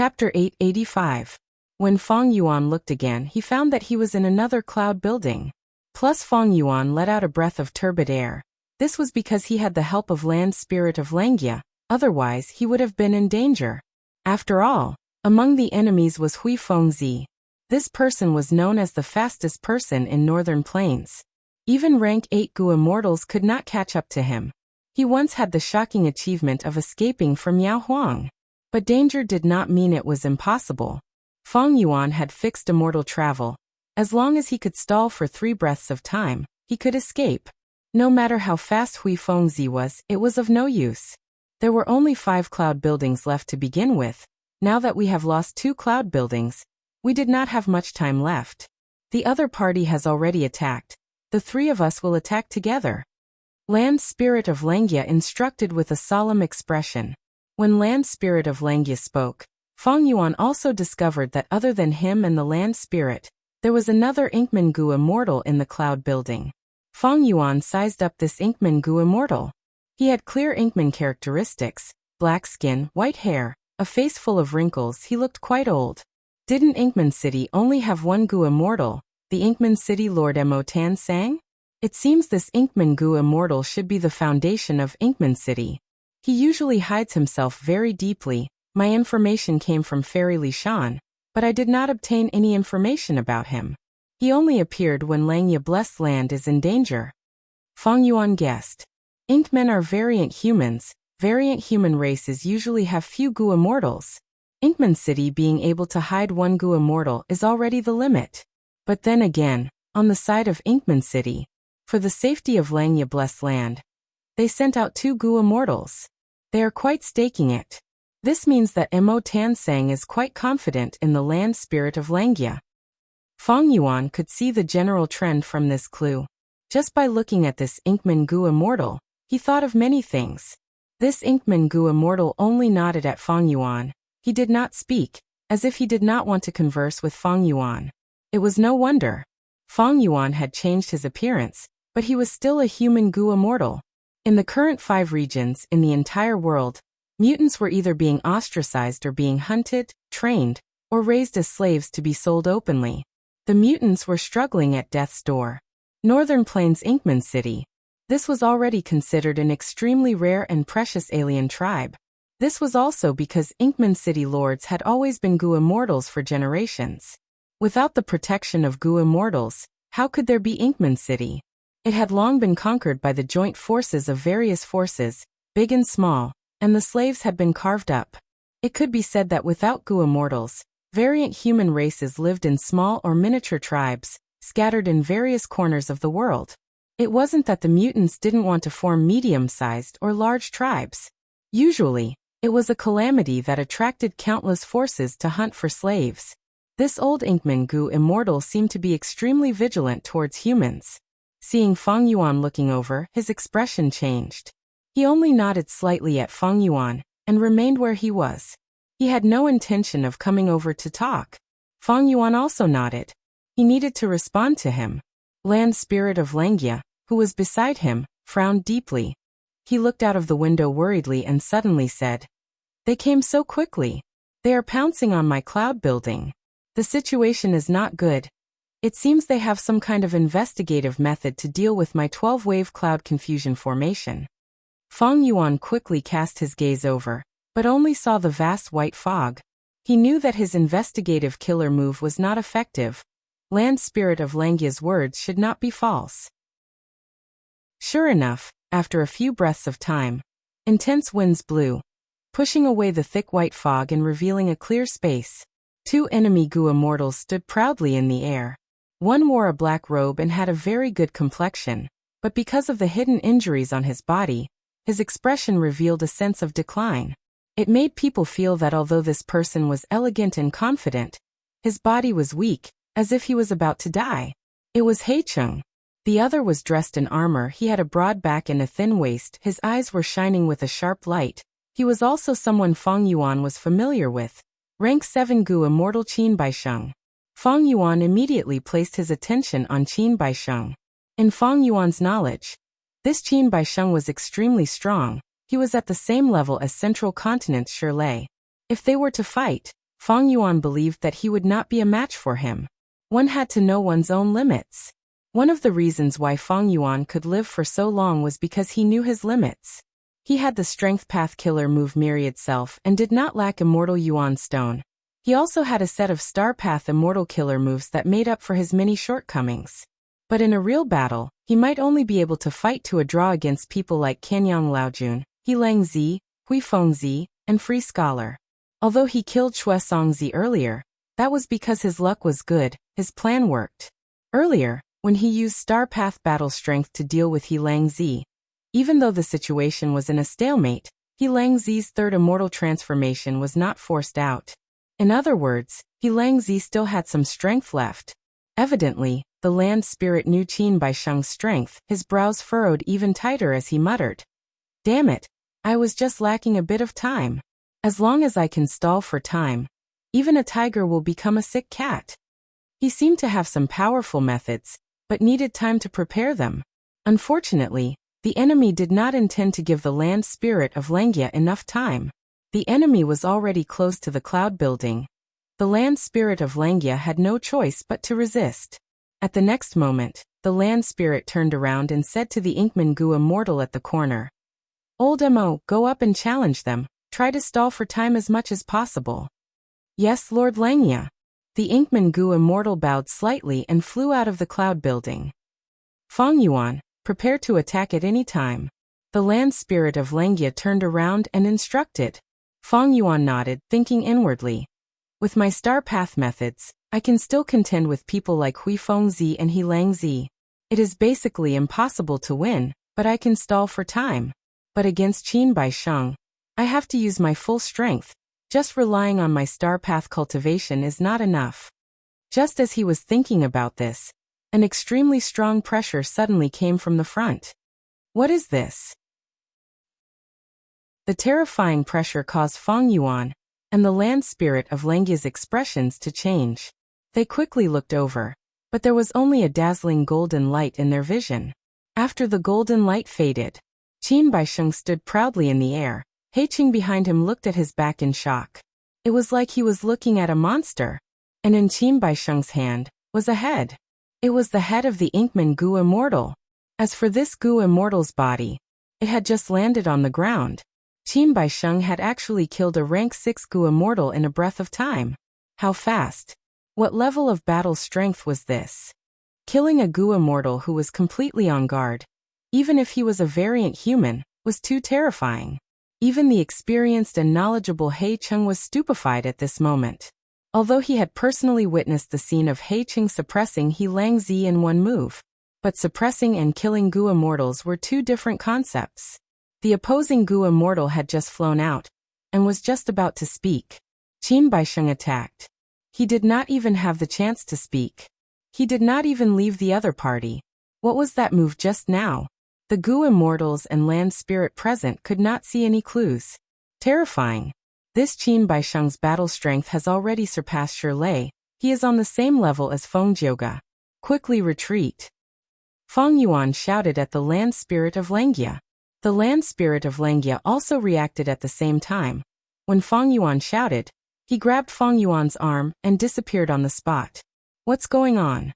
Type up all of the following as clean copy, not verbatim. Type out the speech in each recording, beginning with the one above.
Chapter 885. When Feng Yuan looked again, he found that he was in another cloud building. Plus Feng Yuan let out a breath of turbid air. This was because he had the help of Land Spirit of Langia, otherwise he would have been in danger. After all, among the enemies was Hui Fengzi. This person was known as the fastest person in Northern Plains. Even rank 8 Gu immortals could not catch up to him. He once had the shocking achievement of escaping from Yao Huang. But danger did not mean it was impossible. Feng Yuan had fixed immortal travel. As long as he could stall for 3 breaths of time, he could escape. No matter how fast Hui Fengzi was, it was of no use. There were only 5 cloud buildings left to begin with. Now that we have lost 2 cloud buildings, we did not have much time left. The other party has already attacked. The 3 of us will attack together. Land Spirit of Langia instructed with a solemn expression. When Land Spirit of Langia spoke, Feng Yuan also discovered that other than him and the Land Spirit, there was another Inkman Gu immortal in the cloud building. Feng Yuan sized up this Inkman Gu immortal. He had clear Inkman characteristics, black skin, white hair, a face full of wrinkles. He looked quite old. Didn't Inkman City only have 1 Gu immortal, the Inkman City Lord Mo Tan sang? It seems this Inkman Gu immortal should be the foundation of Inkman City. He usually hides himself very deeply. My information came from Fairy Li Shan, but I did not obtain any information about him. He only appeared when Langya Blessed Land is in danger. Feng Yuan guessed. Inkmen are variant humans. Variant human races usually have few Gu immortals. Inkman City being able to hide 1 Gu immortal is already the limit. But then again, on the side of Inkman City, for the safety of Langya Blessed Land, they sent out 2 Gu immortals. They are quite staking it. This means that Mo Tan Sang is quite confident in the Land Spirit of Langia. Feng Yuan could see the general trend from this clue. Just by looking at this Inkman Gu immortal, he thought of many things. This Inkman Gu immortal only nodded at Feng Yuan. He did not speak, as if he did not want to converse with Feng Yuan. It was no wonder. Feng Yuan had changed his appearance, but he was still a human Gu immortal. In the current 5 regions in the entire world, mutants were either being ostracized or being hunted, trained, or raised as slaves to be sold openly. The mutants were struggling at death's door. Northern Plains Inkman City. This was already considered an extremely rare and precious alien tribe. This was also because Inkman City lords had always been Gu immortals for generations. Without the protection of Gu immortals, how could there be Inkman City? It had long been conquered by the joint forces of various forces, big and small, and the slaves had been carved up. It could be said that without Gu immortals, variant human races lived in small or miniature tribes, scattered in various corners of the world. It wasn't that the mutants didn't want to form medium-sized or large tribes. Usually, it was a calamity that attracted countless forces to hunt for slaves. This old Inkman Gu immortal seemed to be extremely vigilant towards humans. Seeing Feng Yuan looking over, his expression changed. He only nodded slightly at Feng Yuan, and remained where he was. He had no intention of coming over to talk. Feng Yuan also nodded. He needed to respond to him. Land Spirit of Langia, who was beside him, frowned deeply. He looked out of the window worriedly and suddenly said, "They came so quickly. They are pouncing on my cloud building. The situation is not good. It seems they have some kind of investigative method to deal with my 12-wave cloud confusion formation." Feng Yuan quickly cast his gaze over, but only saw the vast white fog. He knew that his investigative killer move was not effective. Land Spirit of Langia's words should not be false. Sure enough, after a few breaths of time, intense winds blew, pushing away the thick white fog and revealing a clear space. 2 enemy Gu immortals stood proudly in the air. One wore a black robe and had a very good complexion, but because of the hidden injuries on his body, his expression revealed a sense of decline. It made people feel that although this person was elegant and confident, his body was weak, as if he was about to die. It was Heicheng. The other was dressed in armor. He had a broad back and a thin waist. His eyes were shining with a sharp light. He was also someone Feng Yuan was familiar with. Rank 7 Gu immortal Qin Baisheng. Feng Yuan immediately placed his attention on Qin Baisheng. In Feng Yuan's knowledge, this Qin Baisheng was extremely strong. He was at the same level as Central Continent's Shirley. If they were to fight, Fong Yuan believed that he would not be a match for him. One had to know one's own limits. One of the reasons why Fong Yuan could live for so long was because he knew his limits. He had the Strength Path Killer move Myriad Self and did not lack Immortal Yuan Stone. He also had a set of Star Path Immortal Killer moves that made up for his many shortcomings. But in a real battle, he might only be able to fight to a draw against people like Kanyang Laojun, He Lang Zi, Hui Fengzi, and Free Scholar. Although he killed Chue Songzi earlier, that was because his luck was good, his plan worked. Earlier, when he used Star Path Battle Strength to deal with He Lang Zi, even though the situation was in a stalemate, He Lang Zi's third immortal transformation was not forced out. In other words, He Lang Zi still had some strength left. Evidently, the land spirit knew Qin Bai Sheng's strength. His brows furrowed even tighter as he muttered, "Damn it, I was just lacking a bit of time. As long as I can stall for time, even a tiger will become a sick cat." He seemed to have some powerful methods, but needed time to prepare them. Unfortunately, the enemy did not intend to give the land spirit of Langia enough time. The enemy was already close to the cloud building. The land spirit of Langia had no choice but to resist. At the next moment, the land spirit turned around and said to the Inkman Gu immortal at the corner, "Old Mo, go up and challenge them. Try to stall for time as much as possible." "Yes, Lord Langia." The Inkman Gu immortal bowed slightly and flew out of the cloud building. "Fong Yuan, prepare to attack at any time." The land spirit of Langia turned around and instructed. Fong Yuan nodded, thinking inwardly, "With my Star Path methods, I can still contend with people like Hui Fengzi and He Lang Zi. It is basically impossible to win, but I can stall for time. But against Qin Bai Sheng, I have to use my full strength. Just relying on my Star Path cultivation is not enough." Just as he was thinking about this, an extremely strong pressure suddenly came from the front. "What is this?" The terrifying pressure caused Fong Yuan and the land spirit of Langia's expressions to change. They quickly looked over, but there was only a dazzling golden light in their vision. After the golden light faded, Qin Bai Sheng stood proudly in the air. He Qing behind him looked at his back in shock. It was like he was looking at a monster. And in Qin Bai Sheng's hand was a head. It was the head of the Inkman Gu immortal. As for this Gu immortal's body, it had just landed on the ground. Qin Bai Sheng had actually killed a rank 6 Gu immortal in a breath of time. How fast? What level of battle strength was this? Killing a Gu immortal who was completely on guard, even if he was a variant human, was too terrifying. Even the experienced and knowledgeable He Cheng was stupefied at this moment. Although he had personally witnessed the scene of He Cheng suppressing He Lang Zi in one move, but suppressing and killing Gu immortals were two different concepts. The opposing Gu immortal had just flown out, and was just about to speak. Qin Bai Sheng attacked. He did not even have the chance to speak. He did not even leave the other party. What was that move just now? The Gu immortals and land spirit present could not see any clues. Terrifying. This Qin Bai Sheng's battle strength has already surpassed Shi Lei. He is on the same level as Feng Jioga. Quickly retreat. Fong Yuan shouted at the land spirit of Langia. The land spirit of Langia also reacted at the same time. When Fong Yuan shouted, he grabbed Fong Yuan's arm and disappeared on the spot. What's going on?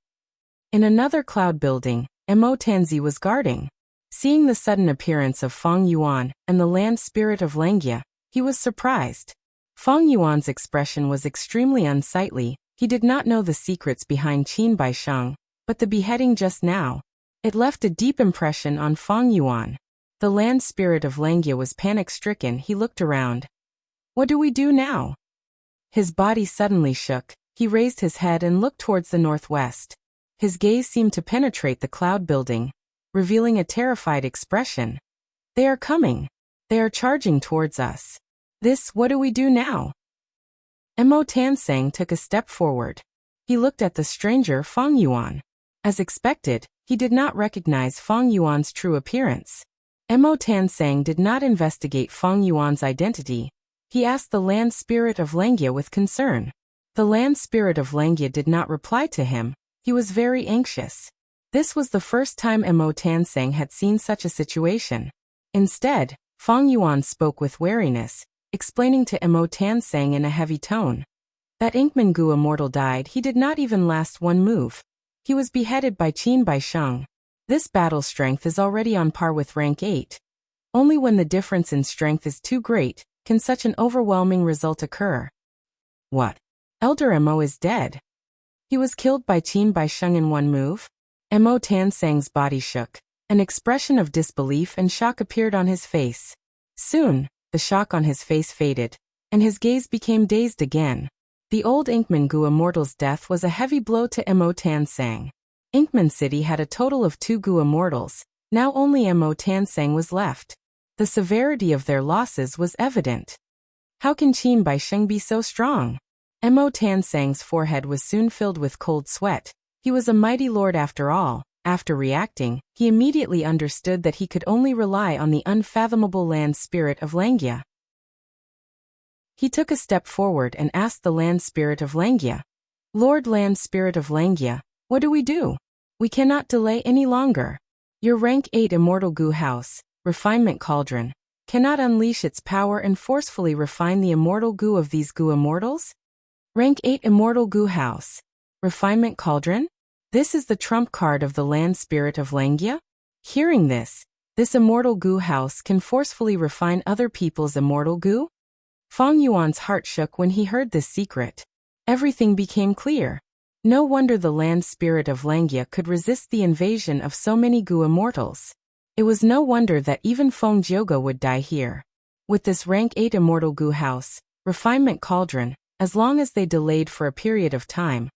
In another cloud building, Mo Tanzi was guarding. Seeing the sudden appearance of Fong Yuan and the land spirit of Langia, he was surprised. Fong Yuan's expression was extremely unsightly. He did not know the secrets behind Qin Bai Sheng, but the beheading just now, it left a deep impression on Fong Yuan. The land spirit of Langia was panic-stricken. He looked around. What do we do now? His body suddenly shook. He raised his head and looked towards the northwest. His gaze seemed to penetrate the cloud building, revealing a terrified expression. They are coming. They are charging towards us. What do we do now? Mo Tansang took a step forward. He looked at the stranger Fong Yuan. As expected, he did not recognize Fong Yuan's true appearance. Mo Tansang did not investigate Fong Yuan's identity. He asked the land spirit of Langia with concern. The land spirit of Langia did not reply to him. He was very anxious. This was the first time Mo Tansang had seen such a situation. Instead, Fong Yuan spoke with wariness, explaining to Mo Tansang in a heavy tone. That Inkman Gu immortal died. He did not even last one move. He was beheaded by Qin Baisheng. This battle strength is already on par with rank 8. Only when the difference in strength is too great can such an overwhelming result occur. What? Elder Mo is dead. He was killed by Qin Baisheng in one move? Mo Tansang's body shook. An expression of disbelief and shock appeared on his face. Soon, the shock on his face faded, and his gaze became dazed again. The old Inkman Gu immortal's death was a heavy blow to Mo Tansang. Inkman City had a total of 2 Gu immortals, now only Mo Tansang was left. The severity of their losses was evident. How can Qin Baisheng be so strong? Mo Tansang's forehead was soon filled with cold sweat. He was a mighty lord after all. After reacting, he immediately understood that he could only rely on the unfathomable land spirit of Langya. He took a step forward and asked the land spirit of Langya. Lord Land Spirit of Langya, what do we do? We cannot delay any longer. Your rank 8 immortal Gu house, Refinement Cauldron, cannot unleash its power and forcefully refine the immortal Gu of these Gu immortals? Rank 8 immortal Gu house, Refinement Cauldron? This is the trump card of the land spirit of Langya? Hearing this immortal Gu house can forcefully refine other people's immortal Gu? Fang Yuan's heart shook when he heard this secret. Everything became clear. No wonder the land spirit of Langya could resist the invasion of so many Gu immortals. It was no wonder that even Feng Jioge would die here. With this rank 8 immortal Gu house, Refinement Cauldron, as long as they delayed for a period of time,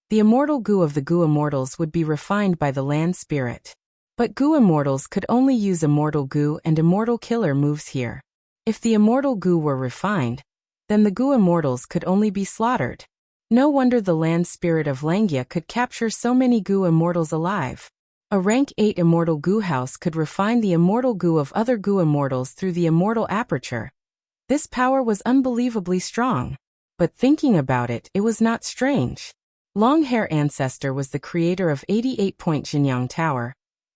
the immortal Gu of the Gu immortals would be refined by the land spirit. But Gu immortals could only use immortal Gu and immortal killer moves here. If the immortal Gu were refined, then the Gu immortals could only be slaughtered. No wonder the land spirit of Langya could capture so many Gu immortals alive. A rank 8 immortal Gu house could refine the immortal Gu of other Gu immortals through the immortal aperture. This power was unbelievably strong. But thinking about it, it was not strange. Long-hair ancestor was the creator of 88-point Jinyang Tower.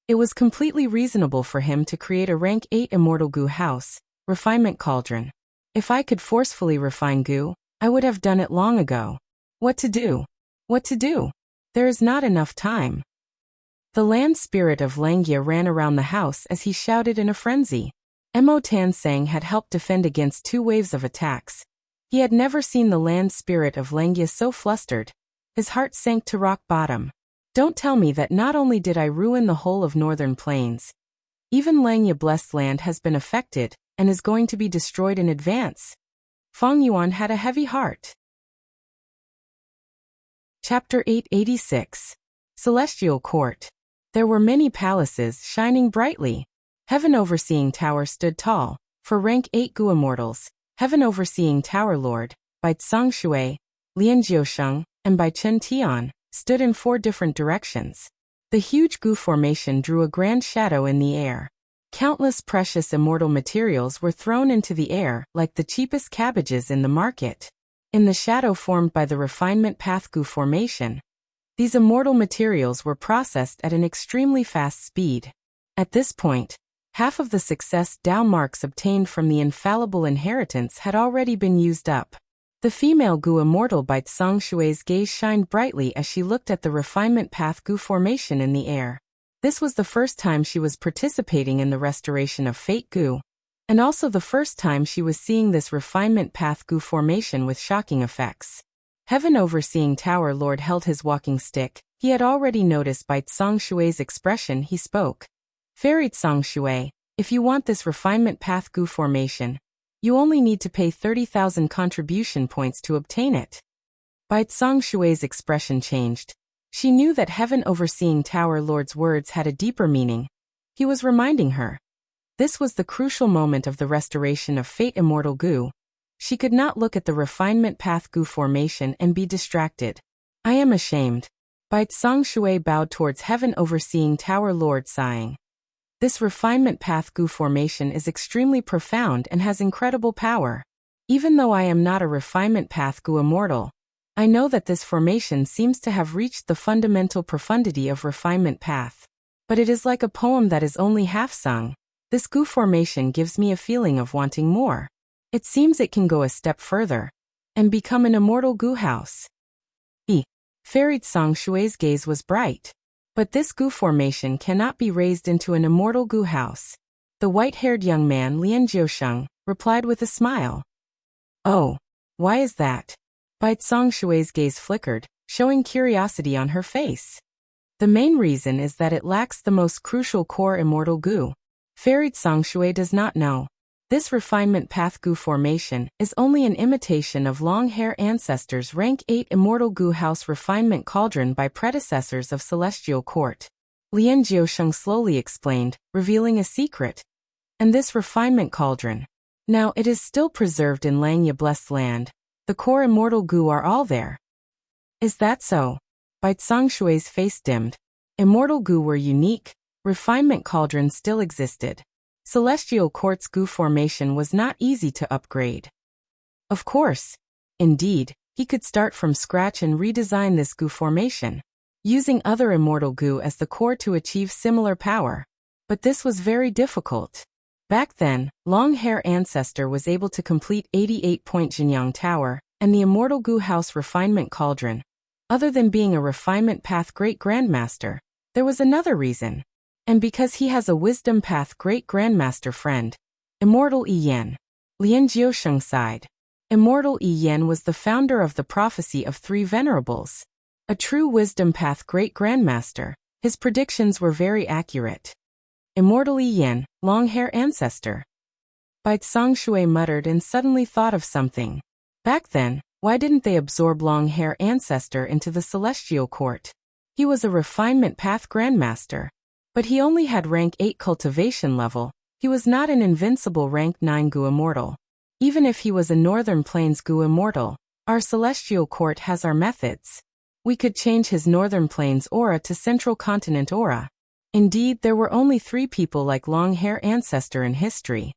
It was completely reasonable for him to create a rank 8 immortal Gu house, Refinement Cauldron. If I could forcefully refine Gu, I would have done it long ago. What to do? What to do? There is not enough time. The land spirit of Langya ran around the house as he shouted in a frenzy. Mo Tansang had helped defend against 2 waves of attacks. He had never seen the land spirit of Langya so flustered. His heart sank to rock bottom. Don't tell me that not only did I ruin the whole of Northern Plains, even Langya Blessed Land has been affected and is going to be destroyed in advance. Fang Yuan had a heavy heart. Chapter 886. Celestial Court. There were many palaces shining brightly. Heaven Overseeing Tower stood tall. For rank 8 Gu immortals, Heaven Overseeing Tower Lord, by Tsang Shui, Lian Jiusheng, and by Chen Tian, stood in 4 different directions. The huge Gu formation drew a grand shadow in the air. Countless precious immortal materials were thrown into the air like the cheapest cabbages in the market. In the shadow formed by the refinement path Gu formation, these immortal materials were processed at an extremely fast speed. At this point, half of the success Dao marks obtained from the infallible inheritance had already been used up. The female Gu immortal by Tsang Shui's gaze shined brightly as she looked at the refinement path Gu formation in the air. This was the first time she was participating in the restoration of Fate Gu, and also the first time she was seeing this refinement path Gu formation with shocking effects. Heaven Overseeing Tower Lord held his walking stick. He had already noticed by Tsang Shui's expression. He spoke. Fairy Tsang Shui, if you want this refinement path Gu formation, you only need to pay 30,000 contribution points to obtain it. Bai Tsang Shui's expression changed. She knew that Heaven Overseeing Tower Lord's words had a deeper meaning. He was reminding her. This was the crucial moment of the restoration of Fate Immortal Gu. She could not look at the refinement path Gu formation and be distracted. I am ashamed. Bai Tsang Shui bowed towards Heaven Overseeing Tower Lord, sighing. This refinement path Gu formation is extremely profound and has incredible power. Even though I am not a refinement path Gu immortal, I know that this formation seems to have reached the fundamental profundity of refinement path. But it is like a poem that is only half sung. This Gu formation gives me a feeling of wanting more. It seems it can go a step further. and become an immortal goo house. Fairy Tsang Shui's gaze was bright. But this goo formation cannot be raised into an immortal goo house. The white-haired young man Lian Jiusheng replied with a smile. Oh, why is that? Bai Tsang Shui's gaze flickered, showing curiosity on her face. The main reason is that it lacks the most crucial core immortal goo. Fairy Tsang Shui does not know. This refinement path goo formation is only an imitation of long hair ancestors' rank 8 immortal goo house refinement cauldron by predecessors of celestial court. Lian Jiusheng slowly explained, revealing a secret. And this refinement cauldron. Now it is still preserved in Langya blessed land. The core immortal goo are all there. Is that so? Bai Tsang Shui's face dimmed. Immortal goo were unique. Refinement cauldron still existed. Celestial Court's goo formation was not easy to upgrade. Of course. Indeed, he could start from scratch and redesign this goo formation, using other immortal goo as the core to achieve similar power. But this was very difficult. Back then, Long Hair Ancestor was able to complete 88-point Jinyang Tower and the immortal goo house refinement cauldron. Other than being a refinement path great grandmaster, there was another reason. And because he has a wisdom path great grandmaster friend, Immortal Yi Yan. Lian Jiusheng sighed. Immortal Yi Yan was the founder of the prophecy of 3 venerables. A true wisdom path great grandmaster, his predictions were very accurate. Immortal Yi Yan, long hair ancestor. Bai Tsang Shui muttered and suddenly thought of something. Back then, why didn't they absorb long hair ancestor into the celestial court? He was a refinement path grandmaster. But he only had rank 8 cultivation level. He was not an invincible rank 9 goo immortal. Even if he was a Northern Plains goo immortal, our celestial court has our methods. We could change his Northern Plains aura to Central Continent aura. Indeed, there were only 3 people like long hair ancestor in history.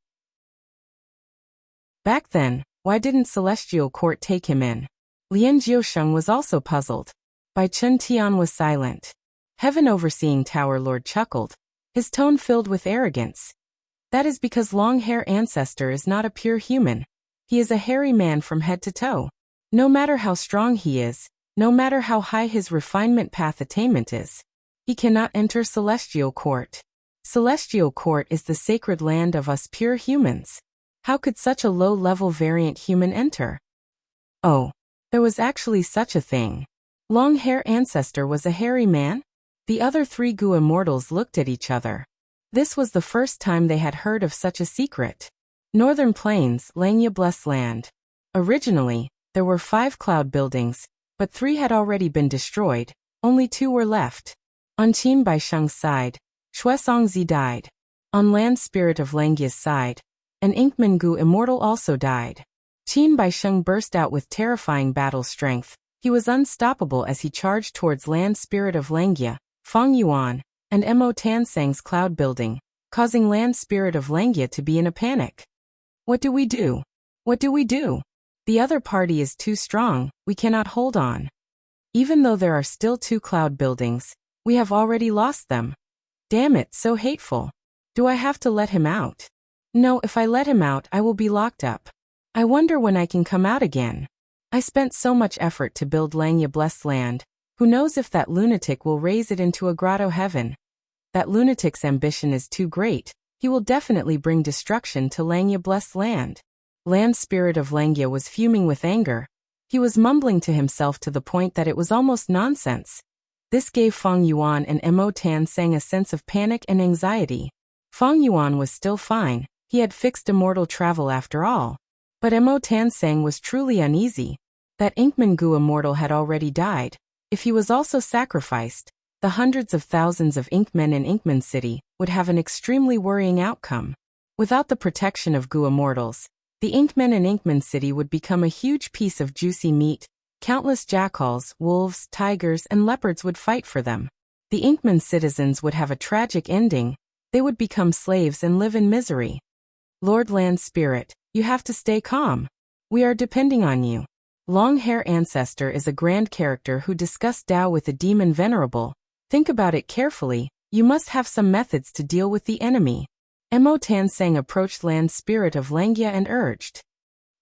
Back then, why didn't celestial court take him in? Lian Jiusheng was also puzzled. Bai Chun Tian was silent. Heaven Overseeing Tower Lord chuckled, his tone filled with arrogance. That is because long hair ancestor is not a pure human. He is a hairy man from head to toe. No matter how strong he is, no matter how high his refinement path attainment is, he cannot enter celestial court. Celestial court is the sacred land of us pure humans. How could such a low-level variant human enter? Oh, there was actually such a thing. Long hair ancestor was a hairy man? The other 3 goo immortals looked at each other. This was the first time they had heard of such a secret. Northern Plains, Langya blessed land. Originally, there were 5 cloud buildings, but 3 had already been destroyed, only 2 were left. On Qin Baisheng's side, Shuesongzi died. On Land Spirit of Langya's side, an Inkman goo immortal also died. Qin Baisheng burst out with terrifying battle strength. He was unstoppable as he charged towards Land Spirit of Langya, Fang Yuan, and Mo Tansang's cloud building, causing Land Spirit of Langya to be in a panic. What do we do? What do we do? The other party is too strong, we cannot hold on. Even though there are still 2 cloud buildings, we have already lost them. Damn it, so hateful. Do I have to let him out? No, if I let him out, I will be locked up. I wonder when I can come out again. I spent so much effort to build Langya blessed land. Who knows if that lunatic will raise it into a grotto heaven? That lunatic's ambition is too great. He will definitely bring destruction to Langya blessed land. Land Spirit of Langya was fuming with anger. He was mumbling to himself to the point that it was almost nonsense. This gave Fang Yuan and Mo Tansang a sense of panic and anxiety. Fang Yuan was still fine. He had fixed immortal travel after all. But Mo Tansang was truly uneasy. That Inkman goo immortal had already died. If he was also sacrificed, the hundreds of thousands of Inkmen in Inkman City would have an extremely worrying outcome. Without the protection of goo immortals, the Inkmen in Inkman City would become a huge piece of juicy meat. Countless jackals, wolves, tigers, and leopards would fight for them. The Inkman citizens would have a tragic ending. They would become slaves and live in misery. Lord Land Spirit, you have to stay calm. We are depending on you. Long Hair Ancestor is a grand character who discussed Tao with a demon venerable. Think about it carefully. You must have some methods to deal with the enemy. Mo Tansang approached Land Spirit of Langya and urged.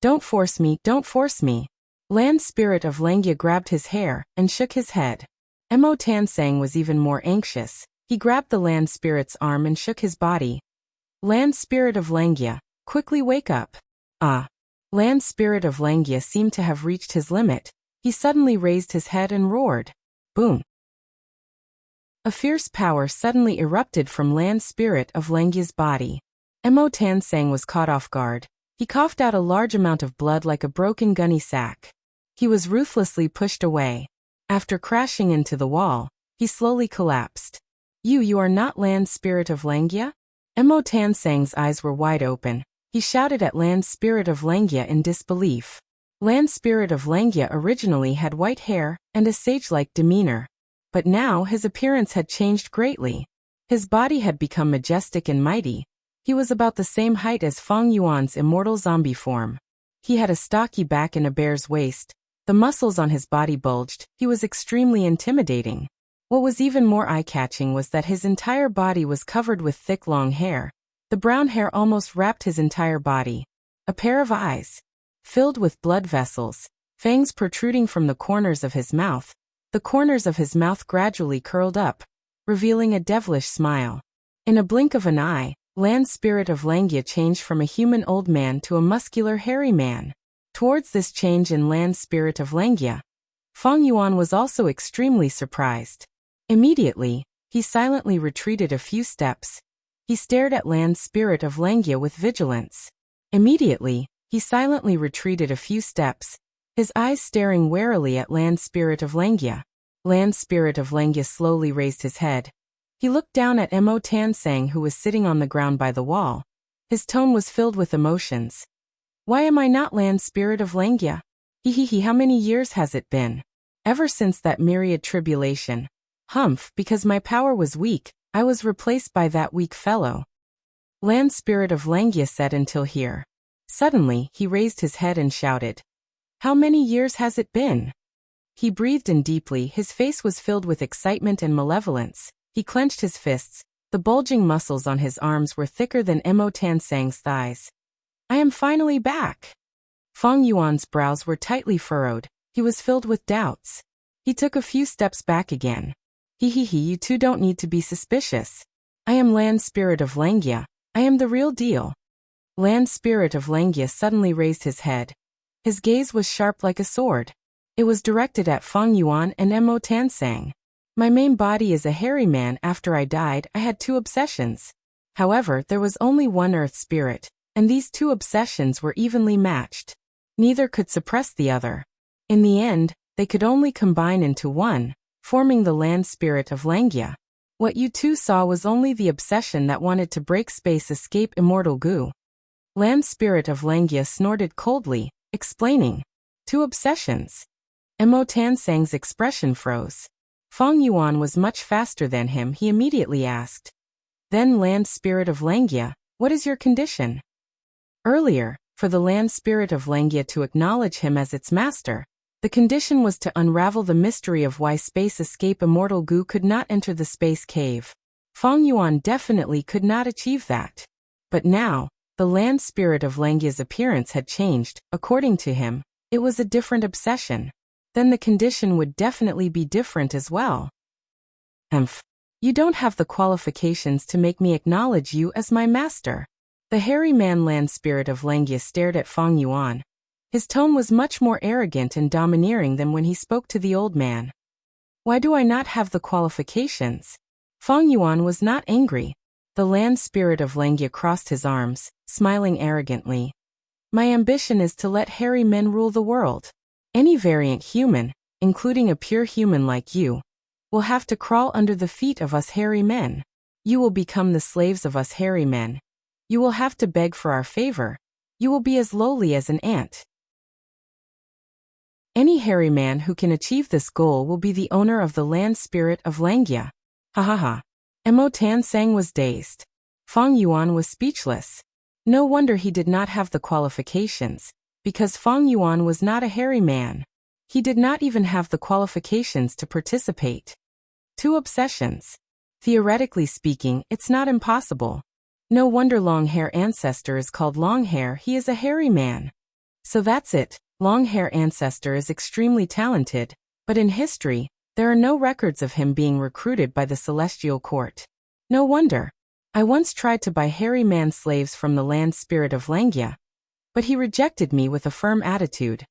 Don't force me, don't force me. Land Spirit of Langya grabbed his hair and shook his head. Mo Tansang was even more anxious. He grabbed the Land Spirit's arm and shook his body. Land Spirit of Langya, quickly wake up. Land Spirit of Langya seemed to have reached his limit. He suddenly raised his head and roared. Boom! A fierce power suddenly erupted from Land Spirit of Langya's body. Mo Tansang was caught off guard. He coughed out a large amount of blood like a broken gunny sack. He was ruthlessly pushed away. After crashing into the wall, he slowly collapsed. You are not Land Spirit of Langya? Mo Tansang's eyes were wide open. He shouted at Land Spirit of Langya in disbelief. Land Spirit of Langya originally had white hair and a sage-like demeanor. But now his appearance had changed greatly. His body had become majestic and mighty. He was about the same height as Feng Yuan's immortal zombie form. He had a stocky back and a bear's waist. The muscles on his body bulged. He was extremely intimidating. What was even more eye-catching was that his entire body was covered with thick long hair. The brown hair almost wrapped his entire body. A pair of eyes, filled with blood vessels, fangs protruding from the corners of his mouth. The corners of his mouth gradually curled up, revealing a devilish smile. In a blink of an eye, Land Spirit of Langya changed from a human old man to a muscular hairy man. Towards this change in Land Spirit of Langya, Feng Yuan was also extremely surprised. Immediately, he silently retreated a few steps. He stared at Land Spirit of Langya with vigilance. Immediately, he silently retreated a few steps, his eyes staring warily at Land Spirit of Langya. Land Spirit of Langya slowly raised his head. He looked down at Mo Tansang, who was sitting on the ground by the wall. His tone was filled with emotions. Why am I not Land Spirit of Langya? How many years has it been? Ever since that myriad tribulation. Because my power was weak, I was replaced by that weak fellow. Land Spirit of Langya said until here. Suddenly, he raised his head and shouted. How many years has it been? He breathed in deeply. His face was filled with excitement and malevolence. He clenched his fists. The bulging muscles on his arms were thicker than Mo Tansang's thighs. I am finally back. Feng Yuan's brows were tightly furrowed. He was filled with doubts. He took a few steps back again. You two don't need to be suspicious. I am Land Spirit of Langya. I am the real deal. Land Spirit of Langya suddenly raised his head. His gaze was sharp like a sword. It was directed at Feng Yuan and Mo Tansang. My main body is a hairy man. After I died, I had two obsessions. However, there was only one earth spirit, and these two obsessions were evenly matched. Neither could suppress the other. In the end, they could only combine into one, forming the Land Spirit of Langya. What you two saw was only the obsession that wanted to break space, escape immortal goo. Land Spirit of Langya snorted coldly, explaining. Two obsessions. Mo Tansang's expression froze. Feng Yuan was much faster than him. He immediately asked. Then Land Spirit of Langya, what is your condition? Earlier, for the Land Spirit of Langya to acknowledge him as its master, the condition was to unravel the mystery of why space escape immortal goo could not enter the space cave. Feng Yuan definitely could not achieve that. But now, the Land Spirit of Langya's appearance had changed. According to him, it was a different obsession. Then the condition would definitely be different as well. You don't have the qualifications to make me acknowledge you as my master. The hairy man Land Spirit of Langya stared at Feng Yuan. His tone was much more arrogant and domineering than when he spoke to the old man. Why do I not have the qualifications? Feng Yuan was not angry. The Land Spirit of Langya crossed his arms, smiling arrogantly. My ambition is to let hairy men rule the world. Any variant human, including a pure human like you, will have to crawl under the feet of us hairy men. You will become the slaves of us hairy men. You will have to beg for our favor. You will be as lowly as an ant. Any hairy man who can achieve this goal will be the owner of the Land Spirit of Langya. Mo Tansang was dazed. Feng Yuan was speechless. No wonder he did not have the qualifications, because Feng Yuan was not a hairy man. He did not even have the qualifications to participate. Two obsessions. Theoretically speaking, it's not impossible. No wonder Long Hair ancestor is called Long Hair. He is a hairy man. So that's it. long-hair ancestor is extremely talented, but in history, there are no records of him being recruited by the celestial court. No wonder. I once tried to buy hairy man slaves from the land spirit of Langia, but he rejected me with a firm attitude.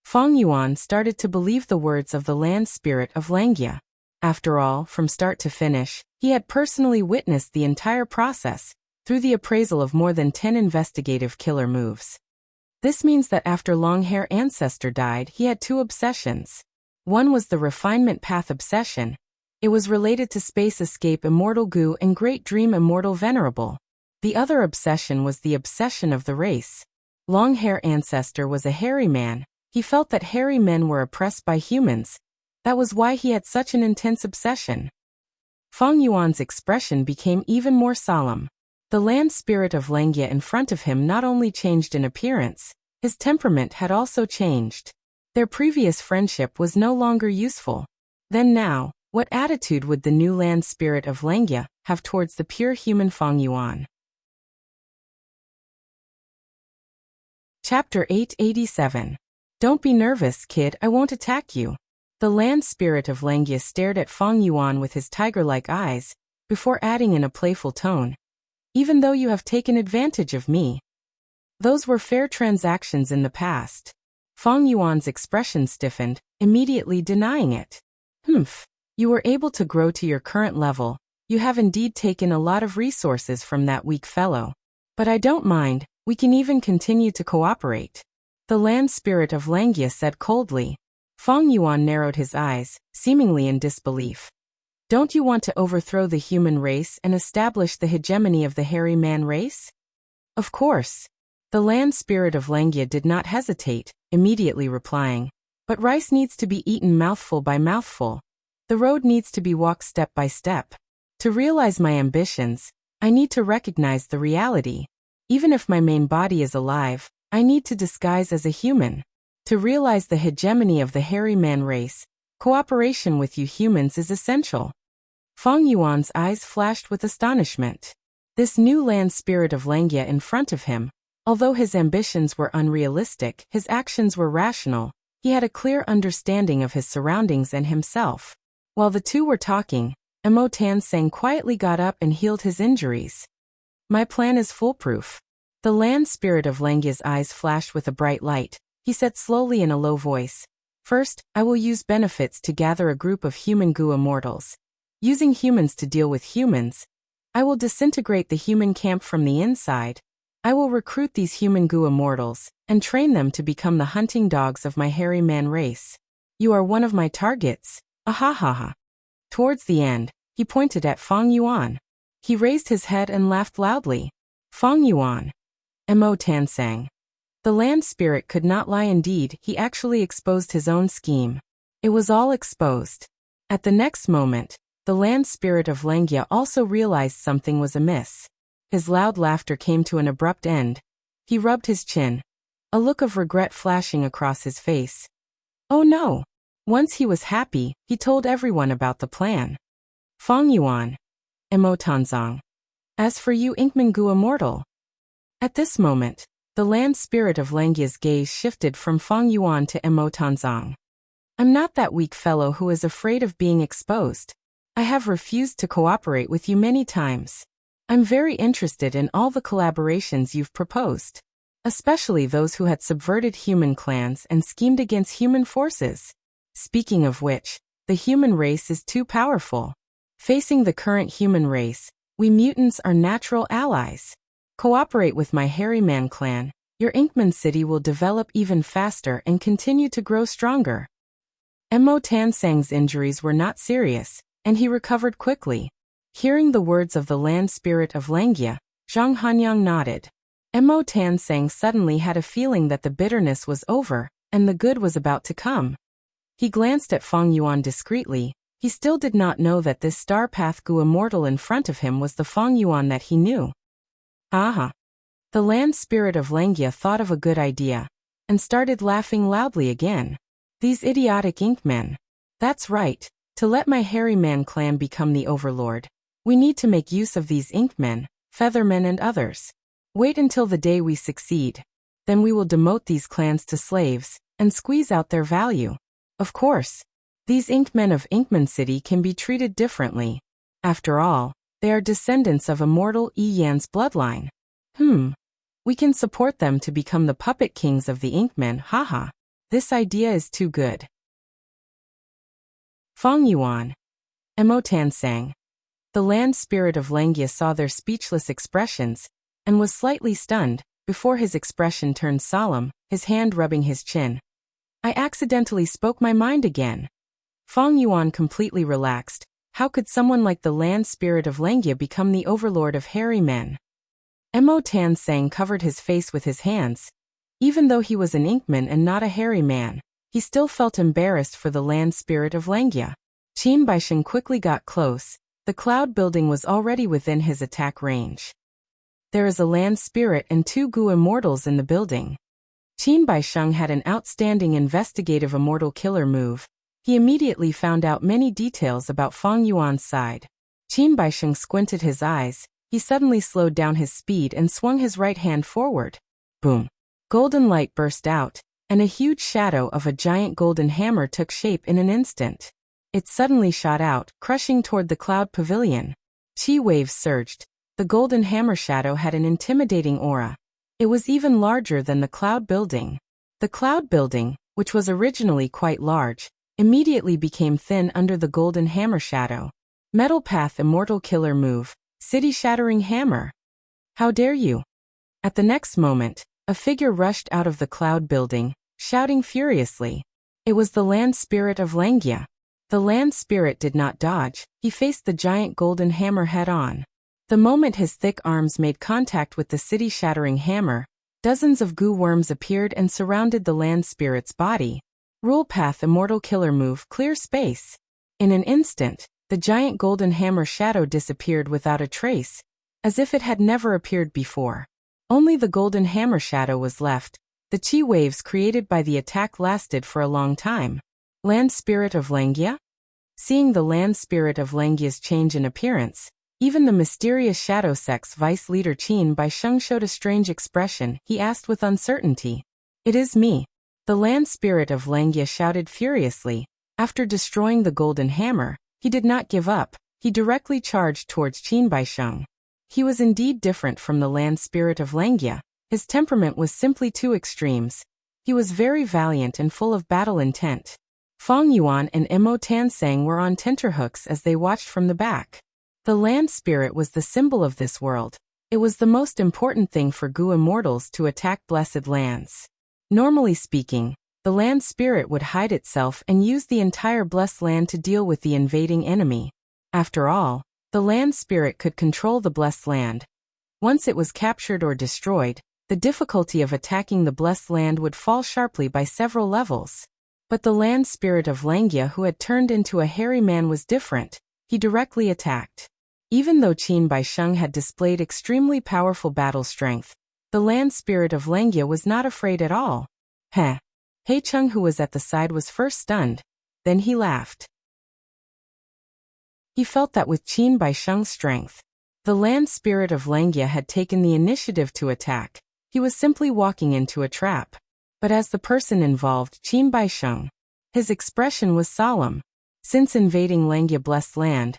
Feng Yuan started to believe the words of the land spirit of Langia. After all, from start to finish, he had personally witnessed the entire process, through the appraisal of more than 10 investigative killer moves. This means that after long-hair ancestor died, he had two obsessions. One was the refinement path obsession. It was related to space escape immortal goo and great dream immortal venerable. The other obsession was the obsession of the race. Long-hair ancestor was a hairy man. He felt that hairy men were oppressed by humans. That was why he had such an intense obsession. Feng Yuan's expression became even more solemn. The land spirit of Langia in front of him not only changed in appearance, his temperament had also changed. Their previous friendship was no longer useful. Then now, what attitude would the new land spirit of Langia have towards the pure human Feng Yuan? Chapter 887. Don't be nervous, kid, I won't attack you. The land spirit of Langia stared at Feng Yuan with his tiger-like eyes, before adding in a playful tone. Even though you have taken advantage of me. Those were fair transactions in the past. Feng Yuan's expression stiffened, immediately denying it. Humph. You were able to grow to your current level. You have indeed taken a lot of resources from that weak fellow. But I don't mind, we can even continue to cooperate. The land spirit of Langia said coldly. Feng Yuan narrowed his eyes, seemingly in disbelief. Don't you want to overthrow the human race and establish the hegemony of the hairy man race? Of course. The land spirit of Langia did not hesitate, immediately replying. But rice needs to be eaten mouthful by mouthful. The road needs to be walked step by step. To realize my ambitions, I need to recognize the reality. Even if my main body is alive, I need to disguise as a human. To realize the hegemony of the hairy man race, cooperation with you humans is essential. Feng Yuan's eyes flashed with astonishment. This new land spirit of Langia in front of him, although his ambitions were unrealistic, his actions were rational. He had a clear understanding of his surroundings and himself. While the two were talking, Emo Tansang quietly got up and healed his injuries. My plan is foolproof. The land spirit of Langia's eyes flashed with a bright light. He said slowly in a low voice. First, I will use benefits to gather a group of human goo immortals. Using humans to deal with humans, I will disintegrate the human camp from the inside. I will recruit these human goo immortals, and train them to become the hunting dogs of my hairy man race. You are one of my targets. Ahahaha. Towards the end, he pointed at Feng Yuan. He raised his head and laughed loudly. Feng Yuan. Emo Tansang. The land spirit could not lie indeed, he actually exposed his own scheme. It was all exposed. At the next moment, the land spirit of Langia also realized something was amiss. His loud laughter came to an abrupt end. He rubbed his chin, a look of regret flashing across his face. Oh no! Once he was happy, he told everyone about the plan. Feng Yuan. Emo Tanzong. As for you Inkman Gu Immortal. At this moment, the land spirit of Langia's gaze shifted from Feng Yuan to Emo Tanzong. I'm not that weak fellow who is afraid of being exposed. I have refused to cooperate with you many times. I'm very interested in all the collaborations you've proposed, especially those who had subverted human clans and schemed against human forces. Speaking of which, the human race is too powerful. Facing the current human race, we mutants are natural allies. Cooperate with my hairy man clan, your Inkman city will develop even faster and continue to grow stronger. Emo Tansang's injuries were not serious, and he recovered quickly. Hearing the words of the land spirit of Langia, Zhang Hanyang nodded. Emo Tansang suddenly had a feeling that the bitterness was over, and the good was about to come. He glanced at Feng Yuan discreetly. He still did not know that this Star Path Gu immortal in front of him was the Feng Yuan that he knew. Aha! The land spirit of Langia thought of a good idea, and started laughing loudly again. These idiotic Inkmen. That's right, to let my hairy man clan become the overlord. We need to make use of these Inkmen, Feathermen and others. Wait until the day we succeed. Then we will demote these clans to slaves, and squeeze out their value. Of course, these Inkmen of Inkman City can be treated differently. After all, they are descendants of immortal Yi Yan's bloodline. We can support them to become the puppet kings of the Inkmen, haha. This idea is too good. Feng Yuan. Mo Tansang. The land spirit of Langia saw their speechless expressions, and was slightly stunned, before his expression turned solemn, his hand rubbing his chin. I accidentally spoke my mind again. Feng Yuan completely relaxed. How could someone like the land spirit of Langia become the overlord of hairy men? Mo Tansang covered his face with his hands. Even though he was an Inkman and not a hairy man, he still felt embarrassed for the land spirit of Langia. Qin Baisheng quickly got close. The cloud building was already within his attack range. There is a land spirit and 2 Gu immortals in the building. Qin Baisheng had an outstanding investigative immortal killer move. He immediately found out many details about Feng Yuan's side. Qin Baisheng squinted his eyes. He suddenly slowed down his speed and swung his right hand forward. Boom! Golden light burst out, and a huge shadow of a giant golden hammer took shape in an instant. It suddenly shot out, crushing toward the cloud pavilion. Chi waves surged. The golden hammer shadow had an intimidating aura. It was even larger than the cloud building. The cloud building, which was originally quite large, immediately became thin under the golden hammer shadow. Metal Path Immortal Killer Move. City-shattering hammer. How dare you? At the next moment, a figure rushed out of the cloud building, shouting furiously. It was the land spirit of Langia. The land spirit did not dodge. He faced the giant golden hammer head-on. The moment his thick arms made contact with the city-shattering hammer, dozens of goo worms appeared and surrounded the land spirit's body. Rule Path Immortal Killer Move. Clear space. In an instant, the giant golden hammer shadow disappeared without a trace, as if it had never appeared before. Only the golden hammer shadow was left. The chi waves created by the attack lasted for a long time. Land spirit of Langia? Seeing the land spirit of Langia's change in appearance, even the mysterious shadow sect's vice leader Qin Baisheng showed a strange expression. He asked with uncertainty. It is me. The land spirit of Langia shouted furiously. After destroying the golden hammer, he did not give up. He directly charged towards Qin Baisheng. He was indeed different from the land spirit of Langia. His temperament was simply 2 extremes. He was very valiant and full of battle intent. Feng Yuan and Mo Tansang were on tenterhooks as they watched from the back. The land spirit was the symbol of this world. It was the most important thing for Gu immortals to attack blessed lands. Normally speaking, the land spirit would hide itself and use the entire blessed land to deal with the invading enemy. After all, the land spirit could control the blessed land. Once it was captured or destroyed, the difficulty of attacking the blessed land would fall sharply by several levels. But the land spirit of Langia, who had turned into a hairy man, was different. He directly attacked. Even though Qin Baisheng had displayed extremely powerful battle strength, the land spirit of Langia was not afraid at all. Heh. He Chung, who was at the side, was first stunned. Then he laughed. He felt that with Qin Baisheng's strength, the land spirit of Langia had taken the initiative to attack. He was simply walking into a trap. But as the person involved, Qin Baisheng, his expression was solemn. Since invading Langia blessed land,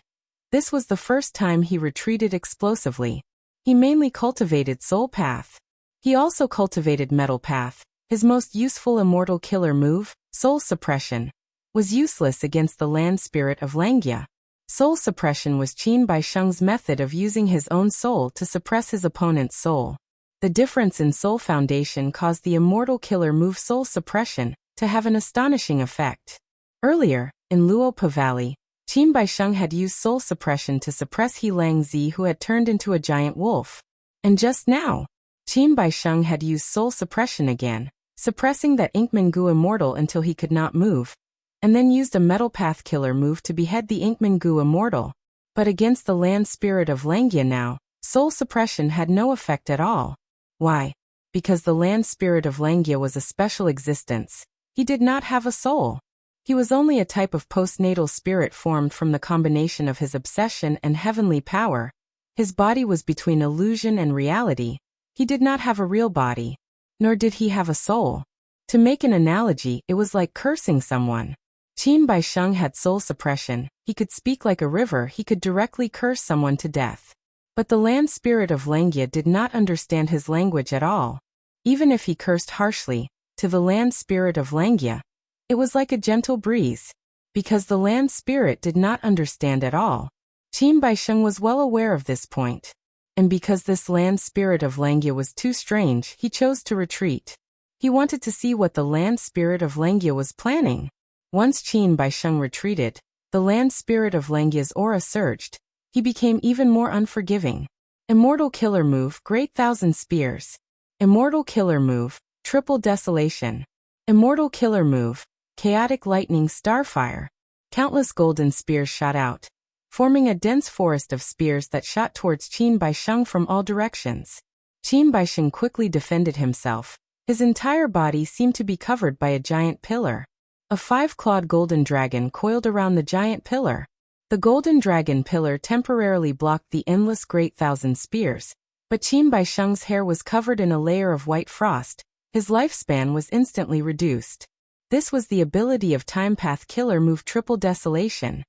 this was the first time he retreated explosively. He mainly cultivated Soul Path. He also cultivated Metal Path. His most useful immortal killer move, Soul Suppression, was useless against the land spirit of Langia. Soul Suppression was Qin Baisheng's method of using his own soul to suppress his opponent's soul. The difference in Soul Foundation caused the immortal killer move Soul Suppression to have an astonishing effect. Earlier, in Luopa Valley, Qin Baisheng had used Soul Suppression to suppress He Lang Zi, who had turned into a giant wolf. And just now, Qin Baisheng had used Soul Suppression again, suppressing that Inkman Gu immortal until he could not move, and then used a Metal Path killer move to behead the Inkman Gu immortal. But against the land spirit of Langia now, Soul Suppression had no effect at all. Why? Because the land spirit of Langia was a special existence. He did not have a soul. He was only a type of postnatal spirit formed from the combination of his obsession and heavenly power. His body was between illusion and reality. He did not have a real body. Nor did he have a soul. To make an analogy, it was like cursing someone. Qin Baisheng had soul suppression. He could speak like a river. He could directly curse someone to death. But the land spirit of Langia did not understand his language at all. Even if he cursed harshly, to the land spirit of Langia, it was like a gentle breeze. Because the land spirit did not understand at all. Qin Baisheng was well aware of this point. And because this land spirit of Langia was too strange, he chose to retreat. He wanted to see what the land spirit of Langia was planning. Once Qin Baisheng retreated, the land spirit of Langia's aura surged. He became even more unforgiving. Immortal killer move, Great Thousand Spears. Immortal killer move, Triple Desolation. Immortal killer move, Chaotic Lightning Starfire. Countless golden spears shot out, forming a dense forest of spears that shot towards Qin Baisheng from all directions. Qin Baisheng quickly defended himself. His entire body seemed to be covered by a giant pillar. A 5-clawed golden dragon coiled around the giant pillar. The golden dragon pillar temporarily blocked the endless Great Thousand Spears, but Qin Baisheng's hair was covered in a layer of white frost. His lifespan was instantly reduced. This was the ability of Time Path Killer Move Triple Desolation.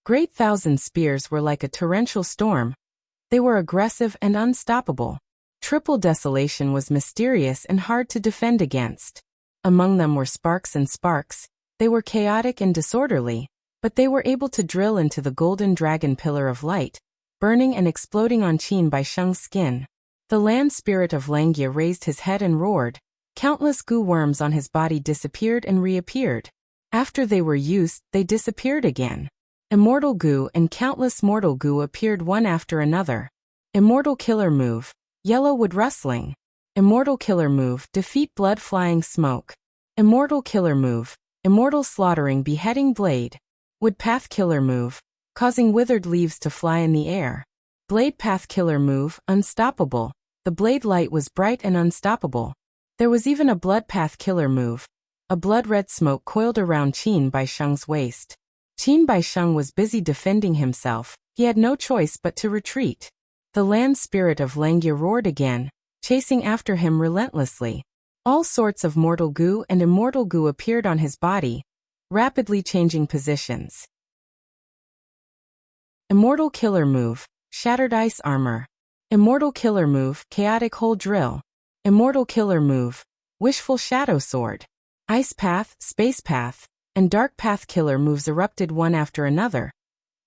Great Thousand Spears were like a torrential storm. They were aggressive and unstoppable. Triple Desolation was mysterious and hard to defend against. Among them were sparks and sparks. They were chaotic and disorderly, but they were able to drill into the golden dragon pillar of light, burning and exploding on Qin Baisheng's skin. The land spirit of Langia raised his head and roared. Countless goo worms on his body disappeared and reappeared. After they were used, they disappeared again. Immortal goo and countless mortal goo appeared one after another. Immortal killer move, Yellow Wood Rustling. Immortal killer move, Defeat Blood Flying Smoke. Immortal killer move, Immortal Slaughtering Beheading Blade. Wood Path killer move, causing withered leaves to fly in the air. Blade Path killer move, Unstoppable. The blade light was bright and unstoppable. There was even a Blood Path killer move. A blood-red smoke coiled around Qin Baisheng's waist. Qin Baisheng was busy defending himself. He had no choice but to retreat. The land spirit of Langia roared again, chasing after him relentlessly. All sorts of mortal goo and immortal goo appeared on his body, rapidly changing positions. Immortal killer move, Shattered Ice Armor. Immortal killer move, Chaotic Hole Drill. Immortal killer move, Wishful Shadow Sword. Ice Path, Space Path, and Dark Path killer moves erupted one after another.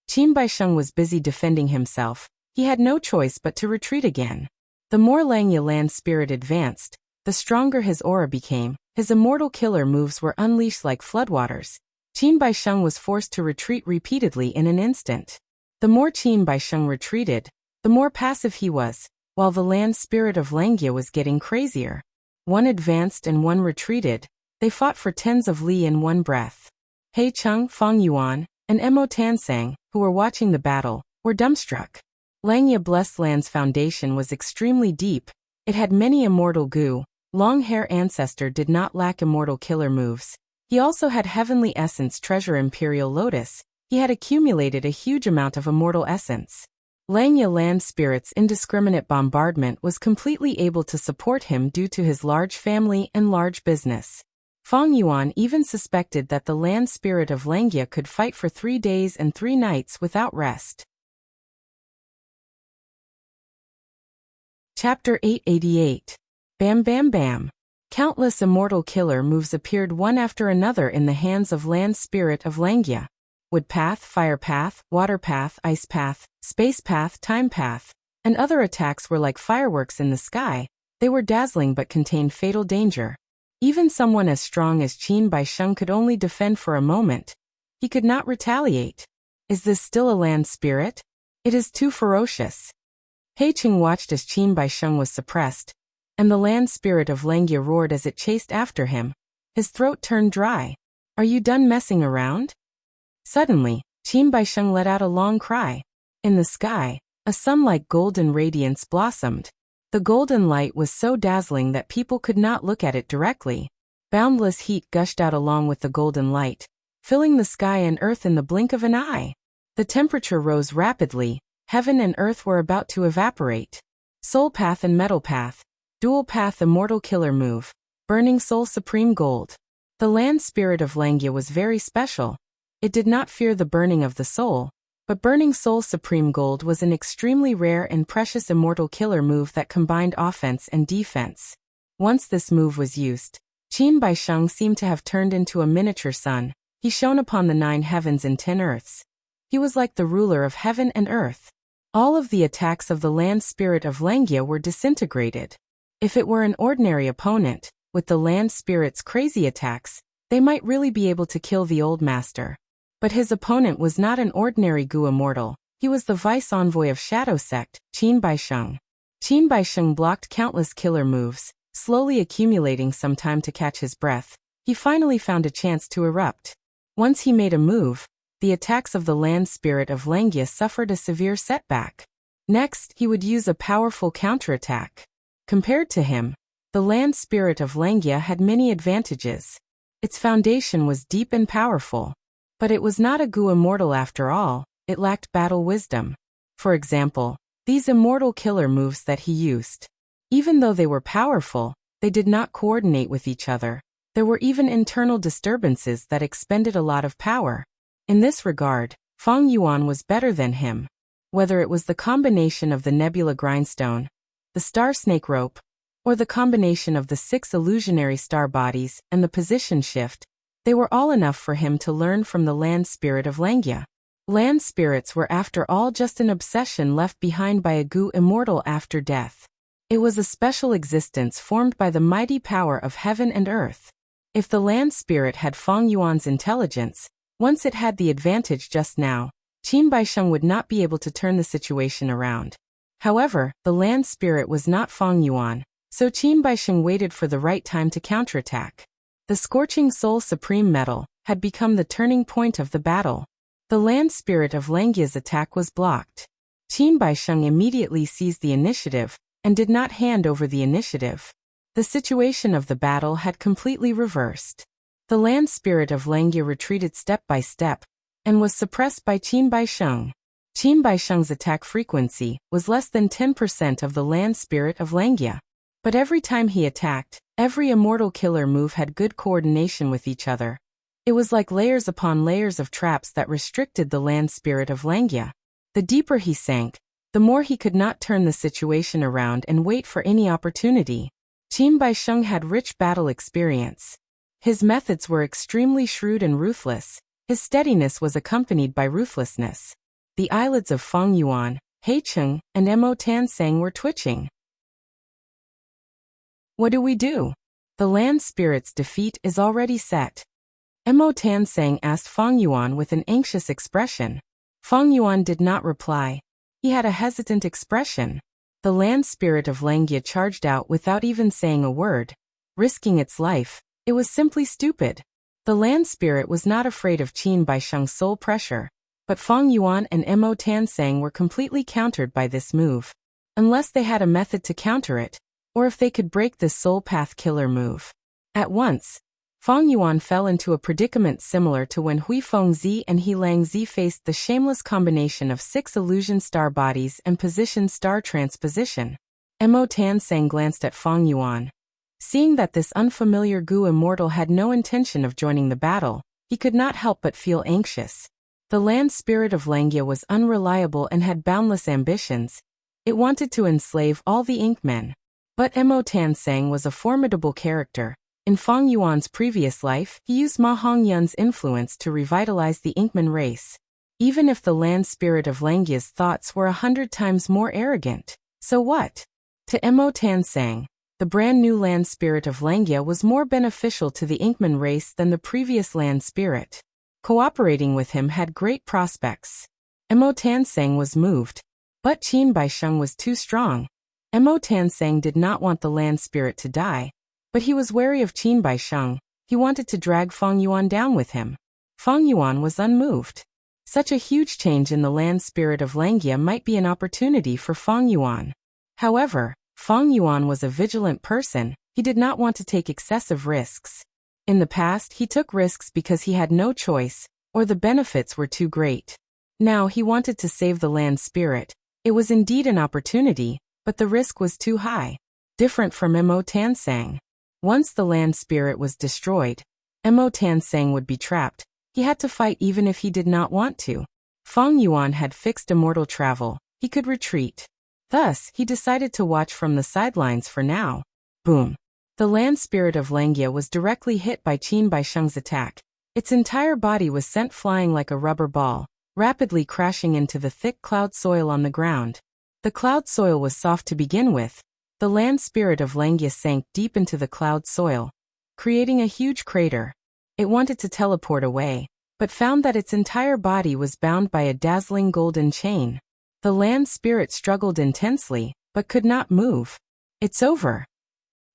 Qin Baisheng was busy defending himself. He had no choice but to retreat again. The more Langia land spirit advanced, the stronger his aura became. His immortal killer moves were unleashed like floodwaters. Qin Baisheng was forced to retreat repeatedly in an instant. The more Qin Baisheng retreated, the more passive he was, while the land spirit of Langia was getting crazier. One advanced and one retreated. They fought for tens of li in one breath. He Cheng, Fang Yuan, and Mo Tansang, who were watching the battle, were dumbstruck. Langia Blessed Land's foundation was extremely deep. It had many immortal goo. Long Hair Ancestor did not lack immortal killer moves. He also had Heavenly Essence Treasure Imperial Lotus. He had accumulated a huge amount of immortal essence. Langia land spirit's indiscriminate bombardment was completely able to support him due to his large family and large business. Fang Yuan even suspected that the land spirit of Langia could fight for 3 days and 3 nights without rest. Chapter 888. Bam Bam Bam. Countless immortal killer moves appeared one after another in the hands of land spirit of Langia. Wood Path, Fire Path, Water Path, Ice Path, Space Path, Time Path, and other attacks were like fireworks in the sky. They were dazzling but contained fatal danger. Even someone as strong as Qin Baisheng could only defend for a moment. He could not retaliate. Is this still a land spirit? It is too ferocious. He Cheng watched as Qin Baisheng was suppressed, and the land spirit of Langia roared as it chased after him. His throat turned dry. Are you done messing around? Suddenly, Qin Baisheng let out a long cry. In the sky, a sun-like golden radiance blossomed. The golden light was so dazzling that people could not look at it directly. Boundless heat gushed out along with the golden light, filling the sky and earth in the blink of an eye. The temperature rose rapidly. Heaven and earth were about to evaporate. Soul Path and Metal Path. Dual Path Immortal Killer Move. Burning Soul Supreme Gold. The land spirit of Langya was very special. It did not fear the burning of the soul, but Burning Soul Supreme Gold was an extremely rare and precious immortal killer move that combined offense and defense. Once this move was used, Qin Baisheng seemed to have turned into a miniature sun. He shone upon the 9 heavens and 10 earths. He was like the ruler of heaven and earth. All of the attacks of the land spirit of Langya were disintegrated. If it were an ordinary opponent, with the land spirit's crazy attacks, they might really be able to kill the old master. But his opponent was not an ordinary Gu immortal. He was the vice envoy of Shadow Sect, Qin Baisheng. Qin Baisheng blocked countless killer moves, slowly accumulating some time to catch his breath. He finally found a chance to erupt. Once he made a move, the attacks of the land spirit of Langya suffered a severe setback. Next, he would use a powerful counterattack. Compared to him, the land spirit of Langya had many advantages. Its foundation was deep and powerful. But it was not a Gu immortal after all, it lacked battle wisdom. For example, these immortal killer moves that he used. Even though they were powerful, they did not coordinate with each other. There were even internal disturbances that expended a lot of power. In this regard, Fang Yuan was better than him. Whether it was the combination of the nebula grindstone, the star snake rope, or the combination of the 6 illusionary star bodies and the position shift, they were all enough for him to learn from the land spirit of Langya. Land spirits were after all just an obsession left behind by a Gu immortal after death. It was a special existence formed by the mighty power of heaven and earth. If the land spirit had Fang Yuan's intelligence, once it had the advantage just now, Qin Baisheng would not be able to turn the situation around. However, the land spirit was not Fang Yuan, so Qin Baisheng waited for the right time to counterattack. The Scorching Soul Supreme Metal had become the turning point of the battle. The land spirit of Langya's attack was blocked. Qin Baisheng immediately seized the initiative and did not hand over the initiative. The situation of the battle had completely reversed. The land spirit of Langya retreated step by step and was suppressed by Qin Baisheng. Qin Baisheng's attack frequency was less than 10% of the land spirit of Langya. But every time he attacked, every immortal killer move had good coordination with each other. It was like layers upon layers of traps that restricted the land spirit of Langya. The deeper he sank, the more he could not turn the situation around and wait for any opportunity. Qin Baisheng had rich battle experience. His methods were extremely shrewd and ruthless. His steadiness was accompanied by ruthlessness. The eyelids of Fang Yuan, Heicheng, and Mo Tansang were twitching. What do we do? The land spirit's defeat is already set. Mo Tansang asked Fang Yuan with an anxious expression. Fang Yuan did not reply. He had a hesitant expression. The land spirit of Langya charged out without even saying a word, risking its life. It was simply stupid. The land spirit was not afraid of Qin Baisheng's soul pressure, but Fang Yuan and Mo Tansang were completely countered by this move. Unless they had a method to counter it, or if they could break this soul path killer move. At once, Fang Yuan fell into a predicament similar to when Hui Fengzi and He Langzi faced the shameless combination of 6 illusion star bodies and position star transposition. Mo Tansang glanced at Fang Yuan. Seeing that this unfamiliar Gu immortal had no intention of joining the battle, he could not help but feel anxious. The land spirit of Langya was unreliable and had boundless ambitions. It wanted to enslave all the Inkmen. But Mo Tansang was a formidable character. In Fang Yuan's previous life, he used Ma Hongyun's influence to revitalize the Inkman race. Even if the land spirit of Langya's thoughts were 100 times more arrogant, so what? To Mo Tansang, the brand new land spirit of Langya was more beneficial to the Inkman race than the previous land spirit. Cooperating with him had great prospects. Mo Tansang was moved. But Qin Baisheng was too strong. Mo Tansang did not want the land spirit to die, but he was wary of Qin Baisheng. He wanted to drag Fang Yuan down with him. Fang Yuan was unmoved. Such a huge change in the land spirit of Langya might be an opportunity for Fang Yuan. However, Fang Yuan was a vigilant person. He did not want to take excessive risks. In the past, he took risks because he had no choice, or the benefits were too great. Now he wanted to save the land spirit. It was indeed an opportunity, but the risk was too high. Different from Mo Tansang. Once the land spirit was destroyed, Mo Tansang would be trapped. He had to fight even if he did not want to. Feng Yuan had fixed immortal travel. He could retreat. Thus, he decided to watch from the sidelines for now. Boom. The land spirit of Langia was directly hit by Qin Baisheng's attack. Its entire body was sent flying like a rubber ball, rapidly crashing into the thick cloud soil on the ground. The cloud soil was soft to begin with. The land spirit of Langia sank deep into the cloud soil, creating a huge crater. It wanted to teleport away, but found that its entire body was bound by a dazzling golden chain. The land spirit struggled intensely, but could not move. It's over.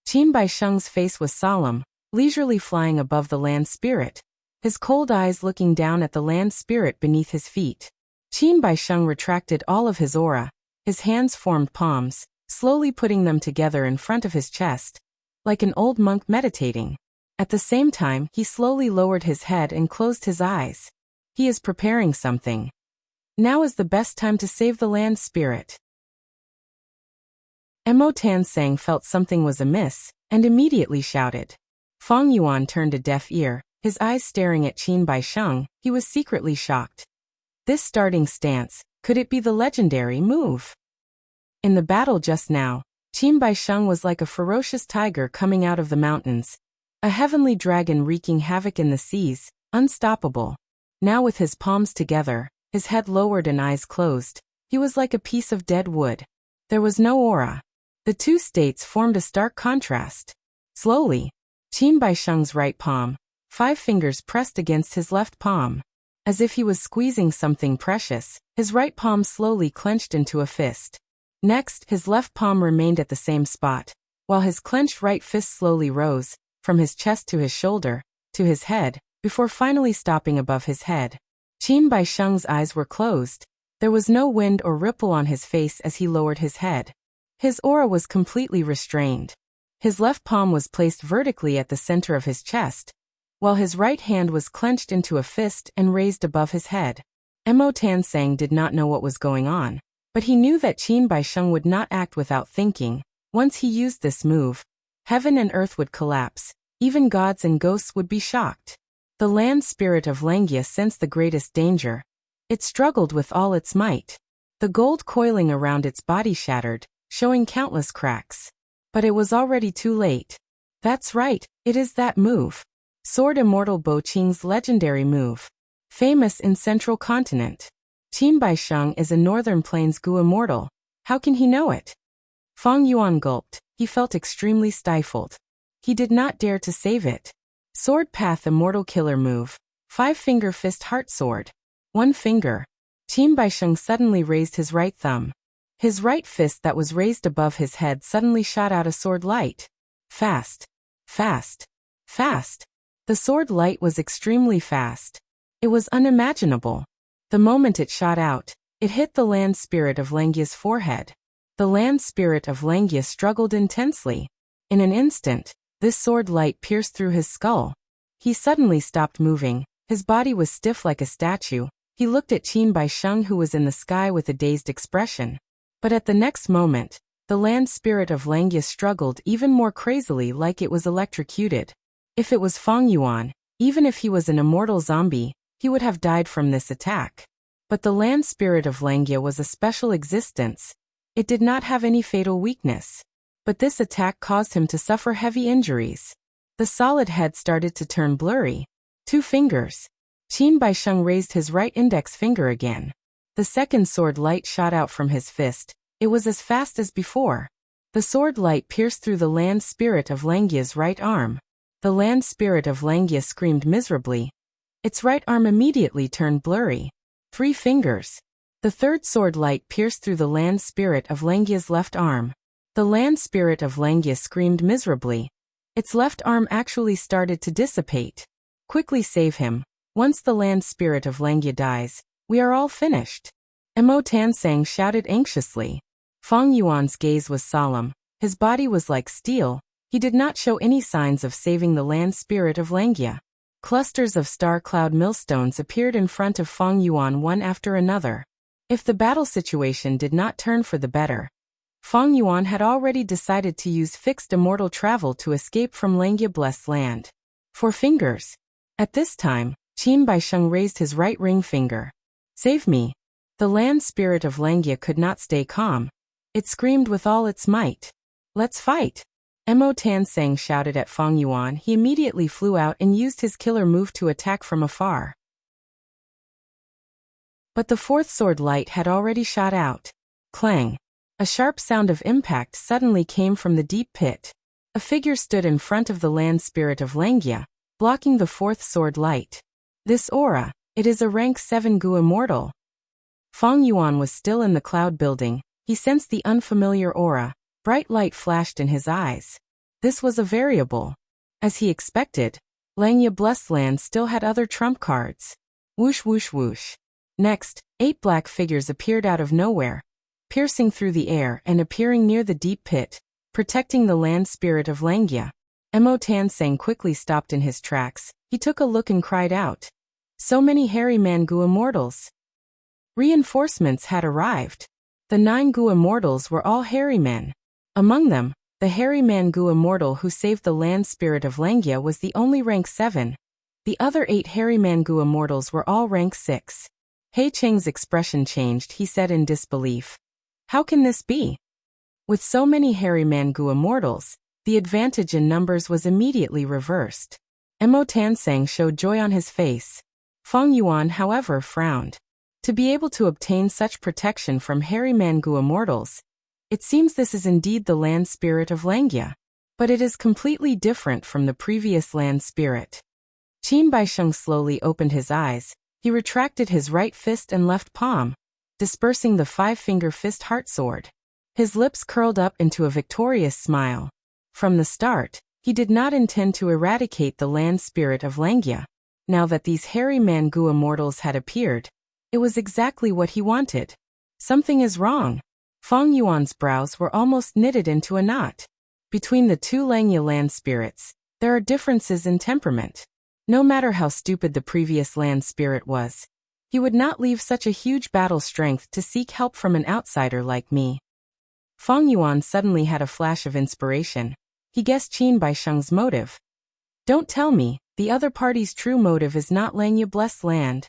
Qin Baisheng's face was solemn, leisurely flying above the land spirit, his cold eyes looking down at the land spirit beneath his feet. Qin Baisheng retracted all of his aura. His hands formed palms, slowly putting them together in front of his chest, like an old monk meditating. At the same time, he slowly lowered his head and closed his eyes. He is preparing something. Now is the best time to save the land spirit. Mo Tansang felt something was amiss, and immediately shouted. Feng Yuan turned a deaf ear, his eyes staring at Qin Baisheng. He was secretly shocked. This starting stance, could it be the legendary move? In the battle just now, Qin Baisheng was like a ferocious tiger coming out of the mountains, a heavenly dragon wreaking havoc in the seas, unstoppable. Now with his palms together, his head lowered and eyes closed, he was like a piece of dead wood. There was no aura. The two states formed a stark contrast. Slowly, Qin Baisheng's right palm, 5 fingers pressed against his left palm. As if he was squeezing something precious, his right palm slowly clenched into a fist. Next, his left palm remained at the same spot, while his clenched right fist slowly rose, from his chest to his shoulder, to his head, before finally stopping above his head. Qin Baisheng's eyes were closed. There was no wind or ripple on his face as he lowered his head. His aura was completely restrained. His left palm was placed vertically at the center of his chest, while his right hand was clenched into a fist and raised above his head. Mo Tansang did not know what was going on, but he knew that Qin Baisheng would not act without thinking. Once he used this move, heaven and earth would collapse, even gods and ghosts would be shocked. The land spirit of Langia sensed the greatest danger. It struggled with all its might. The gold coiling around its body shattered, showing countless cracks. But it was already too late. That's right, it is that move. Sword Immortal Bo Qing's legendary move. Famous in Central Continent. Qin Baisheng is a Northern Plains Gu immortal. How can he know it? Feng Yuan gulped. He felt extremely stifled. He did not dare to save it. Sword Path Immortal Killer Move. 5-finger fist heart sword. 1 finger. Qin Baisheng suddenly raised his right thumb. His right fist that was raised above his head suddenly shot out a sword light. Fast. Fast. Fast. The sword light was extremely fast. It was unimaginable. The moment it shot out, it hit the land spirit of Langia's forehead. The land spirit of Langia struggled intensely. In an instant, this sword light pierced through his skull. He suddenly stopped moving. His body was stiff like a statue. He looked at Qin Baisheng, who was in the sky with a dazed expression. But at the next moment, the land spirit of Langia struggled even more crazily, like it was electrocuted. If it was Feng Yuan, even if he was an immortal zombie, he would have died from this attack. But the land spirit of Langia was a special existence. It did not have any fatal weakness. But this attack caused him to suffer heavy injuries. The solid head started to turn blurry. 2 fingers. Qin Baisheng raised his right index finger again. The second sword light shot out from his fist. It was as fast as before. The sword light pierced through the land spirit of Langia's right arm. The land spirit of Langia screamed miserably. Its right arm immediately turned blurry. 3 fingers. The third sword light pierced through the land spirit of Langia's left arm. The land spirit of Langia screamed miserably. Its left arm actually started to dissipate. Quickly save him. Once the land spirit of Langia dies, we are all finished. Mo Tansang shouted anxiously. Feng Yuan's gaze was solemn. His body was like steel. He did not show any signs of saving the land spirit of Langia. Clusters of star cloud millstones appeared in front of Feng Yuan one after another. If the battle situation did not turn for the better, Fang Yuan had already decided to use fixed immortal travel to escape from Langya Blessed Land. 4 fingers. At this time, Qin Baisheng raised his right ring finger. Save me. The land spirit of Langya could not stay calm. It screamed with all its might. Let's fight. Mo Tanseng shouted at Fang Yuan. He immediately flew out and used his killer move to attack from afar. But the 4th sword light had already shot out. Clang. A sharp sound of impact suddenly came from the deep pit. A figure stood in front of the land spirit of Langya, blocking the 4th sword light. This aura, it is a rank 7 Gu immortal. Fang Yuan was still in the cloud building. He sensed the unfamiliar aura. Bright light flashed in his eyes. This was a variable. As he expected, Langya Blessed Land still had other trump cards. Whoosh whoosh whoosh. Next, 8 black figures appeared out of nowhere, piercing through the air and appearing near the deep pit, protecting the land spirit of Langya. Mo Tanseng quickly stopped in his tracks. He took a look and cried out. So many hairy man Gu immortals. Reinforcements had arrived. The 9 Gu immortals were all hairy men. Among them, the hairy man Gu immortal who saved the land spirit of Langya was the only rank 7. The other 8 hairy man Gu immortals were all rank 6. He Cheng's expression changed. He said in disbelief. How can this be? With so many hairy man Gu immortals, the advantage in numbers was immediately reversed. Mo Tanseng showed joy on his face. Fang Yuan, however, frowned. To be able to obtain such protection from hairy man Gu immortals, it seems this is indeed the land spirit of Langya. But it is completely different from the previous land spirit. Qin Baisheng slowly opened his eyes. He retracted his right fist and left palm, dispersing the 5-finger fist heart sword. His lips curled up into a victorious smile. From the start, he did not intend to eradicate the land spirit of Langya. Now that these hairy man Gu immortals had appeared, it was exactly what he wanted. Something is wrong. Fang Yuan's brows were almost knitted into a knot. Between the 2 Langya land spirits, there are differences in temperament. No matter how stupid the previous land spirit was, he would not leave such a huge battle strength to seek help from an outsider like me. Fang Yuan suddenly had a flash of inspiration. He guessed Qin Baisheng's motive. Don't tell me, the other party's true motive is not Langya Blessed Land.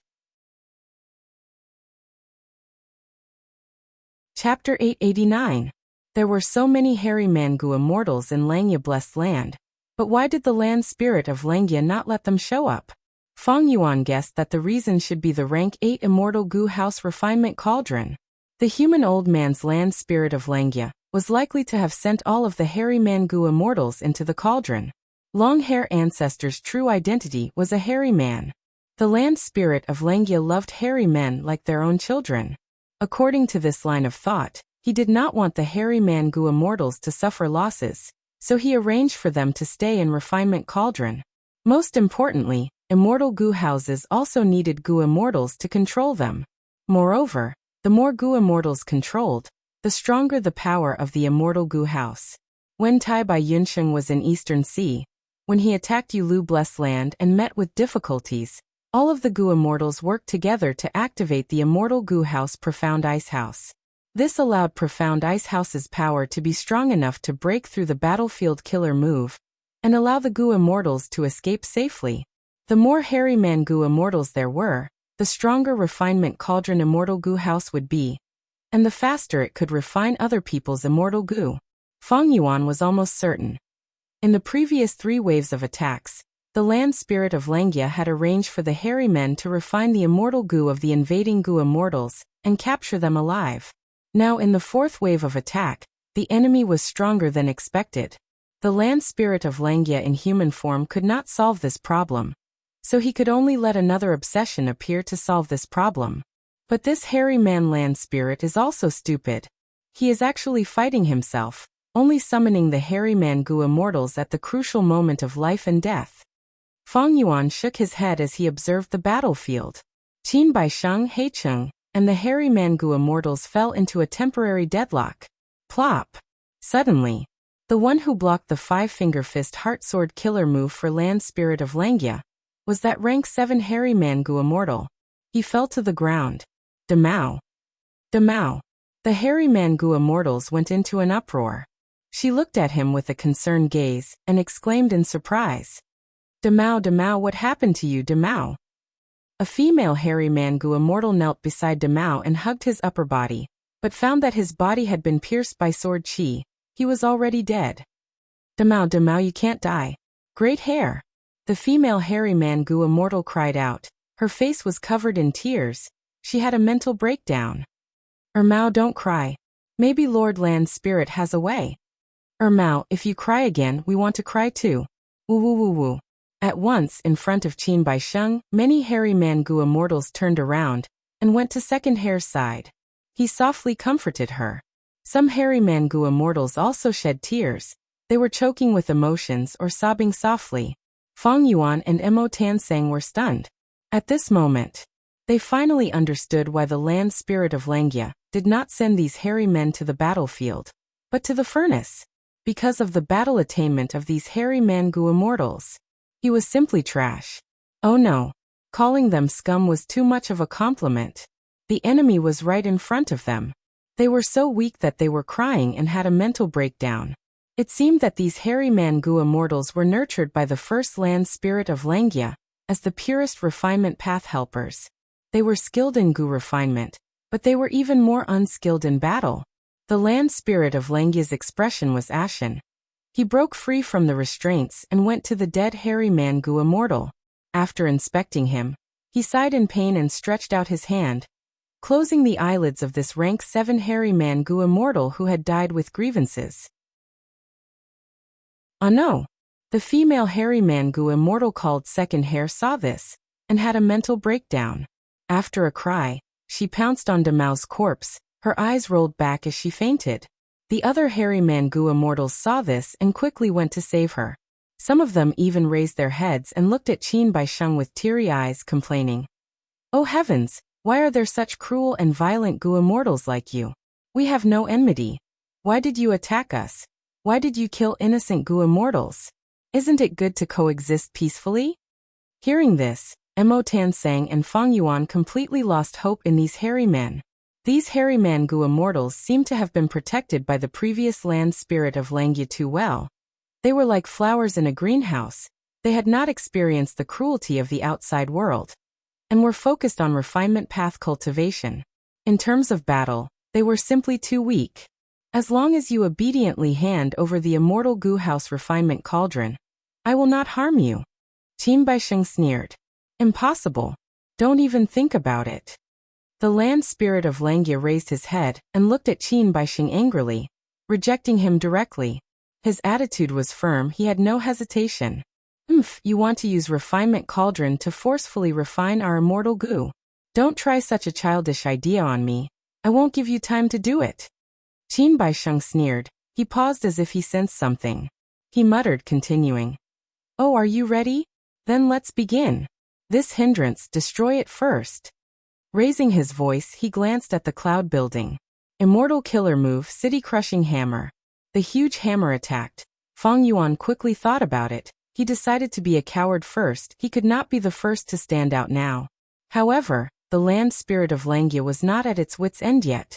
Chapter 889. There were so many hairy man Gu immortals in Langya Blessed Land, but why did the land spirit of Langya not let them show up? Fang Yuan guessed that the reason should be the rank 8 immortal Gu house refinement cauldron. The human old man's land spirit of Langya was likely to have sent all of the hairy man Gu immortals into the cauldron. Long hair ancestor's true identity was a hairy man. The land spirit of Langya loved hairy men like their own children. According to this line of thought, he did not want the hairy man Gu immortals to suffer losses, so he arranged for them to stay in refinement cauldron. Most importantly, immortal Gu houses also needed Gu immortals to control them. Moreover, the more Gu immortals controlled, the stronger the power of the immortal Gu house. When Tai Bai Yunsheng was in Eastern Sea, when he attacked Yulu Blessed Land and met with difficulties, all of the Gu immortals worked together to activate the immortal Gu house Profound Ice House. This allowed Profound Ice House's power to be strong enough to break through the battlefield killer move and allow the Gu immortals to escape safely. The more hairy man Gu immortals there were, the stronger refinement cauldron immortal Gu house would be, and the faster it could refine other people's immortal Gu. Fang Yuan was almost certain. In the previous 3 waves of attacks, the land spirit of Langya had arranged for the hairy men to refine the immortal Gu of the invading Gu immortals and capture them alive. Now in the 4th wave of attack, the enemy was stronger than expected. The land spirit of Langya in human form could not solve this problem, so he could only let another obsession appear to solve this problem. But this hairy man land spirit is also stupid. He is actually fighting himself, only summoning the hairy man Gu immortals at the crucial moment of life and death. Fang Yuan shook his head as he observed the battlefield. Qin Baisheng, Heicheng, and the hairy man Gu immortals fell into a temporary deadlock. Plop! Suddenly, the one who blocked the 5-finger fist heart sword killer move for land spirit of Langya was that rank 7 hairy man Gu immortal. He fell to the ground. Demao! Demao! The hairy Mangu immortals went into an uproar. She looked at him with a concerned gaze, and exclaimed in surprise. Demao, what happened to you, Demao? A female hairy Mangu immortal knelt beside Demao and hugged his upper body, but found that his body had been pierced by sword chi. He was already dead. Demao, you can't die. Great hair. The female hairy Mangu immortal cried out. Her face was covered in tears. She had a mental breakdown. Mao, don't cry. Maybe Lord Land's spirit has a way. Mao, if you cry again, we want to cry too. Woo. At once, in front of Qin Baisheng, many hairy Mangu immortals turned around and went to Second Hair's side. He softly comforted her. Some hairy Mangu immortals also shed tears. They were choking with emotions or sobbing softly. Feng Yuan and Mo Tansang were stunned. At this moment, they finally understood why the land spirit of Langya did not send these hairy men to the battlefield, but to the furnace. Because of the battle attainment of these hairy Mangu immortals. He was simply trash. Oh no. Calling them scum was too much of a compliment. The enemy was right in front of them. They were so weak that they were crying and had a mental breakdown. It seemed that these hairy Mangu immortals were nurtured by the first land spirit of Langya as the purest refinement path helpers. They were skilled in Gu refinement, but they were even more unskilled in battle. The land spirit of Langya's expression was ashen. He broke free from the restraints and went to the dead hairy Mangu immortal. After inspecting him, he sighed in pain and stretched out his hand, closing the eyelids of this rank 7 hairy Mangu immortal who had died with grievances. Oh no! The female hairy Mangu immortal called Second Hair saw this, and had a mental breakdown. After a cry, she pounced on Demao's corpse. Her eyes rolled back as she fainted. The other hairy Mangu immortals saw this and quickly went to save her. Some of them even raised their heads and looked at Qin Baisheng with teary eyes, complaining. Oh heavens, why are there such cruel and violent Gu immortals like you? We have no enmity. Why did you attack us? Why did you kill innocent Gu immortals? Isn't it good to coexist peacefully? Hearing this, Mo Tansang and Feng Yuan completely lost hope in these hairy men. These hairy Mangu immortals seemed to have been protected by the previous land spirit of Langya too well. They were like flowers in a greenhouse. They had not experienced the cruelty of the outside world, and were focused on refinement path cultivation. In terms of battle, they were simply too weak. As long as you obediently hand over the immortal Gu House refinement cauldron, I will not harm you. Qin Baisheng sneered. Impossible. Don't even think about it. The land spirit of Langya raised his head and looked at Qin Baisheng angrily, rejecting him directly. His attitude was firm, he had no hesitation. You want to use refinement cauldron to forcefully refine our immortal Gu. Don't try such a childish idea on me. I won't give you time to do it. Qin Baisheng sneered. He paused as if he sensed something. He muttered, continuing. Oh, are you ready? Then let's begin. This hindrance, destroy it first. Raising his voice, he glanced at the cloud building. Immortal killer move, city-crushing hammer. The huge hammer attacked. Feng Yuan quickly thought about it. He decided to be a coward first. He could not be the first to stand out now. However, the land spirit of Langya was not at its wit's end yet.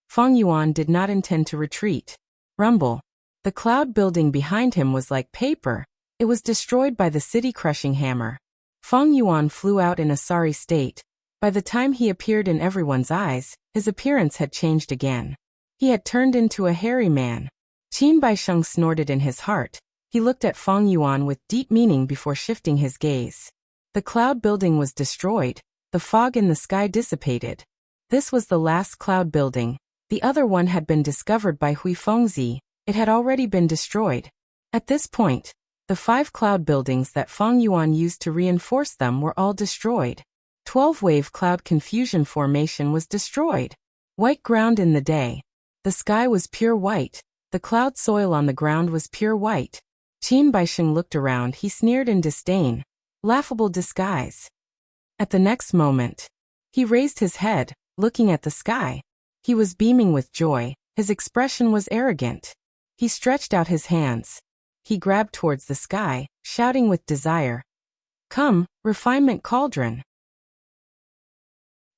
Feng Yuan did not intend to retreat. Rumble. The cloud building behind him was like paper. It was destroyed by the city-crushing hammer. Feng Yuan flew out in a sorry state. By the time he appeared in everyone's eyes, his appearance had changed again. He had turned into a hairy man. Qin Baisheng snorted in his heart. He looked at Feng Yuan with deep meaning before shifting his gaze. The cloud building was destroyed. The fog in the sky dissipated. This was the last cloud building. The other one had been discovered by Hui Fengzi. It had already been destroyed. At this point, the 5 cloud buildings that Feng Yuan used to reinforce them were all destroyed. 12-wave cloud confusion formation was destroyed. White ground in the day. The sky was pure white. The cloud soil on the ground was pure white. Qin Baisheng looked around. He sneered in disdain. Laughable disguise. At the next moment, he raised his head, looking at the sky. He was beaming with joy. His expression was arrogant. He stretched out his hands. He grabbed towards the sky, shouting with desire. Come, refinement cauldron.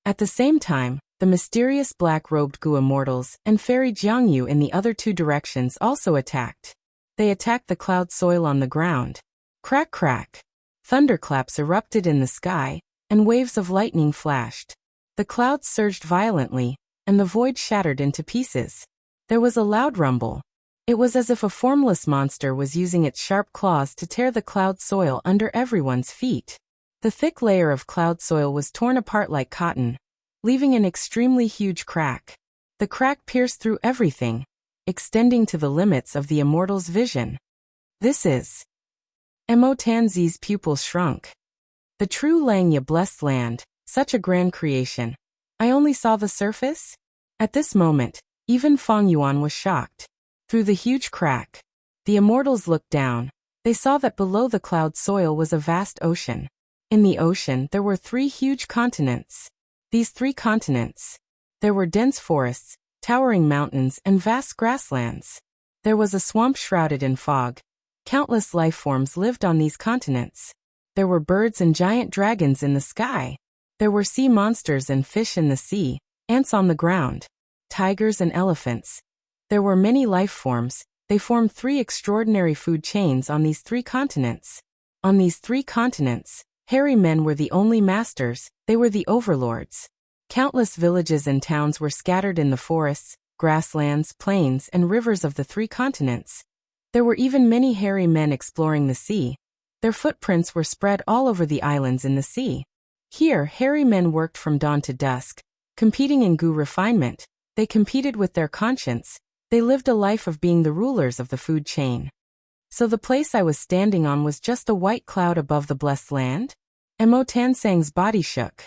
At the same time, The mysterious black-robed Gu immortals and Fairy Jiangyu in the other two directions also attacked. They attacked the cloud soil on the ground. Crack crack. Thunderclaps erupted in the sky, and waves of lightning flashed. The clouds surged violently, and the void shattered into pieces. There was a loud rumble. It was as if a formless monster was using its sharp claws to tear the cloud soil under everyone's feet. The thick layer of cloud soil was torn apart like cotton, leaving an extremely huge crack. The crack pierced through everything, extending to the limits of the immortal's vision. This is... Mo Tanzi's pupils shrunk. The true Langya blessed land, such a grand creation. I only saw the surface? At this moment, even Feng Yuan was shocked. Through the huge crack, the immortals looked down. They saw that below the cloud soil was a vast ocean. In the ocean there were 3 huge continents. These 3 continents. There were dense forests, towering mountains and vast grasslands. There was a swamp shrouded in fog. Countless life forms lived on these continents. There were birds and giant dragons in the sky. There were sea monsters and fish in the sea, ants on the ground, tigers and elephants. There were many life forms. They formed 3 extraordinary food chains on these 3 continents. On these 3 continents, hairy men were the only masters. They were the overlords. Countless villages and towns were scattered in the forests, grasslands, plains, and rivers of the 3 continents. There were even many hairy men exploring the sea. Their footprints were spread all over the islands in the sea. Here, hairy men worked from dawn to dusk, competing in Gu refinement. They competed with their conscience. They lived a life of being the rulers of the food chain. So the place I was standing on was just a white cloud above the blessed land? Mo Tansang's body shook.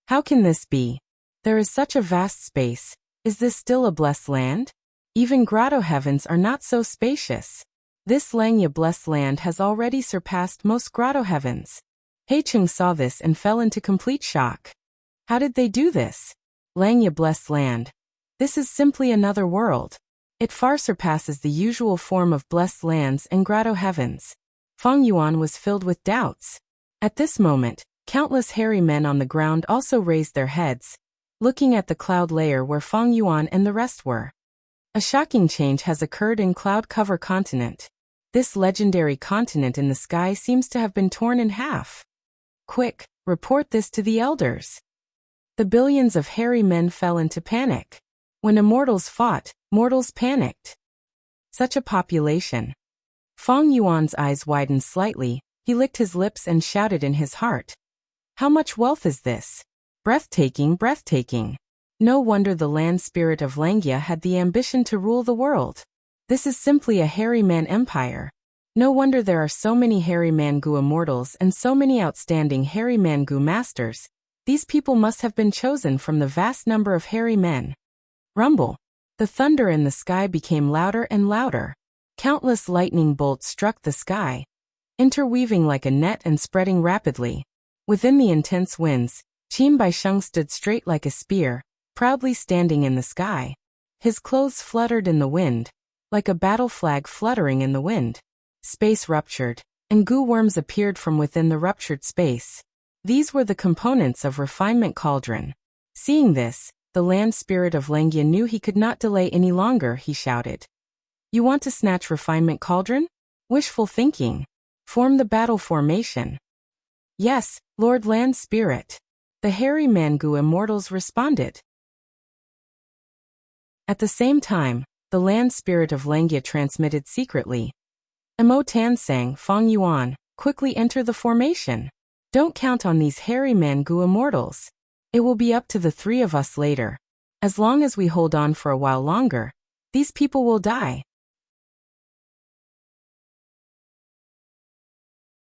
How can this be? There is such a vast space. Is this still a blessed land? Even grotto heavens are not so spacious. This Langya blessed land has already surpassed most grotto heavens. Heicheng saw this and fell into complete shock. How did they do this? Langya blessed land. This is simply another world. It far surpasses the usual form of blessed lands and grotto heavens. Feng Yuan was filled with doubts. At this moment, countless hairy men on the ground also raised their heads, looking at the cloud layer where Feng Yuan and the rest were. A shocking change has occurred in Cloud Cover Continent. This legendary continent in the sky seems to have been torn in half. Quick, report this to the elders. The billions of hairy men fell into panic. When immortals fought, mortals panicked. Such a population. Feng Yuan's eyes widened slightly. He licked his lips and shouted in his heart. How much wealth is this? Breathtaking, breathtaking. No wonder the land spirit of Langya had the ambition to rule the world. This is simply a hairy man empire. No wonder there are so many hairy man Gu immortals and so many outstanding hairy man Gu masters. These people must have been chosen from the vast number of hairy men. Rumble. The thunder in the sky became louder and louder. Countless lightning bolts struck the sky, interweaving like a net and spreading rapidly. Within the intense winds, Qin Baisheng stood straight like a spear, proudly standing in the sky. His clothes fluttered in the wind, like a battle flag fluttering in the wind. Space ruptured, and Gu worms appeared from within the ruptured space. These were the components of Refinement Cauldron. Seeing this, the land spirit of Langya knew he could not delay any longer. He shouted. You want to snatch Refinement Cauldron? Wishful thinking. Form the battle formation. Yes, Lord Land Spirit. The hairy Mangu immortals responded. At the same time, the land spirit of Langya transmitted secretly. Mo Tansang, Feng Yuan, quickly enter the formation. Don't count on these hairy Mangu immortals. It will be up to the 3 of us later. As long as we hold on for a while longer, these people will die.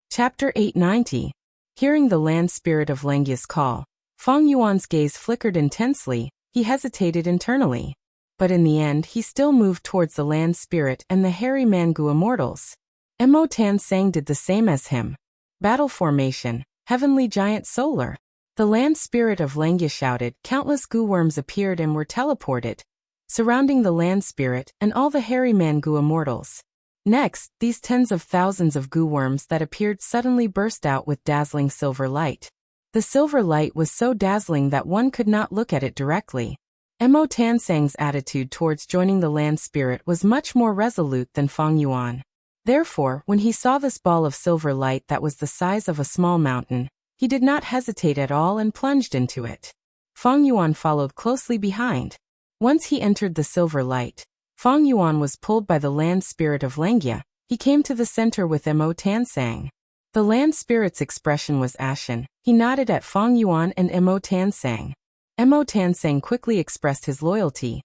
Chapter 890. Hearing the land spirit of Langya's call, Feng Yuan's gaze flickered intensely. He hesitated internally. But in the end he still moved towards the land spirit and the hairy Mangu immortals. Mo Tansang did the same as him. Battle formation, heavenly giant solar. The land spirit of Langya shouted. Countless Gu worms appeared and were teleported, surrounding the land spirit and all the hairy Mangu immortals. Next, these tens of thousands of Gu worms that appeared suddenly burst out with dazzling silver light. The silver light was so dazzling that one could not look at it directly. Mo Tansang's attitude towards joining the land spirit was much more resolute than Feng Yuan. Therefore, when he saw this ball of silver light that was the size of a small mountain, he did not hesitate at all and plunged into it. Feng Yuan followed closely behind. Once he entered the silver light, Feng Yuan was pulled by the land spirit of Lengia. He came to the center with Mo Tansang. The land spirit's expression was ashen. He nodded at Feng Yuan and Mo Tansang. Mo Tansang quickly expressed his loyalty.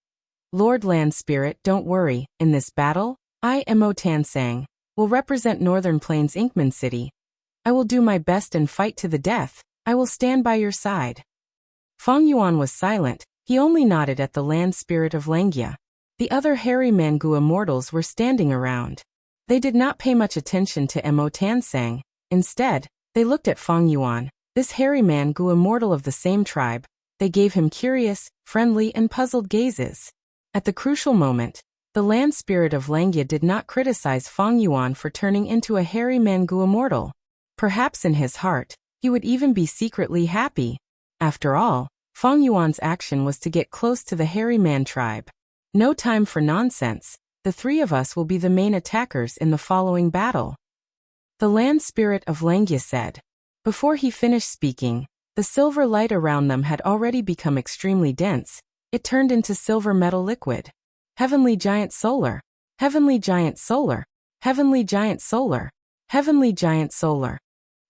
Lord Land Spirit, don't worry, in this battle, I, Mo Tansang, will represent Northern Plains Inkman City. I will do my best and fight to the death. I will stand by your side. Feng Yuan was silent. He only nodded at the land spirit of Lengia. The other hairy Mangu immortals were standing around. They did not pay much attention to Mo Tansang. Instead, they looked at Feng Yuan, this hairy Mangu immortal of the same tribe. They gave him curious, friendly, and puzzled gazes. At the crucial moment, the land spirit of Lengia did not criticize Feng Yuan for turning into a hairy Mangu immortal. Perhaps in his heart, he would even be secretly happy. After all, Feng Yuan's action was to get close to the hairy man tribe. No time for nonsense. The three of us will be the main attackers in the following battle. The land spirit of Lengia said. Before he finished speaking, the silver light around them had already become extremely dense. It turned into silver metal liquid. Heavenly Giant Solar. Heavenly Giant Solar. Heavenly Giant Solar. Heavenly Giant Solar.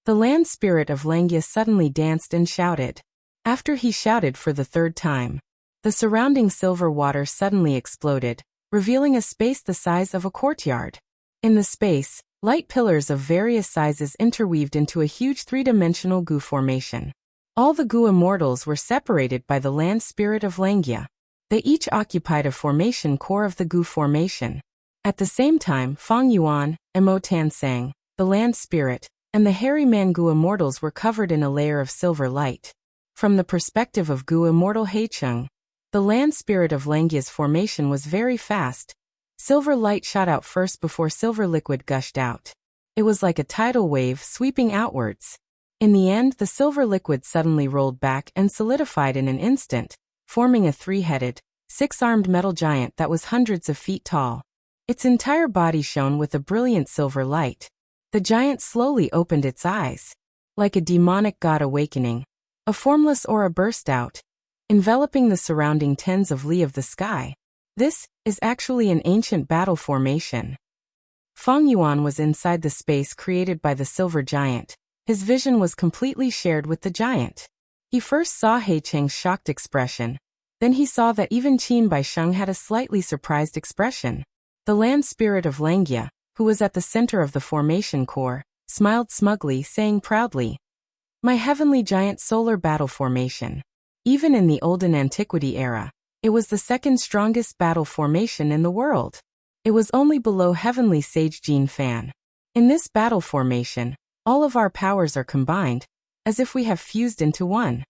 The land spirit of Lengia suddenly danced and shouted. After he shouted for the third time, the surrounding silver water suddenly exploded, revealing a space the size of a courtyard. In the space, light pillars of various sizes interweaved into a huge three-dimensional goo formation. All the goo immortals were separated by the land spirit of Lengia. They each occupied a formation core of the goo formation. At the same time, Feng Yuan, Mo Tansang, the land spirit, and the hairy Mangu immortals were covered in a layer of silver light. From the perspective of goo immortal Heicheng, the land spirit of Lengia's formation was very fast. Silver light shot out first before silver liquid gushed out. It was like a tidal wave sweeping outwards. In the end, the silver liquid suddenly rolled back and solidified in an instant, forming a three-headed, six-armed metal giant that was hundreds of feet tall. Its entire body shone with a brilliant silver light. The giant slowly opened its eyes. Like a demonic god awakening, a formless aura burst out, enveloping the surrounding tens of li of the sky. This is actually an ancient battle formation. Feng Yuan was inside the space created by the silver giant. His vision was completely shared with the giant. He first saw Heicheng's shocked expression. Then he saw that even Qin Baisheng had a slightly surprised expression. The land spirit of Lengia, who was at the center of the formation core, smiled smugly, saying proudly, "My heavenly giant solar battle formation." Even in the olden antiquity era, it was the second strongest battle formation in the world. It was only below heavenly sage Jin Fan. In this battle formation, all of our powers are combined, as if we have fused into one.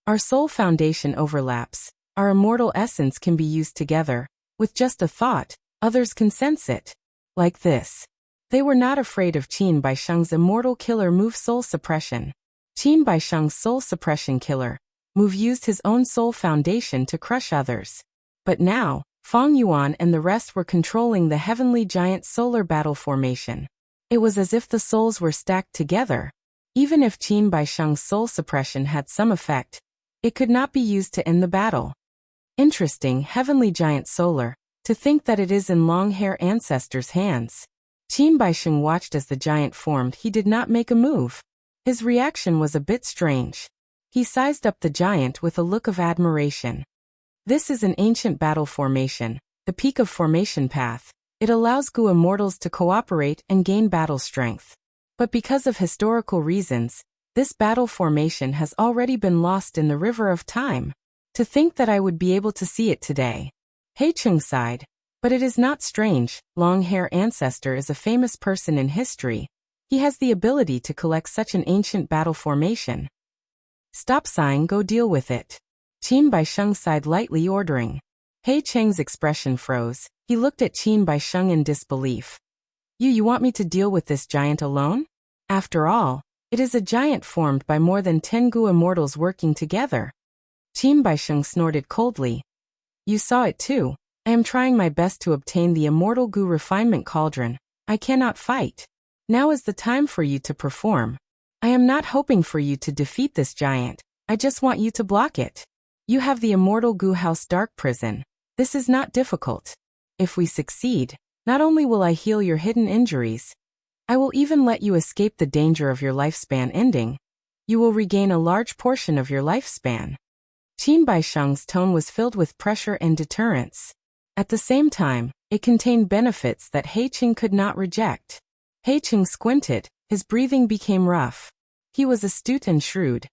Our soul foundation overlaps. Our immortal essence can be used together. With just a thought, others can sense it. Like this. They were not afraid of Qin Baisheng's immortal killer move soul suppression. Qin Baisheng's soul suppression killer move used his own soul foundation to crush others. But now, Feng Yuan and the rest were controlling the heavenly giant solar battle formation. It was as if the souls were stacked together. Even if Qin Baisheng's soul suppression had some effect, it could not be used to end the battle. Interesting, heavenly giant solar, to think that it is in long-hair ancestors' hands. Qin Baisheng watched as the giant formed. He did not make a move. His reaction was a bit strange. He sized up the giant with a look of admiration. This is an ancient battle formation, the peak of formation path. It allows Gu immortals to cooperate and gain battle strength. But because of historical reasons, this battle formation has already been lost in the river of time. To think that I would be able to see it today. Heicheng sighed. But it is not strange. Long-hair ancestor is a famous person in history. He has the ability to collect such an ancient battle formation. Stop sighing, go deal with it. Qin Baisheng sighed lightly, ordering. Heicheng's expression froze. He looked at Qin Baisheng in disbelief. You want me to deal with this giant alone? After all, It is a giant formed by more than 10 Gu immortals working together. Qin Baisheng snorted coldly. You saw it too. I am trying my best to obtain the immortal Gu refinement cauldron. I cannot fight. Now is the time for you to perform. I am not hoping for you to defeat this giant. I just want you to block it. You have the immortal Gu House Dark Prison. This is not difficult. If we succeed, not only will I heal your hidden injuries, I will even let you escape the danger of your lifespan ending. You will regain a large portion of your lifespan. Qin Baisheng's tone was filled with pressure and deterrence. At the same time, it contained benefits that He Qing could not reject. He Qing squinted, his breathing became rough. He was astute and shrewd.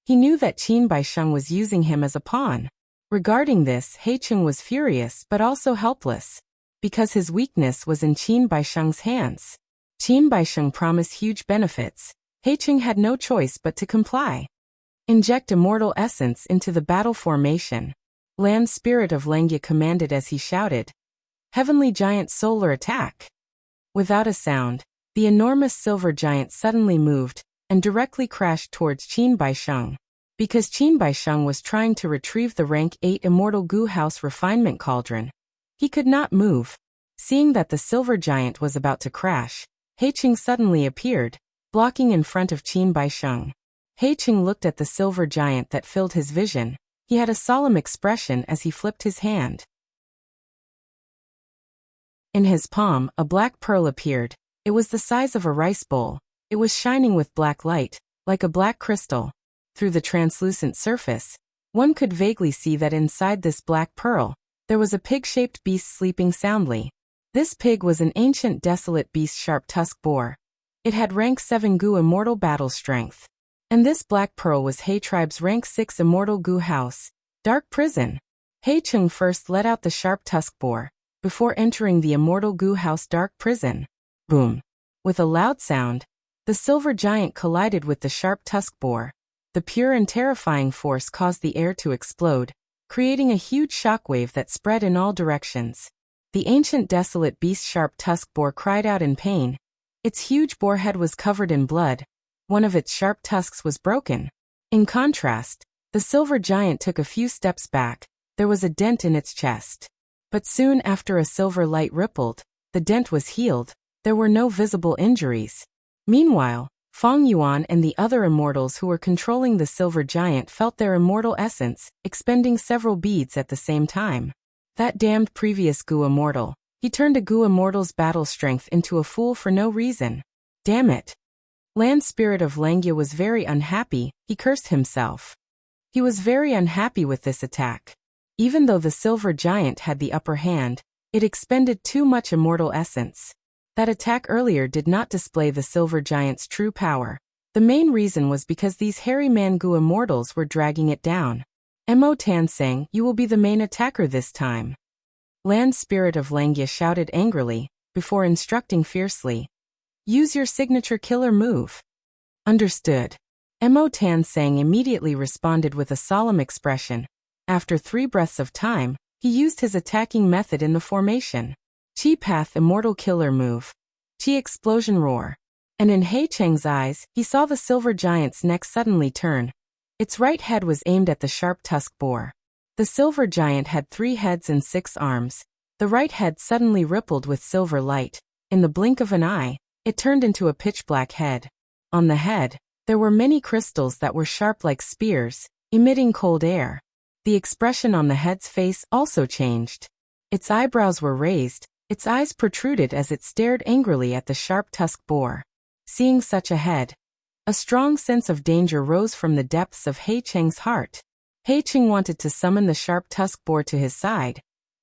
He knew that Qin Baisheng was using him as a pawn. Regarding this, He Qing was furious but also helpless, because his weakness was in Qin Baisheng's hands. Qin Baisheng promised huge benefits. He Qing had no choice but to comply. Inject immortal essence into the battle formation. Land Spirit of Langya commanded as he shouted. Heavenly Giant Solar Attack. Without a sound, the enormous silver giant suddenly moved and directly crashed towards Qin Baisheng. Because Qin Baisheng was trying to retrieve the rank 8 immortal Gu House refinement cauldron, he could not move. Seeing that the silver giant was about to crash, He Qing suddenly appeared, blocking in front of Qin Baisheng. He Qing looked at the silver giant that filled his vision. He had a solemn expression as he flipped his hand. In his palm, a black pearl appeared. It was the size of a rice bowl. It was shining with black light, like a black crystal. Through the translucent surface, one could vaguely see that inside this black pearl, there was a pig-shaped beast sleeping soundly. This pig was an ancient desolate beast sharp-tusked boar. It had rank 7 Gu immortal battle strength. And this black pearl was He tribe's rank 6 immortal Gu house, dark prison. He Qing first let out the sharp-tusked boar, before entering the immortal Gu house dark prison. Boom! With a loud sound, the silver giant collided with the sharp-tusked boar. The pure and terrifying force caused the air to explode, creating a huge shockwave that spread in all directions. The ancient desolate beast sharp-tusked boar cried out in pain. Its huge boar head was covered in blood. One of its sharp tusks was broken. In contrast, the silver giant took a few steps back. There was a dent in its chest. But soon after a silver light rippled, the dent was healed. There were no visible injuries. Meanwhile, Feng Yuan and the other immortals who were controlling the silver giant felt their immortal essence, expending several beads at the same time. That damned previous Gu immortal. He turned a Gu immortal's battle strength into a fool for no reason. Damn it. Land Spirit of Langya was very unhappy. He cursed himself. He was very unhappy with this attack. Even though the silver giant had the upper hand, it expended too much immortal essence. That attack earlier did not display the silver giant's true power. The main reason was because these hairy Mangu immortals were dragging it down. Mo Tan sang, "You will be the main attacker this time." Land Spirit of Langya shouted angrily, before instructing fiercely. Use your signature killer move. Understood. Mo Tan sang immediately responded with a solemn expression. After 3 breaths of time, he used his attacking method in the formation. Chi Path Immortal Killer Move. Chi Explosion Roar. And in He Cheng's eyes, he saw the silver giant's neck suddenly turn. Its right head was aimed at the sharp-tusked boar. The silver giant had 3 heads and 6 arms. The right head suddenly rippled with silver light. In the blink of an eye, it turned into a pitch-black head. On the head, there were many crystals that were sharp like spears, emitting cold air. The expression on the head's face also changed. Its eyebrows were raised. Its eyes protruded as it stared angrily at the sharp-tusked boar. Seeing such a head, a strong sense of danger rose from the depths of He Cheng's heart. He Cheng wanted to summon the sharp-tusked boar to his side,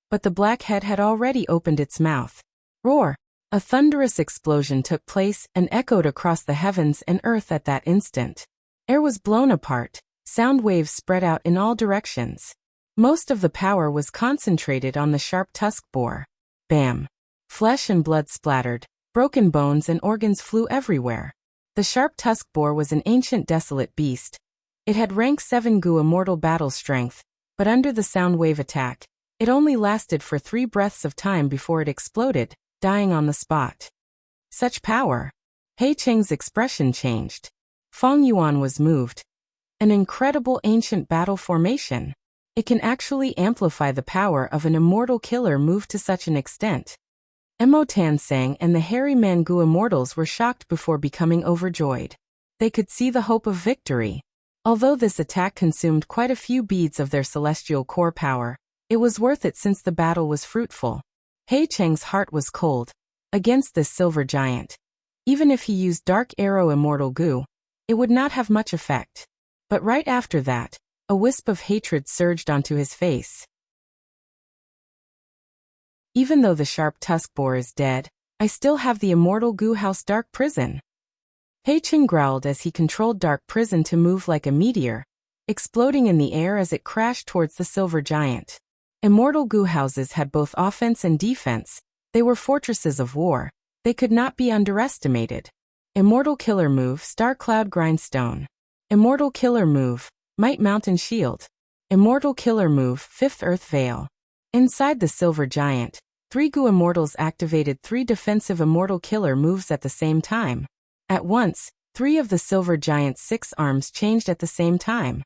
but the black head had already opened its mouth. Roar! A thunderous explosion took place and echoed across the heavens and earth at that instant. Air was blown apart, sound waves spread out in all directions. Most of the power was concentrated on the sharp-tusked boar. Bam! Flesh and blood splattered, broken bones and organs flew everywhere. The sharp-tusked boar was an ancient desolate beast. It had rank 7 Gu immortal battle strength, but under the sound wave attack, it only lasted for 3 breaths of time before it exploded, dying on the spot. Such power! He Cheng's expression changed. Feng Yuan was moved. An incredible ancient battle formation. It can actually amplify the power of an immortal killer move to such an extent. Mo Tansang and the hairy Mangu immortals were shocked before becoming overjoyed. They could see the hope of victory. Although this attack consumed quite a few beads of their celestial core power, it was worth it since the battle was fruitful. He Cheng's heart was cold. Against this silver giant. Even if he used Dark Arrow Immortal Goo, it would not have much effect. But right after that, a wisp of hatred surged onto his face. Even though the sharp tusk boar is dead, I still have the Immortal Goo House Dark Prison. He Cheng growled as he controlled Dark Prison to move like a meteor, exploding in the air as it crashed towards the silver giant. Immortal Goo Houses had both offense and defense. They were fortresses of war. They could not be underestimated. Immortal Killer Move Star Cloud Grindstone. Immortal Killer Move Might Mountain Shield. Immortal Killer Move Fifth Earth Veil. Inside the silver giant, 3 Goo Immortals activated 3 defensive Immortal Killer moves at the same time. At once, 3 of the silver giant's 6 arms changed at the same time.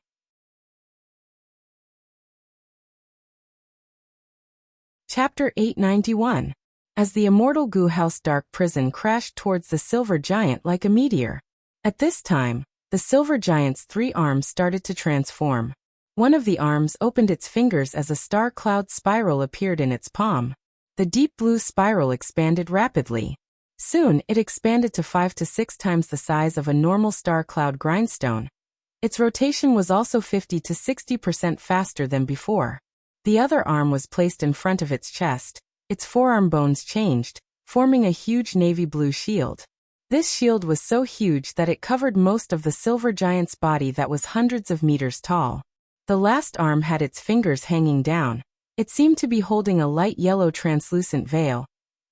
Chapter 891. As the Immortal Goo House Dark Prison crashed towards the silver giant like a meteor. At this time, the silver giant's 3 arms started to transform. One of the arms opened its fingers as a star cloud spiral appeared in its palm. The deep blue spiral expanded rapidly. Soon, it expanded to 5 to 6 times the size of a normal star cloud grindstone. Its rotation was also 50 to 60% faster than before. The other arm was placed in front of its chest. Its forearm bones changed, forming a huge navy blue shield. This shield was so huge that it covered most of the silver giant's body that was hundreds of meters tall. The last arm had its fingers hanging down. It seemed to be holding a light yellow translucent veil.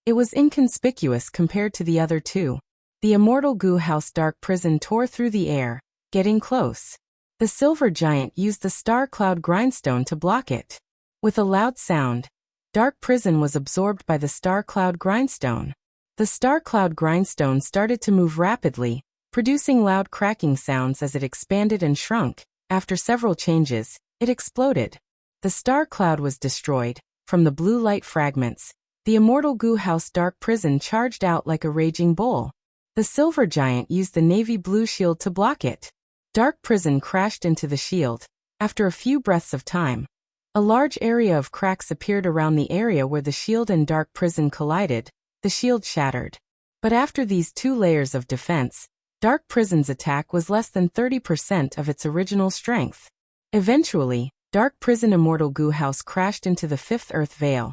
It was inconspicuous compared to the other 2. The Immortal Goo House Dark Prison tore through the air, getting close. The silver giant used the star cloud grindstone to block it. With a loud sound, Dark Prison was absorbed by the star cloud grindstone. The star cloud grindstone started to move rapidly, producing loud cracking sounds as it expanded and shrunk. After several changes, it exploded. The star cloud was destroyed. From the blue light fragments, the Immortal Goo House Dark Prison charged out like a raging bull. The silver giant used the navy blue shield to block it. Dark Prison crashed into the shield. After a few breaths of time, a large area of cracks appeared around the area where the shield and Dark Prison collided. The shield shattered. But after these 2 layers of defense, Dark Prison's attack was less than 30% of its original strength. Eventually, Dark Prison Immortal Goo House crashed into the 5th Earth Veil.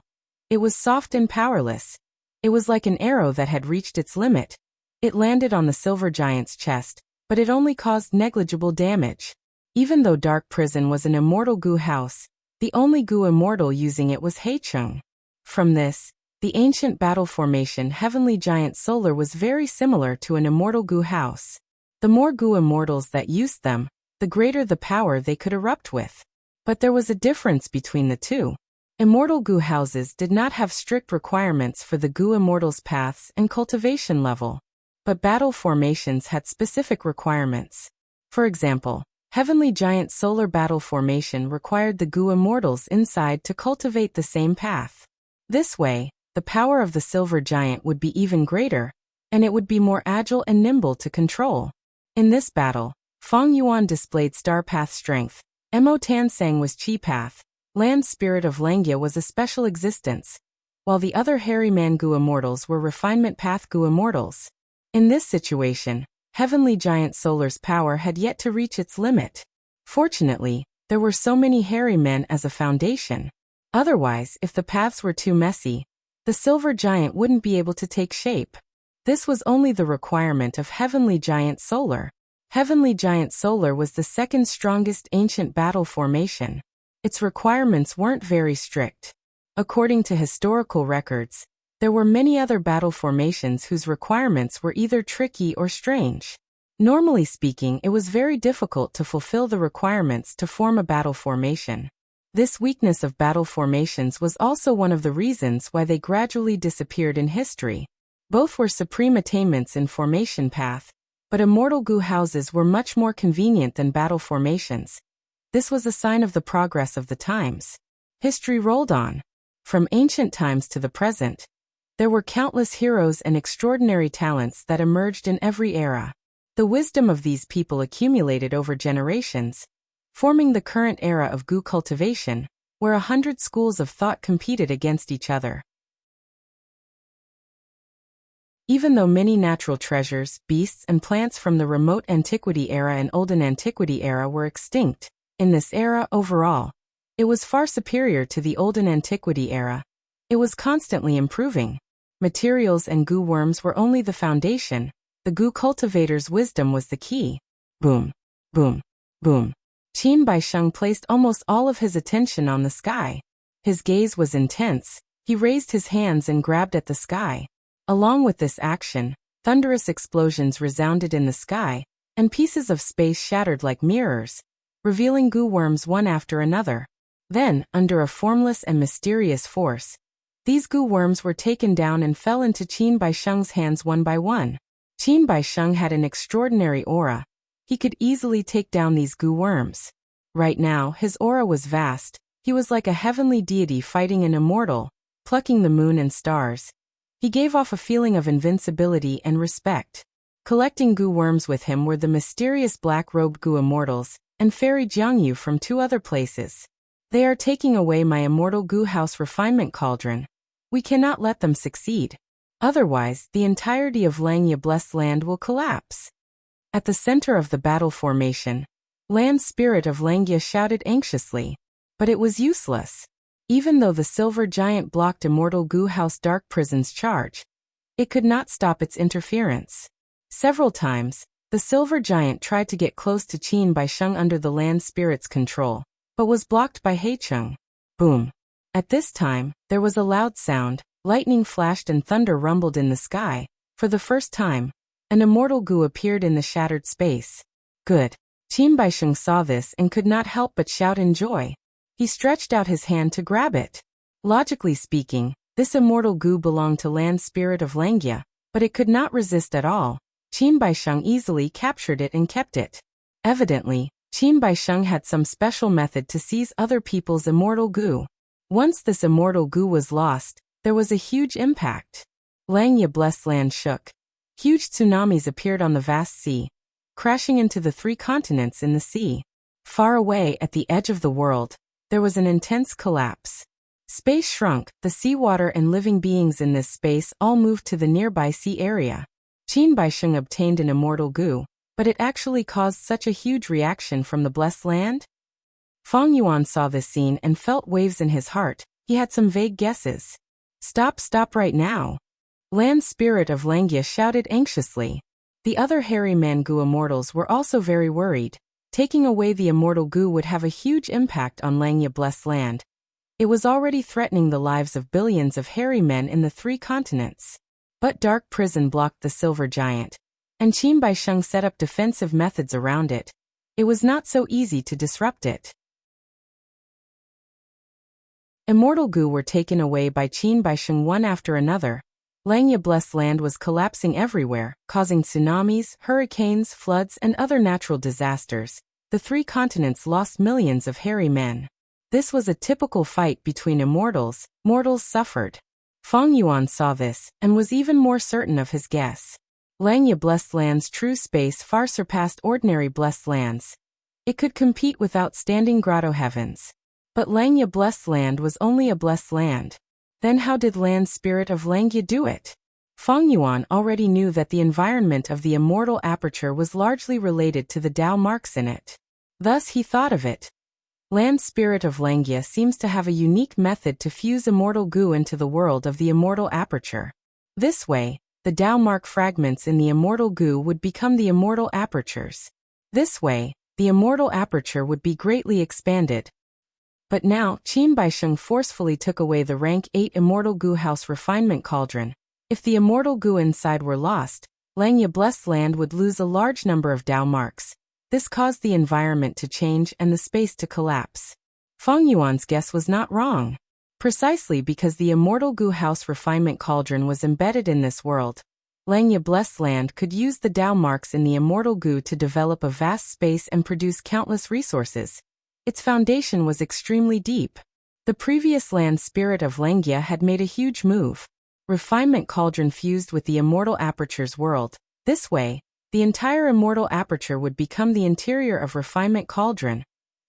It was soft and powerless. It was like an arrow that had reached its limit. It landed on the silver giant's chest, but it only caused negligible damage. Even though Dark Prison was an Immortal Goo House, the only Goo Immortal using it was He Cheng. From this, the ancient battle formation Heavenly Giant Solar was very similar to an Immortal Goo House. The more Goo Immortals that used them, the greater the power they could erupt with. But there was a difference between the 2. Immortal Goo Houses did not have strict requirements for the Goo Immortals' paths and cultivation level. But battle formations had specific requirements. For example, Heavenly Giant Solar Battle Formation required the Goo Immortals inside to cultivate the same path. This way, the power of the silver giant would be even greater, and it would be more agile and nimble to control. In this battle, Feng Yuan displayed Star Path strength. Mo Tansang was Chi Path. Land Spirit of Langya was a special existence, while the other Hairy Man Goo Immortals were Refinement Path Goo Immortals. In this situation, Heavenly Giant Solar's power had yet to reach its limit. Fortunately, there were so many hairy men as a foundation. Otherwise, if the paths were too messy, the silver giant wouldn't be able to take shape. This was only the requirement of Heavenly Giant Solar. Heavenly Giant Solar was the 2nd strongest ancient battle formation. Its requirements weren't very strict. According to historical records, there were many other battle formations whose requirements were either tricky or strange. Normally speaking, it was very difficult to fulfill the requirements to form a battle formation. This weakness of battle formations was also one of the reasons why they gradually disappeared in history. Both were supreme attainments in formation path, But immortal goo houses were much more convenient than battle formations. This was a sign of the progress of the times. History rolled on. From ancient times to the present, there were countless heroes and extraordinary talents that emerged in every era. The wisdom of these people accumulated over generations, forming the current era of goo cultivation, where 100 schools of thought competed against each other. Even though many natural treasures, beasts and plants from the remote Antiquity era and Olden Antiquity era were extinct, in this era overall, it was far superior to the Olden Antiquity era. It was constantly improving. Materials and goo worms were only the foundation. The goo cultivator's wisdom was the key. Boom, boom, boom. Qin Baisheng placed almost all of his attention on the sky. His gaze was intense. He raised his hands and grabbed at the sky. Along with this action, thunderous explosions resounded in the sky, and pieces of space shattered like mirrors, revealing goo worms one after another. Then, under a formless and mysterious force, these goo worms were taken down and fell into Qin Baisheng's hands one by one. Qin Baisheng had an extraordinary aura. He could easily take down these goo worms. Right now, his aura was vast. He was like a heavenly deity fighting an immortal, plucking the moon and stars. He gave off a feeling of invincibility and respect. Collecting goo worms with him were the mysterious black-robed goo immortals, and Fairy Jiangyu from 2 other places. They are taking away my immortal goo house refinement cauldron. We cannot let them succeed. Otherwise, the entirety of Langya Blessed Land will collapse. At the center of the battle formation, Land Spirit of Langya shouted anxiously. But it was useless. Even though the silver giant blocked Immortal Goo House Dark Prison's charge, it could not stop its interference. Several times, the silver giant tried to get close to Qin Baisheng under the Land Spirit's control, but was blocked by Heicheng. Boom. At this time, there was a loud sound, lightning flashed and thunder rumbled in the sky. For the first time, an immortal goo appeared in the shattered space. Good. Qin Baisheng saw this and could not help but shout in joy. He stretched out his hand to grab it. Logically speaking, this immortal goo belonged to Land Spirit of Langya, but it could not resist at all. Qin Baisheng easily captured it and kept it. Evidently, Qin Baisheng had some special method to seize other people's immortal goo. Once this immortal goo was lost, there was a huge impact. Langya Blessed Land shook. Huge tsunamis appeared on the vast sea, crashing into the 3 continents in the sea. Far away at the edge of the world, there was an intense collapse. Space shrunk, the seawater and living beings in this space all moved to the nearby sea area. Qin Baisheng obtained an immortal goo, but it actually caused such a huge reaction from the Blessed Land? Feng Yuan saw this scene and felt waves in his heart. He had some vague guesses. Stop right now. Land Spirit of Langya shouted anxiously. The other hairy man goo immortals were also very worried. Taking away the immortal goo would have a huge impact on Langya Blessed Land. It was already threatening the lives of billions of hairy men in the 3 continents. But Dark Prison blocked the silver giant, and Qin Baisheng set up defensive methods around it. It was not so easy to disrupt it. Immortal goo were taken away by Qin Baisheng one after another. Langya Blessed Land was collapsing everywhere, causing tsunamis, hurricanes, floods, and other natural disasters. The 3 continents lost millions of hairy men. This was a typical fight between immortals. Mortals suffered. Feng Yuan saw this, and was even more certain of his guess. Langya Blessed Land's true space far surpassed ordinary Blessed Lands. It could compete with outstanding grotto heavens. But Langya Blessed Land was only a blessed land. Then how did Land Spirit of Langya do it? Feng Yuan already knew that the environment of the immortal aperture was largely related to the Tao marks in it. Thus he thought of it. Land Spirit of Langya seems to have a unique method to fuse immortal goo into the world of the immortal aperture. This way, the Tao mark fragments in the immortal goo would become the immortal apertures. This way, the immortal aperture would be greatly expanded. But now, Qin Baisheng forcefully took away the rank 8 immortal goo house refinement cauldron. If the immortal goo inside were lost, Langya Blessed Land would lose a large number of Tao marks. This caused the environment to change and the space to collapse. Feng Yuan's guess was not wrong. Precisely because the immortal goo house refinement cauldron was embedded in this world, Langya Blessed Land could use the Tao marks in the immortal goo to develop a vast space and produce countless resources. Its foundation was extremely deep. The previous land spirit of Langya had made a huge move. Refinement Cauldron fused with the immortal aperture's world. This way, the entire immortal aperture would become the interior of Refinement Cauldron.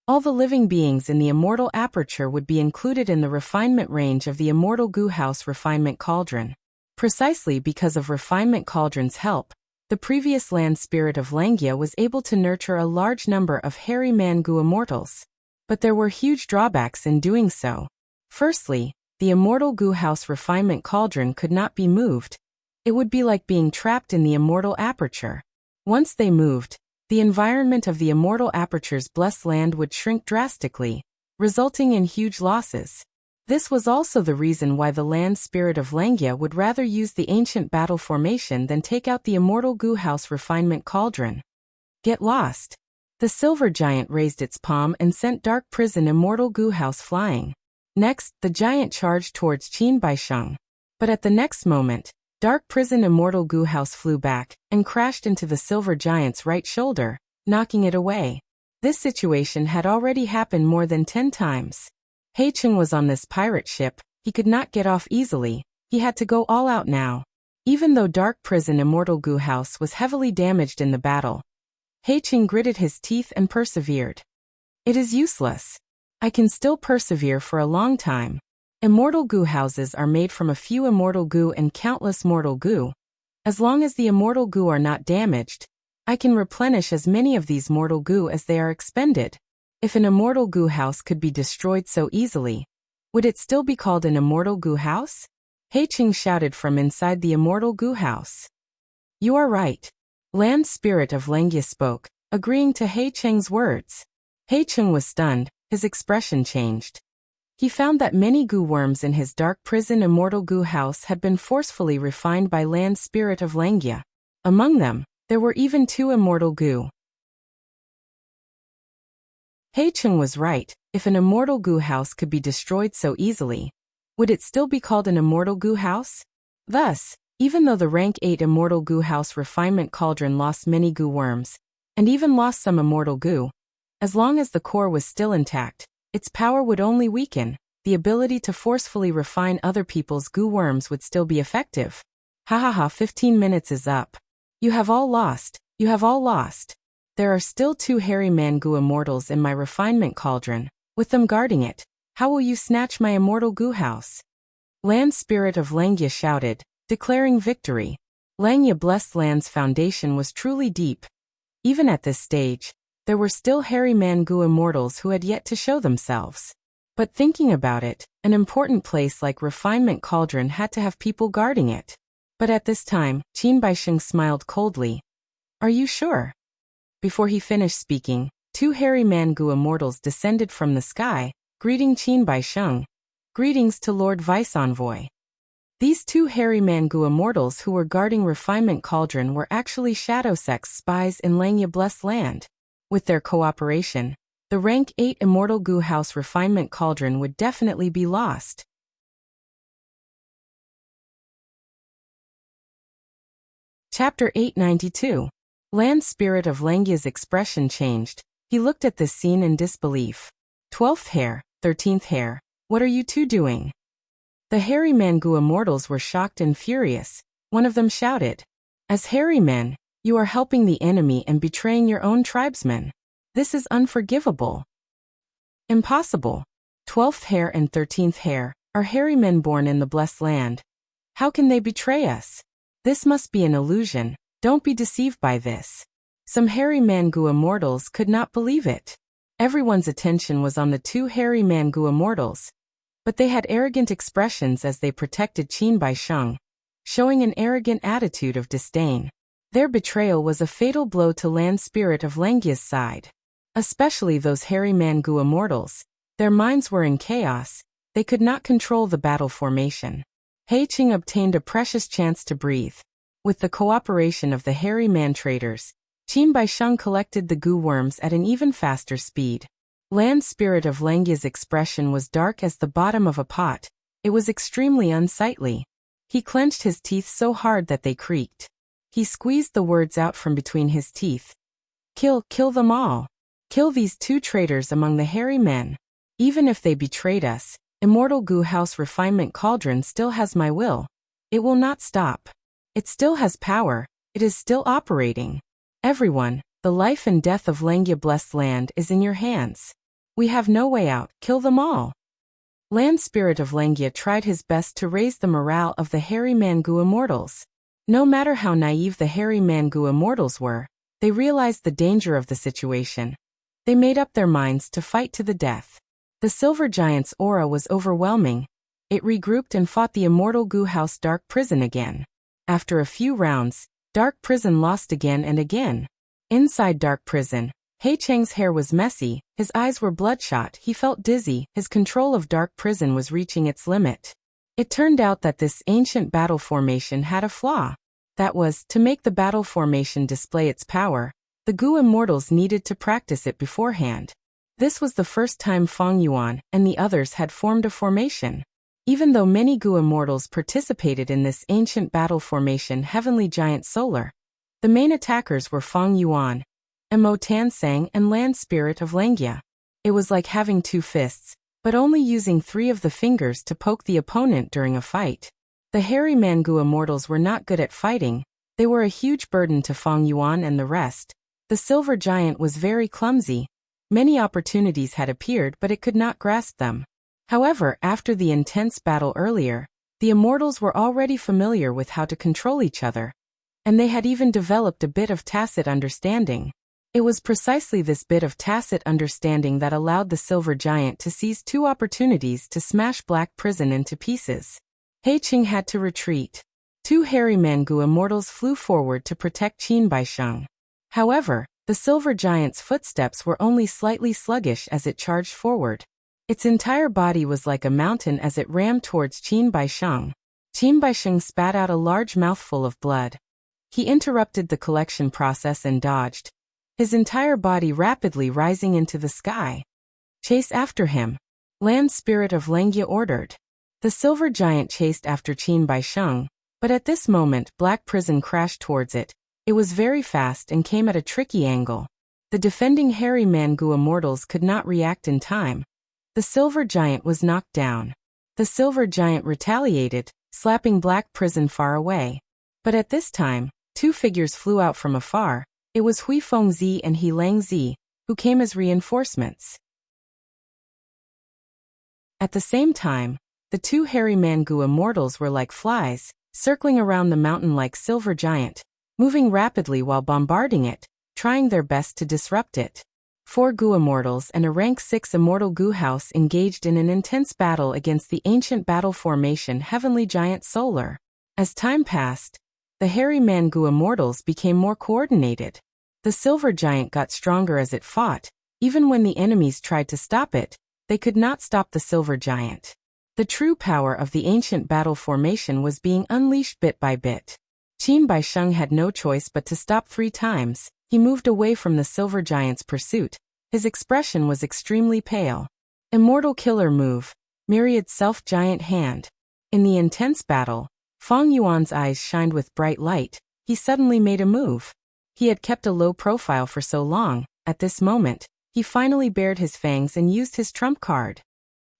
All the living beings in the immortal aperture would be included in the refinement range of the immortal goo house Refinement Cauldron. Precisely because of Refinement Cauldron's help, the previous land spirit of Langya was able to nurture a large number of hairy man goo immortals. But there were huge drawbacks in doing so. Firstly, the immortal goo house Refinement Cauldron could not be moved. It would be like being trapped in the immortal aperture. Once they moved, the environment of the immortal aperture's blessed land would shrink drastically, resulting in huge losses. This was also the reason why the land spirit of Langya would rather use the ancient battle formation than take out the immortal goo house Refinement Cauldron. Get lost. The silver giant raised its palm and sent Dark Prison immortal goo house flying. Next, the giant charged towards Qin Baisheng. But at the next moment, Dark Prison immortal goo house flew back and crashed into the silver giant's right shoulder, knocking it away. This situation had already happened more than 10 times. Heicheng was on this pirate ship. He could not get off easily. He had to go all out now. Even though Dark Prison immortal goo house was heavily damaged in the battle, Heicheng gritted his teeth and persevered. It is useless. I can still persevere for a long time. Immortal goo houses are made from a few immortal goo and countless mortal goo. As long as the immortal goo are not damaged, I can replenish as many of these mortal goo as they are expended. If an immortal goo house could be destroyed so easily, would it still be called an immortal goo house? Heicheng shouted from inside the immortal goo house. You are right. Land spirit of Langya spoke, agreeing to Heicheng's words. Heicheng was stunned, his expression changed. He found that many goo worms in his Dark Prison immortal goo house had been forcefully refined by land spirit of Langya. Among them, there were even 2 immortal goo. Heicheng was right. If an immortal goo house could be destroyed so easily, would it still be called an immortal goo house? Thus, even though the rank 8 immortal goo house Refinement Cauldron lost many goo worms, and even lost some immortal goo, as long as the core was still intact, its power would only weaken. The ability to forcefully refine other people's goo worms would still be effective. Ha, 15 minutes is up. You have all lost. You have all lost. There are still 2 hairy man goo immortals in my Refinement Cauldron, with them guarding it. How will you snatch my immortal goo house? Land spirit of Langya shouted, declaring victory. Langya Blessed Land's foundation was truly deep. Even at this stage, there were still hairy man goo immortals who had yet to show themselves. But thinking about it, an important place like Refinement Cauldron had to have people guarding it. But at this time, Qin Baisheng smiled coldly. Are you sure? Before he finished speaking, 2 hairy man goo immortals descended from the sky, greeting Qin Baisheng. Greetings to Lord Vice Envoy. These 2 hairy man goo immortals who were guarding Refinement Cauldron were actually Shadow Sect's spies in Langya Blessed Land. With their cooperation, the rank 8 immortal goo house Refinement Cauldron would definitely be lost. Chapter 892. Land spirit of Langya's expression changed. He looked at this scene in disbelief. 12th hair, 13th hair, what are you 2 doing? The hairy man goo immortals were shocked and furious. One of them shouted, as hairy men, you are helping the enemy and betraying your own tribesmen. This is unforgivable. Impossible. 12th hair and 13th hair are hairy men born in the Blessed Land. How can they betray us? This must be an illusion. Don't be deceived by this. Some hairy man goo immortals could not believe it. Everyone's attention was on the 2 hairy man goo immortals, but they had arrogant expressions as they protected Qin Baisheng, showing an arrogant attitude of disdain. Their betrayal was a fatal blow to land spirit of Langya's side. Especially those hairy man goo immortals. Their minds were in chaos. They could not control the battle formation. Heicheng obtained a precious chance to breathe. With the cooperation of the hairy man traders, Qin Baisheng collected the goo worms at an even faster speed. Land spirit of Langya's expression was dark as the bottom of a pot. It was extremely unsightly. He clenched his teeth so hard that they creaked. He squeezed the words out from between his teeth. Kill them all. Kill these 2 traitors among the hairy men. Even if they betrayed us, Immortal Goo House Refinement Cauldron still has my will. It will not stop. It still has power. It is still operating. Everyone, the life and death of Langya Blessed Land is in your hands. We have no way out. Kill them all. Land Spirit of Langya tried his best to raise the morale of the hairy Mangu Immortals. No matter how naive the hairy Mangu Immortals were, they realized the danger of the situation. They made up their minds to fight to the death. The Silver Giant's aura was overwhelming. It regrouped and fought the Immortal Goo House Dark Prison again. After a few rounds, Dark Prison lost again and again. Inside Dark Prison, Hei Cheng's hair was messy, his eyes were bloodshot, he felt dizzy, his control of Dark Prison was reaching its limit. It turned out that this ancient battle formation had a flaw. That was, to make the battle formation display its power, the Goo Immortals needed to practice it beforehand. This was the first time Feng Yuan and the others had formed a formation. Even though many Goo Immortals participated in this ancient battle formation Heavenly Giant Solar, the main attackers were Feng Yuan, Mo Tansang and Land Spirit of Langya. It was like having 2 fists, but only using 3 of the fingers to poke the opponent during a fight. The hairy Mangu Immortals were not good at fighting. They were a huge burden to Feng Yuan and the rest. The Silver Giant was very clumsy. Many opportunities had appeared but it could not grasp them. However, after the intense battle earlier, the Immortals were already familiar with how to control each other. And they had even developed a bit of tacit understanding. It was precisely this bit of tacit understanding that allowed the Silver Giant to seize 2 opportunities to smash Black Prison into pieces. Hei Cheng had to retreat. 2 hairy Mangu Immortals flew forward to protect Qin Baisheng. However, the Silver Giant's footsteps were only slightly sluggish as it charged forward. Its entire body was like a mountain as it rammed towards Qin Baisheng. Qin Baisheng spat out a large mouthful of blood. He interrupted the collection process and dodged, his entire body rapidly rising into the sky. Chase after him. Land Spirit of Langya ordered. The Silver Giant chased after Qin Baisheng, but at this moment Black Prison crashed towards it. It was very fast and came at a tricky angle. The defending hairy Mangu Immortals could not react in time. The Silver Giant was knocked down. The Silver Giant retaliated, slapping Black Prison far away. But at this time, 2 figures flew out from afar. It was Hui Fengzi and He Langzi, who came as reinforcements. At the same time, the 2 hairy Mangu Immortals were like flies, circling around the mountain like Silver Giant, moving rapidly while bombarding it, trying their best to disrupt it. 4 Goo Immortals and a rank 6 Immortal Goo House engaged in an intense battle against the ancient battle formation Heavenly Giant Solar. As time passed, the hairy Mangu Immortals became more coordinated. The Silver Giant got stronger as it fought. Even when the enemies tried to stop it, they could not stop the Silver Giant. The true power of the ancient battle formation was being unleashed bit by bit. Qin Baisheng had no choice but to stop 3 times. He moved away from the Silver Giant's pursuit. His expression was extremely pale. Immortal Killer Move. Myriad Self-Giant Hand. In the intense battle, Feng Yuan's eyes shined with bright light. He suddenly made a move. He had kept a low profile for so long. At this moment, he finally bared his fangs and used his trump card.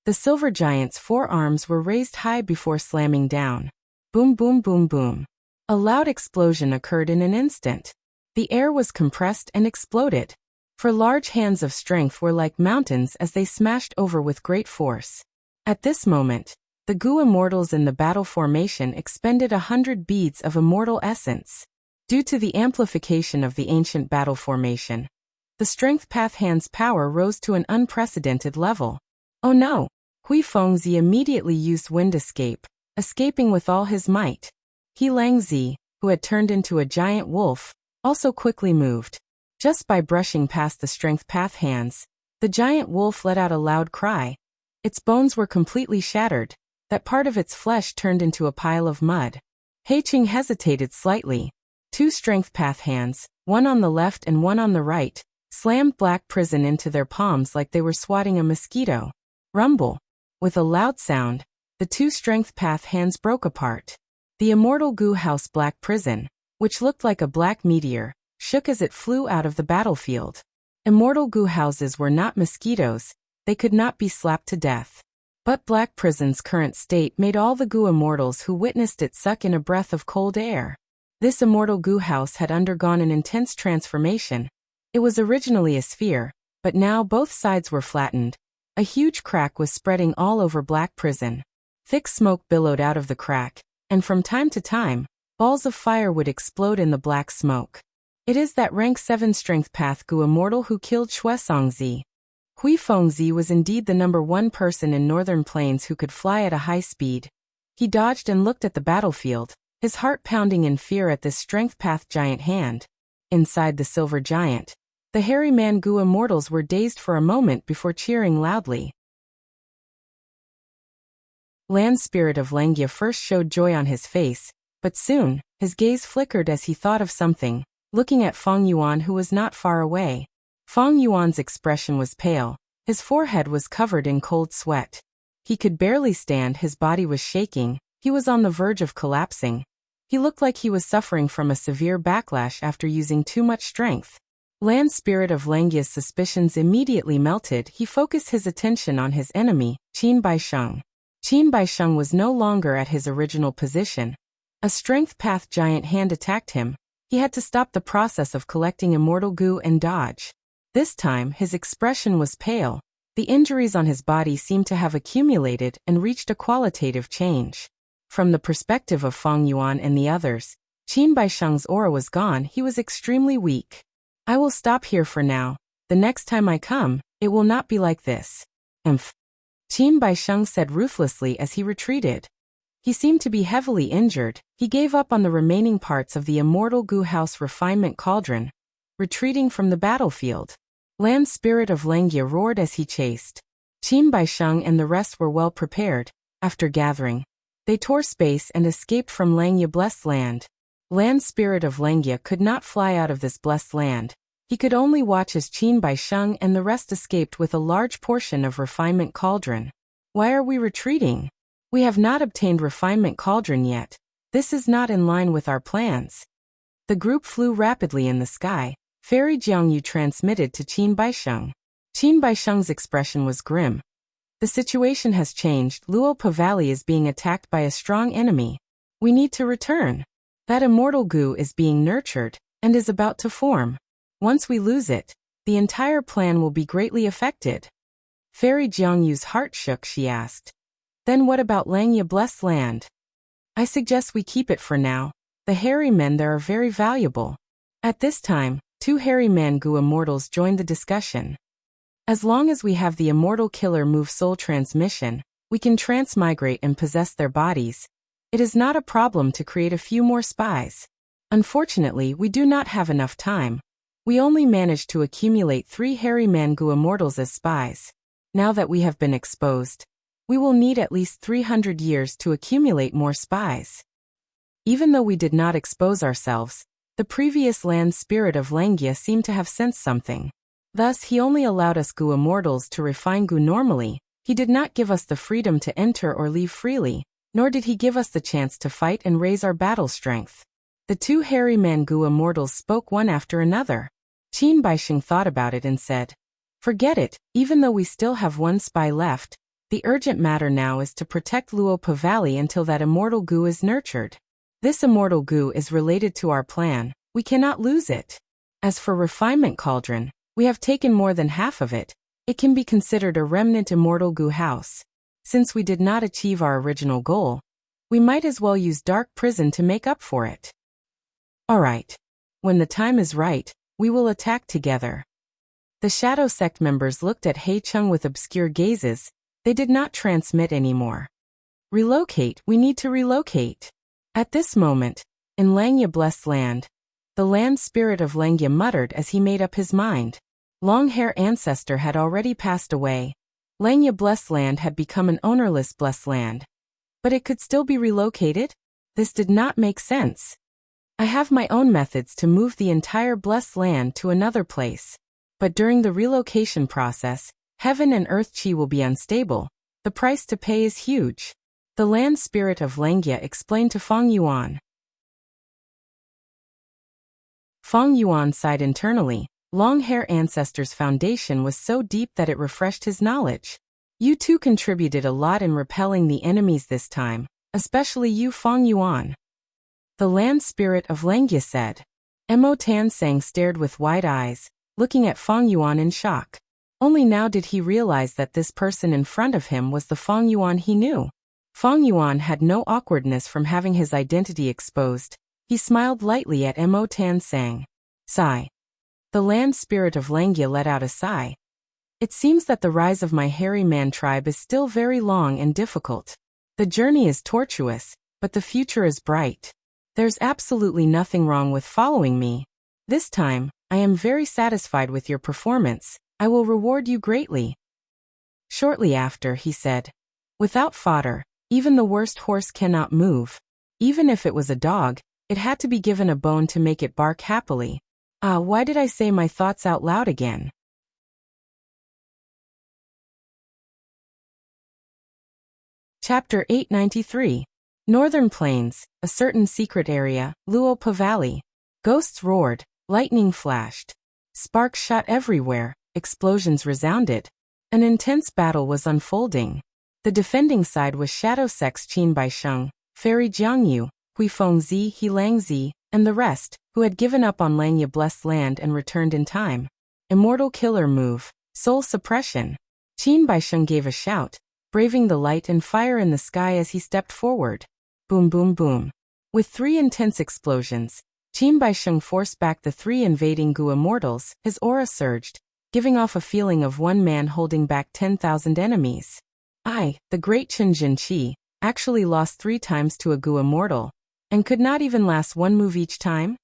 The Silver Giant's 4 arms were raised high before slamming down. Boom boom boom boom. A loud explosion occurred in an instant. The air was compressed and exploded. For large hands of strength were like mountains as they smashed over with great force. At this moment, the Goo Immortals in the battle formation expended 100 beads of immortal essence. Due to the amplification of the ancient battle formation, the Strength Path Hand's power rose to an unprecedented level. Oh no! Hui Fengzi immediately used Wind Escape, escaping with all his might. He Langzi, who had turned into a giant wolf, also quickly moved. Just by brushing past the Strength Path Hands, the giant wolf let out a loud cry. Its bones were completely shattered. That part of its flesh turned into a pile of mud. Hei Cheng hesitated slightly. 2 Strength Path Hands, one on the left and one on the right, slammed Black Prison into their palms like they were swatting a mosquito. Rumble. With a loud sound, the 2 Strength Path Hands broke apart. The immortal goo house black prison, which looked like a black meteor, shook as it flew out of the battlefield. Immortal goo houses were not mosquitoes, they could not be slapped to death. But Black Prison's current state made all the goo immortals who witnessed it suck in a breath of cold air. This immortal goo house had undergone an intense transformation. It was originally a sphere, but now both sides were flattened. A huge crack was spreading all over Black Prison. Thick smoke billowed out of the crack, and from time to time, balls of fire would explode in the black smoke. It is that rank 7 strength path goo immortal who killed Shuesongzi. Hui Fengzi was indeed the number 1 person in Northern Plains who could fly at a high speed. He dodged and looked at the battlefield, his heart pounding in fear at this strength path giant hand. Inside the silver giant, the hairy man goo immortals were dazed for a moment before cheering loudly. Land Spirit of Langia first showed joy on his face, but soon, his gaze flickered as he thought of something, looking at Feng Yuan who was not far away. Feng Yuan's expression was pale, his forehead was covered in cold sweat. He could barely stand, his body was shaking, he was on the verge of collapsing. He looked like he was suffering from a severe backlash after using too much strength. Land Spirit of Langia's suspicions immediately melted. He focused his attention on his enemy, Qin Baisheng. Qin Baisheng was no longer at his original position. A strength path giant hand attacked him. He had to stop the process of collecting immortal goo and dodge. This time, his expression was pale. The injuries on his body seemed to have accumulated and reached a qualitative change. From the perspective of Feng Yuan and the others, Qin Baisheng's aura was gone. He was extremely weak. I will stop here for now. The next time I come, it will not be like this. Qin Baisheng said ruthlessly as he retreated. He seemed to be heavily injured. He gave up on the remaining parts of the immortal goo house refinement cauldron, retreating from the battlefield. Land Spirit of Langia roared as he chased. Qin Baisheng and the rest were well prepared. After gathering, they tore space and escaped from Langia blessed land. Land Spirit of Langia could not fly out of this blessed land. He could only watch as Qin Baisheng and the rest escaped with a large portion of refinement cauldron. Why are we retreating? We have not obtained refinement cauldron yet. This is not in line with our plans. The group flew rapidly in the sky. Fairy Jiangyu transmitted to Qin Baisheng. Qin Baisheng's expression was grim. The situation has changed. Luopa Valley is being attacked by a strong enemy. We need to return. That immortal goo is being nurtured, and is about to form. Once we lose it, the entire plan will be greatly affected. Fairy Jiangyu's heart shook. She asked, "Then what about Langia blessed land?" "I suggest we keep it for now. The hairy men there are very valuable." At this time, 2 hairy man goo immortals joined the discussion. "As long as we have the immortal killer move soul transmission, we can transmigrate and possess their bodies. It is not a problem to create a few more spies. Unfortunately, we do not have enough time. We only managed to accumulate 3 hairy man goo immortals as spies. Now that we have been exposed, we will need at least 300 years to accumulate more spies." Even though we did not expose ourselves, the previous Land Spirit of Langia seemed to have sensed something. Thus, he only allowed us goo immortals to refine goo normally. He did not give us the freedom to enter or leave freely, nor did he give us the chance to fight and raise our battle strength. The 2 hairy man goo immortals spoke one after another. Qin Baisheng thought about it and said, "Forget it, even though we still have 1 spy left. The urgent matter now is to protect Luopa Valley until that immortal goo is nurtured. This immortal goo is related to our plan. We cannot lose it. As for refinement cauldron, we have taken more than half of it. It can be considered a remnant immortal goo house. Since we did not achieve our original goal, we might as well use dark prison to make up for it. Alright. When the time is right, we will attack together." The Shadow Sect members looked at Hei Chung with obscure gazes. They did not transmit anymore. "Relocate, we need to relocate." At this moment, in Langia blessed land, the Land Spirit of Langia muttered as he made up his mind. Long-hair ancestor had already passed away. Langia blessed land had become an ownerless blessed land. But it could still be relocated? This did not make sense. I have my own methods to move the entire blessed land to another place. But during the relocation process, heaven and earth chi will be unstable. The price to pay is huge. The land spirit of Langya explained to Feng Yuan. Feng Yuan sighed internally. Long-hair ancestors' foundation was so deep that it refreshed his knowledge. You too contributed a lot in repelling the enemies this time, especially you, Feng Yuan. The land spirit of Langya said. Mo Tansang stared with wide eyes, looking at Feng Yuan in shock. Only now did he realize that this person in front of him was the Feng Yuan he knew. Feng Yuan had no awkwardness from having his identity exposed. He smiled lightly at Mo Tansang. Sigh. The land spirit of Langya let out a sigh. It seems that the rise of my hairy man tribe is still very long and difficult. The journey is tortuous, but the future is bright. There's absolutely nothing wrong with following me. This time, I am very satisfied with your performance. I will reward you greatly. Shortly after, he said, without fodder, even the worst horse cannot move. Even if it was a dog, it had to be given a bone to make it bark happily. Why did I say my thoughts out loud again? Chapter 893. Northern Plains, a certain secret area, Luopa Valley. Ghosts roared, lightning flashed. Sparks shot everywhere, explosions resounded. An intense battle was unfolding. The defending side was Shadow Sect's Qin Baisheng, Fairy Jiangyu, Huifengzi, Heilangzi, and the rest, who had given up on Langya Blessed Land and returned in time. Immortal killer move, soul suppression. Qin Baisheng gave a shout, braving the light and fire in the sky as he stepped forward. Boom boom boom. With 3 intense explosions, Qin Baisheng forced back the 3 invading Gu immortals. His aura surged, giving off a feeling of one man holding back 10,000 enemies. The great Chen Jinqi, actually lost 3 times to a Gu immortal, and could not even last 1 move each time?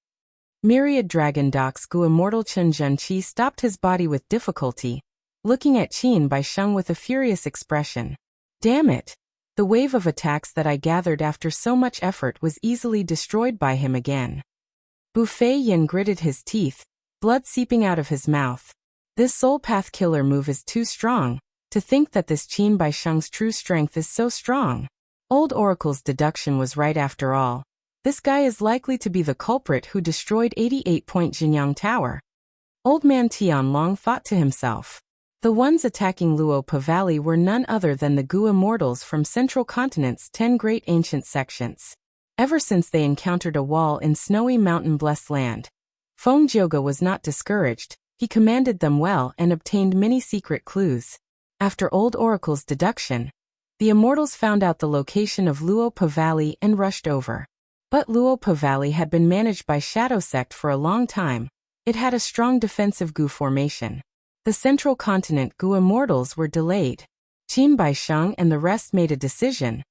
Myriad Dragon Doc's Gu immortal Chen Jinqi stopped his body with difficulty, looking at Qin Baisheng with a furious expression. Damn it! The wave of attacks that I gathered after so much effort was easily destroyed by him again. Buffet Yin gritted his teeth, blood seeping out of his mouth. This soul path killer move is too strong. To think that this Qin Baisheng's true strength is so strong. Old Oracle's deduction was right after all. This guy is likely to be the culprit who destroyed 88-point Jinyang Tower. Old man Tianlong thought to himself. The ones attacking Luopa Valley were none other than the Gu immortals from Central Continent's 10 great ancient sections. Ever since they encountered a wall in snowy mountain blessed land, Feng Jioge was not discouraged. He commanded them well and obtained many secret clues. After Old Oracle's deduction, the immortals found out the location of Luopa Valley and rushed over. But Luopa Valley had been managed by Shadow Sect for a long time. It had a strong defensive Gu formation. The Central Continent Gu immortals were delayed. Qin Baisheng and the rest made a decision.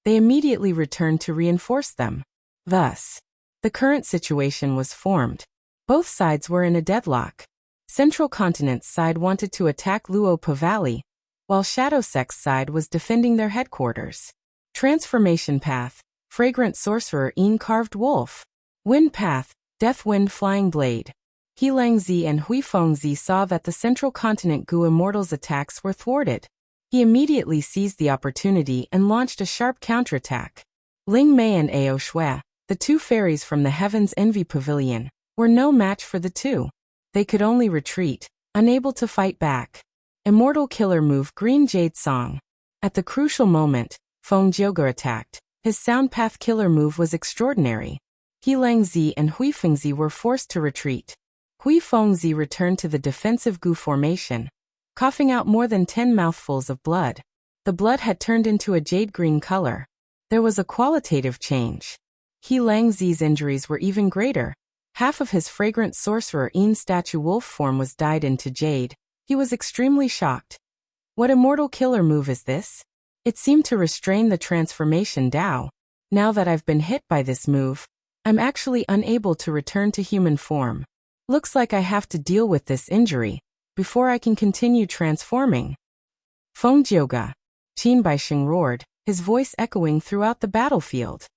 They immediately returned to reinforce them. Thus, the current situation was formed. Both sides were in a deadlock. Central Continent's side wanted to attack Luopa Valley, while Shadow Sect's side was defending their headquarters. Transformation Path, Fragrant Sorcerer Yin Carved Wolf. Wind Path, Death Wind Flying Blade. Heilangzi and Huifengzi saw that the Central Continent Gu immortals' attacks were thwarted. He immediately seized the opportunity and launched a sharp counterattack. Ling Mei and Ao Shui, the 2 fairies from the Heaven's Envy Pavilion, were no match for the 2. They could only retreat, unable to fight back. Immortal killer move Green Jade Song. At the crucial moment, Feng Jioge attacked. His sound path killer move was extraordinary. Heilangzi and Huifengzi were forced to retreat. Huifengzi returned to the defensive Gu formation, coughing out more than 10 mouthfuls of blood. The blood had turned into a jade green color. There was a qualitative change. Heilangzi's injuries were even greater. Half of his fragrant sorcerer Yin statue wolf form was dyed into jade. He was extremely shocked. What immortal killer move is this? It seemed to restrain the transformation Dao. Now that I've been hit by this move, I'm actually unable to return to human form. Looks like I have to deal with this injury before I can continue transforming. Feng Jioge. Qin Baisheng roared, his voice echoing throughout the battlefield.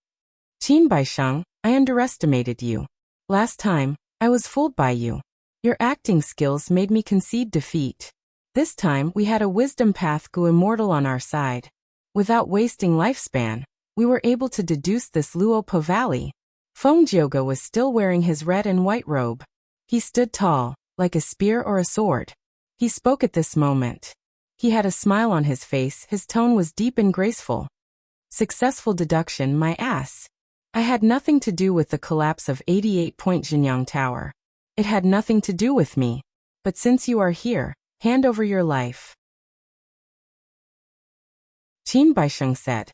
Qin Baisheng, I underestimated you. Last time, I was fooled by you. Your acting skills made me concede defeat. This time we had a wisdom path Gu immortal on our side. Without wasting lifespan, we were able to deduce this Luopo Valley. Feng Jioge was still wearing his red and white robe. He stood tall, like a spear or a sword. He spoke at this moment. He had a smile on his face, his tone was deep and graceful. Successful deduction, my ass. I had nothing to do with the collapse of 88-point Jinyang Tower. It had nothing to do with me. But since you are here, hand over your life. Qin Baisheng said.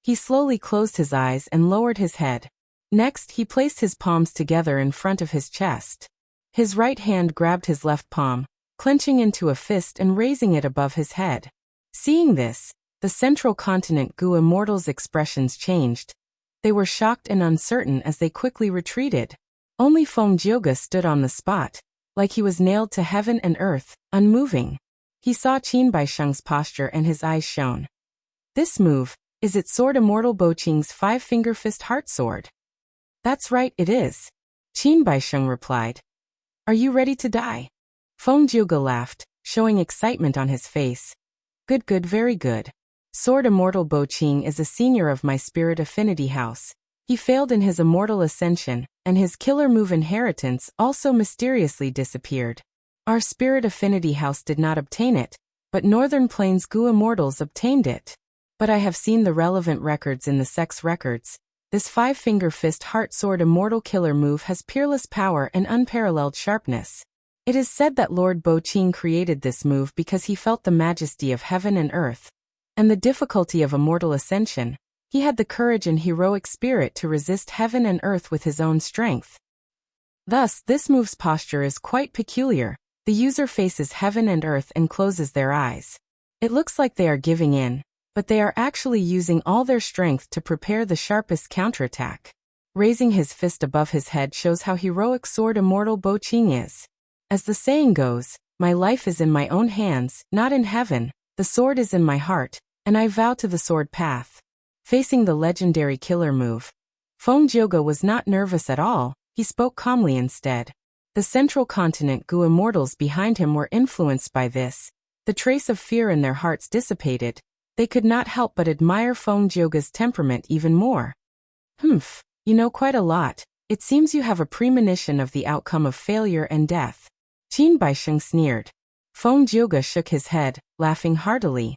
He slowly closed his eyes and lowered his head. Next, he placed his palms together in front of his chest. His right hand grabbed his left palm, clenching into a fist and raising it above his head. Seeing this, the Central Continent Gu Immortals' expressions changed. They were shocked and uncertain as they quickly retreated. Only Feng Jioge stood on the spot, like he was nailed to heaven and earth, unmoving. He saw Qin Baisheng's posture and his eyes shone. This move, is it Sword Immortal Boqing's five-finger fist heart sword? That's right, it is. Qin Baisheng replied. Are you ready to die? Feng Jioge laughed, showing excitement on his face. Good, very good. Sword Immortal Boqing is a senior of my Spirit Affinity House. He failed in his immortal ascension, and his killer move inheritance also mysteriously disappeared. Our Spirit Affinity House did not obtain it, but Northern Plains Gu Immortals obtained it. But I have seen the relevant records in the sex records. This five-finger fist heart sword immortal killer move has peerless power and unparalleled sharpness. It is said that Lord Boqing created this move because he felt the majesty of heaven and earth, and the difficulty of immortal ascension. He had the courage and heroic spirit to resist heaven and earth with his own strength. Thus, this move's posture is quite peculiar. The user faces heaven and earth and closes their eyes. It looks like they are giving in, but they are actually using all their strength to prepare the sharpest counterattack. Raising his fist above his head shows how heroic Sword Immortal Boqing is. As the saying goes, my life is in my own hands, not in heaven, the sword is in my heart, and I vow to the sword path. Facing the legendary killer move, Feng Jioge was not nervous at all, he spoke calmly instead. The Central Continent Gu Immortals behind him were influenced by this. The trace of fear in their hearts dissipated. They could not help but admire Feng Jioge's temperament even more. You know quite a lot. It seems you have a premonition of the outcome of failure and death. Qin Baisheng sneered. Feng Jioge shook his head, laughing heartily.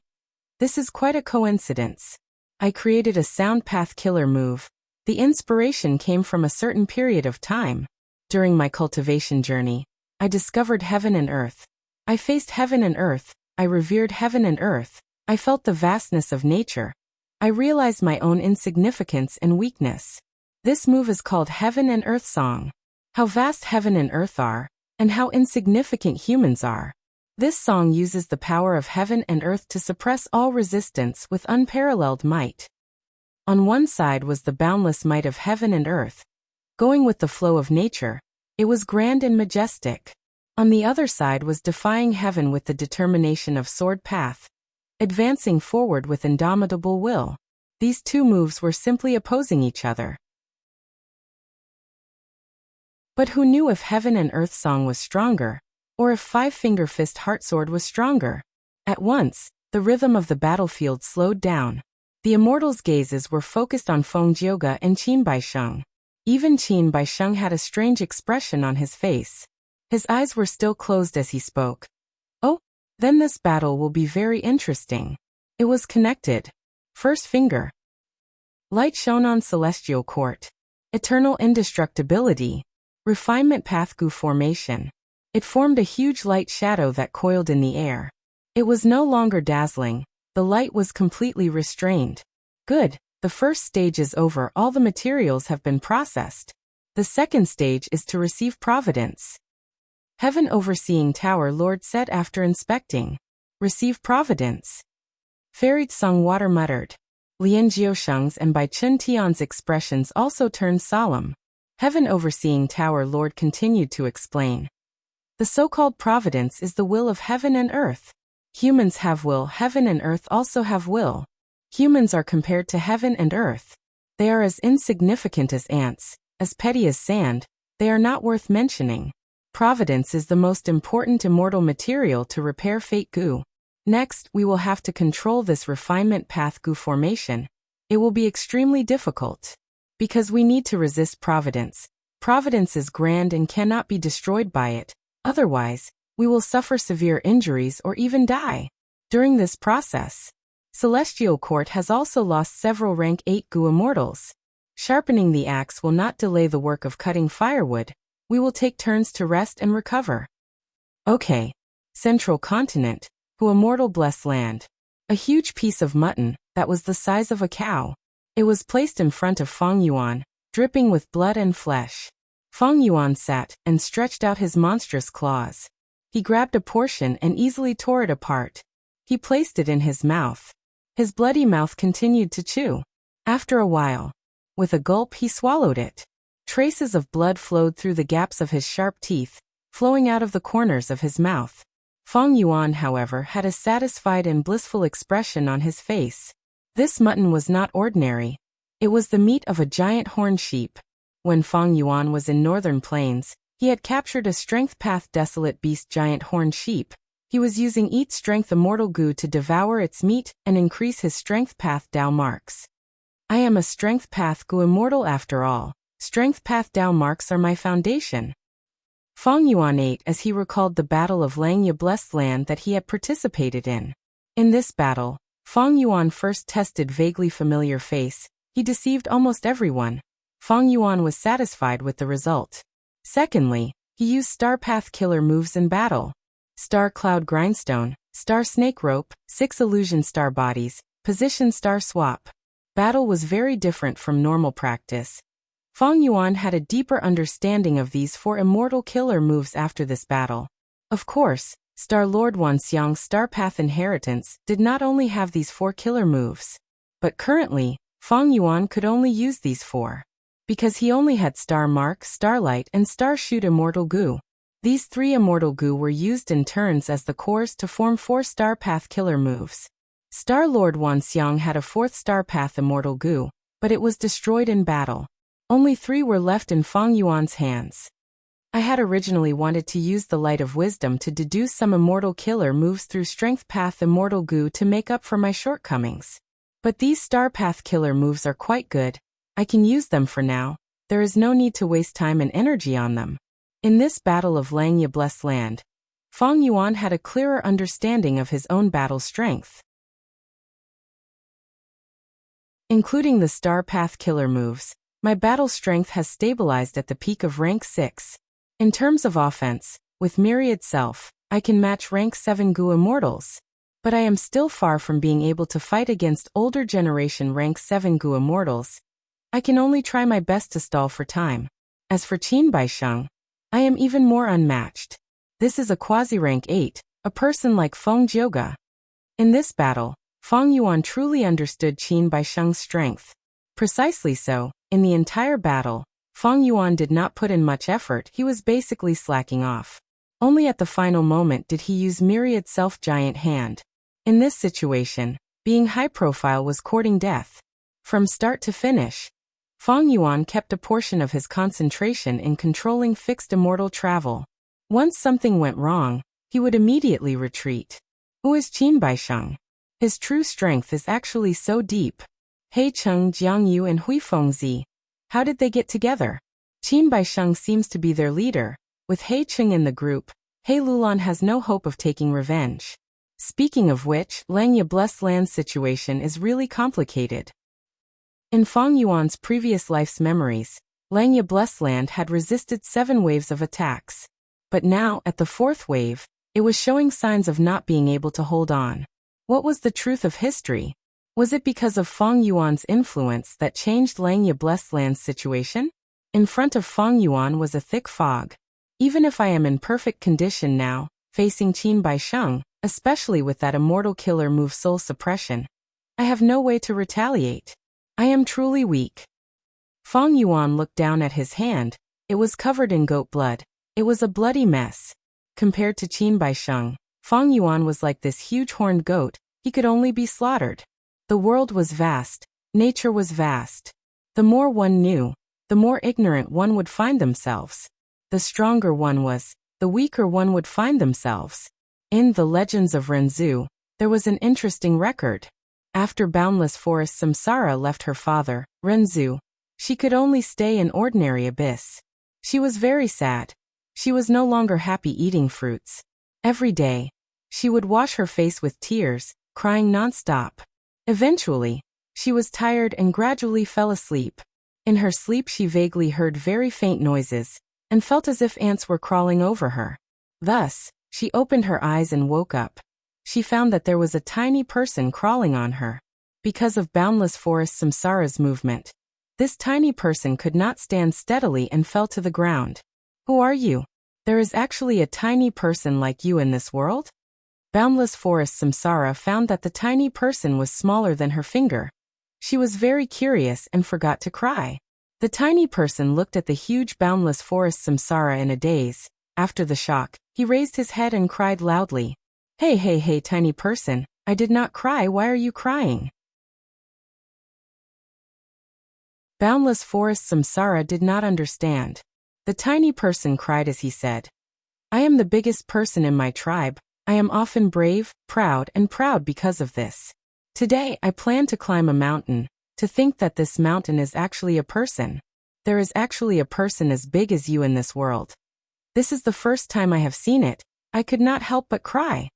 This is quite a coincidence. I created a sound path killer move. The inspiration came from a certain period of time. During my cultivation journey, I discovered heaven and earth. I faced heaven and earth. I revered heaven and earth. I felt the vastness of nature. I realized my own insignificance and weakness. This move is called Heaven and Earth Song. How vast heaven and earth are, and how insignificant humans are. This song uses the power of heaven and earth to suppress all resistance with unparalleled might. On one side was the boundless might of heaven and earth. Going with the flow of nature, it was grand and majestic. On the other side was defying heaven with the determination of sword path. Advancing forward with indomitable will. These two moves were simply opposing each other. But who knew if Heaven and Earth Song was stronger, or if Five-Finger Fist Heartsword was stronger? At once, the rhythm of the battlefield slowed down. The immortals' gazes were focused on Feng Jioge and Qin Baisheng. Even Qin Baisheng had a strange expression on his face. His eyes were still closed as he spoke. Oh, then this battle will be very interesting. It was connected. First finger. Light shone on celestial court. Eternal indestructibility. Refinement path Gu formation. It formed a huge light shadow that coiled in the air. It was no longer dazzling. The light was completely restrained. Good, the first stage is over. All the materials have been processed. The second stage is to receive providence. Heaven Overseeing Tower Lord said after inspecting. Receive providence. Fairy Sung Water muttered. Lian Jiusheng's and Bai Chun Tian's expressions also turned solemn. Heaven Overseeing Tower Lord continued to explain. The so-called providence is the will of heaven and earth. Humans have will, heaven and earth also have will. Humans are compared to heaven and earth. They are as insignificant as ants, as petty as sand. They are not worth mentioning. Providence is the most important immortal material to repair fate Gu. Next, we will have to control this refinement path Gu formation. It will be extremely difficult. Because we need to resist Providence. Providence is grand and cannot be destroyed by it. Otherwise, we will suffer severe injuries or even die. During this process, Celestial Court has also lost several rank 8 Gu immortals. Sharpening the axe will not delay the work of cutting firewood. We will take turns to rest and recover. Okay. Central Continent, Gu immortal blessed land. A huge piece of mutton, that was the size of a cow. It was placed in front of Feng Yuan, dripping with blood and flesh. Feng Yuan sat and stretched out his monstrous claws. He grabbed a portion and easily tore it apart. He placed it in his mouth. His bloody mouth continued to chew. After a while, with a gulp he swallowed it. Traces of blood flowed through the gaps of his sharp teeth, flowing out of the corners of his mouth. Feng Yuan, however, had a satisfied and blissful expression on his face. This mutton was not ordinary. It was the meat of a giant horned sheep. When Feng Yuan was in northern plains, he had captured a strength path desolate beast giant horned sheep. He was using Eat Strength Immortal Gu to devour its meat and increase his strength path Dao marks. I am a strength path Gu immortal after all. Strength path Dao marks are my foundation. Feng Yuan ate as he recalled the Battle of Langya Blessed Land that he had participated in. In this battle, Feng Yuan first tested vaguely familiar face. He deceived almost everyone. Feng Yuan was satisfied with the result. Secondly, he used Star Path killer moves in battle. Star Cloud Grindstone, Star Snake Rope, 6 Illusion Star Bodies, Position Star Swap. Battle was very different from normal practice. Feng Yuan had a deeper understanding of these 4 immortal killer moves after this battle. Of course, Star Lord Wanxiang's Star Path Inheritance did not only have these 4 killer moves. But currently, Feng Yuan could only use these 4. Because he only had Star Mark, Starlight, and Star Shoot Immortal Gu. These 3 Immortal Gu were used in turns as the cores to form 4 Star Path killer moves. Star Lord Wanxiang had a 4th Star Path Immortal Gu, but it was destroyed in battle. Only 3 were left in Feng Yuan's hands. I had originally wanted to use the Light of Wisdom to deduce some immortal killer moves through Strength Path Immortal Gu to make up for my shortcomings. But these Star Path killer moves are quite good. I can use them for now. There is no need to waste time and energy on them. In this Battle of Langya Blessed Land, Feng Yuan had a clearer understanding of his own battle strength. Including the Star Path killer moves, my battle strength has stabilized at the peak of rank 6. In terms of offense, with Myriad Self, I can match rank 7 Gu Immortals. But I am still far from being able to fight against older generation rank 7 Gu Immortals. I can only try my best to stall for time. As for Qin Baisheng, I am even more unmatched. This is a quasi-rank 8, a person like Feng Jioga. In this battle, Feng Yuan truly understood Qin Baisheng's strength. Precisely so, in the entire battle, Feng Yuan did not put in much effort, he was basically slacking off. Only at the final moment did he use Myriad Self Giant Hand. In this situation, being high profile was courting death. From start to finish, Feng Yuan kept a portion of his concentration in controlling fixed immortal travel. Once something went wrong, he would immediately retreat. Who is Qin Baisheng? His true strength is actually so deep. He Cheng, Jiang Yu and Hui Fengzi. How did they get together? Qin Baisheng seems to be their leader. With He Cheng in the group, He Lulan has no hope of taking revenge. Speaking of which, Langya Blessed Land situation is really complicated. In Feng Yuan's previous life's memories, Langya Blessed Land had resisted 7 waves of attacks. But now, at the 4th wave, it was showing signs of not being able to hold on. What was the truth of history? Was it because of Feng Yuan's influence that changed Langya Blessed Land's situation? In front of Feng Yuan was a thick fog. Even if I am in perfect condition now, facing Qin Baisheng, especially with that immortal killer move Soul Suppression, I have no way to retaliate. I am truly weak. Feng Yuan looked down at his hand. It was covered in goat blood. It was a bloody mess. Compared to Qin Baisheng, Feng Yuan was like this huge horned goat. He could only be slaughtered. The world was vast. Nature was vast. The more one knew, the more ignorant one would find themselves. The stronger one was, the weaker one would find themselves. In The Legends of Renzu, There was an interesting record. After boundless forest samsara left her father, Renzu, she could only stay in ordinary abyss. She was very sad. She was no longer happy eating fruits. Every day, she would wash her face with tears, crying non-stop. Eventually, she was tired and gradually fell asleep. In her sleep she vaguely heard very faint noises, and felt as if ants were crawling over her. Thus, she opened her eyes and woke up. She found that there was a tiny person crawling on her. Because of boundless forest samsara's movement, this tiny person could not stand steadily and fell to the ground. Who are you? There is actually a tiny person like you in this world? Boundless forest samsara found that the tiny person was smaller than her finger. She was very curious and forgot to cry. The tiny person looked at the huge boundless forest samsara in a daze. After the shock, he raised his head and cried loudly. Hey, tiny person, I did not cry, why are you crying? Boundless forest samsara did not understand. The tiny person cried as he said, I am the biggest person in my tribe. I am often brave, proud because of this. Today I plan to climb a mountain. To think that this mountain is actually a person. There is actually a person as big as you in this world. This is the first time I have seen it. I could not help but cry.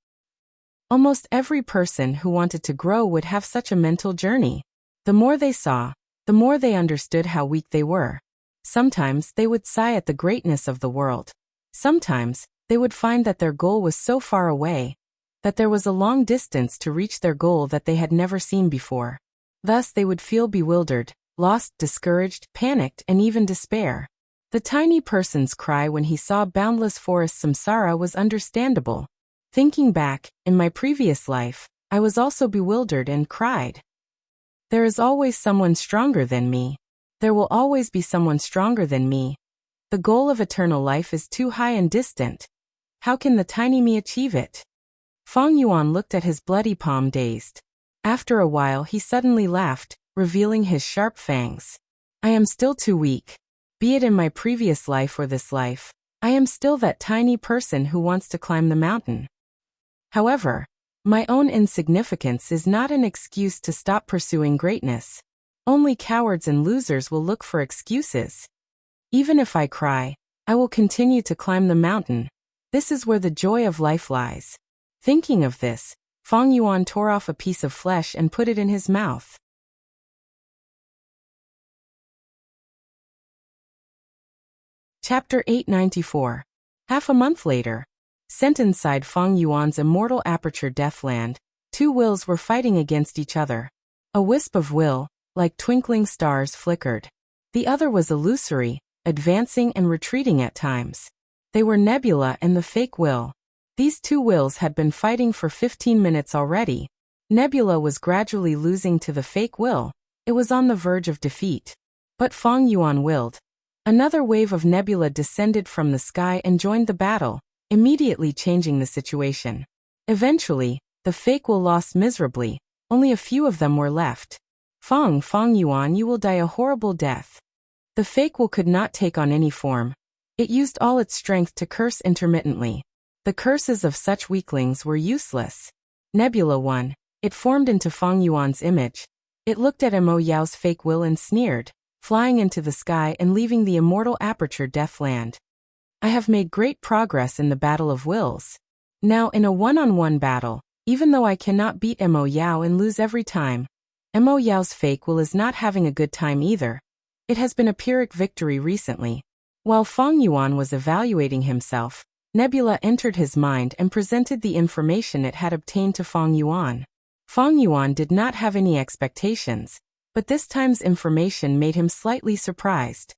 Almost every person who wanted to grow would have such a mental journey. The more they saw, the more they understood how weak they were. Sometimes they would sigh at the greatness of the world. Sometimes they would find that their goal was so far away, that there was a long distance to reach their goal that they had never seen before. Thus they would feel bewildered, lost, discouraged, panicked, and even despair. The tiny person's cry when he saw boundless forest samsara was understandable. Thinking back, in my previous life, I was also bewildered and cried. There is always someone stronger than me. There will always be someone stronger than me. The goal of eternal life is too high and distant. How can the tiny me achieve it? Feng Yuan looked at his bloody palm dazed. After a while he suddenly laughed, revealing his sharp fangs. I am still too weak. Be it in my previous life or this life, I am still that tiny person who wants to climb the mountain. However, my own insignificance is not an excuse to stop pursuing greatness. Only cowards and losers will look for excuses. Even if I cry, I will continue to climb the mountain. This is where the joy of life lies. Thinking of this, Feng Yuan tore off a piece of flesh and put it in his mouth. Chapter 894. Half a month later, sent inside Feng Yuan's immortal aperture Deathland, two wills were fighting against each other. A wisp of will, like twinkling stars, flickered. The other was illusory, advancing and retreating at times. They were Nebula and the fake will. These two wills had been fighting for 15 minutes already. Nebula was gradually losing to the fake will. It was on the verge of defeat. But Feng Yuan willed. Another wave of Nebula descended from the sky and joined the battle, immediately changing the situation. Eventually, the fake will lost miserably. Only a few of them were left. Feng Yuan, you will die a horrible death. The fake will could not take on any form. It used all its strength to curse intermittently. The curses of such weaklings were useless. Nebula won. It formed into Feng Yuan's image. It looked at Mo Yao's fake will and sneered, flying into the sky and leaving the immortal aperture Deathland. I have made great progress in the battle of wills. Now in a one-on-one battle, even though I cannot beat Mo Yao and lose every time, Mo Yao's fake will is not having a good time either. It has been a Pyrrhic victory recently. While Feng Yuan was evaluating himself, Nebula entered his mind and presented the information it had obtained to Feng Yuan. Feng Yuan did not have any expectations, but this time's information made him slightly surprised.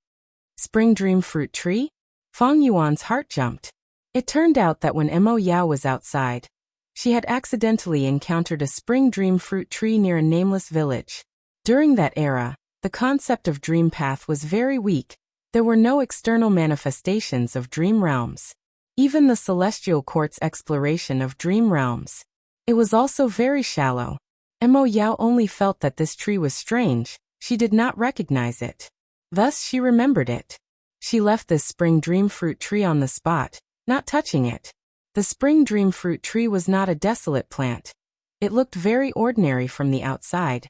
Spring Dream Fruit Tree? Feng Yuan's heart jumped. It turned out that when Mo Yao was outside, she had accidentally encountered a spring dream fruit tree near a nameless village. During that era, the concept of dream path was very weak. There were no external manifestations of dream realms. Even the celestial court's exploration of dream realms. It was also very shallow. Mo Yao only felt that this tree was strange. She did not recognize it. Thus she remembered it. She left this spring dream fruit tree on the spot, not touching it. The spring dream fruit tree was not a desolate plant. It looked very ordinary from the outside.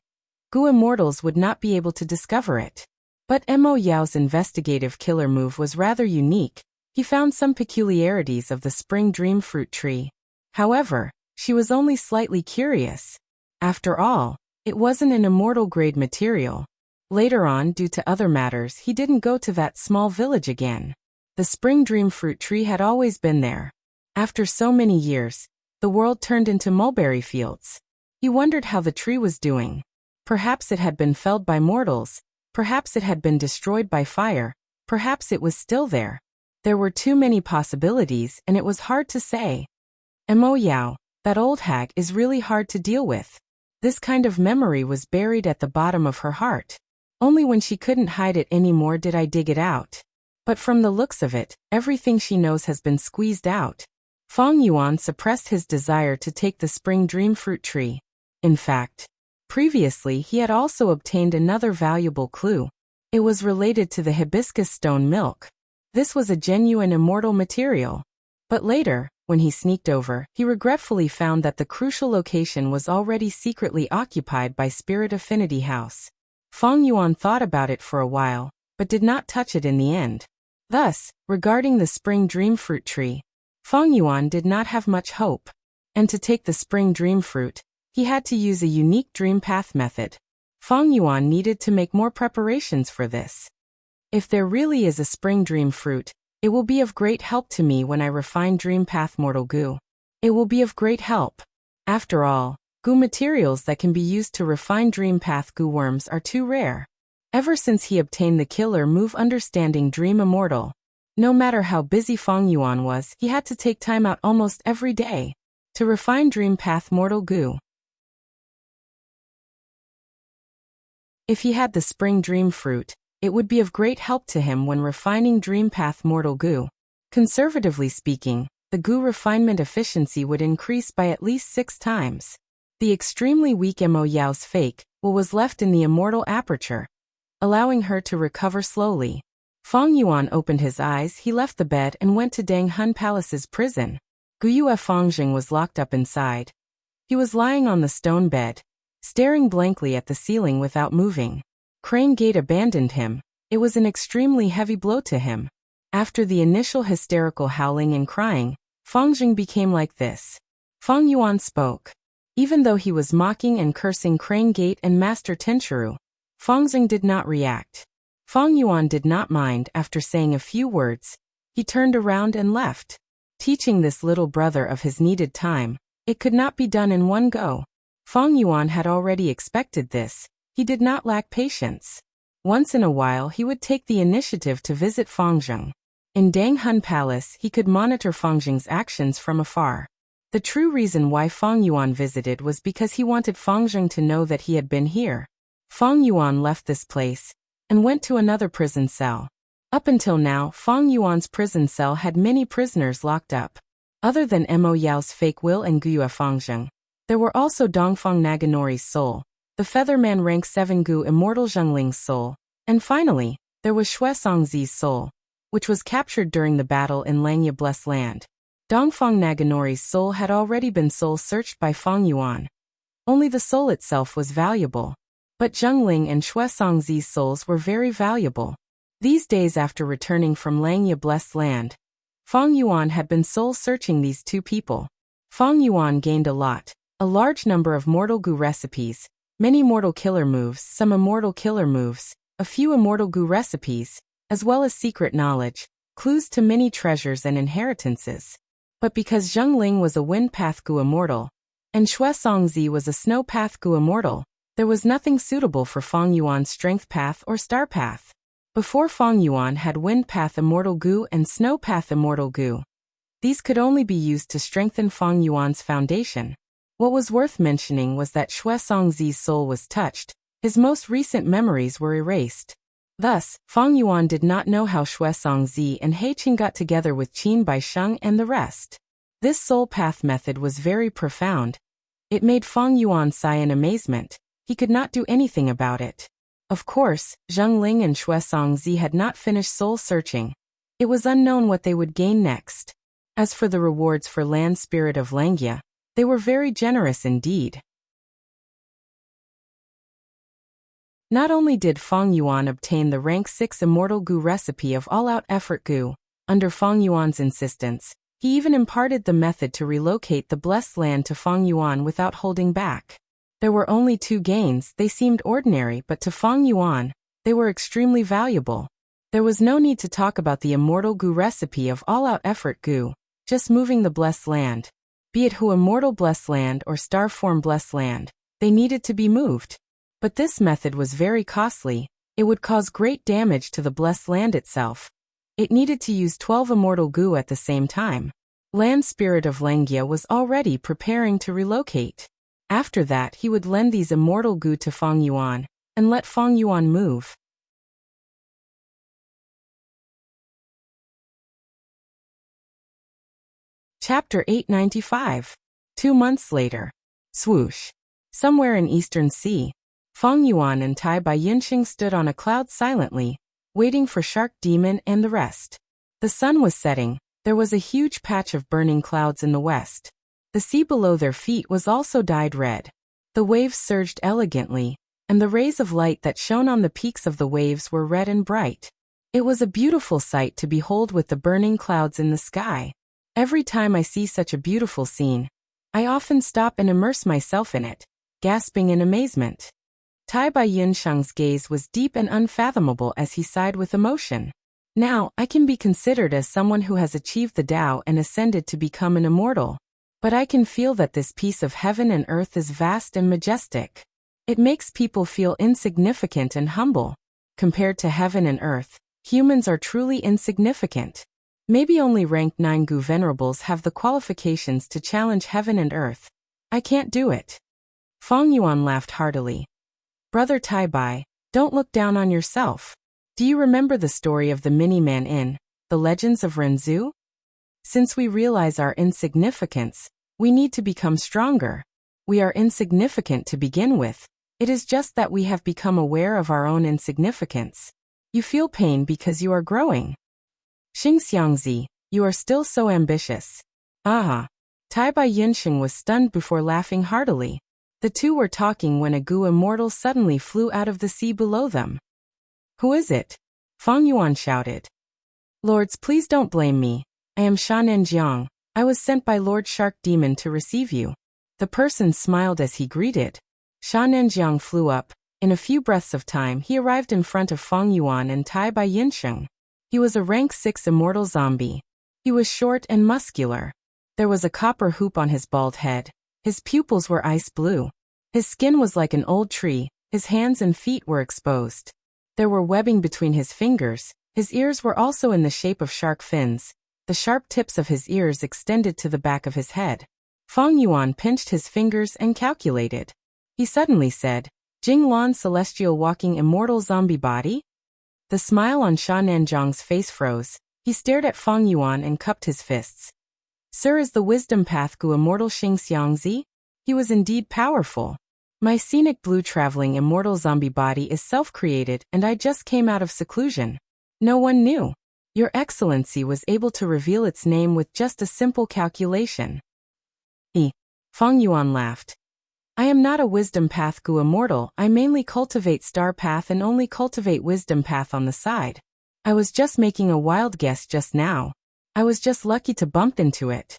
Gu immortals would not be able to discover it. But Mo Yao's investigative killer move was rather unique. He found some peculiarities of the spring dream fruit tree. However, she was only slightly curious. After all, it wasn't an immortal-grade material. Later on, due to other matters, he didn't go to that small village again. The spring dream fruit tree had always been there. After so many years, the world turned into mulberry fields. He wondered how the tree was doing. Perhaps it had been felled by mortals. Perhaps it had been destroyed by fire. Perhaps it was still there. There were too many possibilities, and it was hard to say. Mo Yao, that old hag, is really hard to deal with. This kind of memory was buried at the bottom of her heart. Only when she couldn't hide it anymore did I dig it out. But from the looks of it, everything she knows has been squeezed out. Feng Yuan suppressed his desire to take the spring dream fruit tree. In fact, previously he had also obtained another valuable clue. It was related to the hibiscus stone milk. This was a genuine immortal material. But later, when he sneaked over, he regretfully found that the crucial location was already secretly occupied by Spirit Affinity House. Feng Yuan thought about it for a while, but did not touch it in the end. Thus, regarding the spring dream fruit tree, Feng Yuan did not have much hope. And to take the spring dream fruit, he had to use a unique dream path method. Feng Yuan needed to make more preparations for this. If there really is a spring dream fruit, it will be of great help to me when I refine Dream Path Mortal Goo. It will be of great help. After all, goo materials that can be used to refine Dream Path Goo worms are too rare. Ever since he obtained the killer move Understanding Dream Immortal, no matter how busy Feng Yuan was, he had to take time out almost every day to refine Dream Path Mortal Goo. If he had the spring dream fruit, it would be of great help to him when refining Dream Path Mortal Goo. Conservatively speaking, the goo refinement efficiency would increase by at least 6 times. The extremely weak Mo Yao's fake will was left in the immortal aperture, allowing her to recover slowly. Feng Yuan opened his eyes, he left the bed and went to Dang Hun Palace's prison. Guyue Fengjing was locked up inside. He was lying on the stone bed, staring blankly at the ceiling without moving. Crane Gate abandoned him. It was an extremely heavy blow to him. After the initial hysterical howling and crying, Fengjing became like this. Feng Yuan spoke. Even though he was mocking and cursing Crane Gate and Master Tenshuru, Fengjing did not react. Feng Yuan did not mind. After saying a few words, he turned around and left. Teaching this little brother of his needed time, it could not be done in one go. Feng Yuan had already expected this. He did not lack patience. Once in a while he would take the initiative to visit Fengjing. In Dang Hun Palace he could monitor Fengjing's actions from afar. The true reason why Feng Yuan visited was because he wanted Fengjing to know that he had been here. Feng Yuan left this place and went to another prison cell. Up until now, Feng Yuan's prison cell had many prisoners locked up. Other than Mo Yao's fake will and Guyue Fengjing, there were also Dongfeng Naganori's soul, the Featherman rank 7 Gu Immortal Zhengling's soul, and finally, there was Xue Songzi's soul, which was captured during the battle in Langya Blessed Land. Dongfeng Naganori's soul had already been soul-searched by Feng Yuan. Only the soul itself was valuable. But Zhengling and Xue Songzi's souls were very valuable. These days after returning from Langya Blessed Land, Feng Yuan had been soul-searching these two people. Feng Yuan gained a large number of Mortal Goo recipes, many Mortal Killer moves, some Immortal Killer moves, a few Immortal Goo recipes, as well as secret knowledge, clues to many treasures and inheritances. But because Zhengling was a Wind Path Goo Immortal, and Xue Songzi was a Snow Path Goo Immortal, there was nothing suitable for Feng Yuan's Strength Path or Star Path. Before Feng Yuan had Wind Path Immortal Goo and Snow Path Immortal Goo. These could only be used to strengthen Feng Yuan's foundation. What was worth mentioning was that Xue Songzi's soul was touched. His most recent memories were erased. Thus, Feng Yuan did not know how Xue Songzi and Heiqing got together with Qin Baisheng and the rest. This soul path method was very profound. It made Feng Yuan sigh in amazement. He could not do anything about it. Of course, Zhengling and Xue Songzi had not finished soul searching. It was unknown what they would gain next. As for the rewards for Land Spirit of Langya, They were very generous indeed. Not only did Feng Yuan obtain the rank 6 immortal goo recipe of all-out effort goo, under Feng Yuan's insistence, he even imparted the method to relocate the blessed land to Feng Yuan without holding back. There were only 2 gains. They seemed ordinary, but to Feng Yuan, they were extremely valuable. There was no need to talk about the immortal goo recipe of all-out effort goo, just moving the blessed land. Be it Hu immortal blessed land or star form blessed land, they needed to be moved. But this method was very costly. It would cause great damage to the blessed land itself. It needed to use 12 immortal goo at the same time. Land spirit of Lengia was already preparing to relocate. After that, he would lend these immortal goo to Feng Yuan, and let Feng Yuan move. Chapter 895. 2 months later. Swoosh. Somewhere in Eastern Sea, Feng Yuan and Tai Bai Yinxing stood on a cloud silently, waiting for Shark Demon and the rest. The sun was setting. There was a huge patch of burning clouds in the west. The sea below their feet was also dyed red. The waves surged elegantly, and the rays of light that shone on the peaks of the waves were red and bright. It was a beautiful sight to behold with the burning clouds in the sky. Every time I see such a beautiful scene, I often stop and immerse myself in it, gasping in amazement. Tai Bai Yunsheng's gaze was deep and unfathomable as he sighed with emotion. Now, I can be considered as someone who has achieved the Tao and ascended to become an immortal. But I can feel that this piece of heaven and earth is vast and majestic. It makes people feel insignificant and humble. Compared to heaven and earth, humans are truly insignificant. Maybe only rank 9 goo venerables have the qualifications to challenge heaven and earth. I can't do it. Feng Yuan laughed heartily. Brother Tai Bai, don't look down on yourself. Do you remember the story of the mini-man in The Legends of Renzu? Since we realize our insignificance, we need to become stronger. We are insignificant to begin with. It is just that we have become aware of our own insignificance. You feel pain because you are growing. Xingxiangzi, you are still so ambitious. Ah. Tai Bai Yinxing was stunned before laughing heartily. The two were talking when a goo immortal suddenly flew out of the sea below them. Who is it? Feng Yuan shouted. Lords, please don't blame me. I am Shanan Jiang. I was sent by Lord Shark Demon to receive you. The person smiled as he greeted. Shanan Jiang flew up. In a few breaths of time, he arrived in front of Feng Yuan and Tai Bai Yinsheng. He was a rank 6 immortal zombie. He was short and muscular. There was a copper hoop on his bald head. His pupils were ice blue. His skin was like an old tree. His hands and feet were exposed. There were webbing between his fingers. His ears were also in the shape of shark fins. The sharp tips of his ears extended to the back of his head. Feng Yuan pinched his fingers and calculated. He suddenly said, Jing Lan celestial walking immortal zombie body? The smile on Sha Nanjiang's face froze. He stared at Feng Yuan and cupped his fists. Sir, is the wisdom path gu immortal Xingxiangzi? He was indeed powerful. My scenic blue traveling immortal zombie body is self-created and I just came out of seclusion. No one knew. Your Excellency was able to reveal its name with just a simple calculation. Feng Yuan laughed. I am not a wisdom path gu immortal. I mainly cultivate star path and only cultivate wisdom path on the side. I was just making a wild guess just now. I was just lucky to bump into it.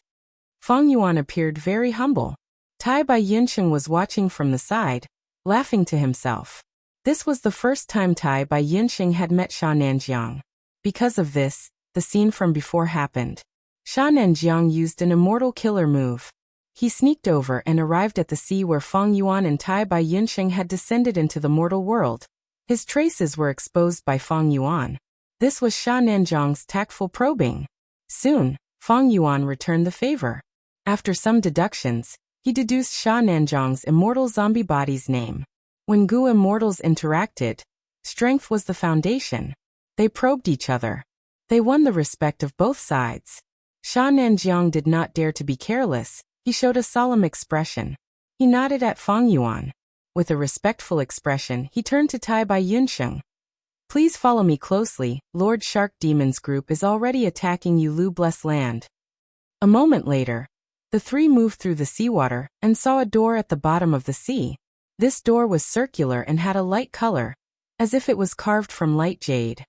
Feng Yuan appeared very humble. Tai Bai Yinsheng was watching from the side, laughing to himself. This was the first time Tai Bai Yinsheng had met Sha Nanjiang. Because of this, the scene from before happened. Sha Nanjiang used an immortal killer move. He sneaked over and arrived at the sea where Feng Yuan and Tai Bai Yinsheng had descended into the mortal world. His traces were exposed by Feng Yuan. This was Sha Nanjiang's tactful probing. Soon, Feng Yuan returned the favor. After some deductions, he deduced Sha Nanjiang's immortal zombie body's name. When Gu immortals interacted, strength was the foundation. They probed each other. They won the respect of both sides. Sha Nanjiang did not dare to be careless. He showed a solemn expression. He nodded at Feng Yuan. With a respectful expression, he turned to Tai Bai Yinsheng. Please follow me closely. Lord Shark Demon's group is already attacking Yulu Blessed Land. A moment later, The three moved through the seawater and saw a door at the bottom of the sea. This door was circular and had a light color, as if it was carved from light jade.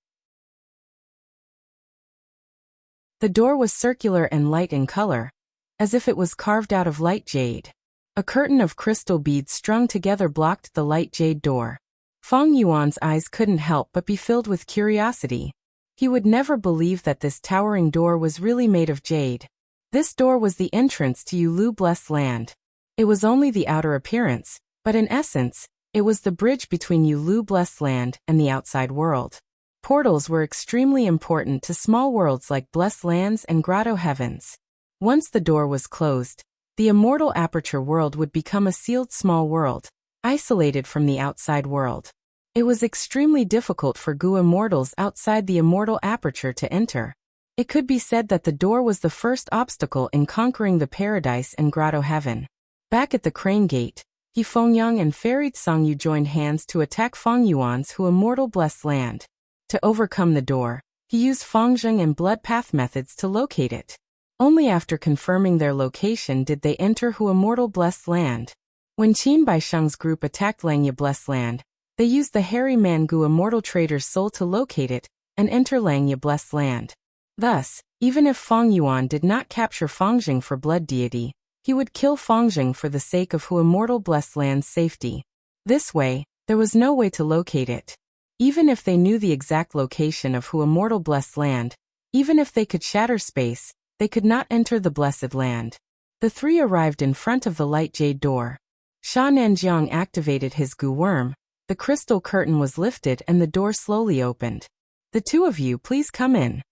The door was circular and light in color, as if it was carved out of light jade. A curtain of crystal beads strung together blocked the light jade door. Feng Yuan's eyes couldn't help but be filled with curiosity. He would never believe that this towering door was really made of jade. This door was the entrance to Yulu Blessed Land. It was only the outer appearance, but in essence, it was the bridge between Yulu Blessed Land and the outside world. Portals were extremely important to small worlds like Blessed Lands and Grotto Heavens. Once the door was closed, the immortal aperture world would become a sealed small world, isolated from the outside world. It was extremely difficult for Gu immortals outside the immortal aperture to enter. It could be said that the door was the first obstacle in conquering the paradise and Grotto Heaven. Back at the Crane Gate, He Fengyang and Fairy Tsangyu joined hands to attack Feng Yuan's Hu Immortal Blessed Land. To overcome the door, he used Fengzheng and Blood Path methods to locate it. Only after confirming their location did they enter Hu Immortal Blessed Land. When Qin Baisheng's group attacked Langya Blessed Land, they used the Hairy Man Gu Immortal Trader's soul to locate it and enter Langya Blessed Land. Thus, even if Feng Yuan did not capture Fengzheng for blood deity, he would kill Fengzheng for the sake of Hu Immortal Blessed Land's safety. This way, there was no way to locate it. Even if they knew the exact location of Hu Immortal Blessed Land, even if they could shatter space, they could not enter the Blessed Land. The three arrived in front of the light jade door. Sha Nanjiang activated his Gu worm, the crystal curtain was lifted and the door slowly opened. The two of you please come in.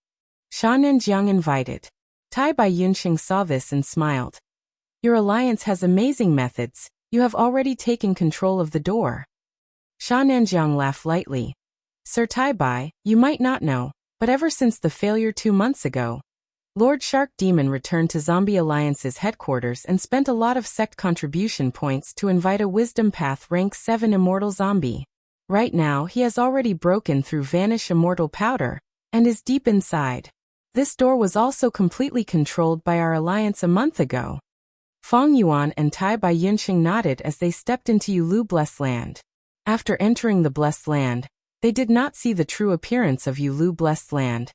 Sha Nanjiang invited. Tai Bai Yunxing saw this and smiled. Your alliance has amazing methods, you have already taken control of the door. Sha Nanjiang laughed lightly. Sir Tai Bai, you might not know, but ever since the failure 2 months ago, Lord Shark Demon returned to Zombie Alliance's headquarters and spent a lot of sect contribution points to invite a Wisdom Path rank 7 immortal zombie. Right now he has already broken through Vanish Immortal Powder, and is deep inside. This door was also completely controlled by our alliance a month ago. Feng Yuan and Tai Bai Yunxing nodded as they stepped into Yulu Blessed Land. After entering the Blessed Land, they did not see the true appearance of Yulu Blessed Land.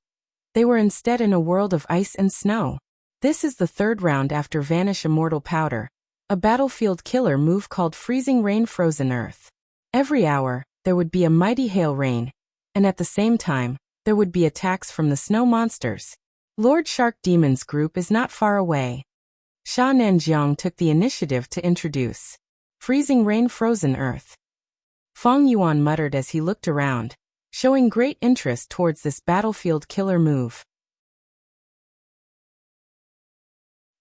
They were instead in a world of ice and snow. This is the third round after Vanish Immortal Powder, a battlefield killer move called Freezing Rain Frozen Earth. Every hour, there would be a mighty hail rain, and at the same time, there would be attacks from the snow monsters. Lord Shark Demon's group is not far away. Sha Nanjiang took the initiative to introduce Freezing Rain Frozen Earth. Feng Yuan muttered as he looked around, showing great interest towards this battlefield killer move.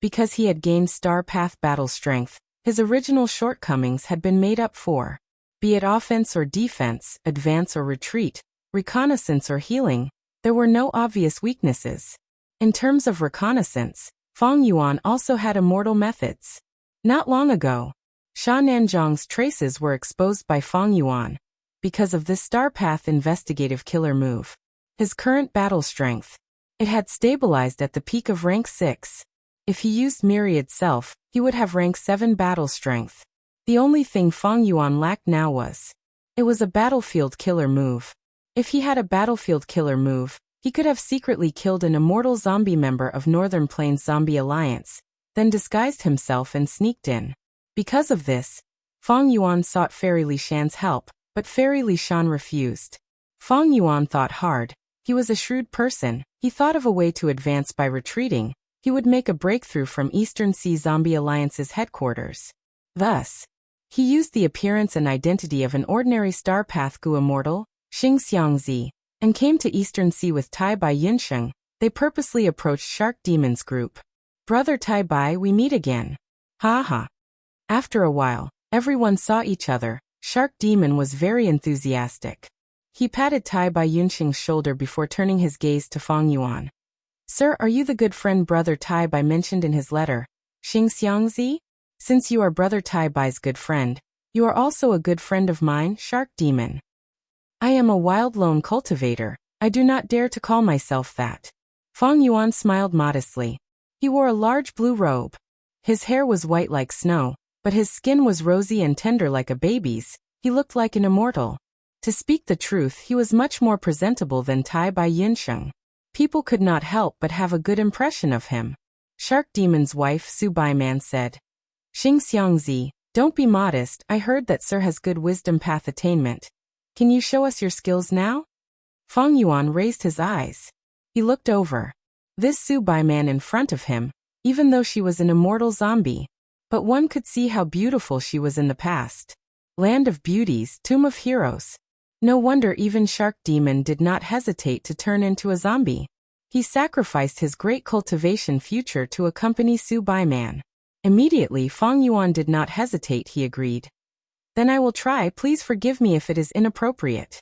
Because he had gained Star Path battle strength, his original shortcomings had been made up for. Be it offense or defense, advance or retreat, reconnaissance or healing, there were no obvious weaknesses. In terms of reconnaissance, Feng Yuan also had immortal methods. Not long ago, Sha Nanjiang's traces were exposed by Feng Yuan, because of this Star Path investigative killer move. His current battle strength, it had stabilized at the peak of rank 6. If he used Myriad Self, he would have rank 7 battle strength. The only thing Feng Yuan lacked now was, it was a battlefield killer move. If he had a battlefield killer move, he could have secretly killed an immortal zombie member of Northern Plains Zombie Alliance, then disguised himself and sneaked in. Because of this, Feng Yuan sought Fairy Li Shan's help, but Fairy Li Shan refused. Feng Yuan thought hard. He was a shrewd person. He thought of a way to advance by retreating. He would make a breakthrough from Eastern Sea Zombie Alliance's headquarters. Thus, he used the appearance and identity of an ordinary Star Path Gu immortal, Xing Xiangzi, and came to Eastern Sea with Tai Bai Yunsheng. They purposely approached Shark Demon's group. Brother Tai Bai, we meet again. Ha ha. After a while, everyone saw each other. Shark Demon was very enthusiastic. He patted Tai Bai Yunxing's shoulder before turning his gaze to Feng Yuan. Sir, are you the good friend Brother Tai Bai mentioned in his letter, Xing Xiangzi? Since you are Brother Tai Bai's good friend, you are also a good friend of mine, Shark Demon. I am a wild lone cultivator. I do not dare to call myself that. Feng Yuan smiled modestly. He wore a large blue robe. His hair was white like snow, but his skin was rosy and tender like a baby's. He looked like an immortal. To speak the truth, he was much more presentable than Tai Bai Yunsheng. People could not help but have a good impression of him. Shark Demon's wife Su Baiman said, Xing Xiangzi, don't be modest, I heard that Sir has good wisdom path attainment. Can you show us your skills now? Feng Yuan raised his eyes. He looked over. This Su Baiman in front of him, even though she was an immortal zombie. But one could see how beautiful she was in the past. Land of beauties, tomb of heroes. No wonder even Shark Demon did not hesitate to turn into a zombie. He sacrificed his great cultivation future to accompany Su Baiman. Immediately Feng Yuan did not hesitate, he agreed. Then I will try, please forgive me if it is inappropriate.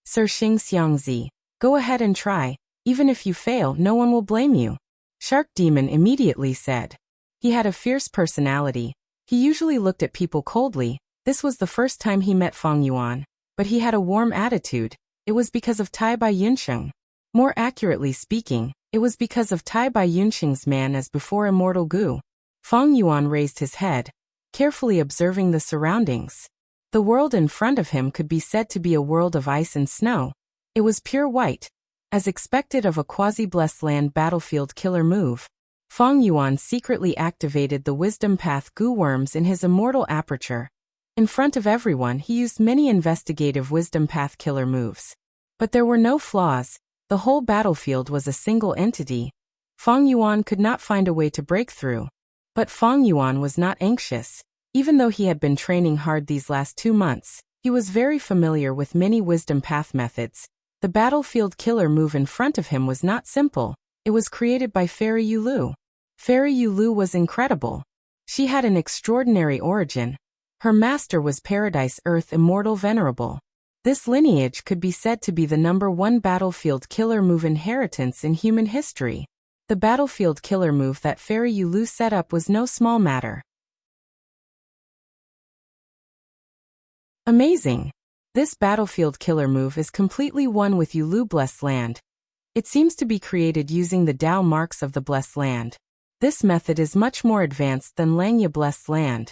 Sir Xing Xiangzi, go ahead and try, even if you fail no one will blame you. Shark Demon immediately said. He had a fierce personality. He usually looked at people coldly. This was the first time he met Feng Yuan. But he had a warm attitude. It was because of Tai Bai Yunsheng. More accurately speaking, it was because of Tai Bai Yunsheng's man as before immortal Gu. Feng Yuan raised his head, carefully observing the surroundings. The world in front of him could be said to be a world of ice and snow. It was pure white. As expected of a quasi-blessed land battlefield killer move, Feng Yuan secretly activated the wisdom path Gu worms in his immortal aperture. In front of everyone he used many investigative wisdom path killer moves. But there were no flaws. The whole battlefield was a single entity. Feng Yuan could not find a way to break through. But Feng Yuan was not anxious. Even though he had been training hard these last 2 months, he was very familiar with many wisdom path methods. The battlefield killer move in front of him was not simple. It was created by Fairy Yulu. Fairy Yulu was incredible. She had an extraordinary origin. Her master was Paradise Earth Immortal Venerable. This lineage could be said to be the #1 battlefield killer move inheritance in human history. The battlefield killer move that Fairy Yulu set up was no small matter. Amazing! This battlefield killer move is completely one with Yulu Blessed Land. It seems to be created using the Tao marks of the Blessed Land. This method is much more advanced than Langya Blessed Land.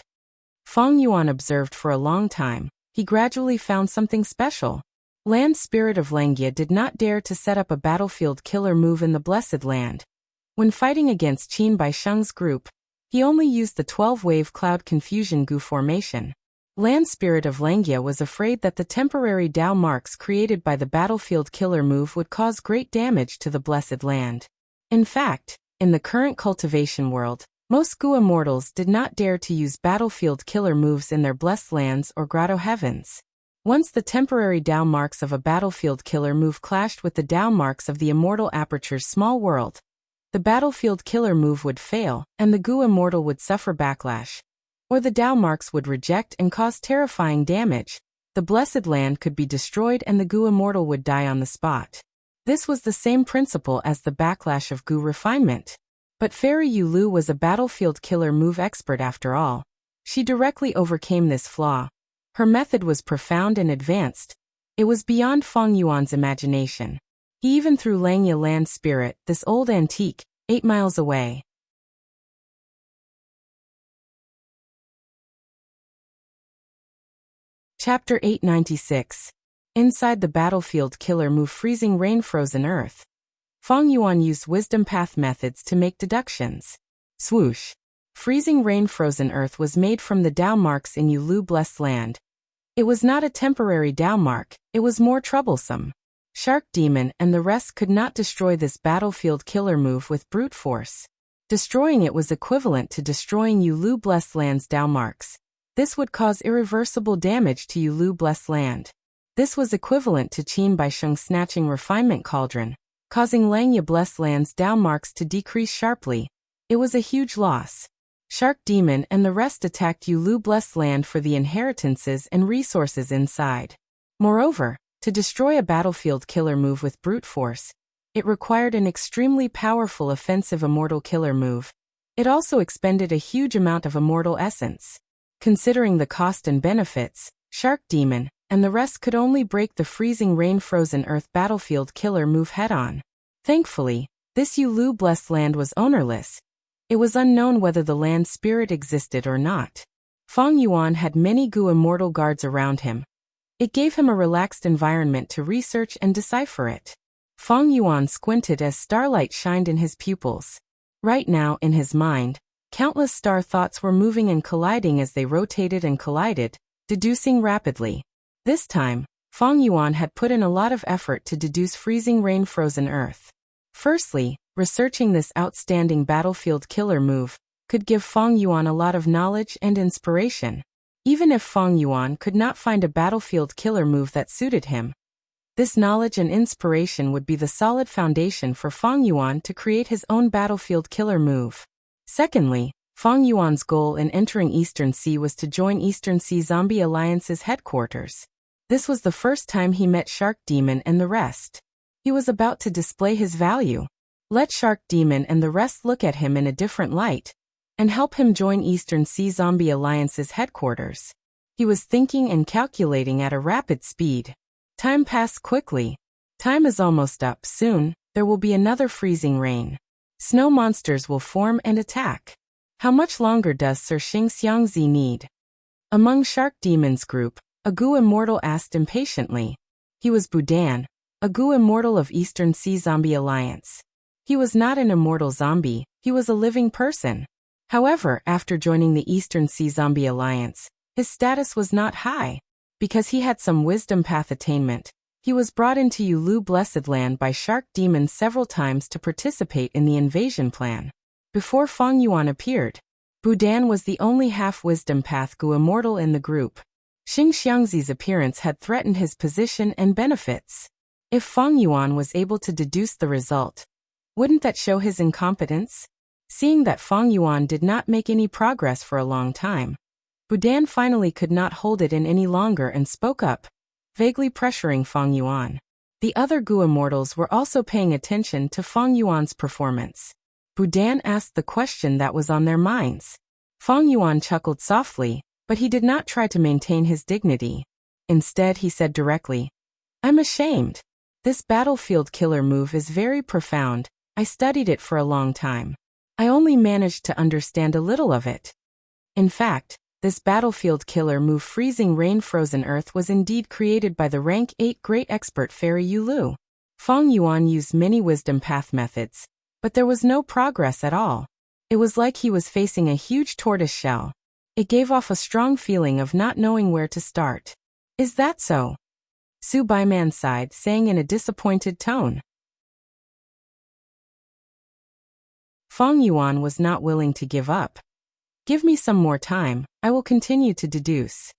Feng Yuan observed for a long time. He gradually found something special. Land Spirit of Langya did not dare to set up a battlefield killer move in the Blessed Land. When fighting against Qin Baisheng's group, he only used the 12-wave cloud confusion Gu formation. Land Spirit of Langya was afraid that the temporary Tao marks created by the battlefield killer move would cause great damage to the Blessed Land. In fact, in the current cultivation world, most Gu immortals did not dare to use battlefield killer moves in their blessed lands or grotto heavens. Once the temporary Tao marks of a battlefield killer move clashed with the Tao marks of the immortal aperture's small world, the battlefield killer move would fail, and the Gu immortal would suffer backlash. Or the Tao marks would reject and cause terrifying damage. The blessed land could be destroyed and the Gu immortal would die on the spot. This was the same principle as the backlash of Gu refinement. But Fairy Yulu was a battlefield killer move expert after all. She directly overcame this flaw. Her method was profound and advanced. It was beyond Feng Yuan's imagination. He even threw Langya Land Spirit, this old antique, 8 miles away. Chapter 896. Inside the battlefield killer move Freezing Rain Frozen Earth. Feng Yuan used wisdom path methods to make deductions. Swoosh. Freezing Rain Frozen Earth was made from the Tao marks in Yulu Blessed Land. It was not a temporary Tao mark, it was more troublesome. Shark Demon and the rest could not destroy this battlefield killer move with brute force. Destroying it was equivalent to destroying Yulu Blessed Land's Tao marks. This would cause irreversible damage to Yulu Blessed Land. This was equivalent to Qin Baisheng snatching Refinement Cauldron, causing Langya Blessed Land's Tao marks to decrease sharply. It was a huge loss. Shark Demon and the rest attacked Yulu Blessed Land for the inheritances and resources inside. Moreover, to destroy a battlefield killer move with brute force, it required an extremely powerful offensive immortal killer move. It also expended a huge amount of immortal essence. Considering the cost and benefits, Shark Demon and the rest could only break the Freezing Rain Frozen Earth battlefield killer move head-on. Thankfully, this Yulu Blessed Land was ownerless. It was unknown whether the land spirit existed or not. Fang Yuan had many Gu immortal guards around him. It gave him a relaxed environment to research and decipher it. Fang Yuan squinted as starlight shined in his pupils. Right now, in his mind, countless star thoughts were moving and colliding as they rotated and collided, deducing rapidly. This time, Fang Yuan had put in a lot of effort to deduce freezing rain frozen earth. Firstly, researching this outstanding battlefield killer move could give Fang Yuan a lot of knowledge and inspiration. Even if Fang Yuan could not find a battlefield killer move that suited him, this knowledge and inspiration would be the solid foundation for Fang Yuan to create his own battlefield killer move. Secondly, Fang Yuan's goal in entering Eastern Sea was to join Eastern Sea Zombie Alliance's headquarters. This was the first time he met Shark Demon and the rest. He was about to display his value. Let Shark Demon and the rest look at him in a different light, and help him join Eastern Sea Zombie Alliance's headquarters. He was thinking and calculating at a rapid speed. Time passed quickly. Time is almost up. Soon, there will be another freezing rain. Snow monsters will form and attack. How much longer does Sir Xing Xiangzi need? Among Shark Demon's group, a Gu immortal asked impatiently. He was Budan, a Gu immortal of Eastern Sea Zombie Alliance. He was not an immortal zombie, he was a living person. However, after joining the Eastern Sea Zombie Alliance, his status was not high. Because he had some wisdom path attainment, he was brought into Yulu Blessed Land by Shark Demon several times to participate in the invasion plan. Before Fang Yuan appeared, Budan was the only half-wisdom path Gu immortal in the group. Xing Xiangzi's appearance had threatened his position and benefits. If Fang Yuan was able to deduce the result, wouldn't that show his incompetence? Seeing that Fang Yuan did not make any progress for a long time, Budan finally could not hold it in any longer and spoke up, vaguely pressuring Fang Yuan. The other Gu immortals were also paying attention to Fang Yuan's performance. Budan asked the question that was on their minds. Fang Yuan chuckled softly, but he did not try to maintain his dignity. Instead, he said directly, "I'm ashamed. This battlefield killer move is very profound. I studied it for a long time. I only managed to understand a little of it. In fact, this battlefield killer move freezing rain frozen earth was indeed created by the rank 8 great expert fairy Yulu." Fang Yuan used many wisdom path methods, but there was no progress at all. It was like he was facing a huge tortoise shell. It gave off a strong feeling of not knowing where to start. "Is that so?" Su Baiman sighed, saying in a disappointed tone. Fang Yuan was not willing to give up. "Give me some more time, I will continue to deduce."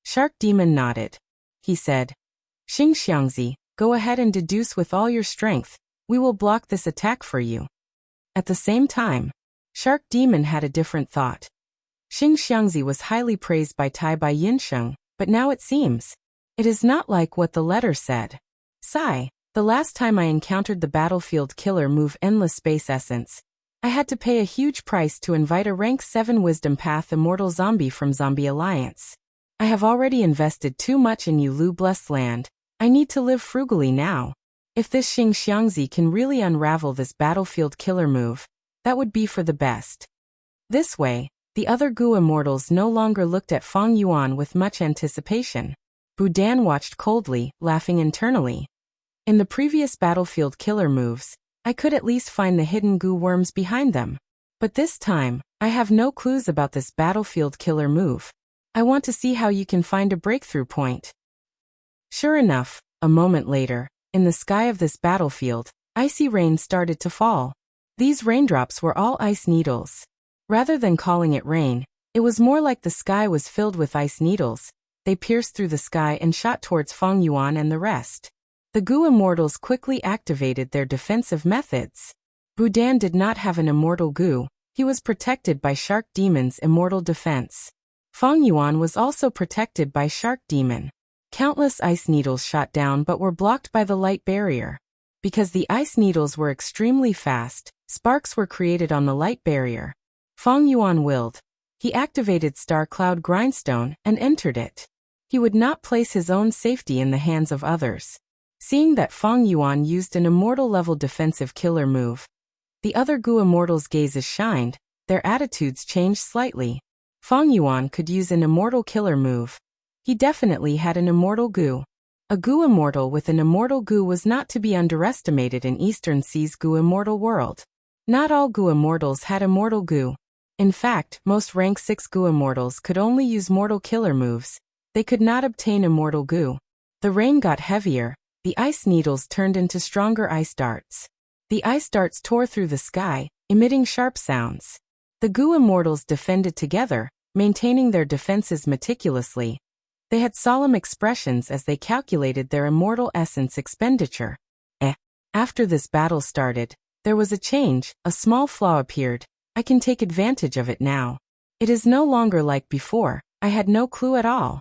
Shark Demon nodded. He said, "Xing Xiangzi, go ahead and deduce with all your strength. We will block this attack for you." At the same time, Shark Demon had a different thought. Xing Xiangzi was highly praised by Tai Bai Yinsheng, but now it seems it is not like what the letter said. Sigh, the last time I encountered the battlefield killer move Endless Space Essence, I had to pay a huge price to invite a rank 7 Wisdom Path Immortal Zombie from Zombie Alliance. I have already invested too much in Yulu Blessed Land. I need to live frugally now. If this Xing Xiangzi can really unravel this battlefield killer move, that would be for the best. This way, the other Gu immortals no longer looked at Fang Yuan with much anticipation. Budan watched coldly, laughing internally. In the previous battlefield killer moves, I could at least find the hidden Gu worms behind them. But this time, I have no clues about this battlefield killer move. I want to see how you can find a breakthrough point. Sure enough, a moment later, in the sky of this battlefield, icy rain started to fall. These raindrops were all ice needles. Rather than calling it rain, it was more like the sky was filled with ice needles. They pierced through the sky and shot towards Fang Yuan and the rest. The Gu immortals quickly activated their defensive methods. Budan did not have an immortal Gu, he was protected by Shark Demon's immortal defense. Fang Yuan was also protected by Shark Demon. Countless ice needles shot down but were blocked by the light barrier. Because the ice needles were extremely fast, sparks were created on the light barrier. Fang Yuan willed. He activated Star Cloud Grindstone and entered it. He would not place his own safety in the hands of others. Seeing that Fang Yuan used an immortal level defensive killer move, The other goo immortals' gazes shined, their attitudes changed slightly. Fang Yuan could use an immortal killer move. He definitely had an immortal goo. A goo immortal with an immortal goo was not to be underestimated in Eastern Sea's goo immortal world. Not all goo immortals had immortal goo. In fact, most rank 6 goo immortals could only use mortal killer moves. They could not obtain immortal goo. The rain got heavier, the ice needles turned into stronger ice darts. The ice darts tore through the sky, emitting sharp sounds. The goo immortals defended together, maintaining their defenses meticulously. They had solemn expressions as they calculated their immortal essence expenditure. After this battle started, there was a change, a small flaw appeared. I can take advantage of it now. It is no longer like before, I had no clue at all.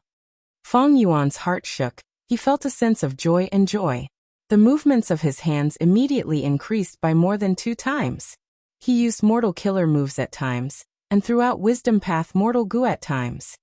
Fang Yuan's heart shook, he felt a sense of joy and joy. The movements of his hands immediately increased by more than 2 times. He used mortal killer moves at times, and threw out wisdom path mortal goo at times.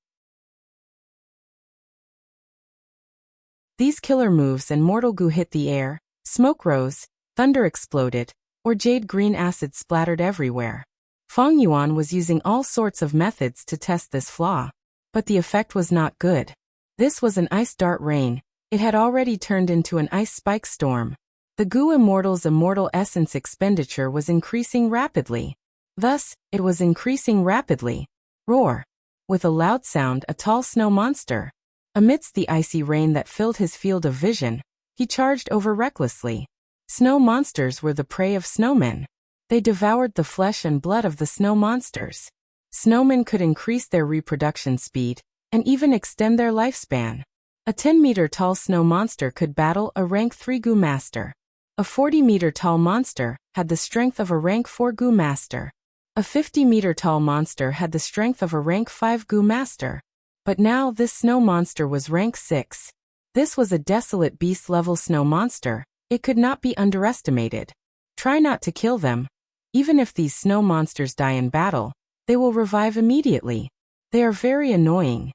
These killer moves and mortal goo hit the air, smoke rose, thunder exploded, or jade green acid splattered everywhere. Fang Yuan was using all sorts of methods to test this flaw. But the effect was not good. This was an ice dart rain. It had already turned into an ice spike storm. The goo immortal's immortal essence expenditure was increasing rapidly. Thus, it was increasing rapidly. Roar! With a loud sound, a tall snow monster. Amidst the icy rain that filled his field of vision, he charged over recklessly. Snow monsters were the prey of snowmen. They devoured the flesh and blood of the snow monsters. Snowmen could increase their reproduction speed, and even extend their lifespan. A 10-meter tall snow monster could battle a rank 3 goo master. A 40-meter tall monster had the strength of a rank 4 goo master. A 50-meter tall monster had the strength of a rank 5 goo master. But now this snow monster was rank 6. This was a desolate beast-level snow monster. It could not be underestimated. Try not to kill them. Even if these snow monsters die in battle, they will revive immediately. They are very annoying.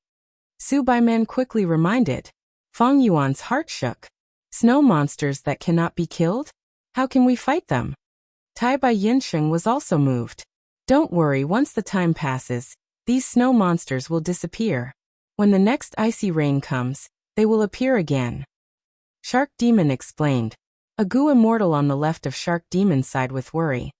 Su Baiman quickly reminded. Fang Yuan's heart shook. Snow monsters that cannot be killed? How can we fight them? Tai Bai Yinsheng was also moved. Don't worry, once the time passes, these snow monsters will disappear. When the next icy rain comes, they will appear again. Shark Demon explained. A goo immortal on the left of Shark Demon sighed with worry.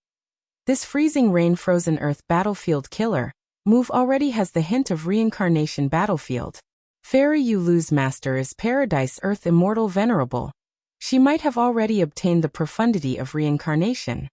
This freezing rain frozen earth battlefield killer move already has the hint of reincarnation battlefield. Fairy Yu Lu's master is Paradise Earth Immortal Venerable. She might have already obtained the profundity of reincarnation.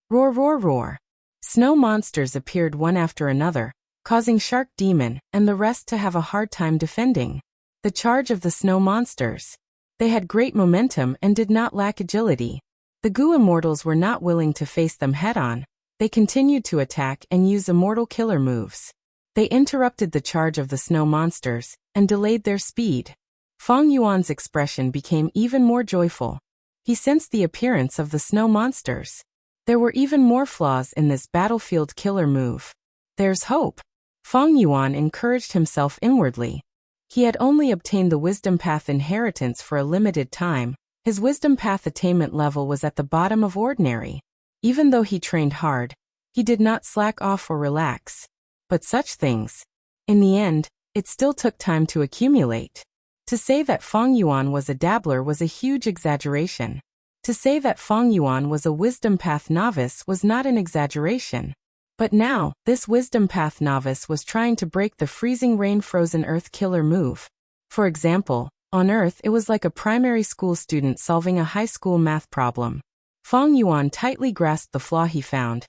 Roar, roar, roar. Snow monsters appeared one after another, causing Shark Demon and the rest to have a hard time defending. The charge of the snow monsters. They had great momentum and did not lack agility. The goo immortals were not willing to face them head-on. They continued to attack and use immortal killer moves. They interrupted the charge of the snow monsters and delayed their speed. Fang Yuan's expression became even more joyful. He sensed the appearance of the snow monsters. There were even more flaws in this battlefield killer move. There's hope. Fang Yuan encouraged himself inwardly. He had only obtained the Wisdom Path inheritance for a limited time. His Wisdom Path attainment level was at the bottom of ordinary. Even though he trained hard, he did not slack off or relax. But such things. In the end, it still took time to accumulate. To say that Fang Yuan was a dabbler was a huge exaggeration. To say that Fang Yuan was a Wisdom Path novice was not an exaggeration. But now, this Wisdom Path novice was trying to break the freezing rain frozen earth killer move. For example, on Earth it was like a primary school student solving a high school math problem. Fang Yuan tightly grasped the flaw he found,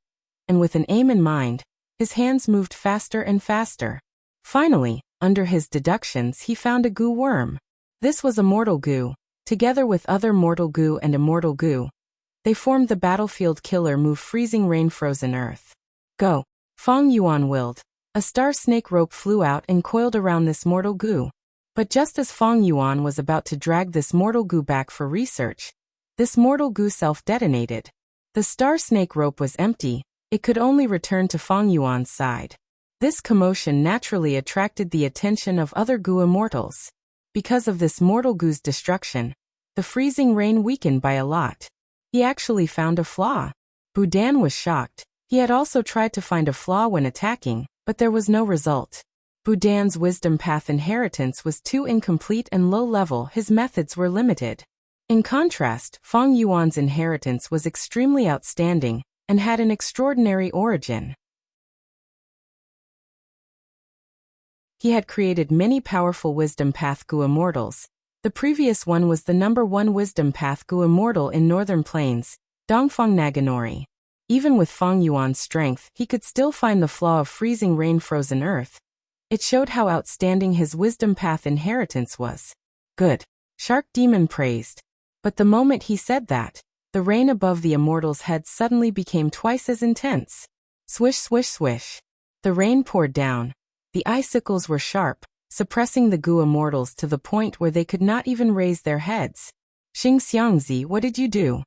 and with an aim in mind, his hands moved faster and faster. Finally, under his deductions he found a goo worm. This was a mortal goo. Together with other mortal goo and immortal goo, they formed the battlefield killer move freezing rain frozen earth. Go! Fang Yuan willed. A star snake rope flew out and coiled around this mortal goo. But just as Fang Yuan was about to drag this mortal goo back for research, this mortal goo self-detonated. The star snake rope was empty, it could only return to Fang Yuan's side. This commotion naturally attracted the attention of other goo immortals. Because of this mortal goo's destruction, the freezing rain weakened by a lot. He actually found a flaw. Budan was shocked. He had also tried to find a flaw when attacking, but there was no result. Budan's wisdom path inheritance was too incomplete and low-level, his methods were limited. In contrast, Feng Yuan's inheritance was extremely outstanding and had an extraordinary origin. He had created many powerful wisdom path Gu immortals. The previous one was the #1 wisdom path Gu immortal in Northern Plains, Dongfeng Naganori. Even with Feng Yuan's strength, he could still find the flaw of freezing rain frozen earth. It showed how outstanding his wisdom path inheritance was. Good. Shark Demon praised. But the moment he said that, the rain above the immortal's head suddenly became twice as intense. Swish, swish, swish. The rain poured down. The icicles were sharp, suppressing the Gu immortals to the point where they could not even raise their heads. Xing Xiangzi, what did you do?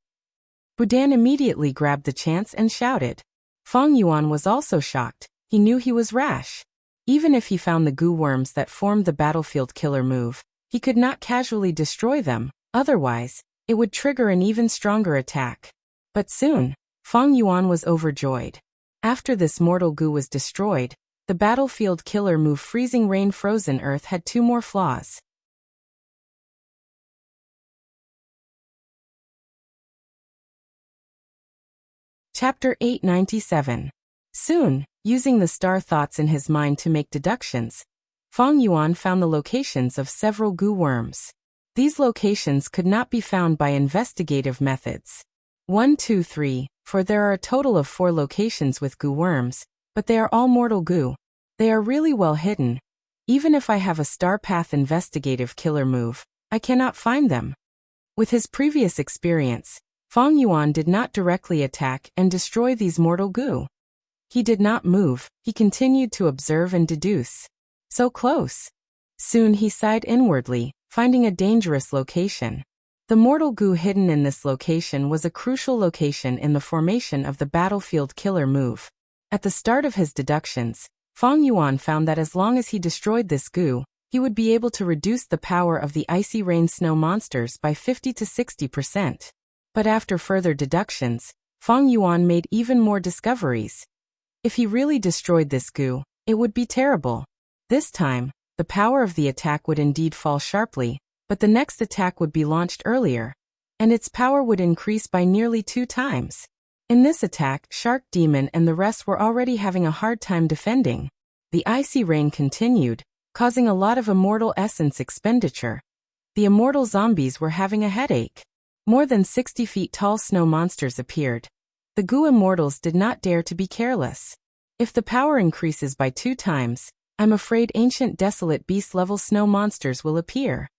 Budan immediately grabbed the chance and shouted. Feng Yuan was also shocked. He knew he was rash. Even if he found the Gu worms that formed the battlefield killer move, he could not casually destroy them, otherwise, it would trigger an even stronger attack. But soon, Feng Yuan was overjoyed. After this mortal Gu was destroyed, the battlefield killer move freezing rain frozen earth had 2 more flaws. Chapter 897. Soon, using the star thoughts in his mind to make deductions, Feng Yuan found the locations of several Gu worms. These locations could not be found by investigative methods. 1, 2, 3, for there are a total of 4 locations with Gu worms, but they are all mortal Gu. They are really well hidden. Even if I have a star path investigative killer move, I cannot find them. With his previous experience, Feng Yuan did not directly attack and destroy these mortal Gu. He did not move, he continued to observe and deduce. So close. Soon he sighed inwardly, finding a dangerous location. The mortal Gu hidden in this location was a crucial location in the formation of the battlefield killer move. At the start of his deductions, Feng Yuan found that as long as he destroyed this Gu, he would be able to reduce the power of the icy rain snow monsters by 50 to 60%. But after further deductions, Feng Yuan made even more discoveries. If he really destroyed this Gu, it would be terrible. This time, the power of the attack would indeed fall sharply, but the next attack would be launched earlier, and its power would increase by nearly 2 times. In this attack, Shark Demon and the rest were already having a hard time defending. The icy rain continued, causing a lot of immortal essence expenditure. The immortal zombies were having a headache. More than 60 feet tall snow monsters appeared. The Gu immortals did not dare to be careless. If the power increases by 2 times, I'm afraid ancient desolate beast-level snow monsters will appear.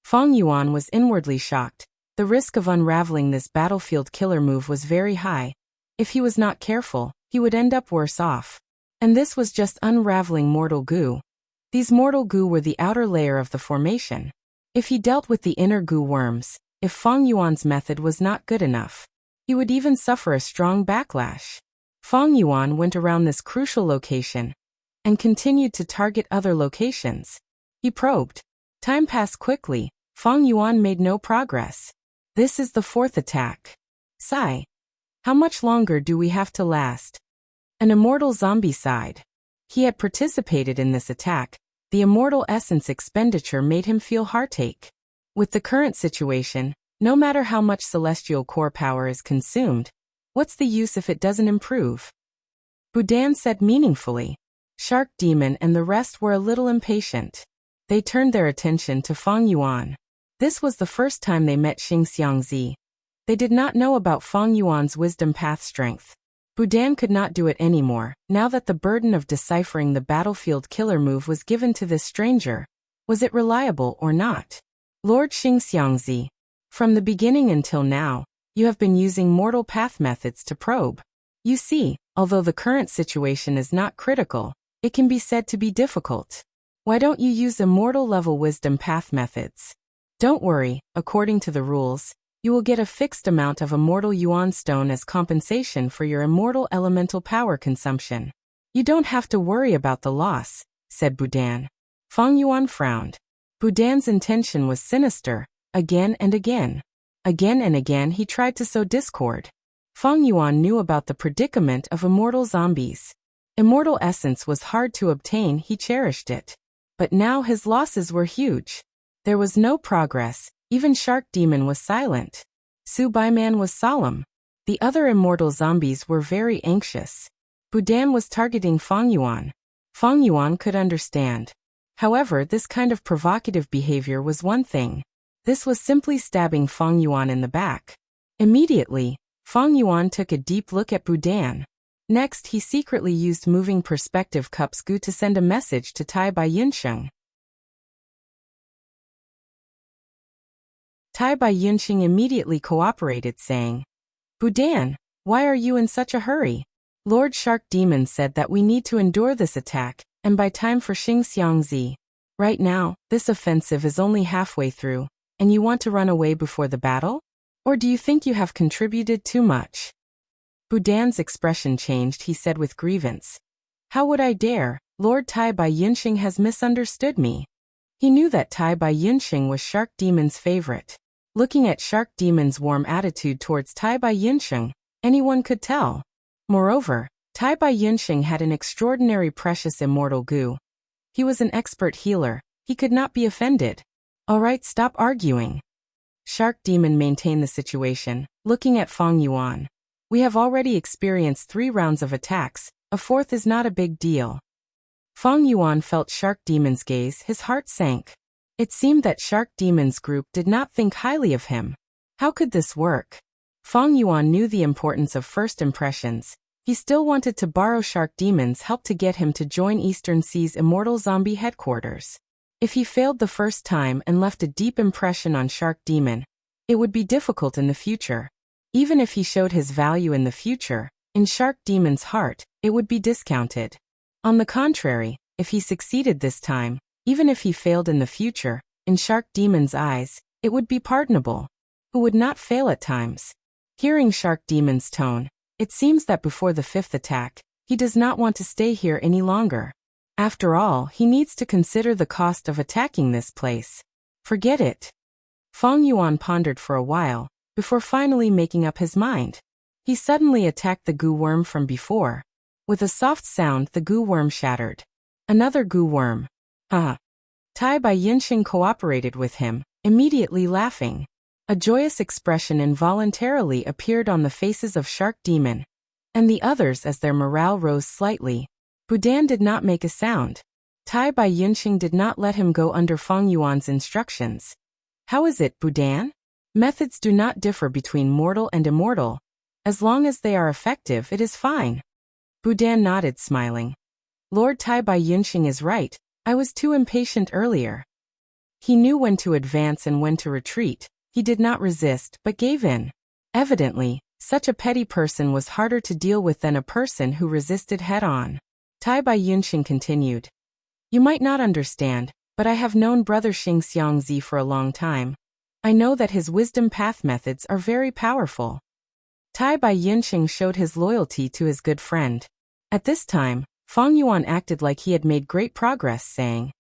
Feng Yuan was inwardly shocked. The risk of unraveling this battlefield killer move was very high. If he was not careful, he would end up worse off. And this was just unraveling mortal Gu. These mortal Gu were the outer layer of the formation. If he dealt with the inner Gu worms, if Feng Yuan's method was not good enough, he would even suffer a strong backlash. Feng Yuan went around this crucial location and continued to target other locations. He probed. Time passed quickly. Feng Yuan made no progress. This is the 4th attack. Sigh. How much longer do we have to last? An immortal zombie sighed. He had participated in this attack. The immortal essence expenditure made him feel heartache. With the current situation, no matter how much celestial core power is consumed, what's the use if it doesn't improve? Budan said meaningfully. Shark Demon and the rest were a little impatient. They turned their attention to Feng Yuan. This was the first time they met Xing Xiangzi. They did not know about Feng Yuan's wisdom path strength. Budan could not do it anymore, now that the burden of deciphering the battlefield killer move was given to this stranger. Was it reliable or not? Lord Xing Xiangzi, from the beginning until now, you have been using mortal path methods to probe. You see, although the current situation is not critical, it can be said to be difficult. Why don't you use immortal level wisdom path methods? Don't worry, according to the rules, you will get a fixed amount of immortal yuan stone as compensation for your immortal elemental power consumption. You don't have to worry about the loss, said Budan. Feng Yuan frowned. Budan's intention was sinister. Again and again. Again and again he tried to sow discord. Feng Yuan knew about the predicament of immortal zombies. Immortal essence was hard to obtain, he cherished it. But now his losses were huge. There was no progress, even Shark Demon was silent. Su Baiman was solemn. The other immortal zombies were very anxious. Budan was targeting Feng Yuan. Feng Yuan could understand. However, this kind of provocative behavior was one thing. This was simply stabbing Feng Yuan in the back. Immediately, Feng Yuan took a deep look at Budan. Next, he secretly used moving perspective cups gu to send a message to Tai Bai Yunsheng. Tai Bai Yunsheng immediately cooperated, saying, Budan, why are you in such a hurry? Lord Shark Demon said that we need to endure this attack, and buy time for Xingxiangzi. Right now, this offensive is only halfway through, and you want to run away before the battle? Or do you think you have contributed too much? Budan's expression changed, he said with grievance. How would I dare? Lord Tai Bai Yunsheng has misunderstood me. He knew that Tai Bai Yunsheng was Shark Demon's favorite. Looking at Shark Demon's warm attitude towards Tai Bai Yunsheng, anyone could tell. Moreover, Tai Bai Yunsheng had an extraordinary precious immortal gu. He was an expert healer, he could not be offended. Alright, stop arguing. Shark Demon maintained the situation, looking at Feng Yuan. We have already experienced 3 rounds of attacks, a 4th is not a big deal. Feng Yuan felt Shark Demon's gaze, his heart sank. It seemed that Shark Demon's group did not think highly of him. How could this work? Feng Yuan knew the importance of first impressions. He still wanted to borrow Shark Demon's help to get him to join Eastern Sea's Immortal Zombie headquarters. If he failed the first time and left a deep impression on Shark Demon, it would be difficult in the future. Even if he showed his value in the future, in Shark Demon's heart, it would be discounted. On the contrary, if he succeeded this time, even if he failed in the future, in Shark Demon's eyes, it would be pardonable. Who would not fail at times? Hearing Shark Demon's tone, it seems that before the 5th attack, he does not want to stay here any longer. After all, he needs to consider the cost of attacking this place. Forget it. Feng Yuan pondered for a while, before finally making up his mind. He suddenly attacked the goo worm from before. With a soft sound, the goo worm shattered. Another goo worm. Haha. Tai Bai Yunsheng cooperated with him, immediately laughing. A joyous expression involuntarily appeared on the faces of Shark Demon, and the others as their morale rose slightly. Budan did not make a sound. Tai Bai Yunsheng did not let him go under Feng Yuan's instructions. How is it, Budan? Methods do not differ between mortal and immortal. As long as they are effective, it is fine. Budan nodded, smiling. Lord Tai Bai Yunsheng is right. I was too impatient earlier. He knew when to advance and when to retreat. He did not resist, but gave in. Evidently, such a petty person was harder to deal with than a person who resisted head-on. Tai Bai Yunsheng continued. You might not understand, but I have known Brother Xingxiangzi for a long time. I know that his wisdom path methods are very powerful. Tai Bai Yunsheng showed his loyalty to his good friend. At this time, Feng Yuan acted like he had made great progress, saying,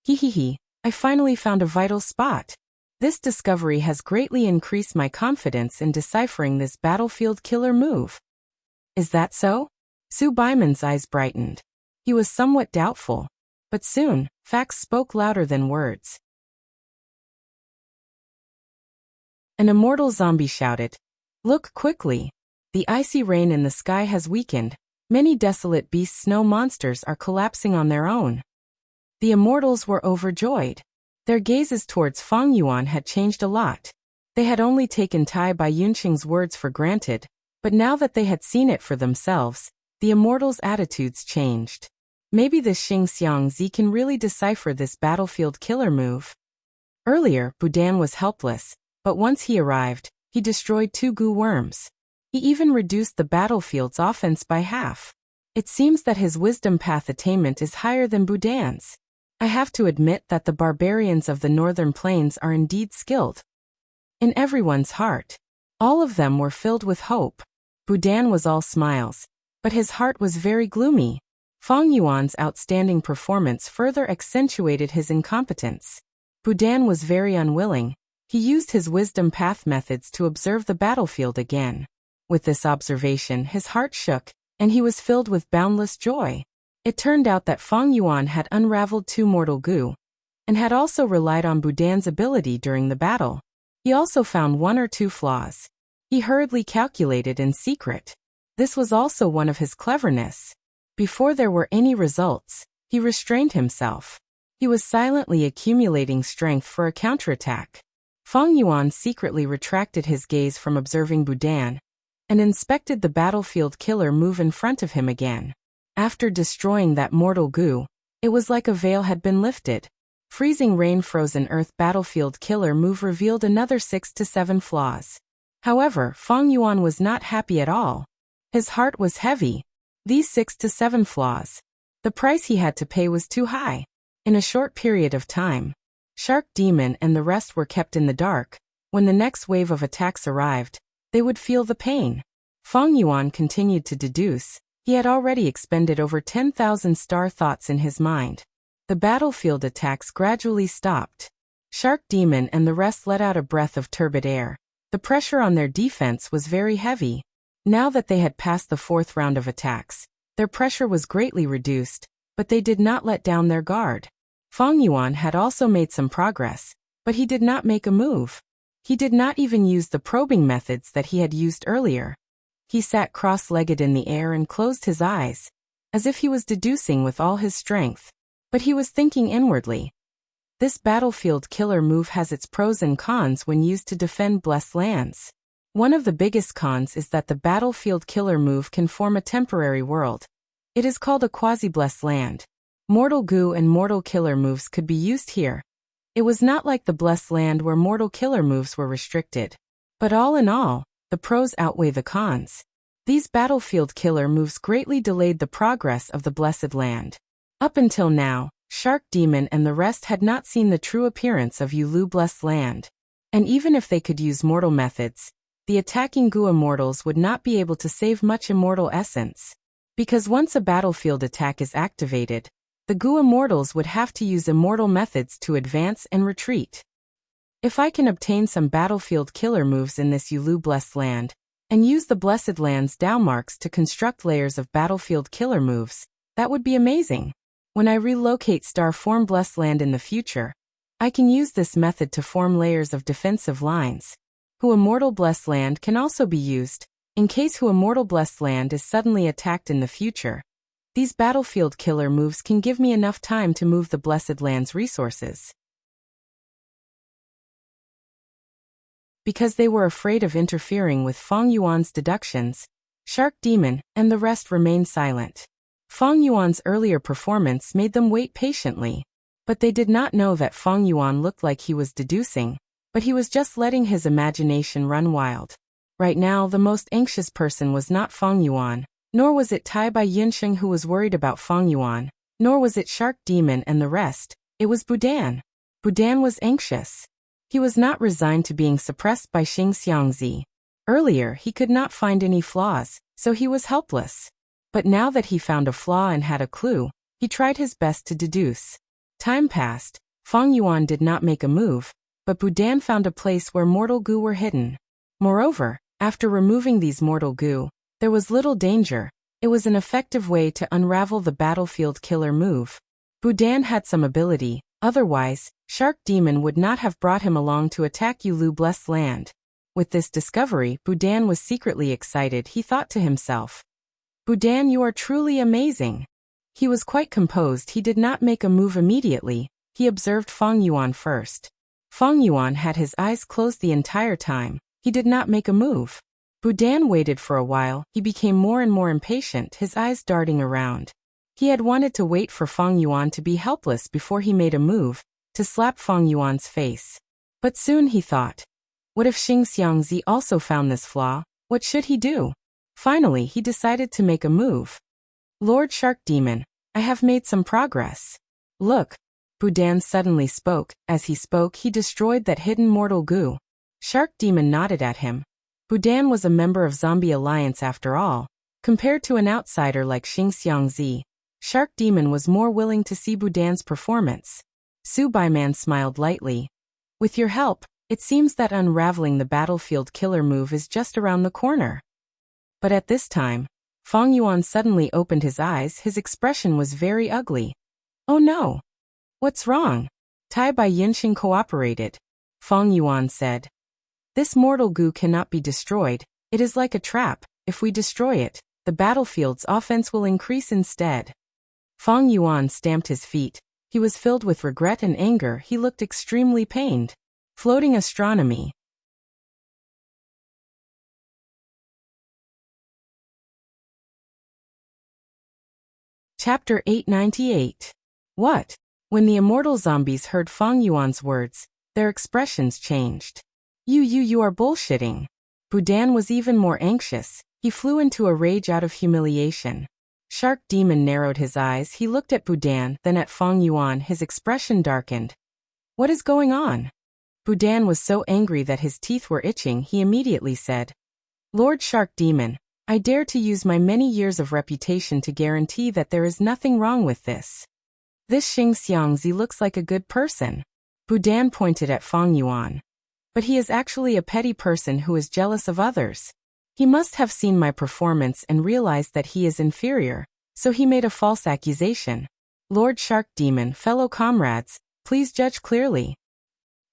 Hehehe, I finally found a vital spot. This discovery has greatly increased my confidence in deciphering this battlefield killer move. Is that so? Su Baiman's eyes brightened. He was somewhat doubtful. But soon, facts spoke louder than words. An immortal zombie shouted, Look quickly. The icy rain in the sky has weakened. Many desolate beast snow monsters are collapsing on their own. The immortals were overjoyed. Their gazes towards Feng Yuan had changed a lot. They had only taken Tai Bai Yunsheng's words for granted, but now that they had seen it for themselves, the immortals' attitudes changed. Maybe this Xingxiangzi can really decipher this battlefield killer move. Earlier, Budan was helpless, but once he arrived, he destroyed 2 goo worms. He even reduced the battlefield's offense by half. It seems that his wisdom path attainment is higher than Budan's. I have to admit that the barbarians of the northern plains are indeed skilled. In everyone's heart, all of them were filled with hope. Budan was all smiles, but his heart was very gloomy. Feng Yuan's outstanding performance further accentuated his incompetence. Budan was very unwilling. He used his wisdom path methods to observe the battlefield again. With this observation, his heart shook, and he was filled with boundless joy. It turned out that Feng Yuan had unraveled 2 mortal goo, and had also relied on Budan's ability during the battle. He also found 1 or 2 flaws. He hurriedly calculated in secret. This was also one of his cleverness. Before there were any results, he restrained himself. He was silently accumulating strength for a counterattack. Feng Yuan secretly retracted his gaze from observing Budan, and inspected the battlefield killer move in front of him again. After destroying that mortal goo, it was like a veil had been lifted. Freezing rain frozen earth battlefield killer move revealed another 6 to 7 flaws. However, Feng Yuan was not happy at all. His heart was heavy. These 6 to 7 flaws. The price he had to pay was too high. In a short period of time, Shark Demon and the rest were kept in the dark. When the next wave of attacks arrived, they would feel the pain. Feng Yuan continued to deduce. He had already expended over 10,000 star thoughts in his mind. The battlefield attacks gradually stopped. Shark Demon and the rest let out a breath of turbid air. The pressure on their defense was very heavy. Now that they had passed the 4th round of attacks, their pressure was greatly reduced, but they did not let down their guard. Feng Yuan had also made some progress, but he did not make a move. He did not even use the probing methods that he had used earlier. He sat cross-legged in the air and closed his eyes, as if he was deducing with all his strength. But he was thinking inwardly. This battlefield killer move has its pros and cons when used to defend blessed lands. One of the biggest cons is that the battlefield killer move can form a temporary world. It is called a quasi-blessed land. Mortal goo and mortal killer moves could be used here. It was not like the blessed land where mortal killer moves were restricted. But all in all, the pros outweigh the cons. These battlefield killer moves greatly delayed the progress of the blessed land. Up until now, Shark Demon and the rest had not seen the true appearance of Yulu Blessed Land. And even if they could use mortal methods, the attacking goo immortals would not be able to save much immortal essence. Because once a battlefield attack is activated, the goo immortals would have to use immortal methods to advance and retreat. If I can obtain some battlefield killer moves in this Yulu Blessed Land, and use the Blessed Land's Dao marks to construct layers of battlefield killer moves, that would be amazing. When I relocate Star Form Blessed Land in the future, I can use this method to form layers of defensive lines. Who Immortal Blessed Land can also be used, in case Who Immortal Blessed Land is suddenly attacked in the future. These battlefield killer moves can give me enough time to move the Blessed Land's resources. Because they were afraid of interfering with Feng Yuan's deductions, Shark Demon and the rest remained silent. Feng Yuan's earlier performance made them wait patiently, but they did not know that Feng Yuan looked like he was deducing, but he was just letting his imagination run wild. Right now, the most anxious person was not Feng Yuan, nor was it Tai Bai Yunsheng who was worried about Feng Yuan, nor was it Shark Demon and the rest, it was Budan. Budan was anxious. He was not resigned to being suppressed by Xing Xiangzi. Earlier, he could not find any flaws, so he was helpless. But now that he found a flaw and had a clue, he tried his best to deduce. Time passed. Feng Yuan did not make a move, but Budan found a place where mortal goo were hidden. Moreover, after removing these mortal goo, there was little danger. It was an effective way to unravel the battlefield killer move. Budan had some ability, otherwise, Shark Demon would not have brought him along to attack Yulu Blessed Land. With this discovery, Budan was secretly excited. He thought to himself, Budan, you are truly amazing. He was quite composed. He did not make a move immediately. He observed Feng Yuan first. Feng Yuan had his eyes closed the entire time. He did not make a move. Budan waited for a while. He became more and more impatient, his eyes darting around. He had wanted to wait for Feng Yuan to be helpless before he made a move, to slap Feng Yuan's face. But soon he thought, what if Xing Xiangzi also found this flaw? What should he do? Finally, he decided to make a move. Lord Shark Demon, I have made some progress. Look. Budan suddenly spoke. As he spoke, he destroyed that hidden mortal goo. Shark Demon nodded at him. Budan was a member of Zombie Alliance after all. Compared to an outsider like Xing Xiangzi, Shark Demon was more willing to see Budan's performance. Su Baiman smiled lightly. With your help, it seems that unraveling the battlefield killer move is just around the corner. But at this time, Feng Yuan suddenly opened his eyes. His expression was very ugly. Oh no! What's wrong? Tai Bai Yinxing cooperated. Feng Yuan said. This mortal goo cannot be destroyed. It is like a trap. If we destroy it, the battlefield's offense will increase instead. Feng Yuan stamped his feet. He was filled with regret and anger. He looked extremely pained. Floating astronomy. Chapter 898. What? When the immortal zombies heard Feng Yuan's words, their expressions changed. You are bullshitting. Budan was even more anxious. He flew into a rage out of humiliation. Shark Demon narrowed his eyes. He looked at Budan, then at Feng Yuan. His expression darkened. What is going on? Budan was so angry that his teeth were itching. He immediately said, Lord Shark Demon, I dare to use my many years of reputation to guarantee that there is nothing wrong with this. This Xing Xiangzi looks like a good person. Budan pointed at Feng Yuan. But he is actually a petty person who is jealous of others. He must have seen my performance and realized that he is inferior, so he made a false accusation. Lord Shark Demon, fellow comrades, please judge clearly.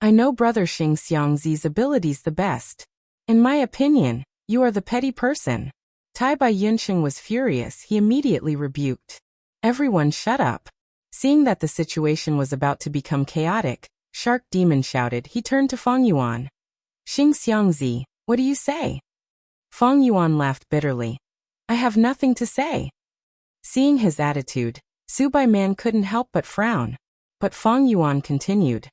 I know Brother Xing Xiangzi's abilities the best. In my opinion, you are the petty person. Tai Bai Yunxing was furious. He immediately rebuked. Everyone shut up. Seeing that the situation was about to become chaotic, Shark Demon shouted. He turned to Feng Yuan. Xing Xiangzi, what do you say? Feng Yuan laughed bitterly. I have nothing to say. Seeing his attitude, Su Bai Man couldn't help but frown. But Feng Yuan continued.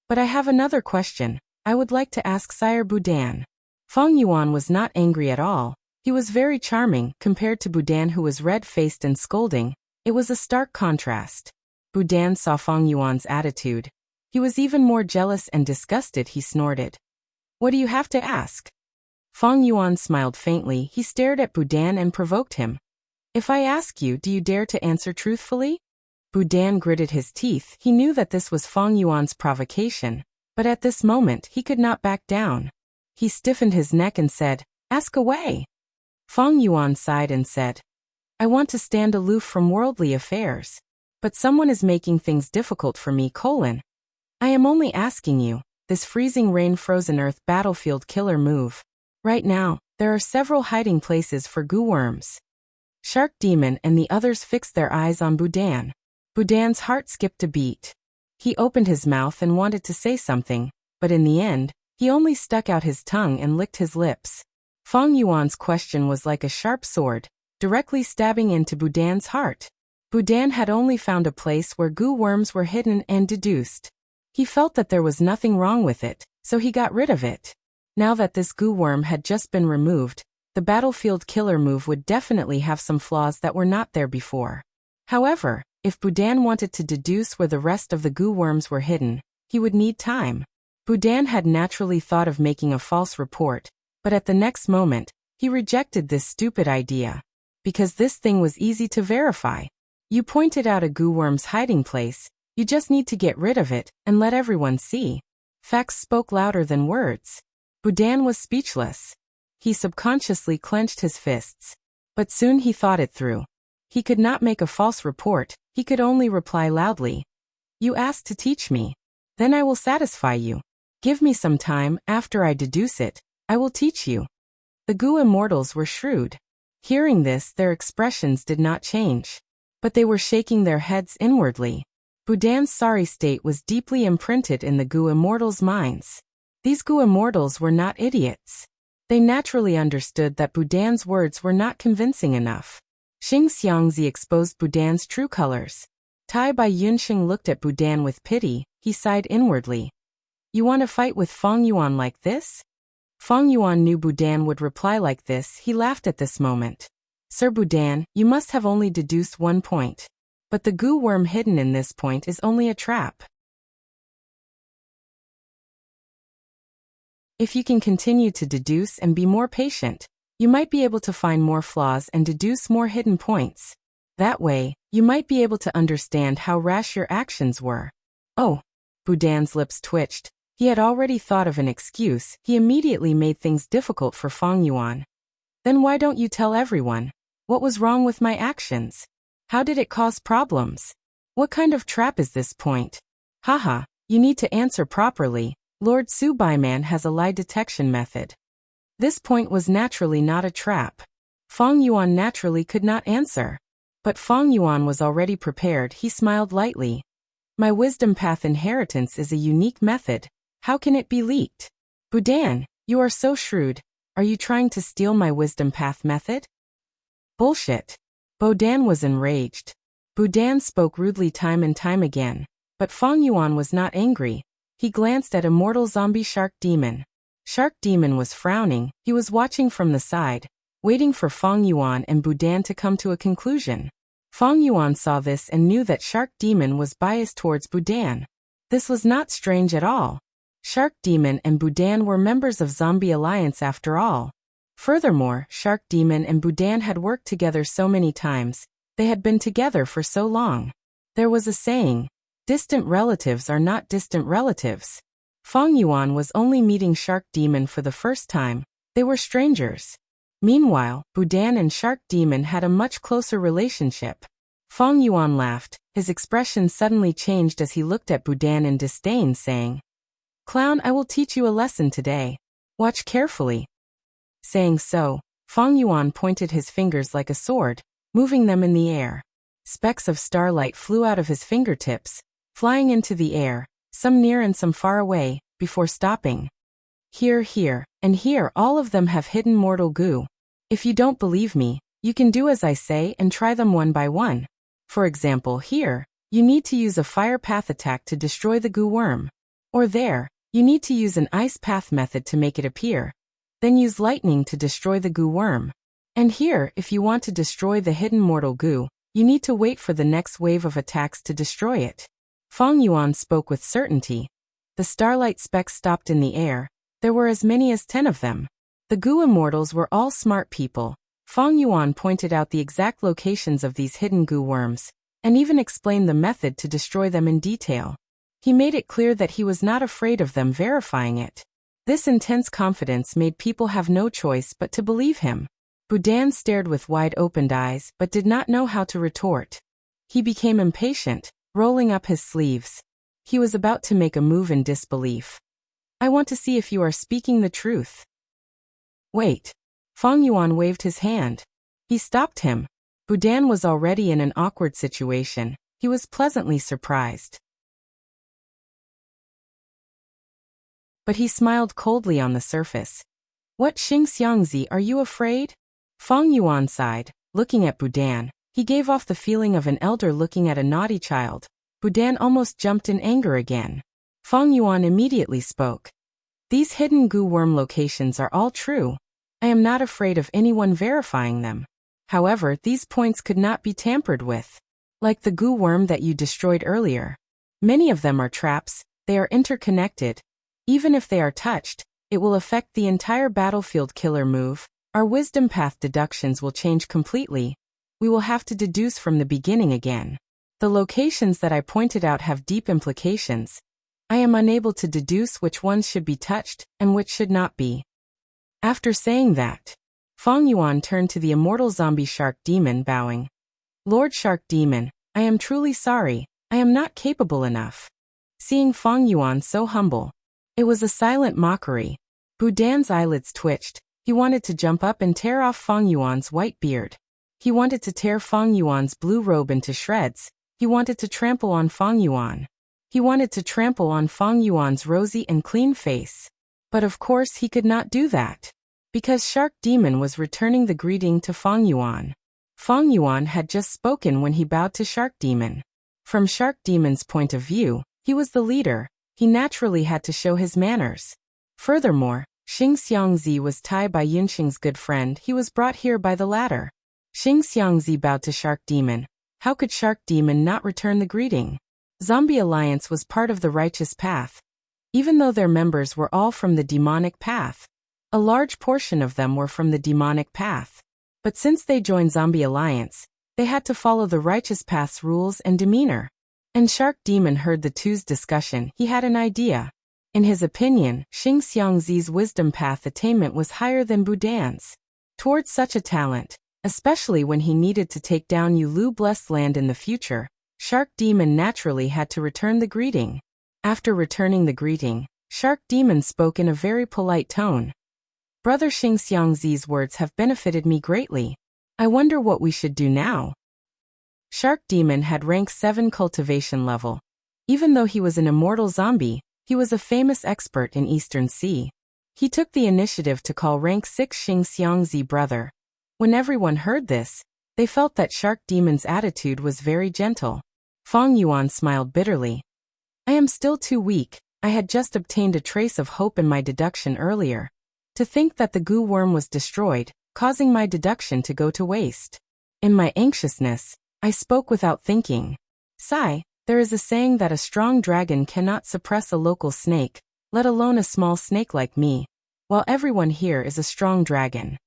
But I have another question. I would like to ask Sire Budan. Feng Yuan was not angry at all. He was very charming, compared to Budan, who was red-faced and scolding. It was a stark contrast. Budan saw Feng Yuan's attitude. He was even more jealous and disgusted. He snorted. What do you have to ask? Feng Yuan smiled faintly. He stared at Budan and provoked him. If I ask you, do you dare to answer truthfully? Budan gritted his teeth. He knew that this was Feng Yuan's provocation, but at this moment he could not back down. He stiffened his neck and said, Ask away. Feng Yuan sighed and said, I want to stand aloof from worldly affairs. But someone is making things difficult for me, I am only asking you, this freezing rain frozen earth battlefield killer move. Right now, there are several hiding places for goo worms. Shark Demon and the others fixed their eyes on Budan. Budan's heart skipped a beat. He opened his mouth and wanted to say something, but in the end, he only stuck out his tongue and licked his lips. Feng Yuan's question was like a sharp sword, directly stabbing into Budan's heart. Budan had only found a place where goo worms were hidden and deduced. He felt that there was nothing wrong with it, so he got rid of it. Now that this goo worm had just been removed, the battlefield killer move would definitely have some flaws that were not there before. However, if Budan wanted to deduce where the rest of the goo worms were hidden, he would need time. Budan had naturally thought of making a false report, but at the next moment, he rejected this stupid idea. Because this thing was easy to verify. You pointed out a goo worm's hiding place, you just need to get rid of it and let everyone see. Facts spoke louder than words. Budan was speechless. He subconsciously clenched his fists. But soon he thought it through. He could not make a false report, he could only reply loudly. You asked to teach me. Then I will satisfy you. Give me some time, after I deduce it, I will teach you. The goo immortals were shrewd. Hearing this, their expressions did not change. But they were shaking their heads inwardly. Budan's sorry state was deeply imprinted in the goo immortals' minds. These goo immortals were not idiots. They naturally understood that Budan's words were not convincing enough. Xing Xiangzi exposed Budan's true colors. Tai Bai Yunxing looked at Budan with pity. He sighed inwardly. You want to fight with Feng Yuan like this? Feng Yuan knew Budan would reply like this. He laughed at this moment. Sir Budan, you must have only deduced one point. But the goo worm hidden in this point is only a trap. If you can continue to deduce and be more patient, you might be able to find more flaws and deduce more hidden points. That way, you might be able to understand how rash your actions were. Oh! Budan's lips twitched. He had already thought of an excuse. He immediately made things difficult for Feng Yuan. Then why don't you tell everyone? What was wrong with my actions? How did it cause problems? What kind of trap is this point? Haha, you need to answer properly. Lord Subaiman has a lie detection method. This point was naturally not a trap. Feng Yuan naturally could not answer. But Feng Yuan was already prepared. He smiled lightly. My wisdom path inheritance is a unique method. How can it be leaked? Budan, you are so shrewd. Are you trying to steal my wisdom path method? Bullshit. Bodan was enraged. Budan spoke rudely time and time again. But Feng Yuan was not angry. He glanced at immortal zombie Shark Demon. Shark Demon was frowning. He was watching from the side, waiting for Feng Yuan and Budan to come to a conclusion. Feng Yuan saw this and knew that Shark Demon was biased towards Budan. This was not strange at all. Shark Demon and Budan were members of Zombie Alliance after all. Furthermore, Shark Demon and Budan had worked together so many times. They had been together for so long. There was a saying, distant relatives are not distant relatives. Feng Yuan was only meeting Shark Demon for the first time. They were strangers. Meanwhile, Budan and Shark Demon had a much closer relationship. Feng Yuan laughed. His expression suddenly changed as he looked at Budan in disdain, saying, Clown, I will teach you a lesson today. Watch carefully. Saying so, Feng Yuan pointed his fingers like a sword, moving them in the air. Specks of starlight flew out of his fingertips, flying into the air, some near and some far away, before stopping. Here, and here all of them have hidden mortal goo. If you don't believe me, you can do as I say and try them one by one. For example, here, you need to use a fire path attack to destroy the goo worm. Or there, you need to use an ice path method to make it appear. Then use lightning to destroy the goo worm. And here, if you want to destroy the hidden mortal goo, you need to wait for the next wave of attacks to destroy it. Feng Yuan spoke with certainty. The starlight specks stopped in the air. There were as many as 10 of them. The goo immortals were all smart people. Feng Yuan pointed out the exact locations of these hidden goo worms, and even explained the method to destroy them in detail. He made it clear that he was not afraid of them verifying it. This intense confidence made people have no choice but to believe him. Budan stared with wide-opened eyes but did not know how to retort. He became impatient, rolling up his sleeves. He was about to make a move in disbelief. I want to see if you are speaking the truth. Wait. Feng Yuan waved his hand. He stopped him. Budan was already in an awkward situation. He was pleasantly surprised. But he smiled coldly on the surface. What Xingxiangzi, are you afraid? Feng Yuan sighed, looking at Budan. He gave off the feeling of an elder looking at a naughty child. Budan almost jumped in anger again. Feng Yuan immediately spoke. These hidden goo worm locations are all true. I am not afraid of anyone verifying them. However, these points could not be tampered with. Like the goo worm that you destroyed earlier. Many of them are traps. They are interconnected. Even if they are touched, it will affect the entire battlefield killer move. Our wisdom path deductions will change completely. We will have to deduce from the beginning again. The locations that I pointed out have deep implications. I am unable to deduce which ones should be touched and which should not be. After saying that, Feng Yuan turned to the immortal zombie Shark Demon, bowing. Lord Shark Demon, I am truly sorry. I am not capable enough. Seeing Feng Yuan so humble, it was a silent mockery. Budan's eyelids twitched. He wanted to jump up and tear off Feng Yuan's white beard. He wanted to tear Feng Yuan's blue robe into shreds. He wanted to trample on Feng Yuan. He wanted to trample on Feng Yuan's rosy and clean face. But of course he could not do that. Because Shark Demon was returning the greeting to Feng Yuan. Feng Yuan had just spoken when he bowed to Shark Demon. From Shark Demon's point of view, he was the leader. He naturally had to show his manners. Furthermore, Xingxiangzi was Tai Bai Yunxing's good friend. He was brought here by the latter. Xingxiangzi bowed to Shark Demon. How could Shark Demon not return the greeting? Zombie Alliance was part of the righteous path. Even though their members were all from the demonic path. A large portion of them were from the demonic path. But since they joined Zombie Alliance, they had to follow the righteous path's rules and demeanor. And Shark Demon heard the two's discussion. He had an idea. In his opinion, Xingxiangzi's wisdom path attainment was higher than Budan's. Towards such a talent, especially when he needed to take down Yulu Blessed Land in the future, Shark Demon naturally had to return the greeting. After returning the greeting, Shark Demon spoke in a very polite tone. Brother Xingxiangzi's words have benefited me greatly. I wonder what we should do now. Shark Demon had rank 7 cultivation level. Even though he was an immortal zombie, he was a famous expert in Eastern Sea. He took the initiative to call rank 6 Xingxiangzi brother. When everyone heard this, they felt that Shark Demon's attitude was very gentle. Feng Yuan smiled bitterly. I am still too weak. I had just obtained a trace of hope in my deduction earlier. To think that the goo worm was destroyed, causing my deduction to go to waste. In my anxiousness, I spoke without thinking. Sigh, there is a saying that a strong dragon cannot suppress a local snake, let alone a small snake like me, while everyone here is a strong dragon.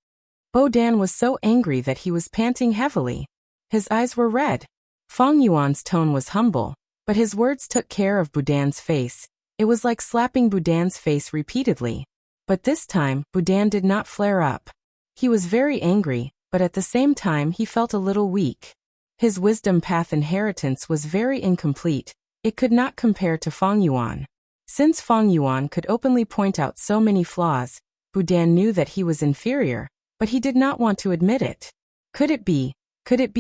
Bodan was so angry that he was panting heavily. His eyes were red. Feng Yuan's tone was humble, but his words took care of Bodan's face. It was like slapping Bodan's face repeatedly. But this time, Bodan did not flare up. He was very angry, but at the same time he felt a little weak. His wisdom path inheritance was very incomplete. It could not compare to Feng Yuan. Since Feng Yuan could openly point out so many flaws, Bodan knew that he was inferior, but he did not want to admit it. Could it be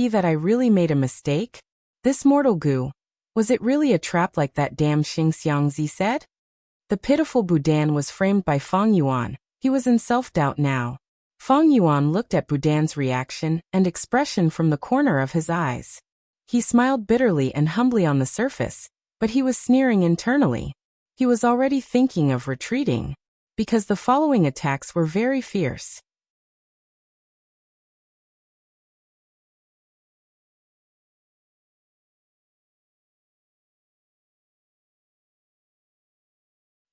that I really made a mistake? This mortal goo, was it really a trap like that damn Xingxiangzi said? The pitiful Bodan was framed by Feng Yuan. He was in self-doubt now. Feng Yuan looked at Bodan's reaction and expression from the corner of his eyes. He smiled bitterly and humbly on the surface, but he was sneering internally. He was already thinking of retreating, because the following attacks were very fierce.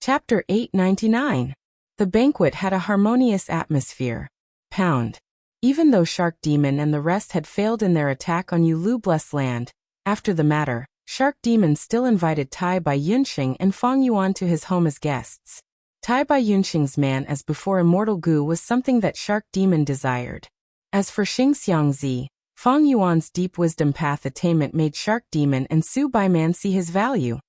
Chapter 899. The banquet had a harmonious atmosphere. Pound. Even though Shark Demon and the rest had failed in their attack on Yulu Blessed Land, after the matter, Shark Demon still invited Tai Bai Yunxing and Feng Yuan to his home as guests. Tai Bai Yunxing's man as before immortal goo was something that Shark Demon desired. As for Xingxiangzi, Feng Yuan's deep wisdom path attainment made Shark Demon and Su Bai Man see his value,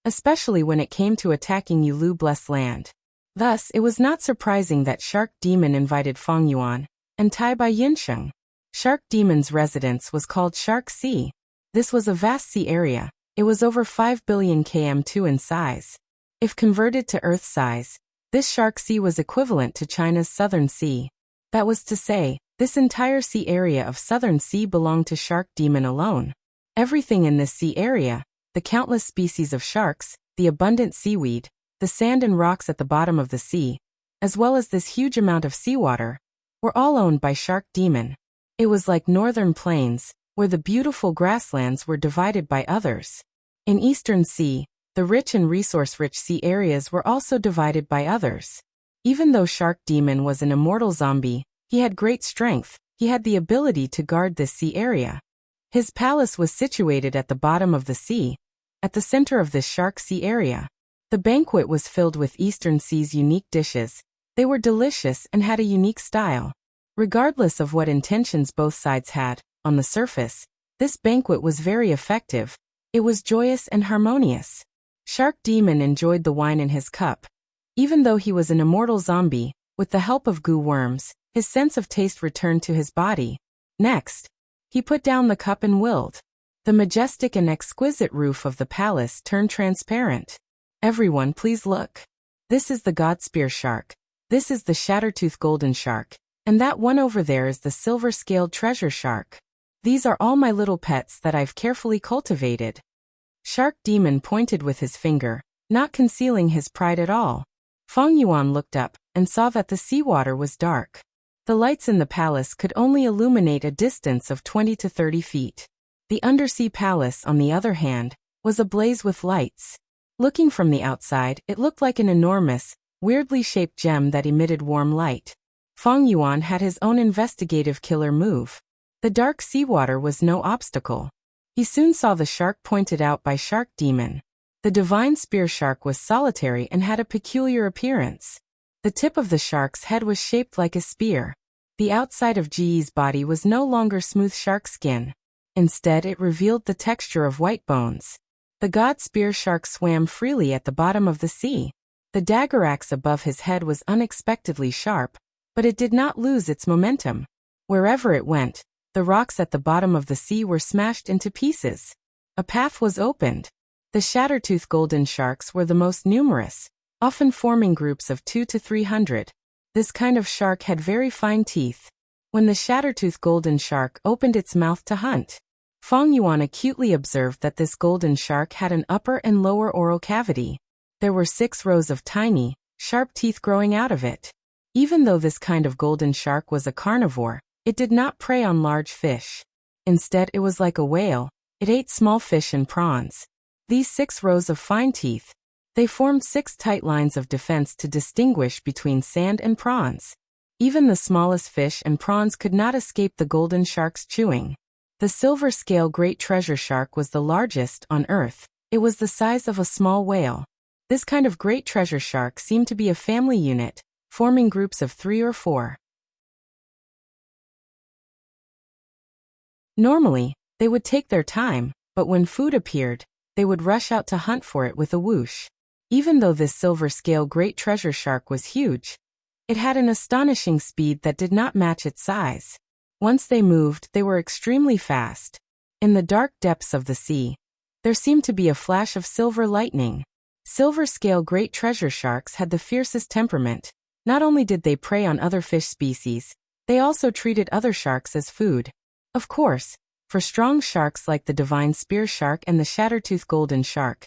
especially when it came to attacking Yulu Blessed Land. Thus, it was not surprising that Shark Demon invited Feng Yuan and Tai Bai Yunxing. Shark Demon's residence was called Shark Sea. This was a vast sea area. It was over 5 billion km2 in size. If converted to Earth size, this Shark Sea was equivalent to China's Southern Sea. That was to say, this entire sea area of Southern Sea belonged to Shark Demon alone. Everything in this sea area, the countless species of sharks, the abundant seaweed, the sand and rocks at the bottom of the sea, as well as this huge amount of seawater, were all owned by Shark Demon. It was like northern plains, where the beautiful grasslands were divided by others. In Eastern Sea, the rich and resource-rich sea areas were also divided by others. Even though Shark Demon was an immortal zombie, he had great strength. He had the ability to guard this sea area. His palace was situated at the bottom of the sea, at the center of this Shark Sea area. The banquet was filled with Eastern Sea's unique dishes. They were delicious and had a unique style. Regardless of what intentions both sides had, on the surface, this banquet was very effective. It was joyous and harmonious. Shark Demon enjoyed the wine in his cup. Even though he was an immortal zombie, with the help of goo worms, his sense of taste returned to his body. Next, he put down the cup and willed. The majestic and exquisite roof of the palace turned transparent. Everyone please look. This is the God Spear Shark. This is the Shattertooth Golden Shark. And that one over there is the Silver-Scaled Treasure Shark. These are all my little pets that I've carefully cultivated. Shark Demon pointed with his finger, not concealing his pride at all. Feng Yuan looked up and saw that the seawater was dark. The lights in the palace could only illuminate a distance of 20 to 30 feet. The undersea palace, on the other hand, was ablaze with lights. Looking from the outside, it looked like an enormous, weirdly shaped gem that emitted warm light. Feng Yuan had his own investigative killer move. The dark seawater was no obstacle. He soon saw the shark pointed out by Shark Demon. The divine spear shark was solitary and had a peculiar appearance. The tip of the shark's head was shaped like a spear. The outside of Ji's body was no longer smooth shark skin. Instead, it revealed the texture of white bones. The god spear shark swam freely at the bottom of the sea. The dagger axe above his head was unexpectedly sharp, but it did not lose its momentum. Wherever it went, the rocks at the bottom of the sea were smashed into pieces. A path was opened. The shattertooth golden sharks were the most numerous, often forming groups of 200 to 300. This kind of shark had very fine teeth. When the shattertooth golden shark opened its mouth to hunt, Feng Yuan acutely observed that this golden shark had an upper and lower oral cavity. There were 6 rows of tiny, sharp teeth growing out of it. Even though this kind of golden shark was a carnivore, it did not prey on large fish. Instead, it was like a whale. It ate small fish and prawns. These 6 rows of fine teeth, they formed 6 tight lines of defense to distinguish between sand and prawns. Even the smallest fish and prawns could not escape the golden shark's chewing. The silver scale great treasure shark was the largest on Earth. It was the size of a small whale. This kind of great treasure shark seemed to be a family unit, forming groups of 3 or 4. Normally, they would take their time, but when food appeared, they would rush out to hunt for it with a whoosh. Even though this silver scale great treasure shark was huge, it had an astonishing speed that did not match its size. Once they moved, they were extremely fast. In the dark depths of the sea, there seemed to be a flash of silver lightning. Silver scale great treasure sharks had the fiercest temperament. Not only did they prey on other fish species, they also treated other sharks as food. Of course, for strong sharks like the divine spear shark and the shattertooth golden shark,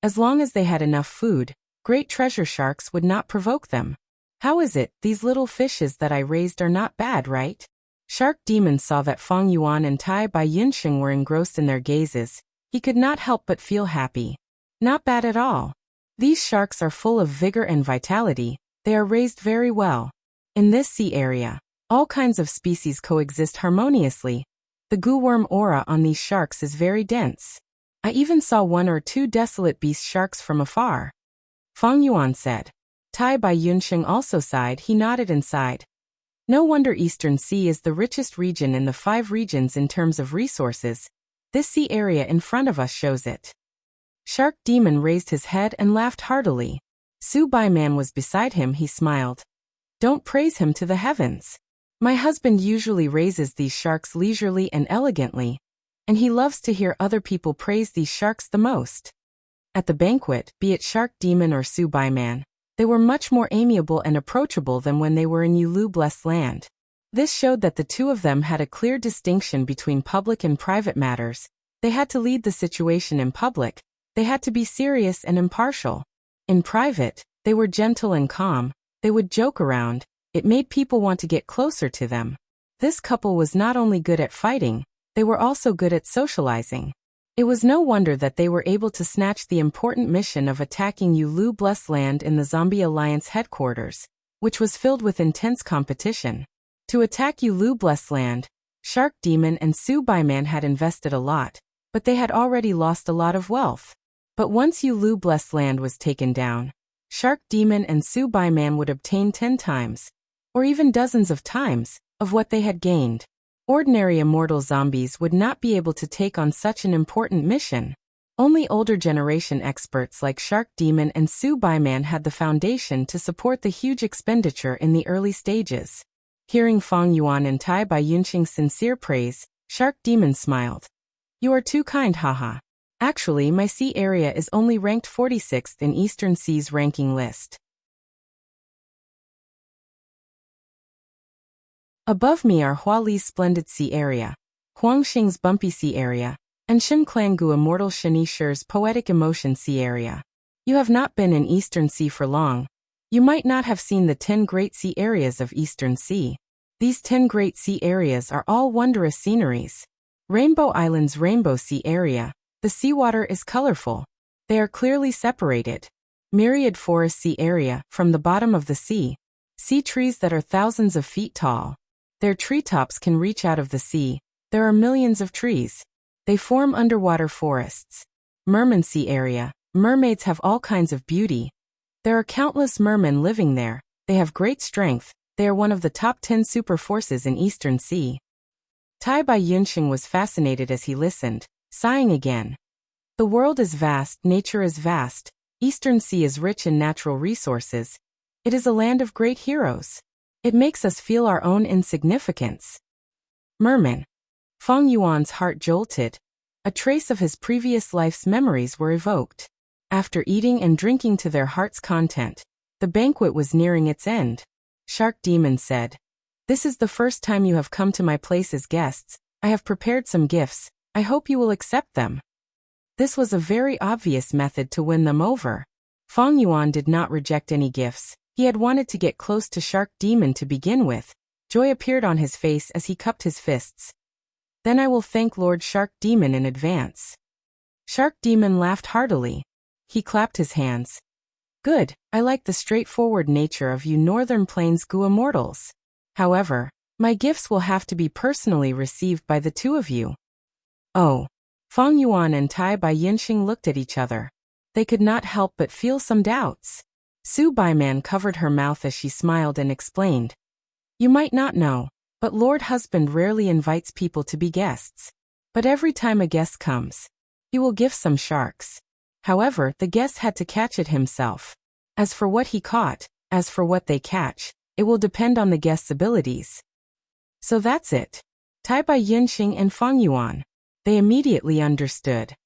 as long as they had enough food, great treasure sharks would not provoke them. How is it, these little fishes that I raised are not bad, right? Shark Demon saw that Feng Yuan and Tai Bai Yunxing were engrossed in their gazes. He could not help but feel happy. Not bad at all. These sharks are full of vigor and vitality. They are raised very well. In this sea area, all kinds of species coexist harmoniously. The goo-worm aura on these sharks is very dense. I even saw 1 or 2 desolate beast sharks from afar. Feng Yuan said. Tai Bai Yunxing also sighed. He nodded and sighed. No wonder Eastern Sea is the richest region in the 5 regions in terms of resources. This sea area in front of us shows it. Shark Demon raised his head and laughed heartily. Su Bai Man was beside him. He smiled. Don't praise him to the heavens. My husband usually raises these sharks leisurely and elegantly, and he loves to hear other people praise these sharks the most. At the banquet, be it Shark Demon or Su Bai Man, they were much more amiable and approachable than when they were in Yulu Blessed Land. This showed that the two of them had a clear distinction between public and private matters. They had to lead the situation in public. They had to be serious and impartial. In private, they were gentle and calm. They would joke around. It made people want to get closer to them. This couple was not only good at fighting, they were also good at socializing. It was no wonder that they were able to snatch the important mission of attacking Yulu Blessed Land in the Zombie Alliance headquarters, which was filled with intense competition. To attack Yulu Blessed Land, Shark Demon and Su Bai Man had invested a lot, but they had already lost a lot of wealth. But once Yulu Blessed Land was taken down, Shark Demon and Su Bai Man would obtain 10 times, or even dozens of times, of what they had gained. Ordinary immortal zombies would not be able to take on such an important mission. Only older generation experts like Shark Demon and Su Bai Man had the foundation to support the huge expenditure in the early stages. Hearing Feng Yuan and Tai Bai Yunxing's sincere praise, Shark Demon smiled. You are too kind, haha. Actually, my sea area is only ranked 46th in Eastern Sea's ranking list. Above me are Huali's splendid sea area, Huangxing's bumpy sea area, and Xinklangu Immortal Shenishir's poetic emotion sea area. You have not been in Eastern Sea for long. You might not have seen the 10 great sea areas of Eastern Sea. These 10 great sea areas are all wondrous sceneries. Rainbow Island's Rainbow Sea area. The seawater is colorful. They are clearly separated. Myriad Forest Sea area, from the bottom of the sea. Sea trees that are thousands of feet tall. Their treetops can reach out of the sea. There are millions of trees. They form underwater forests. Merman Sea area. Mermaids have all kinds of beauty. There are countless mermen living there. They have great strength. They are one of the top 10 super forces in Eastern Sea. Tai Bai Yunxing was fascinated as he listened, sighing again. The world is vast, nature is vast, Eastern Sea is rich in natural resources. It is a land of great heroes. It makes us feel our own insignificance. Merman. Feng Yuan's heart jolted. A trace of his previous life's memories were evoked. After eating and drinking to their heart's content, the banquet was nearing its end. Shark Demon said, "This is the first time you have come to my place as guests. I have prepared some gifts. I hope you will accept them." This was a very obvious method to win them over. Feng Yuan did not reject any gifts. He had wanted to get close to Shark Demon to begin with. Joy appeared on his face as he cupped his fists. "Then I will thank Lord Shark Demon in advance." Shark Demon laughed heartily. He clapped his hands. "Good, I like the straightforward nature of you Northern Plains Gua mortals. However, my gifts will have to be personally received by the two of you." Oh. Feng Yuan and Tai Bai Yunxing looked at each other. They could not help but feel some doubts. Su Baiman covered her mouth as she smiled and explained. "You might not know, but Lord Husband rarely invites people to be guests. But every time a guest comes, he will gift some sharks. However, the guest had to catch it himself. As for what he caught, as for what they catch, it will depend on the guest's abilities." So that's it. Tai Bai Yunxing and Feng Yuan. They immediately understood.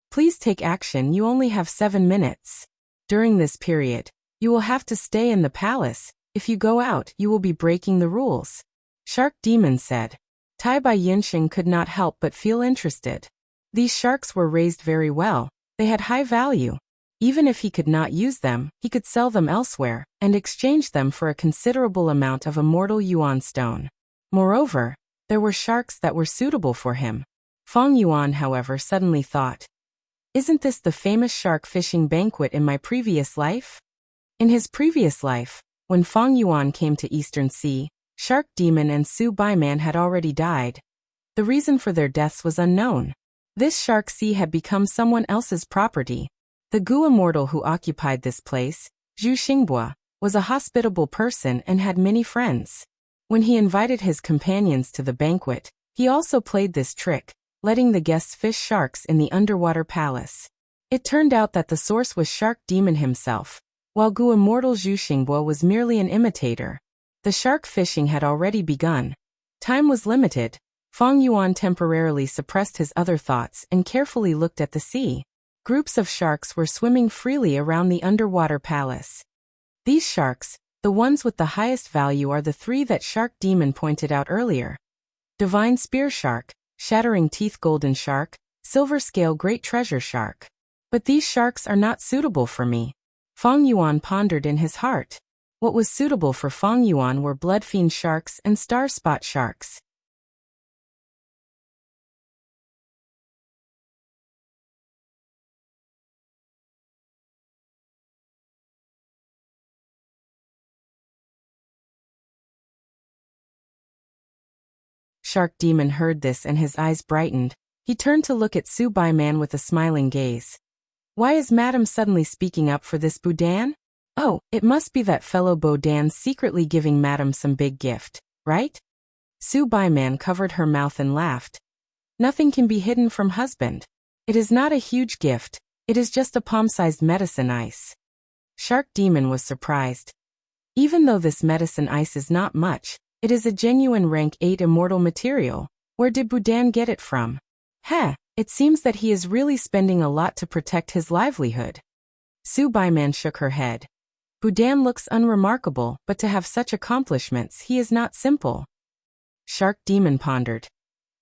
"Please take action, you only have 7 minutes. During this period, you will have to stay in the palace. If you go out, you will be breaking the rules," Shark Demon said. Tai Bai Yunxing could not help but feel interested. These sharks were raised very well. They had high value. Even if he could not use them, he could sell them elsewhere, and exchange them for a considerable amount of immortal yuan stone. Moreover, there were sharks that were suitable for him. Feng Yuan, however, suddenly thought, "Isn't this the famous shark fishing banquet in my previous life?" In his previous life, when Feng Yuan came to Eastern Sea, Shark Demon and Su Baiman had already died. The reason for their deaths was unknown. This Shark Sea had become someone else's property. The Gua mortal who occupied this place, Zhu Xingbua, was a hospitable person and had many friends. When he invited his companions to the banquet, he also played this trick, letting the guests fish sharks in the underwater palace. It turned out that the source was Shark Demon himself, while Gua mortal Zhu Xingbua was merely an imitator. The shark fishing had already begun. Time was limited. Feng Yuan temporarily suppressed his other thoughts and carefully looked at the sea. Groups of sharks were swimming freely around the underwater palace. These sharks, the ones with the highest value, are the 3 that Shark Demon pointed out earlier. Divine Spear Shark, Shattering Teeth Golden Shark, Silver Scale Great Treasure Shark. But these sharks are not suitable for me. Feng Yuan pondered in his heart. What was suitable for Feng Yuan were Bloodfiend Sharks and Star Spot Sharks. Shark Demon heard this and his eyes brightened. He turned to look at Su Baiman with a smiling gaze. "Why is Madame suddenly speaking up for this Boudin? Oh, it must be that fellow Boudin secretly giving Madame some big gift, right?" Su Baiman covered her mouth and laughed. "Nothing can be hidden from husband. It is not a huge gift, it is just a palm-sized medicine ice." Shark Demon was surprised. "Even though this medicine ice is not much, it is a genuine rank 8 immortal material. Where did Boudin get it from?" "Heh, it seems that he is really spending a lot to protect his livelihood." Su Baiman shook her head. "Boudin looks unremarkable, but to have such accomplishments he is not simple." Shark Demon pondered.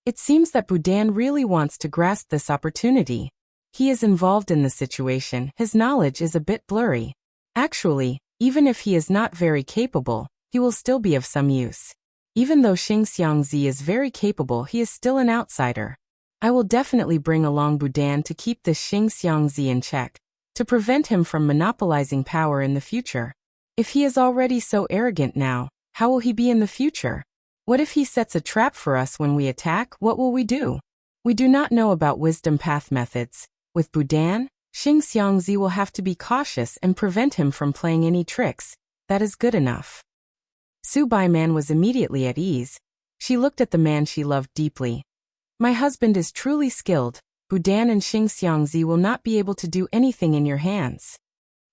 "It seems that Boudin really wants to grasp this opportunity. He is involved in the situation, his knowledge is a bit blurry. Actually, even if he is not very capable, he will still be of some use. Even though Xing Xiangzi is very capable, he is still an outsider. I will definitely bring along Boudin to keep this Xing Xiangzi in check, to prevent him from monopolizing power in the future. If he is already so arrogant now, how will he be in the future? What if he sets a trap for us when we attack? What will we do? We do not know about wisdom path methods. With Boudin, Xing Xiangzi will have to be cautious and prevent him from playing any tricks. That is good enough." Su Baiman was immediately at ease. She looked at the man she loved deeply. My husband is truly skilled. Budan and Xingxiangzi will not be able to do anything in your hands.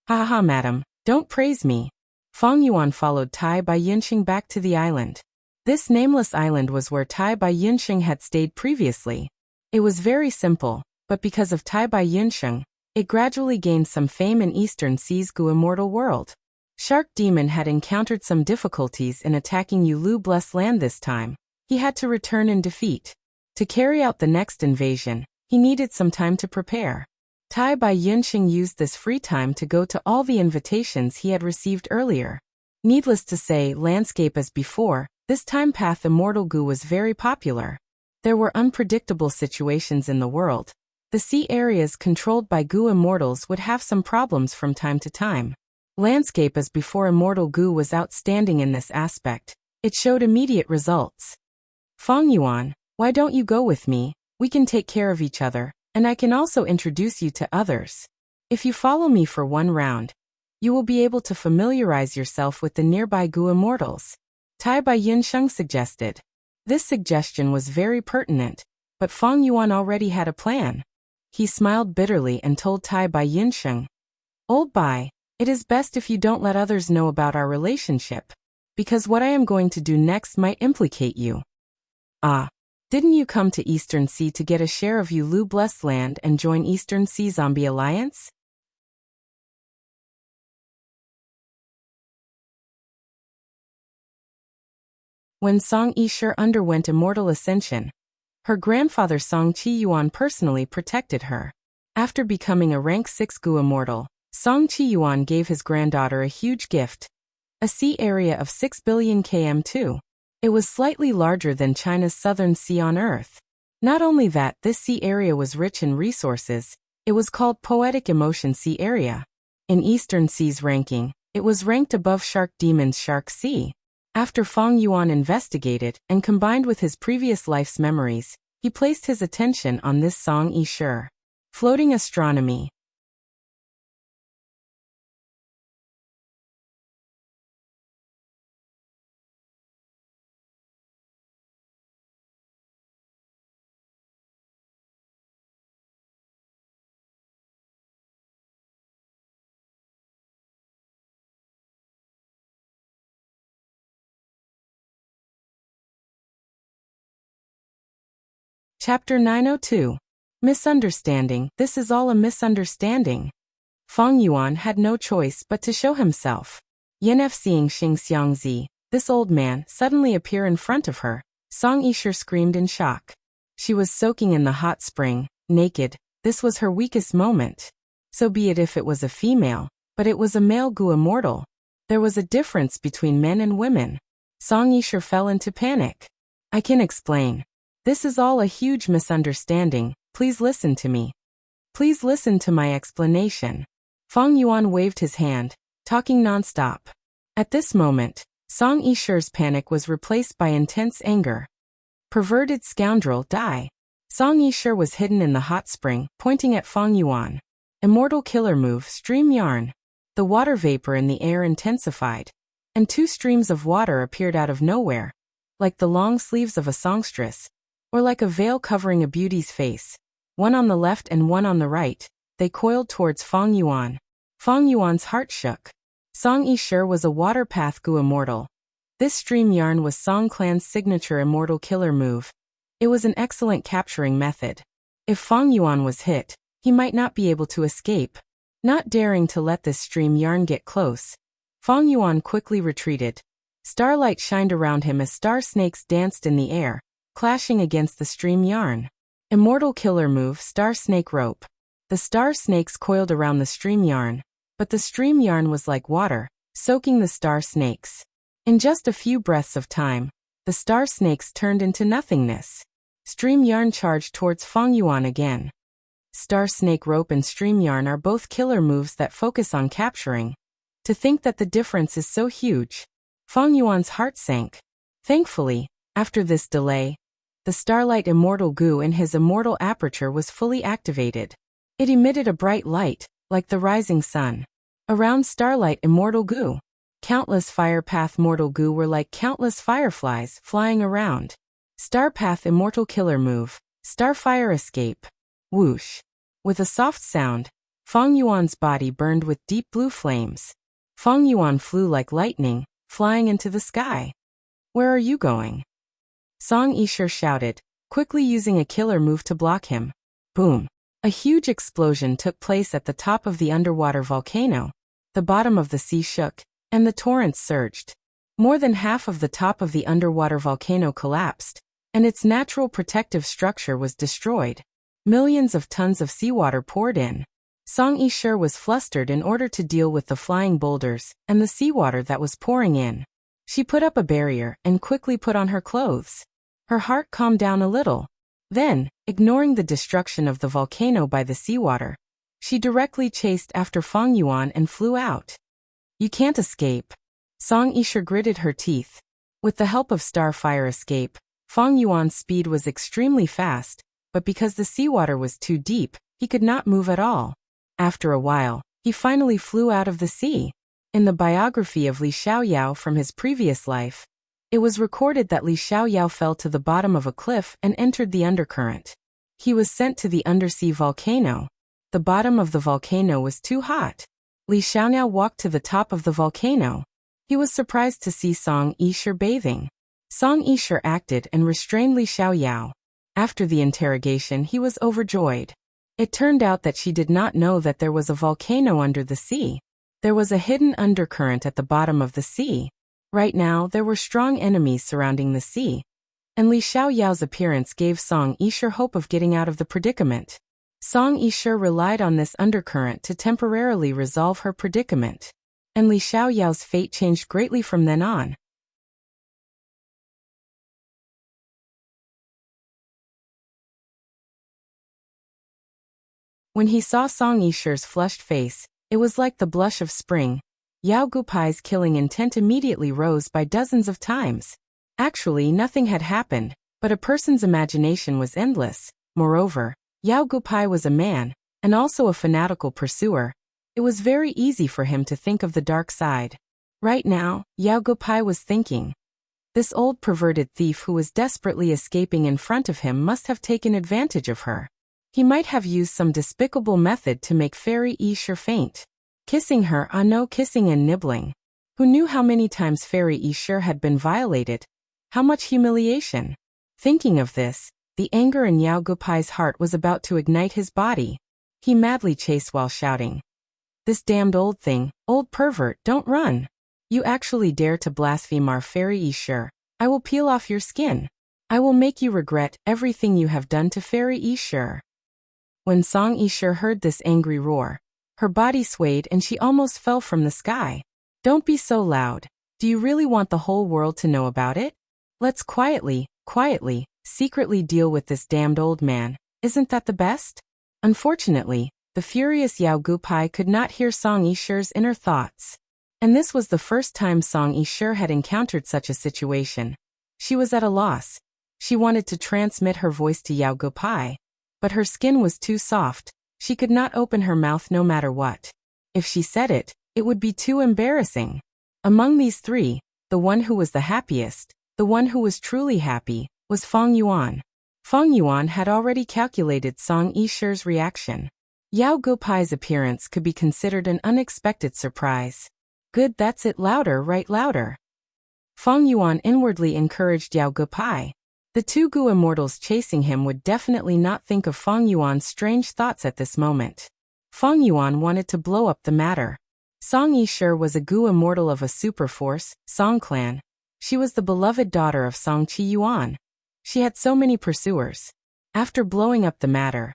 Ha ha, madam, don't praise me. Fang Yuan followed Tai Bai Yunxing back to the island. This nameless island was where Tai Bai Yunxing had stayed previously. It was very simple, but because of Tai Bai Yunxing, it gradually gained some fame in Eastern Sea's Gu immortal world. Shark Demon had encountered some difficulties in attacking Yulu Blessed Land this time. He had to return in defeat. To carry out the next invasion, he needed some time to prepare. Tai Bai Yunxing used this free time to go to all the invitations he had received earlier. Needless to say, landscape as before, this time Path Immortal Gu was very popular. There were unpredictable situations in the world. The sea areas controlled by Gu immortals would have some problems from time to time. Landscape as before Immortal Gu was outstanding in this aspect. It showed immediate results. Fang Yuan, why don't you go with me? We can take care of each other, and I can also introduce you to others. If you follow me for one round, you will be able to familiarize yourself with the nearby Gu immortals. Tai Bai Yunxing suggested. This suggestion was very pertinent, but Fang Yuan already had a plan. He smiled bitterly and told Tai Bai Yunxing, Old Bai, it is best if you don't let others know about our relationship, because what I am going to do next might implicate you. Ah, didn't you come to Eastern Sea to get a share of Yulu Blessed Land and join Eastern Sea Zombie Alliance? When Song Yishe underwent immortal ascension, her grandfather Song Qiyuan personally protected her. After becoming a rank 6 Gu immortal, Song Qiyuan gave his granddaughter a huge gift, a sea area of 6 billion km2. It was slightly larger than China's southern sea on Earth. Not only that, this sea area was rich in resources, it was called Poetic Emotion Sea Area. In Eastern Sea's ranking, it was ranked above Shark Demon's Shark Sea. After Fang Yuan investigated and combined with his previous life's memories, he placed his attention on this Song Yishe. Floating Astronomy. Chapter 902. Misunderstanding. This is all a misunderstanding. Fang Yuan had no choice but to show himself. Yenf seeing Xingxiangzi, this old man, suddenly appear in front of her, Song Yishe screamed in shock. She was soaking in the hot spring, naked. This was her weakest moment. So be it if it was a female, but it was a male Gu immortal. There was a difference between men and women. Song Yishe fell into panic. I can explain. This is all a huge misunderstanding. Please listen to me. Please listen to my explanation. Fang Yuan waved his hand, talking non-stop. At this moment, Song Yishe's panic was replaced by intense anger. Perverted scoundrel, die. Song Yishe was hidden in the hot spring, pointing at Fang Yuan. Immortal killer move, stream yarn. The water vapor in the air intensified, and 2 streams of water appeared out of nowhere, like the long sleeves of a songstress, or like a veil covering a beauty's face. One on the left and one on the right, they coiled towards Fang Yuan. Fang Yuan's heart shook. Song Yishe was a water path Gu immortal. This stream yarn was Song Clan's signature immortal killer move. It was an excellent capturing method. If Fang Yuan was hit, he might not be able to escape. Not daring to let this stream yarn get close, Fang Yuan quickly retreated. Starlight shined around him as star snakes danced in the air, clashing against the stream yarn. Immortal killer move, Star Snake Rope. The star snakes coiled around the stream yarn, but the stream yarn was like water, soaking the star snakes. In just a few breaths of time, the star snakes turned into nothingness. Stream yarn charged towards Fang Yuan again. Star Snake Rope and stream yarn are both killer moves that focus on capturing. To think that the difference is so huge. Fang Yuan's heart sank. Thankfully, after this delay, the Starlight Immortal Gu in his immortal aperture was fully activated. It emitted a bright light, like the rising sun. Around Starlight Immortal Gu, Countless fire path mortal goo were like countless fireflies flying around. Star path immortal killer move. Starfire escape. Whoosh. With a soft sound, Feng Yuan's body burned with deep blue flames. Feng Yuan flew like lightning, flying into the sky. Where are you going? Song Yishe shouted, quickly using a killer move to block him. Boom. A huge explosion took place at the top of the underwater volcano. The bottom of the sea shook, and the torrents surged. More than half of the top of the underwater volcano collapsed, and its natural protective structure was destroyed. Millions of tons of seawater poured in. Song Yishe was flustered in order to deal with the flying boulders and the seawater that was pouring in. She put up a barrier and quickly put on her clothes. Her heart calmed down a little. Then, ignoring the destruction of the volcano by the seawater, she directly chased after Feng Yuan and flew out. You can't escape. Song Yishe gritted her teeth. With the help of Starfire escape, Feng Yuan's speed was extremely fast, but because the seawater was too deep, he could not move at all. After a while, he finally flew out of the sea. In the biography of Li Xiaoyao from his previous life, it was recorded that Li Xiaoyao fell to the bottom of a cliff and entered the undercurrent. He was sent to the undersea volcano. The bottom of the volcano was too hot. Li Xiaoyao walked to the top of the volcano. He was surprised to see Song Yishe bathing. Song Yishe acted and restrained Li Xiaoyao. After the interrogation, he was overjoyed. It turned out that she did not know that there was a volcano under the sea. There was a hidden undercurrent at the bottom of the sea. Right now, there were strong enemies surrounding the sea. And Li Xiaoyao's appearance gave Song Yishe hope of getting out of the predicament. Song Yishe relied on this undercurrent to temporarily resolve her predicament. And Li Xiaoyao's fate changed greatly from then on. When he saw Song Yishe's flushed face, it was like the blush of spring. Yao Gupai's killing intent immediately rose by dozens of times. Actually, nothing had happened, but a person's imagination was endless. Moreover, Yao Gupai was a man, and also a fanatical pursuer. It was very easy for him to think of the dark side. Right now, Yao Gupai was thinking. This old perverted thief who was desperately escaping in front of him must have taken advantage of her. He might have used some despicable method to make Fairy Yishe faint. Kissing her, no kissing and nibbling. Who knew how many times Fairy Yishe had been violated? How much humiliation? Thinking of this, the anger in Yao Gupai's heart was about to ignite his body. He madly chased while shouting. This damned old thing, old pervert, don't run. You actually dare to blaspheme our Fairy Yishe. I will peel off your skin. I will make you regret everything you have done to Fairy Yishe. When Song Yishe heard this angry roar, her body swayed and she almost fell from the sky. Don't be so loud. Do you really want the whole world to know about it? Let's quietly, secretly deal with this damned old man. Isn't that the best? Unfortunately, the furious Yao Gupai could not hear Song Yishe's inner thoughts. And this was the first time Song Yishe had encountered such a situation. She was at a loss. She wanted to transmit her voice to Yao Gupai, but her skin was too soft. She could not open her mouth no matter what. If she said it, it would be too embarrassing. Among these three, the one who was the happiest, the one who was truly happy, was Feng Yuan. Feng Yuan had already calculated Song Yishe's reaction. Yao Gupai's appearance could be considered an unexpected surprise. Good, that's it, louder, right, louder. Feng Yuan inwardly encouraged Yao Gupai. The two Gu immortals chasing him would definitely not think of Feng Yuan's strange thoughts at this moment. Feng Yuan wanted to blow up the matter. Song Yishe was a Gu immortal of a super force, Song clan. She was the beloved daughter of Song Qi Yuan. She had so many pursuers. After blowing up the matter,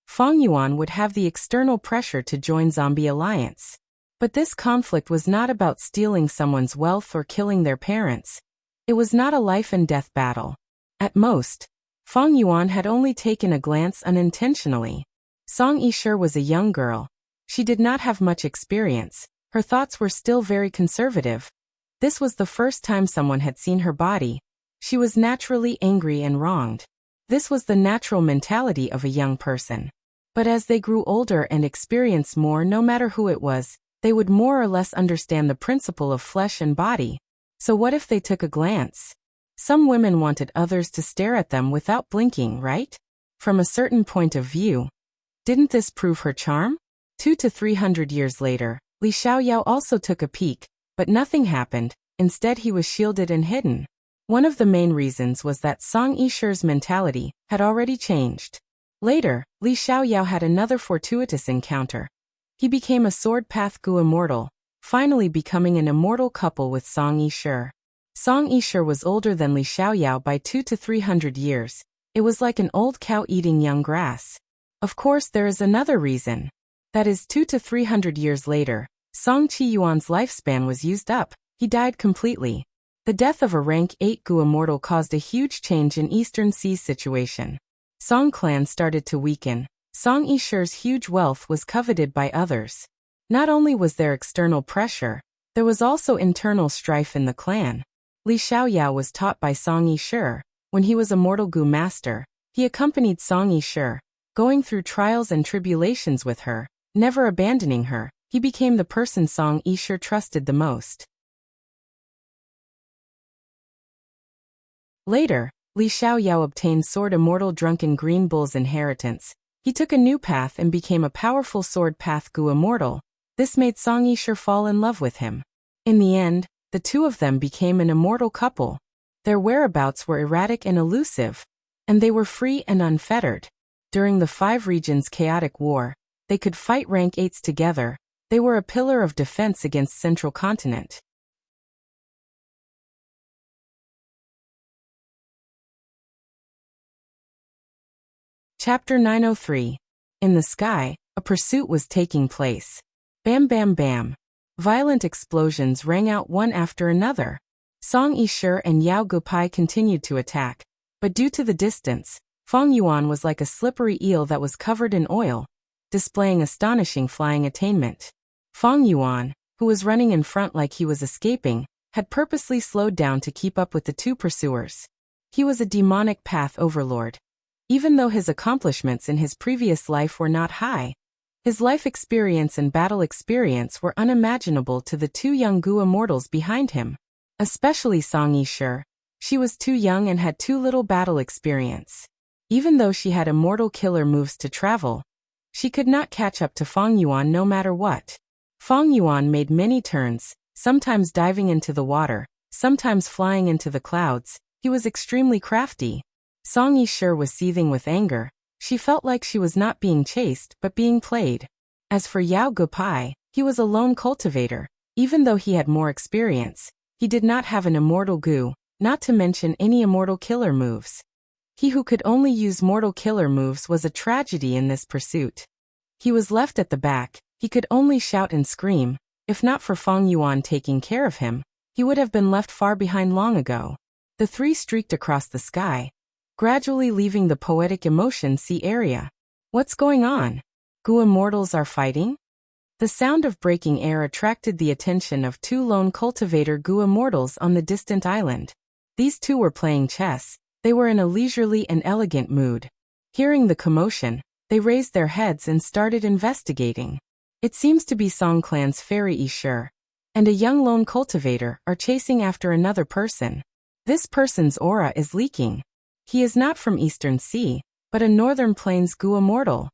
Feng Yuan would have the external pressure to join Zombie Alliance. But this conflict was not about stealing someone's wealth or killing their parents. It was not a life and death battle. At most, Feng Yuan had only taken a glance unintentionally. Song Yishe was a young girl. She did not have much experience. Her thoughts were still very conservative. This was the first time someone had seen her body. She was naturally angry and wronged. This was the natural mentality of a young person. But as they grew older and experienced more, no matter who it was, They would more or less understand the principle of flesh and body. So what if they took a glance? Some women wanted others to stare at them without blinking, right? From a certain point of view. Didn't this prove her charm? 200 to 300 years later, Li Xiaoyao also took a peek, but nothing happened. Instead he was shielded and hidden. One of the main reasons was that Song Yishi's mentality had already changed. Later, Li Xiaoyao had another fortuitous encounter. He became a sword path Gu immortal, finally becoming an immortal couple with Song Yishi. Song Yishi was older than Li Xiaoyao by 200 to 300 years. It was like an old cow eating young grass. Of course there is another reason. That is 200 to 300 years later, Song Qiyuan's lifespan was used up. He died completely. The death of a rank 8 Gu immortal caused a huge change in Eastern Sea's situation. Song clan started to weaken. Song Yishi's huge wealth was coveted by others. Not only was there external pressure, there was also internal strife in the clan. Li Xiaoyao was taught by Song Yishi. When he was a mortal Gu master, he accompanied Song Yishi, going through trials and tribulations with her, never abandoning her. He became the person Song Yishi trusted the most. Later, Li Xiaoyao obtained Sword Immortal Drunken Green Bull's inheritance. He took a new path and became a powerful sword path Gu immortal. This made Song Yishi fall in love with him. In the end, the two of them became an immortal couple. Their whereabouts were erratic and elusive, and they were free and unfettered. During the 5 regions' chaotic war, they could fight rank 8s together. They were a pillar of defense against Central Continent. Chapter 903. In the sky, a pursuit was taking place. Bam bam bam. Violent explosions rang out one after another. Song Yishi and Yao Gupai continued to attack, but due to the distance, Feng Yuan was like a slippery eel that was covered in oil, displaying astonishing flying attainment. Feng Yuan, who was running in front like he was escaping, had purposely slowed down to keep up with the two pursuers. He was a demonic path overlord. Even though his accomplishments in his previous life were not high, his life experience and battle experience were unimaginable to the two young Gu immortals behind him. Especially Song Yishi. She was too young and had too little battle experience. Even though she had immortal killer moves to travel, she could not catch up to Feng Yuan no matter what. Feng Yuan made many turns, sometimes diving into the water, sometimes flying into the clouds. He was extremely crafty. Song Yishi was seething with anger. She felt like she was not being chased but being played. As for Yao Gupai, he was a lone cultivator. Even though he had more experience, he did not have an immortal Gu, not to mention any immortal killer moves. He who could only use mortal killer moves was a tragedy in this pursuit. He was left at the back. He could only shout and scream. If not for Feng Yuan taking care of him, he would have been left far behind long ago. The three streaked across the sky, gradually leaving the poetic emotion sea area. What's going on? Gu immortals are fighting? The sound of breaking air attracted the attention of two lone cultivator Gu immortals on the distant island. These two were playing chess. They were in a leisurely and elegant mood. Hearing the commotion, they raised their heads and started investigating. It seems to be Song Clan's Fairy Yishi and a young lone cultivator are chasing after another person. This person's aura is leaking. He is not from Eastern Sea, but a Northern Plains Gu immortal.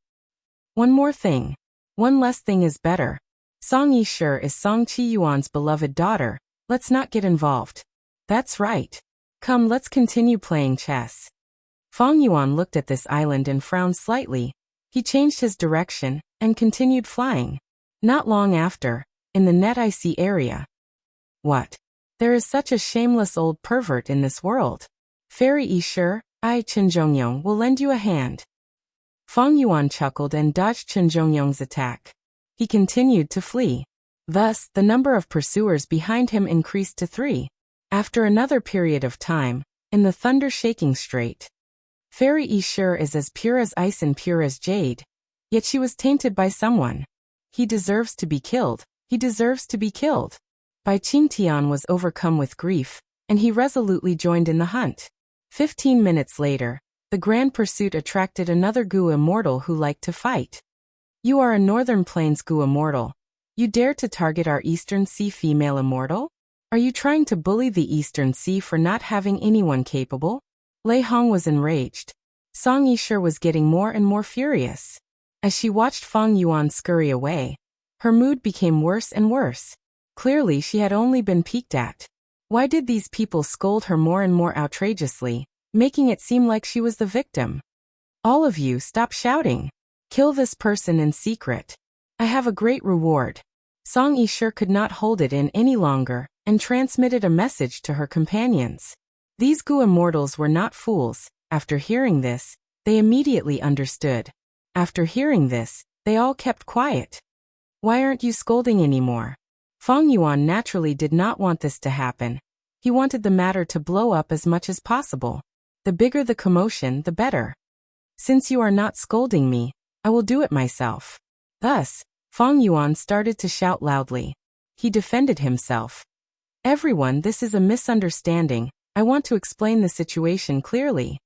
One more thing. One less thing is better. Song Yishi is Song Qiyuan's beloved daughter. Let's not get involved. That's right. Come, let's continue playing chess. Feng Yuan looked at this island and frowned slightly. He changed his direction and continued flying. Not long after, in the Net Icy area. What? There is such a shameless old pervert in this world. Fairy Yishi, I Chenjongyong will lend you a hand. Feng Yuan chuckled and dodged Chenjongyong's attack. He continued to flee. Thus, the number of pursuers behind him increased to 3. After another period of time, in the thunder-shaking strait, Fairy Yishi is as pure as ice and pure as jade. Yet she was tainted by someone. He deserves to be killed. He deserves to be killed. Bai Qingtian was overcome with grief, and he resolutely joined in the hunt. 15 minutes later, the grand pursuit attracted another Gu immortal who liked to fight. You are a Northern Plains Gu immortal. You dare to target our Eastern Sea female immortal? Are you trying to bully the Eastern Sea for not having anyone capable? Lei Hong was enraged. Song Yishur was getting more and more furious. As she watched Fang Yuan scurry away, her mood became worse and worse. Clearly she had only been peeked at. Why did these people scold her more and more outrageously, making it seem like she was the victim? All of you, stop shouting. Kill this person in secret. I have a great reward. Song Yishur could not hold it in any longer, and transmitted a message to her companions. These Gu immortals were not fools. After hearing this, they immediately understood. After hearing this, they all kept quiet. Why aren't you scolding anymore? Fang Yuan naturally did not want this to happen. He wanted the matter to blow up as much as possible. The bigger the commotion, the better. Since you are not scolding me, I will do it myself. Thus, Fang Yuan started to shout loudly. He defended himself. Everyone, this is a misunderstanding. I want to explain the situation clearly.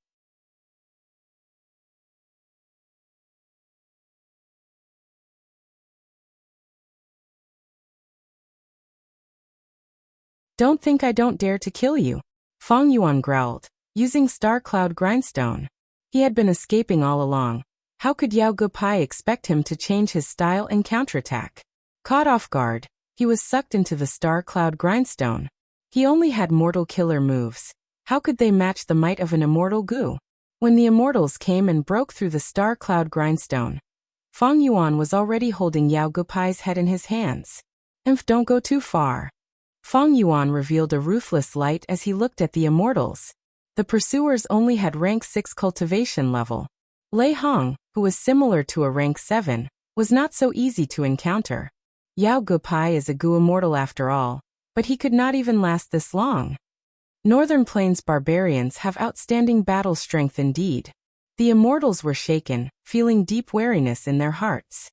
Don't think I don't dare to kill you. Fang Yuan growled, using Star Cloud Grindstone. He had been escaping all along. How could Yao Gupai expect him to change his style and counterattack? Caught off guard, he was sucked into the Star Cloud Grindstone. He only had mortal killer moves. How could they match the might of an immortal Gu? When the immortals came and broke through the Star Cloud Grindstone, Fang Yuan was already holding Yao Gupai's head in his hands. Don't go too far. Fang Yuan revealed a ruthless light as he looked at the immortals. The pursuers only had rank 6 cultivation level. Lei Hong, who was similar to a rank 7, was not so easy to encounter. Yao Gupai is a Gu immortal after all, but he could not even last this long. Northern Plains barbarians have outstanding battle strength indeed. The immortals were shaken, feeling deep wariness in their hearts.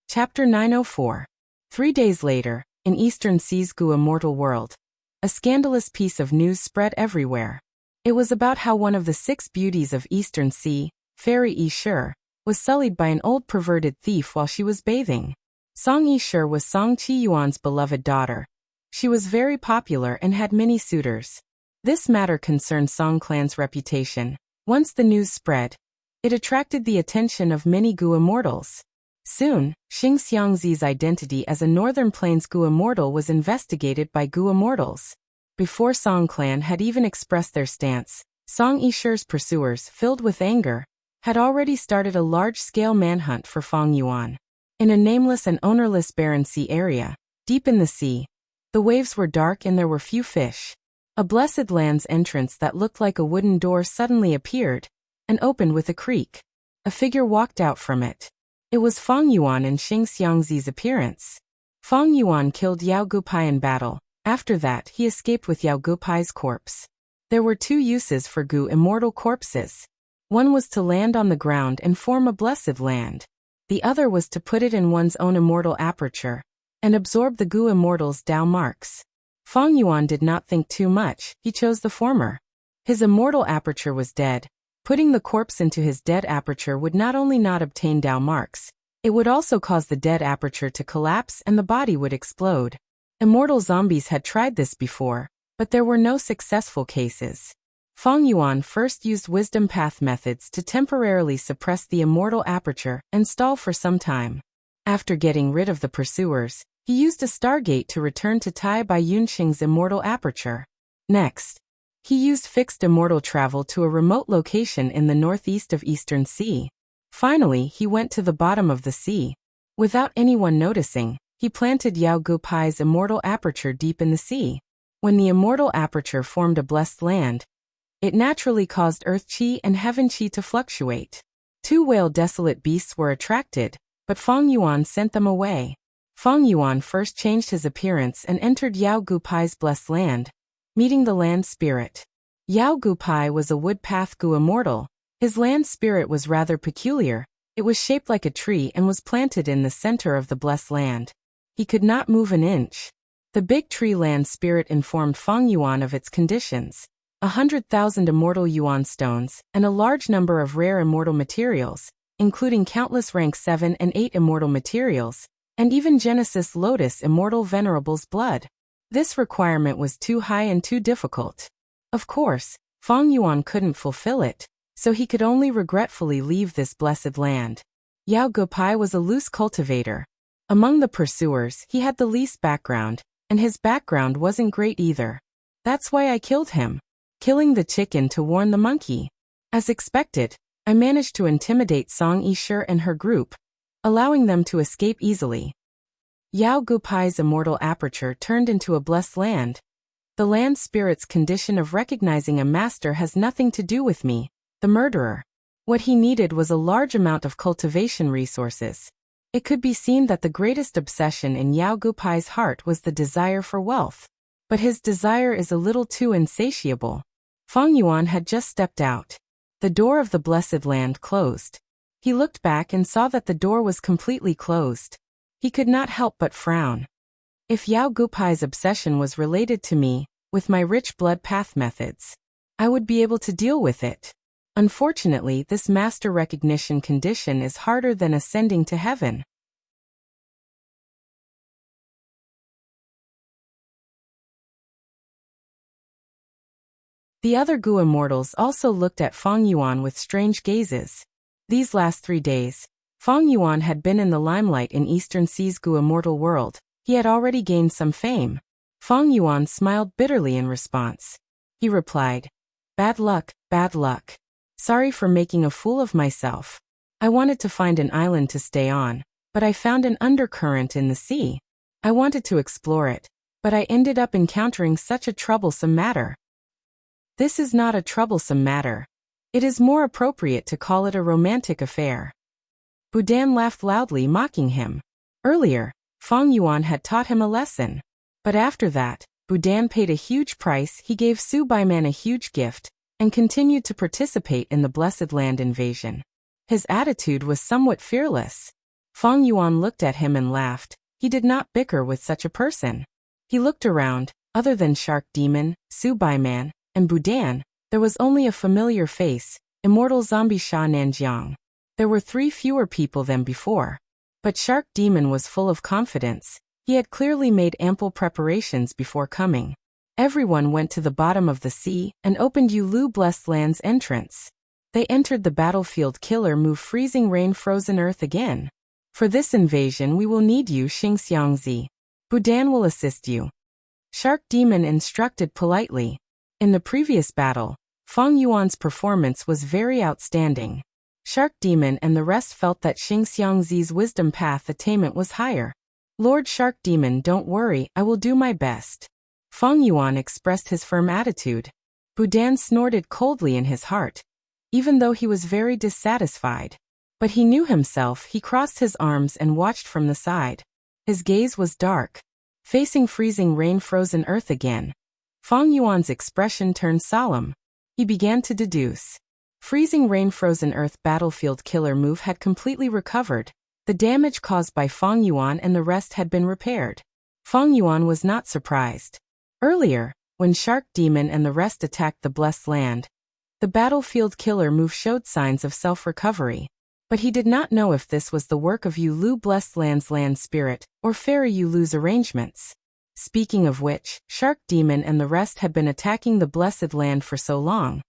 Chapter 904. 3 days later, in Eastern Sea's Gu immortal world, a scandalous piece of news spread everywhere. It was about how one of the 6 beauties of Eastern Sea, Fairy Yishur, was sullied by an old perverted thief while she was bathing. Song Yishur was Song Qiyuan's beloved daughter. She was very popular and had many suitors. This matter concerned Song clan's reputation. Once the news spread, it attracted the attention of many Gu immortals. Soon, Xing Xiangzi's identity as a Northern Plains Gu immortal was investigated by Gu immortals. Before Song clan had even expressed their stance, Song Yishur's pursuers, filled with anger, had already started a large-scale manhunt for Fang Yuan. In a nameless and ownerless barren sea area, deep in the sea, the waves were dark and there were few fish. A blessed land's entrance that looked like a wooden door suddenly appeared, and opened with a creak. A figure walked out from it. It was Fang Yuan in Xing Xiangzi's appearance. Fang Yuan killed Yao Gupai in battle. After that, he escaped with Yao Gupai's corpse. There were 2 uses for Gu immortal corpses. One was to land on the ground and form a blessed land. The other was to put it in one's own immortal aperture and absorb the Gu immortal's Dao marks. Fang Yuan did not think too much. He chose the former. His immortal aperture was dead. Putting the corpse into his dead aperture would not only not obtain Dao marks, it would also cause the dead aperture to collapse and the body would explode. Immortal zombies had tried this before, but there were no successful cases. Fang Yuan first used wisdom path methods to temporarily suppress the immortal aperture and stall for some time. After getting rid of the pursuers, he used a stargate to return to Tai Bai Yunqing's immortal aperture. Next, he used fixed immortal travel to a remote location in the northeast of Eastern Sea. Finally, he went to the bottom of the sea. Without anyone noticing, he planted Yao Gupai's immortal aperture deep in the sea. When the immortal aperture formed a blessed land, it naturally caused earth chi and heaven chi to fluctuate. 2 whale desolate beasts were attracted, but Fang Yuan sent them away. Fang Yuan first changed his appearance and entered Yao Gupai's blessed land, meeting the land spirit. Yao Gupai was a woodpath Gu immortal. His land spirit was rather peculiar. It was shaped like a tree and was planted in the center of the blessed land. He could not move an inch. The big tree land spirit informed Fang Yuan of its conditions. 100,000 immortal yuan stones, and a large number of rare immortal materials, including countless rank 7 and 8 immortal materials, and even Genesis Lotus Immortal Venerable's blood. This requirement was too high and too difficult. Of course, Feng Yuan couldn't fulfill it, so he could only regretfully leave this blessed land. Yao Gupai was a loose cultivator. Among the pursuers, he had the least background, and his background wasn't great either. That's why I killed him, killing the chicken to warn the monkey. As expected, I managed to intimidate Song Yishir and her group, allowing them to escape easily. Yao Gupai's immortal aperture turned into a blessed land. The land spirit's condition of recognizing a master has nothing to do with me, the murderer. What he needed was a large amount of cultivation resources. It could be seen that the greatest obsession in Yao Gupai's heart was the desire for wealth. But his desire is a little too insatiable. Feng Yuan had just stepped out. The door of the blessed land closed. He looked back and saw that the door was completely closed. He could not help but frown. If Yao Gupai's obsession was related to me, with my rich blood path methods, I would be able to deal with it. Unfortunately, this master recognition condition is harder than ascending to heaven. The other Gu immortals also looked at Feng Yuan with strange gazes. These last 3 days, Feng Yuan had been in the limelight in Eastern Sea's Gu immortal world. He had already gained some fame. Feng Yuan smiled bitterly in response. He replied, "Bad luck, bad luck. Sorry for making a fool of myself. I wanted to find an island to stay on, but I found an undercurrent in the sea. I wanted to explore it, but I ended up encountering such a troublesome matter." This is not a troublesome matter. It is more appropriate to call it a romantic affair. Budan laughed loudly, mocking him. Earlier, Feng Yuan had taught him a lesson. But after that, Budan paid a huge price. He gave Su Baiman a huge gift, and continued to participate in the Blessed Land invasion. His attitude was somewhat fearless. Feng Yuan looked at him and laughed. He did not bicker with such a person. He looked around. Other than Shark Demon, Su Baiman, and Budan, there was only a familiar face, Immortal Zombie Sha Nanjiang. There were 3 fewer people than before. But Shark Demon was full of confidence. He had clearly made ample preparations before coming. Everyone went to the bottom of the sea and opened Yulu Blessed Land's entrance. They entered the battlefield killer move freezing rain frozen earth again. For this invasion we will need you, Xingxiangzi. Budan will assist you. Shark Demon instructed politely. In the previous battle, Feng Yuan's performance was very outstanding. Shark Demon and the rest felt that Xingxiangzi's wisdom path attainment was higher. Lord Shark Demon, don't worry, I will do my best. Feng Yuan expressed his firm attitude. Budan snorted coldly in his heart, even though he was very dissatisfied. But he knew himself. He crossed his arms and watched from the side. His gaze was dark. Facing freezing rain-frozen earth again, Feng Yuan's expression turned solemn. He began to deduce. Freezing rain-frozen earth battlefield killer move had completely recovered. The damage caused by Feng Yuan and the rest had been repaired. Feng Yuan was not surprised. Earlier, when Shark Demon and the rest attacked the Blessed Land, the battlefield killer move showed signs of self-recovery. But he did not know if this was the work of Yulu Blessed Land's land spirit, or Fairy Yulu's arrangements. Speaking of which, Shark Demon and the rest had been attacking the Blessed Land for so long.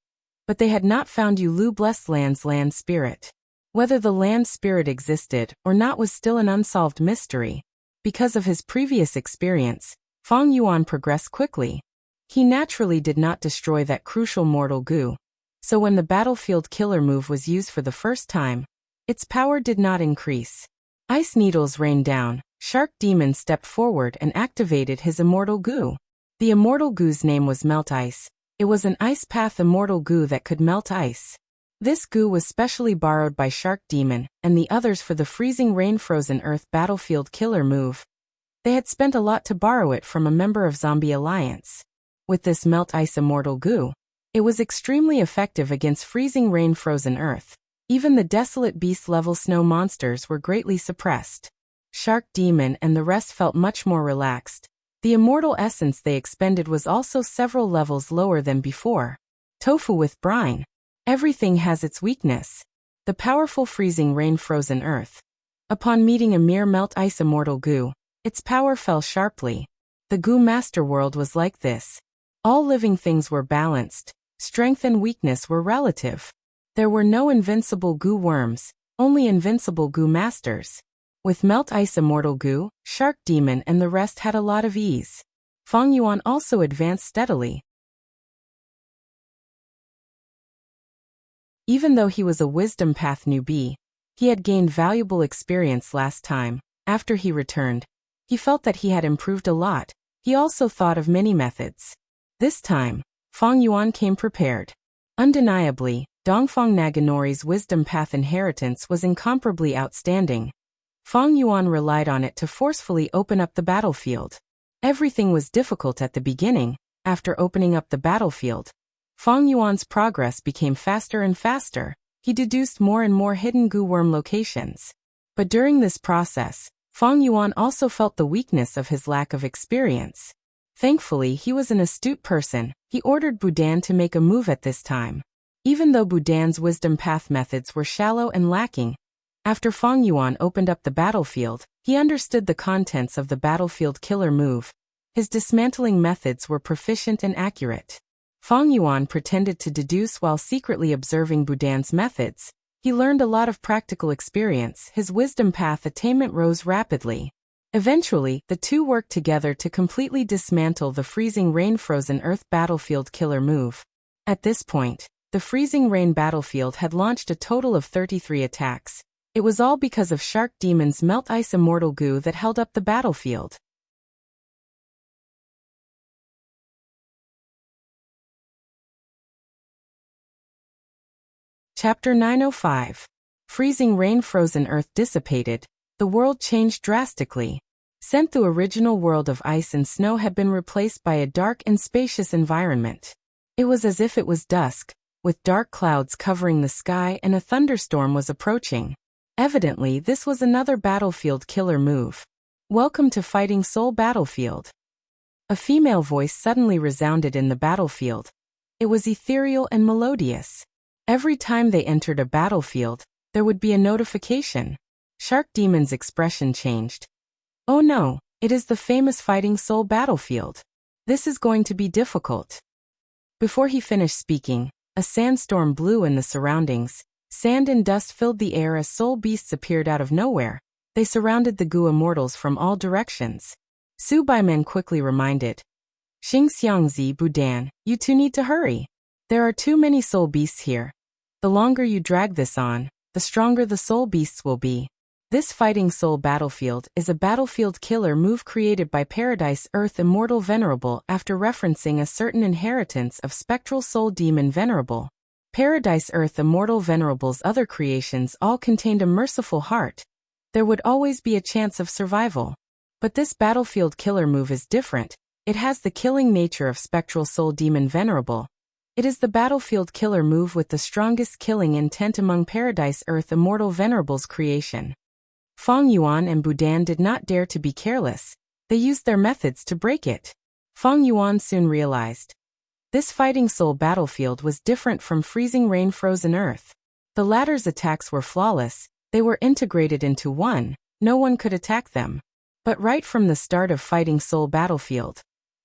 But they had not found Yulu Blessed Land's land spirit. Whether the land spirit existed or not was still an unsolved mystery. Because of his previous experience, Feng Yuan progressed quickly. He naturally did not destroy that crucial mortal goo. So when the battlefield killer move was used for the first time, its power did not increase. Ice needles rained down. Shark Demon stepped forward and activated his immortal goo. The immortal goo's name was Melt Ice. It was an ice path immortal goo that could melt ice. This goo was specially borrowed by Shark Demon and the others for the freezing rain-frozen earth battlefield killer move. They had spent a lot to borrow it from a member of Zombie Alliance. With this Melt Ice immortal goo, it was extremely effective against freezing rain-frozen earth. Even the desolate beast-level snow monsters were greatly suppressed. Shark Demon and the rest felt much more relaxed. The immortal essence they expended was also several levels lower than before. Tofu with brine. Everything has its weakness. The powerful freezing rain frozen earth. Upon meeting a mere melt ice immortal goo, its power fell sharply. The goo master world was like this. All living things were balanced. Strength and weakness were relative. There were no invincible goo worms, only invincible goo masters. With melt ice immortal goo, shark demon and the rest had a lot of ease. Feng Yuan also advanced steadily. Even though he was a wisdom path newbie, he had gained valuable experience last time. After he returned, he felt that he had improved a lot. He also thought of many methods. This time, Feng Yuan came prepared. Undeniably, Dongfang Naganori's wisdom path inheritance was incomparably outstanding. Feng Yuan relied on it to forcefully open up the battlefield. Everything was difficult at the beginning. After opening up the battlefield, Feng Yuan's progress became faster and faster. He deduced more and more hidden goo worm locations. But during this process, Feng Yuan also felt the weakness of his lack of experience. Thankfully, he was an astute person. He ordered Budan to make a move at this time. Even though Budan's wisdom path methods were shallow and lacking, after Feng Yuan opened up the battlefield, he understood the contents of the battlefield killer move. His dismantling methods were proficient and accurate. Feng Yuan pretended to deduce while secretly observing Budan's methods. He learned a lot of practical experience. His wisdom path attainment rose rapidly. Eventually, the two worked together to completely dismantle the freezing rain frozen earth battlefield killer move. At this point, the freezing rain battlefield had launched a total of 33 attacks. It was all because of Shark Demon's melt ice immortal goo that held up the battlefield. Chapter 905. Freezing rain frozen earth dissipated. The world changed drastically. Senthu original world of ice and snow had been replaced by a dark and spacious environment. It was as if it was dusk, with dark clouds covering the sky and a thunderstorm was approaching. Evidently, this was another battlefield killer move. Welcome to Fighting Soul Battlefield. A female voice suddenly resounded in the battlefield. It was ethereal and melodious. Every time they entered a battlefield, there would be a notification. Shark Demon's expression changed. Oh no, it is the famous Fighting Soul Battlefield. This is going to be difficult. Before he finished speaking, a sandstorm blew in the surroundings. Sand and dust filled the air as soul beasts appeared out of nowhere. They surrounded the goo immortals from all directions. Su Baimen quickly reminded. Xingxiangzi Budan, you two need to hurry. There are too many soul beasts here. The longer you drag this on, the stronger the soul beasts will be. This Fighting Soul Battlefield is a battlefield killer move created by Paradise Earth Immortal Venerable after referencing a certain inheritance of Spectral Soul Demon Venerable. Paradise Earth Immortal Venerable's other creations all contained a merciful heart. There would always be a chance of survival. But this battlefield killer move is different. It has the killing nature of Spectral Soul Demon Venerable. It is the battlefield killer move with the strongest killing intent among Paradise Earth Immortal Venerable's creation. Feng Yuan and Budan did not dare to be careless. They used their methods to break it. Feng Yuan soon realized. This Fighting Soul Battlefield was different from Freezing Rain Frozen Earth. The latter's attacks were flawless. They were integrated into one. No one could attack them. But right from the start of Fighting Soul Battlefield,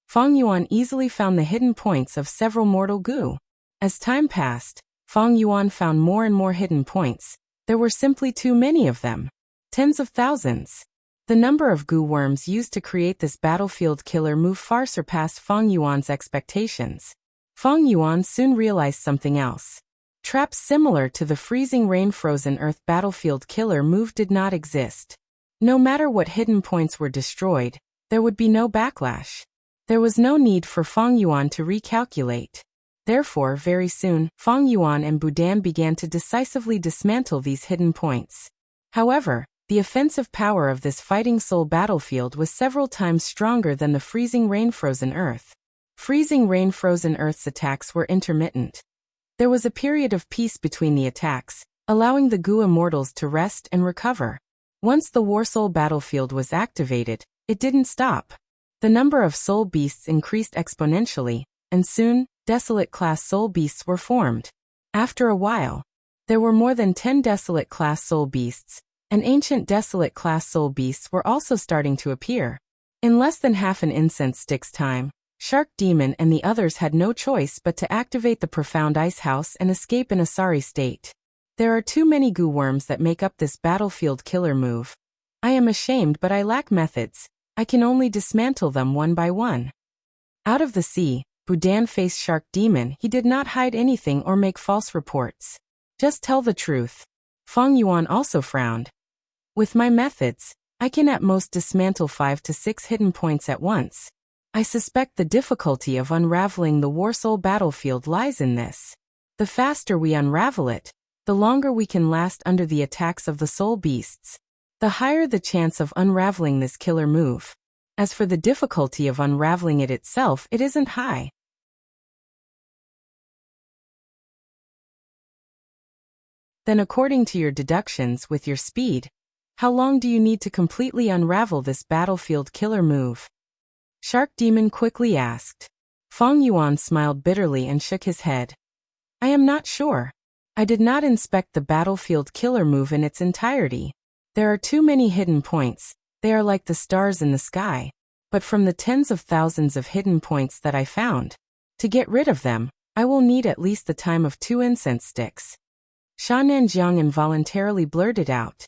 Feng Yuan easily found the hidden points of several mortal goo. As time passed, Feng Yuan found more and more hidden points. There were simply too many of them. Tens of thousands. The number of goo worms used to create this battlefield killer move far surpassed Feng Yuan's expectations. Feng Yuan soon realized something else. Traps similar to the Freezing Rain Frozen Earth battlefield killer move did not exist. No matter what hidden points were destroyed, there would be no backlash. There was no need for Feng Yuan to recalculate. Therefore, very soon, Feng Yuan and Budan began to decisively dismantle these hidden points. However, the offensive power of this Fighting Soul Battlefield was several times stronger than the Freezing Rain Frozen Earth. Freezing Rain Frozen Earth's attacks were intermittent. There was a period of peace between the attacks, allowing the goo immortals to rest and recover. Once the War Soul Battlefield was activated, it didn't stop. The number of soul beasts increased exponentially, and soon, Desolate-class soul beasts were formed. After a while, there were more than 10 Desolate-class soul beasts, and ancient Desolate-class soul beasts were also starting to appear. In less than half an incense stick's time, Shark Demon and the others had no choice but to activate the profound ice house and escape in a sorry state. There are too many goo worms that make up this battlefield killer move. I am ashamed, but I lack methods. I can only dismantle them one by one. Out of the sea, Budan faced Shark Demon. He did not hide anything or make false reports. Just tell the truth. Feng Yuan also frowned. With my methods, I can at most dismantle 5 to 6 hidden points at once. I suspect the difficulty of unraveling the War Soul battlefield lies in this. The faster we unravel it, the longer we can last under the attacks of the soul beasts. The higher the chance of unraveling this killer move. As for the difficulty of unraveling it itself, it isn't high. Then according to your deductions with your speed, how long do you need to completely unravel this battlefield killer move? Shark Demon quickly asked. Feng Yuan smiled bitterly and shook his head. I am not sure. I did not inspect the battlefield killer move in its entirety. There are too many hidden points, they are like the stars in the sky. But from the tens of thousands of hidden points that I found, to get rid of them, I will need at least the time of 2 incense sticks. Sha Nanjiang involuntarily blurted out.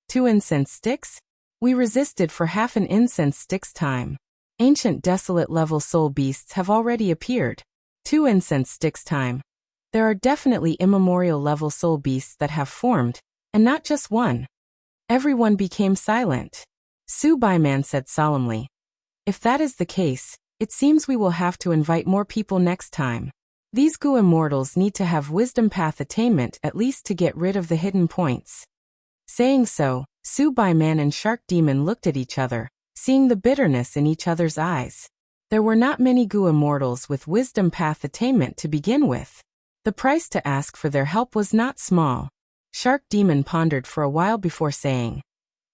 2 incense sticks? We resisted for half an incense stick's time. Ancient desolate-level soul beasts have already appeared. 2 incense sticks' time. There are definitely immemorial-level soul beasts that have formed, and not just one. Everyone became silent. Su Baiman said solemnly. If that is the case, it seems we will have to invite more people next time. These Gu immortals need to have wisdom path attainment at least to get rid of the hidden points. Saying so, Su Baiman and Shark Demon looked at each other, seeing the bitterness in each other's eyes. There were not many Gu immortals with wisdom path attainment to begin with. The price to ask for their help was not small. Shark Demon pondered for a while before saying,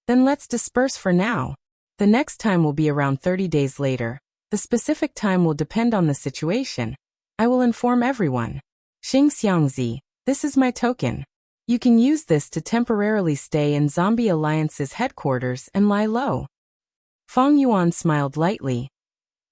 Then let's disperse for now. The next time will be around 30 days later. The specific time will depend on the situation. I will inform everyone. Xing Xiangzi, this is my token. You can use this to temporarily stay in Zombie Alliance's headquarters and lie low. Feng Yuan smiled lightly.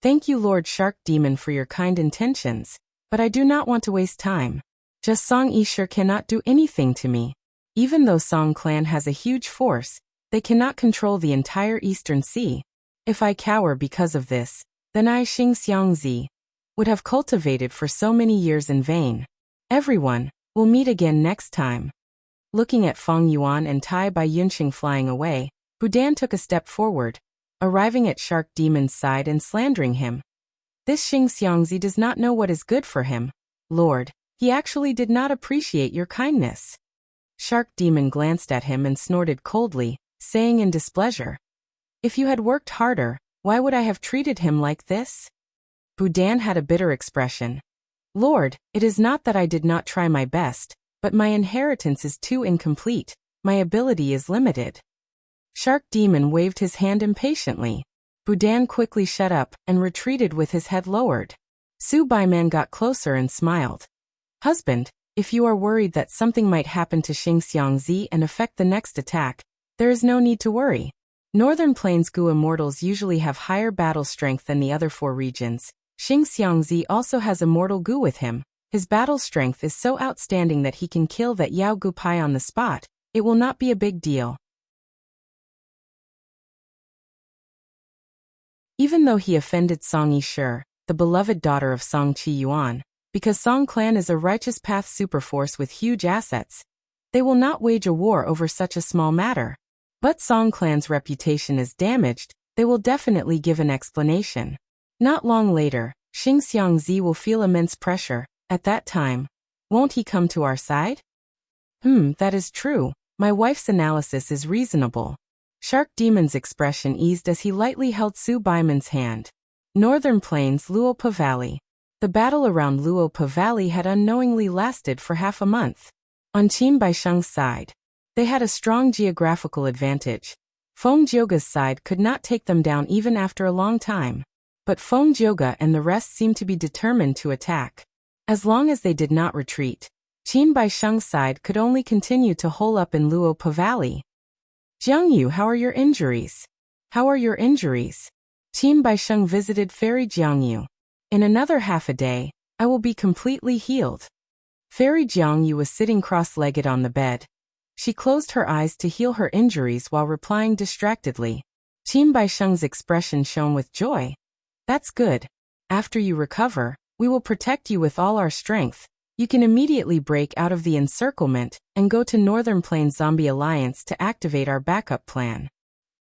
Thank you, Lord Shark Demon, for your kind intentions, but I do not want to waste time. Just Song Yisher cannot do anything to me. Even though Song clan has a huge force, they cannot control the entire Eastern Sea. If I cower because of this, then I, Xing Xiangzi, would have cultivated for so many years in vain. Everyone, will meet again next time. Looking at Feng Yuan and Tai Bai Yunxing flying away, Budan took a step forward, arriving at Shark Demon's side and slandering him. This Xing Xiangzi does not know what is good for him. Lord, he actually did not appreciate your kindness. Shark Demon glanced at him and snorted coldly, saying in displeasure, If you had worked harder, why would I have treated him like this? Budan had a bitter expression. Lord, it is not that I did not try my best, but my inheritance is too incomplete, my ability is limited. Shark Demon waved his hand impatiently. Budan quickly shut up and retreated with his head lowered. Su Baiman got closer and smiled. Husband, if you are worried that something might happen to Xing Xiangzi and affect the next attack, there is no need to worry. Northern Plains Gu immortals usually have higher battle strength than the other 4 regions. Xing Xiangzi also has immortal Gu with him. His battle strength is so outstanding that he can kill that Yao Gu Pai on the spot. It will not be a big deal. Even though he offended Song Yisher, the beloved daughter of Song Qi Yuan, because Song clan is a righteous path superforce with huge assets, they will not wage a war over such a small matter. But Song clan's reputation is damaged, they will definitely give an explanation. Not long later, Xing Xiangzi will feel immense pressure. At that time, won't he come to our side? That is true. My wife's analysis is reasonable. Shark Demon's expression eased as he lightly held Su Baiman's hand. Northern Plains Luopa Valley. The battle around Luopa Valley had unknowingly lasted for half a month. On Qin Baisheng's side, they had a strong geographical advantage. Feng Jioge's side could not take them down even after a long time. But Feng Jiege and the rest seemed to be determined to attack. As long as they did not retreat, Qin Baisheng's side could only continue to hole up in Luope Valley. Jiangyu, how are your injuries? How are your injuries? Qin Baisheng visited Fairy Jiangyu. In another half a day, I will be completely healed. Fairy Jiangyu was sitting cross-legged on the bed. She closed her eyes to heal her injuries while replying distractedly. Qin Baisheng's expression shone with joy. That's good. After you recover, we will protect you with all our strength. You can immediately break out of the encirclement and go to Northern Plains Zombie Alliance to activate our backup plan.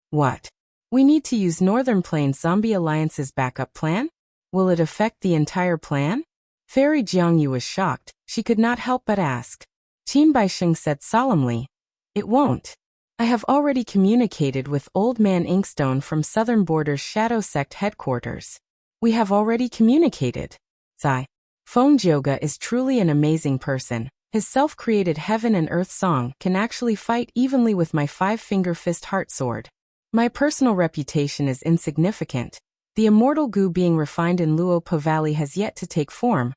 What? We need to use Northern Plains Zombie Alliance's backup plan? Will it affect the entire plan? Fairy Jiangyu was shocked. She could not help but ask. Qin Baisheng said solemnly, "It won't. I have already communicated with Old Man Inkstone from Southern Border's Shadow Sect headquarters. We have already communicated." Sigh. Feng Jiege is truly an amazing person. His self-created Heaven and Earth song can actually fight evenly with my five-finger fist heart sword. My personal reputation is insignificant. The immortal goo being refined in Luope Valley has yet to take form.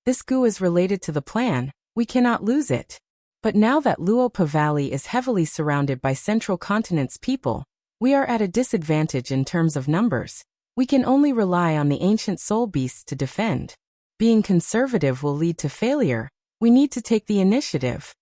This goo is related to the plan. We cannot lose it. But now that Luope Valley is heavily surrounded by Central Continent's people, we are at a disadvantage in terms of numbers. We can only rely on the ancient soul beasts to defend. Being conservative will lead to failure. We need to take the initiative.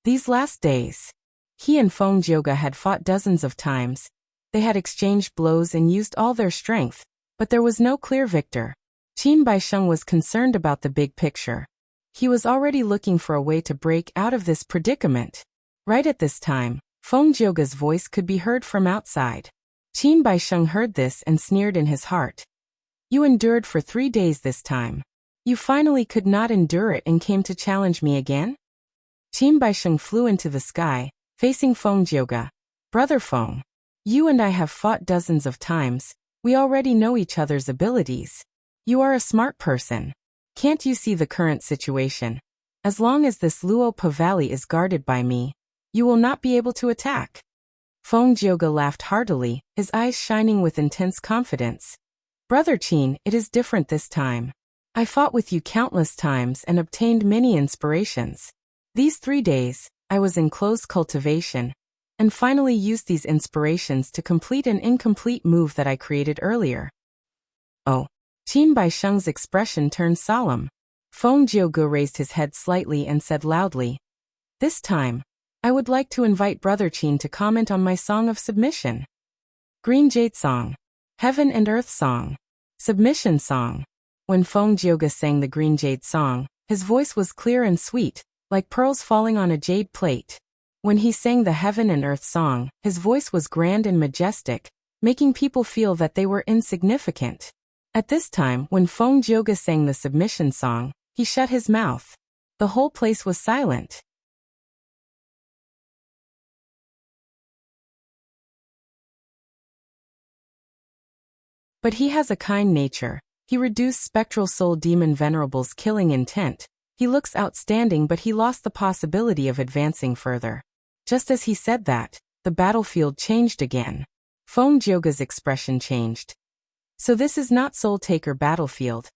These last days, he and Feng Jiege had fought dozens of times. They had exchanged blows and used all their strength, but there was no clear victor. Qin Baisheng was concerned about the big picture. He was already looking for a way to break out of this predicament. Right at this time, Feng Jioge's voice could be heard from outside. Qin Baisheng heard this and sneered in his heart. You endured for 3 days this time. You finally could not endure it and came to challenge me again? Qin Baisheng flew into the sky, facing Feng Jiege. Brother Feng, you and I have fought dozens of times. We already know each other's abilities. You are a smart person. Can't you see the current situation? As long as this Luope Valley is guarded by me, you will not be able to attack. Feng Jiege laughed heartily, his eyes shining with intense confidence. Brother Qin, it is different this time. I fought with you countless times and obtained many inspirations. These 3 days, I was in close cultivation, and finally used these inspirations to complete an incomplete move that I created earlier. Oh. Qin Baisheng's expression turned solemn. Feng Jiege raised his head slightly and said loudly, "This time, I would like to invite Brother Qin to comment on my song of submission. Green Jade Song. Heaven and Earth Song. Submission Song." When Feng Jiege sang the Green Jade Song, his voice was clear and sweet, like pearls falling on a jade plate. When he sang the Heaven and Earth Song, his voice was grand and majestic, making people feel that they were insignificant. At this time, when Feng Jiege sang the submission song, he shut his mouth. The whole place was silent. But he has a kind nature. He reduced spectral soul demon Venerable's killing intent. He looks outstanding, but he lost the possibility of advancing further. Just as he said that, the battlefield changed again. Feng Jioge's expression changed. So this is not Soul Taker battlefield.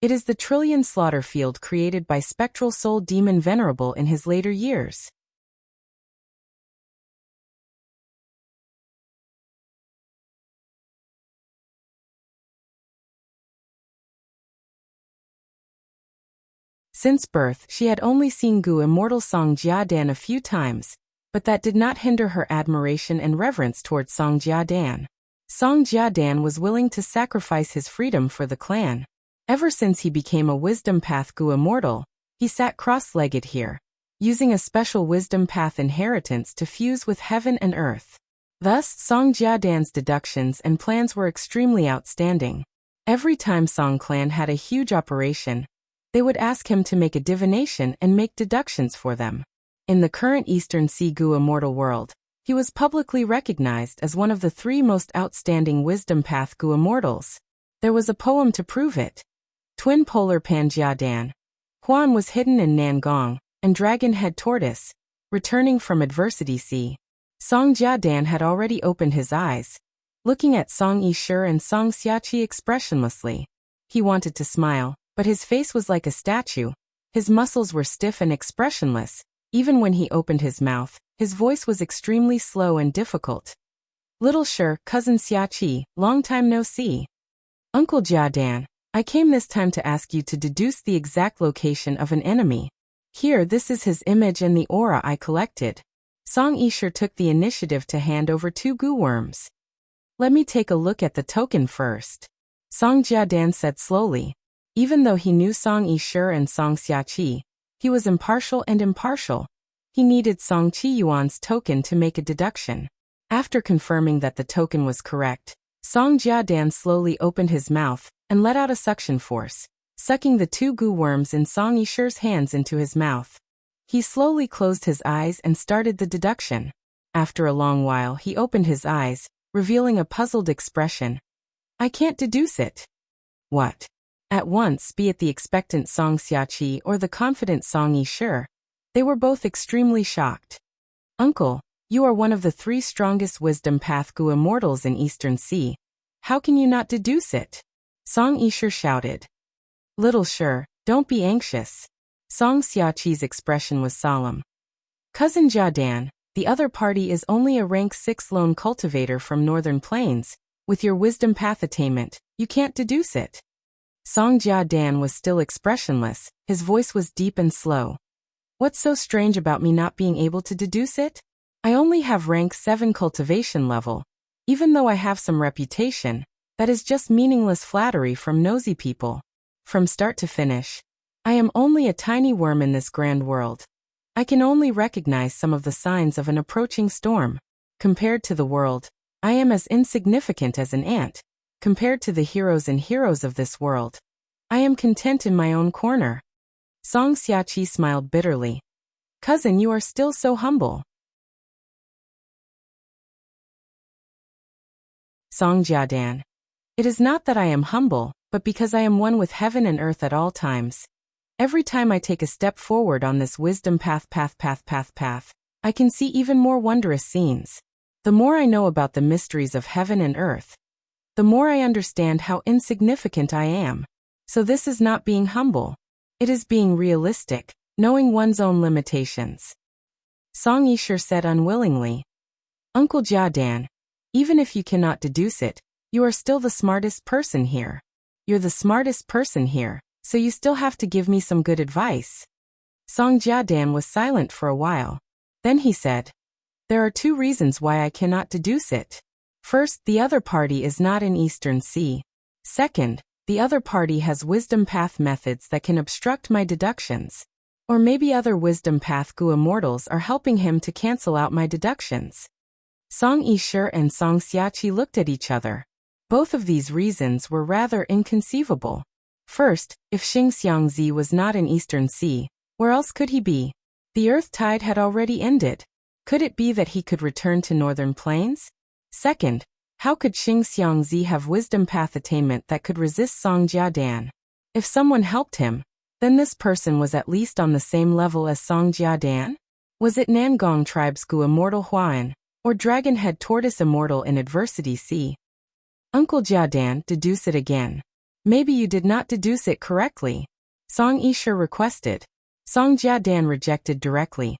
It is the Trillion Slaughter field created by Spectral Soul Demon Venerable in his later years. Since birth, she had only seen Gu Immortal Song Jiadan a few times, but that did not hinder her admiration and reverence towards Song Jiadan. Song Jiadan was willing to sacrifice his freedom for the clan. Ever since he became a Wisdom Path Gu Immortal, he sat cross-legged here, using a special Wisdom Path inheritance to fuse with heaven and earth. Thus, Song Jiadan's deductions and plans were extremely outstanding. Every time Song Clan had a huge operation, they would ask him to make a divination and make deductions for them. In the current Eastern Sea Gu Immortal world, he was publicly recognized as one of the 3 most outstanding Wisdom Path Gu Immortals. There was a poem to prove it. Twin Polar Pan Jiadan. Huan was hidden in Nangong, and Dragon Head Tortoise, returning from Adversity Sea. Song Jiadan had already opened his eyes, looking at Song Yishur and Song Xiaqi expressionlessly. He wanted to smile, but his face was like a statue. His muscles were stiff and expressionless. Even when he opened his mouth, his voice was extremely slow and difficult. Little Shur, cousin Xiaqi, long time no see. Uncle Jiadan, I came this time to ask you to deduce the exact location of an enemy. Here, this is his image and the aura I collected. Song Yishur took the initiative to hand over 2 goo worms. Let me take a look at the token first. Song Jiadan said slowly. Even though he knew Song Yishur and Song Xiaqi, he was impartial. He needed Song Qiyuan's token to make a deduction. After confirming that the token was correct, Song Jiadan slowly opened his mouth and let out a suction force, sucking the 2 goo worms in Song Yishur's hands into his mouth. He slowly closed his eyes and started the deduction. After a long while he opened his eyes, revealing a puzzled expression. I can't deduce it. What? At once, be it the expectant Song Xiaqi or the confident Song Yishur, they were both extremely shocked. Uncle, you are one of the 3 strongest wisdom path Gu immortals in Eastern Sea. How can you not deduce it? Song Yishur shouted. Little Shur, don't be anxious. Song Xiaqi's expression was solemn. Cousin Jiadan, the other party is only a rank 6 lone cultivator from Northern Plains. With your wisdom path attainment, you can't deduce it. Song Jiadan was still expressionless, his voice was deep and slow. What's so strange about me not being able to deduce it? I only have rank 7 cultivation level. Even though I have some reputation, that is just meaningless flattery from nosy people. From start to finish, I am only a tiny worm in this grand world. I can only recognize some of the signs of an approaching storm. Compared to the world, I am as insignificant as an ant. Compared to the heroes and heroes of this world, I am content in my own corner. Song Xiaqi smiled bitterly. Cousin, you are still so humble. Song Jiadan. It is not that I am humble, but because I am one with heaven and earth at all times. Every time I take a step forward on this wisdom path, I can see even more wondrous scenes. The more I know about the mysteries of heaven and earth, the more I understand how insignificant I am. So this is not being humble. It is being realistic, knowing one's own limitations. Song Yishur said unwillingly. Uncle Jiadan, even if you cannot deduce it, you are still the smartest person here. You're the smartest person here, so you still have to give me some good advice. Song Jiadan was silent for a while. Then he said, there are 2 reasons why I cannot deduce it. First, the other party is not in Eastern Sea. Second, the other party has wisdom path methods that can obstruct my deductions. Or maybe other wisdom path Gu immortals are helping him to cancel out my deductions. Song Yishur and Song Xiaqi looked at each other. Both of these reasons were rather inconceivable. First, if Xing Xiangzi was not in Eastern Sea, where else could he be? The earth tide had already ended. Could it be that he could return to Northern Plains? Second, how could Xing Xiangzi have wisdom path attainment that could resist Song Jiadan? If someone helped him, then this person was at least on the same level as Song Jiadan? Was it Nangong tribe's Gu immortal Huan, or Dragonhead tortoise immortal in Adversity Sea? Uncle Jiadan, deduce it again. Maybe you did not deduce it correctly. Song Yishur requested. Song Jiadan rejected directly.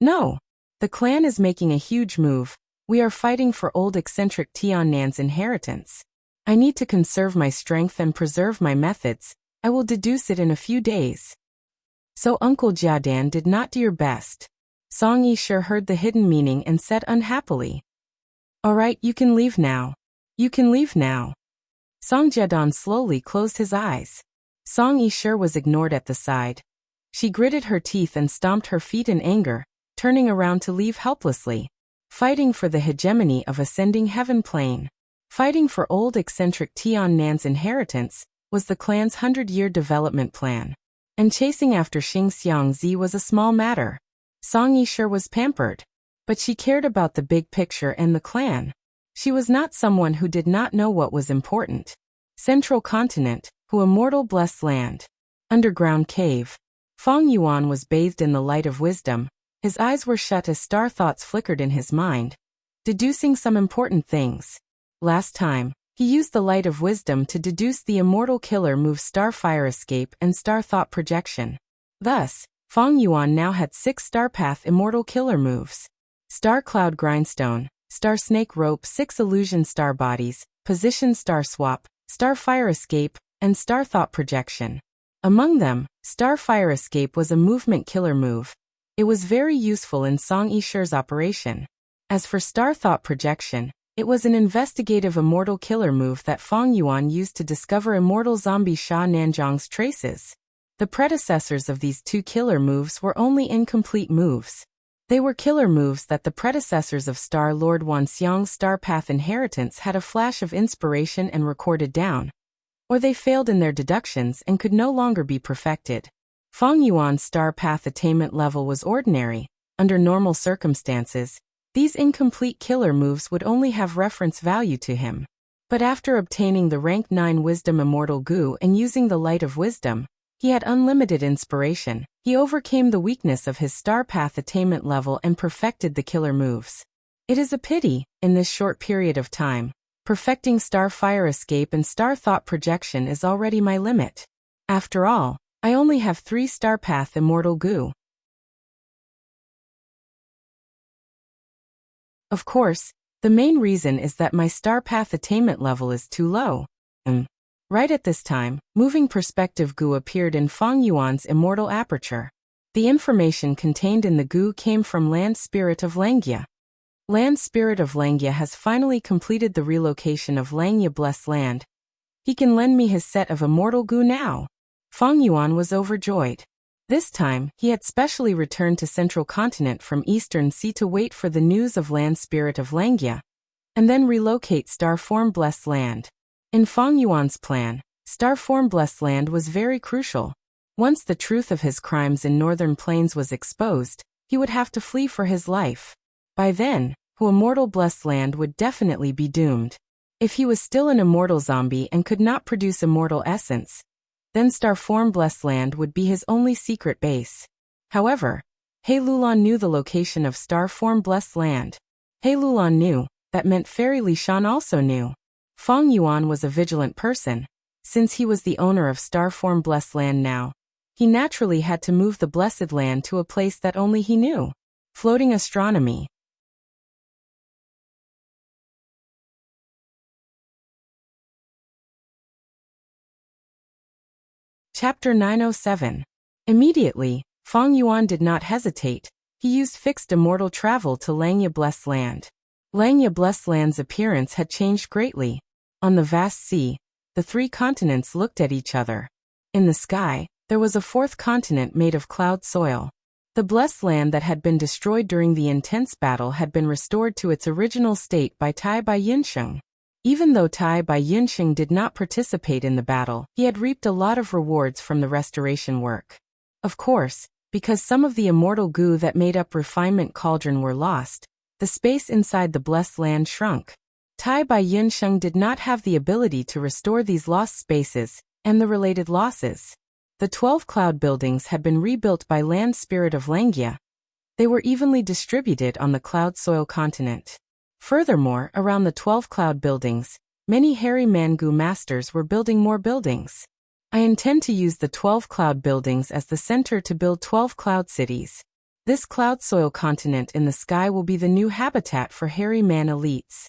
No. The clan is making a huge move. We are fighting for old eccentric Tiannan's inheritance. I need to conserve my strength and preserve my methods. I will deduce it in a few days. So Uncle Jiadan did not do your best. Song Yishur heard the hidden meaning and said unhappily. Alright, you can leave now. You can leave now. Song Jiadan slowly closed his eyes. Song Yishur was ignored at the side. She gritted her teeth and stomped her feet in anger, turning around to leave helplessly. Fighting for the hegemony of ascending heaven plane. Fighting for old eccentric Tiannan's inheritance was the clan's 100-year development plan. And chasing after Xing Xiangzi was a small matter. Song Yishur was pampered. But she cared about the big picture and the clan. She was not someone who did not know what was important. Central continent, Hu immortal blessed land. Underground cave. Feng Yuan was bathed in the light of wisdom. His eyes were shut as star thoughts flickered in his mind, deducing some important things. Last time, he used the light of wisdom to deduce the immortal killer move Star Fire Escape and Star Thought Projection. Thus, Feng Yuan now had 6 Star Path Immortal Killer moves. Star Cloud Grindstone, Star Snake Rope, 6 Illusion Star Bodies, Position Star Swap, Star Fire Escape, and Star Thought Projection. Among them, Star Fire Escape was a movement killer move. It was very useful in Song Yishi's operation. As for Star Thought Projection, it was an investigative immortal killer move that Feng Yuan used to discover immortal zombie Sha Nanzhong's traces. The predecessors of these 2 killer moves were only incomplete moves. They were killer moves that the predecessors of Star Lord Wanxiang's Star Path Inheritance had a flash of inspiration and recorded down, or they failed in their deductions and could no longer be perfected. Feng Yuan's Star Path attainment level was ordinary. Under normal circumstances, these incomplete killer moves would only have reference value to him. But after obtaining the rank 9 Wisdom Immortal Gu and using the Light of Wisdom, he had unlimited inspiration. He overcame the weakness of his Star Path attainment level and perfected the killer moves. It is a pity, in this short period of time, perfecting Star Fire Escape and Star Thought Projection is already my limit. After all, I only have 3 Star Path Immortal Gu. Of course, the main reason is that my Star Path attainment level is too low. Right at this time, Moving Perspective Gu appeared in Feng Yuan's Immortal Aperture. The information contained in the Gu came from Land Spirit of Langya. Land Spirit of Langya has finally completed the relocation of Langya Blessed Land. He can lend me his set of Immortal Gu now. Feng Yuan was overjoyed. This time, he had specially returned to Central Continent from Eastern Sea to wait for the news of Land Spirit of Langya, and then relocate Star Form Blessed Land. In Feng Yuan's plan, Star Form Blessed Land was very crucial. Once the truth of his crimes in Northern Plains was exposed, he would have to flee for his life. By then, Immortal Blessed Land would definitely be doomed. If he was still an immortal zombie and could not produce immortal essence, then Star Form Blessed Land would be his only secret base. However, He Lulan knew the location of Star Form Blessed Land. He Lulan knew, that meant Fairy Li Shan also knew. Feng Yuan was a vigilant person. Since he was the owner of Star Form Blessed Land now, he naturally had to move the Blessed Land to a place that only he knew. Floating Astronomy. Chapter 907. Immediately, Feng Yuan did not hesitate. He used fixed immortal travel to Langya Blessed Land. Langya Blessed Land's appearance had changed greatly. On the vast sea, the 3 continents looked at each other. In the sky, there was a 4th continent made of cloud soil. The Blessed Land that had been destroyed during the intense battle had been restored to its original state by Tai Bai Yinsheng. Even though Tai Bai Yinsheng did not participate in the battle, he had reaped a lot of rewards from the restoration work. Of course, because some of the immortal Gu that made up Refinement Cauldron were lost, the space inside the Blessed Land shrunk. Tai Bai Yinsheng did not have the ability to restore these lost spaces, and the related losses. The 12 cloud buildings had been rebuilt by Land Spirit of Langya. They were evenly distributed on the cloud soil continent. Furthermore, around the 12 cloud buildings, many hairy Mangu masters were building more buildings. I intend to use the 12 cloud buildings as the center to build 12 cloud cities. This cloud soil continent in the sky will be the new habitat for hairy man elites.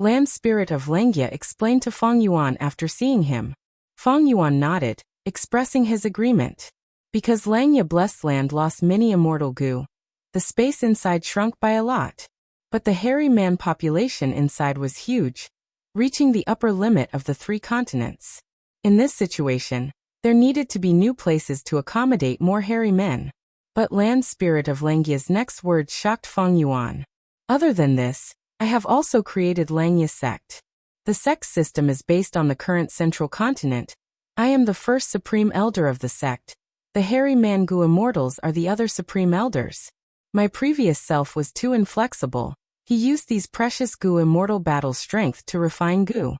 Land Spirit of Langya explained to Feng Yuan after seeing him. Feng Yuan nodded, expressing his agreement. Because Langya Blessed Land lost many immortal Gu, the space inside shrunk by a lot. But the hairy man population inside was huge, reaching the upper limit of the 3 continents. In this situation, there needed to be new places to accommodate more hairy men. But Land Spirit of Langya's next words shocked Feng Yuan. Other than this, I have also created Langya Sect. The sect system is based on the current central continent. I am the first supreme elder of the sect. The hairy Mangu immortals are the other supreme elders. My previous self was too inflexible. He used these precious Gu immortal battle strength to refine Gu.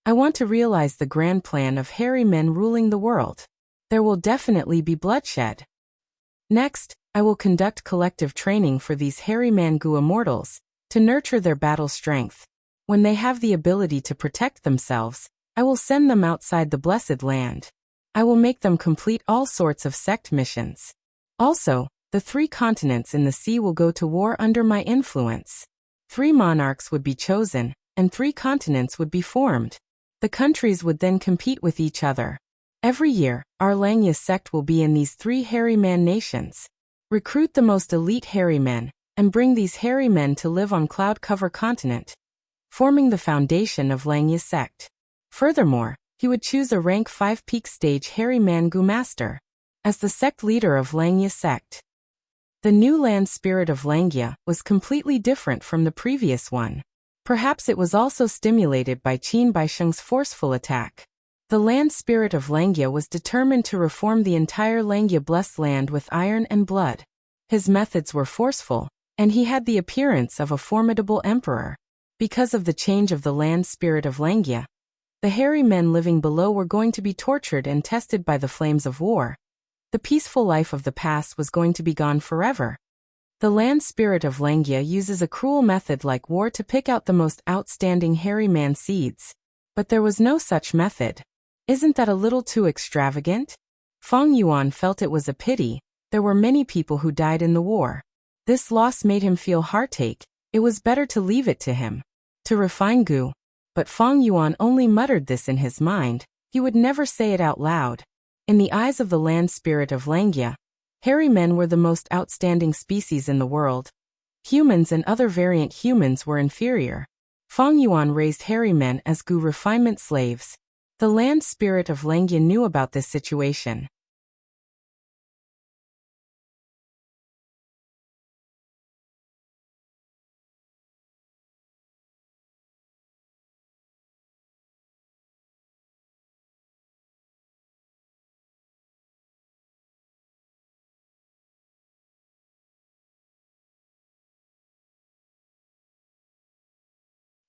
I want to realize the grand plan of hairy men ruling the world. There will definitely be bloodshed. Next, I will conduct collective training for these hairy Mangu immortals, to nurture their battle strength. When they have the ability to protect themselves, I will send them outside the Blessed Land. I will make them complete all sorts of sect missions. Also, the 3 continents in the sea will go to war under my influence. 3 monarchs would be chosen, and 3 continents would be formed. The countries would then compete with each other. Every year, our Langya sect will be in these 3 hairy man nations. Recruit the most elite hairy men, and bring these hairy men to live on Cloud Cover Continent, forming the foundation of Langya sect. Furthermore, he would choose a rank 5 peak stage hairy Mangu master as the sect leader of Langya sect. The new land spirit of Langya was completely different from the previous one. Perhaps it was also stimulated by Qin Baisheng's forceful attack. The land spirit of Langya was determined to reform the entire Langya blessed land with iron and blood. His methods were forceful, and he had the appearance of a formidable emperor. Because of the change of the land spirit of Langya, the hairy men living below were going to be tortured and tested by the flames of war. The peaceful life of the past was going to be gone forever. The land spirit of Langya uses a cruel method like war to pick out the most outstanding hairy man seeds. But there was no such method. Isn't that a little too extravagant? Feng Yuan felt it was a pity. There were many people who died in the war. This loss made him feel heartache. It was better to leave it to him to refine Gu. But Feng Yuan only muttered this in his mind. He would never say it out loud. In the eyes of the land spirit of Langya, hairy men were the most outstanding species in the world. Humans and other variant humans were inferior. Feng Yuan raised hairy men as Gu refinement slaves. The land spirit of Langya knew about this situation.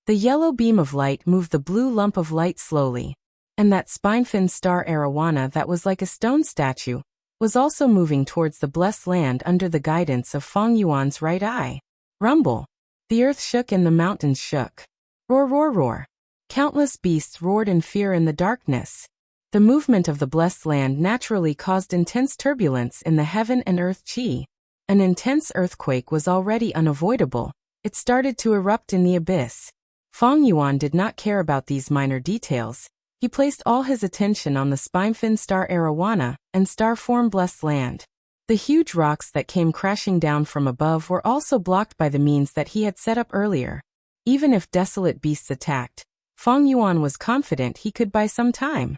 The yellow beam of light moved the blue lump of light slowly. And that spine-fin star arowana that was like a stone statue was also moving towards the blessed land under the guidance of Feng Yuan's right eye. Rumble. The earth shook and the mountains shook. Roar, roar, roar. Countless beasts roared in fear in the darkness. The movement of the blessed land naturally caused intense turbulence in the heaven and earth chi. An intense earthquake was already unavoidable. It started to erupt in the abyss. Feng Yuan did not care about these minor details. He placed all his attention on the spine-fin star arowana and star-form blessed land. The huge rocks that came crashing down from above were also blocked by the means that he had set up earlier. Even if desolate beasts attacked, Feng Yuan was confident he could buy some time.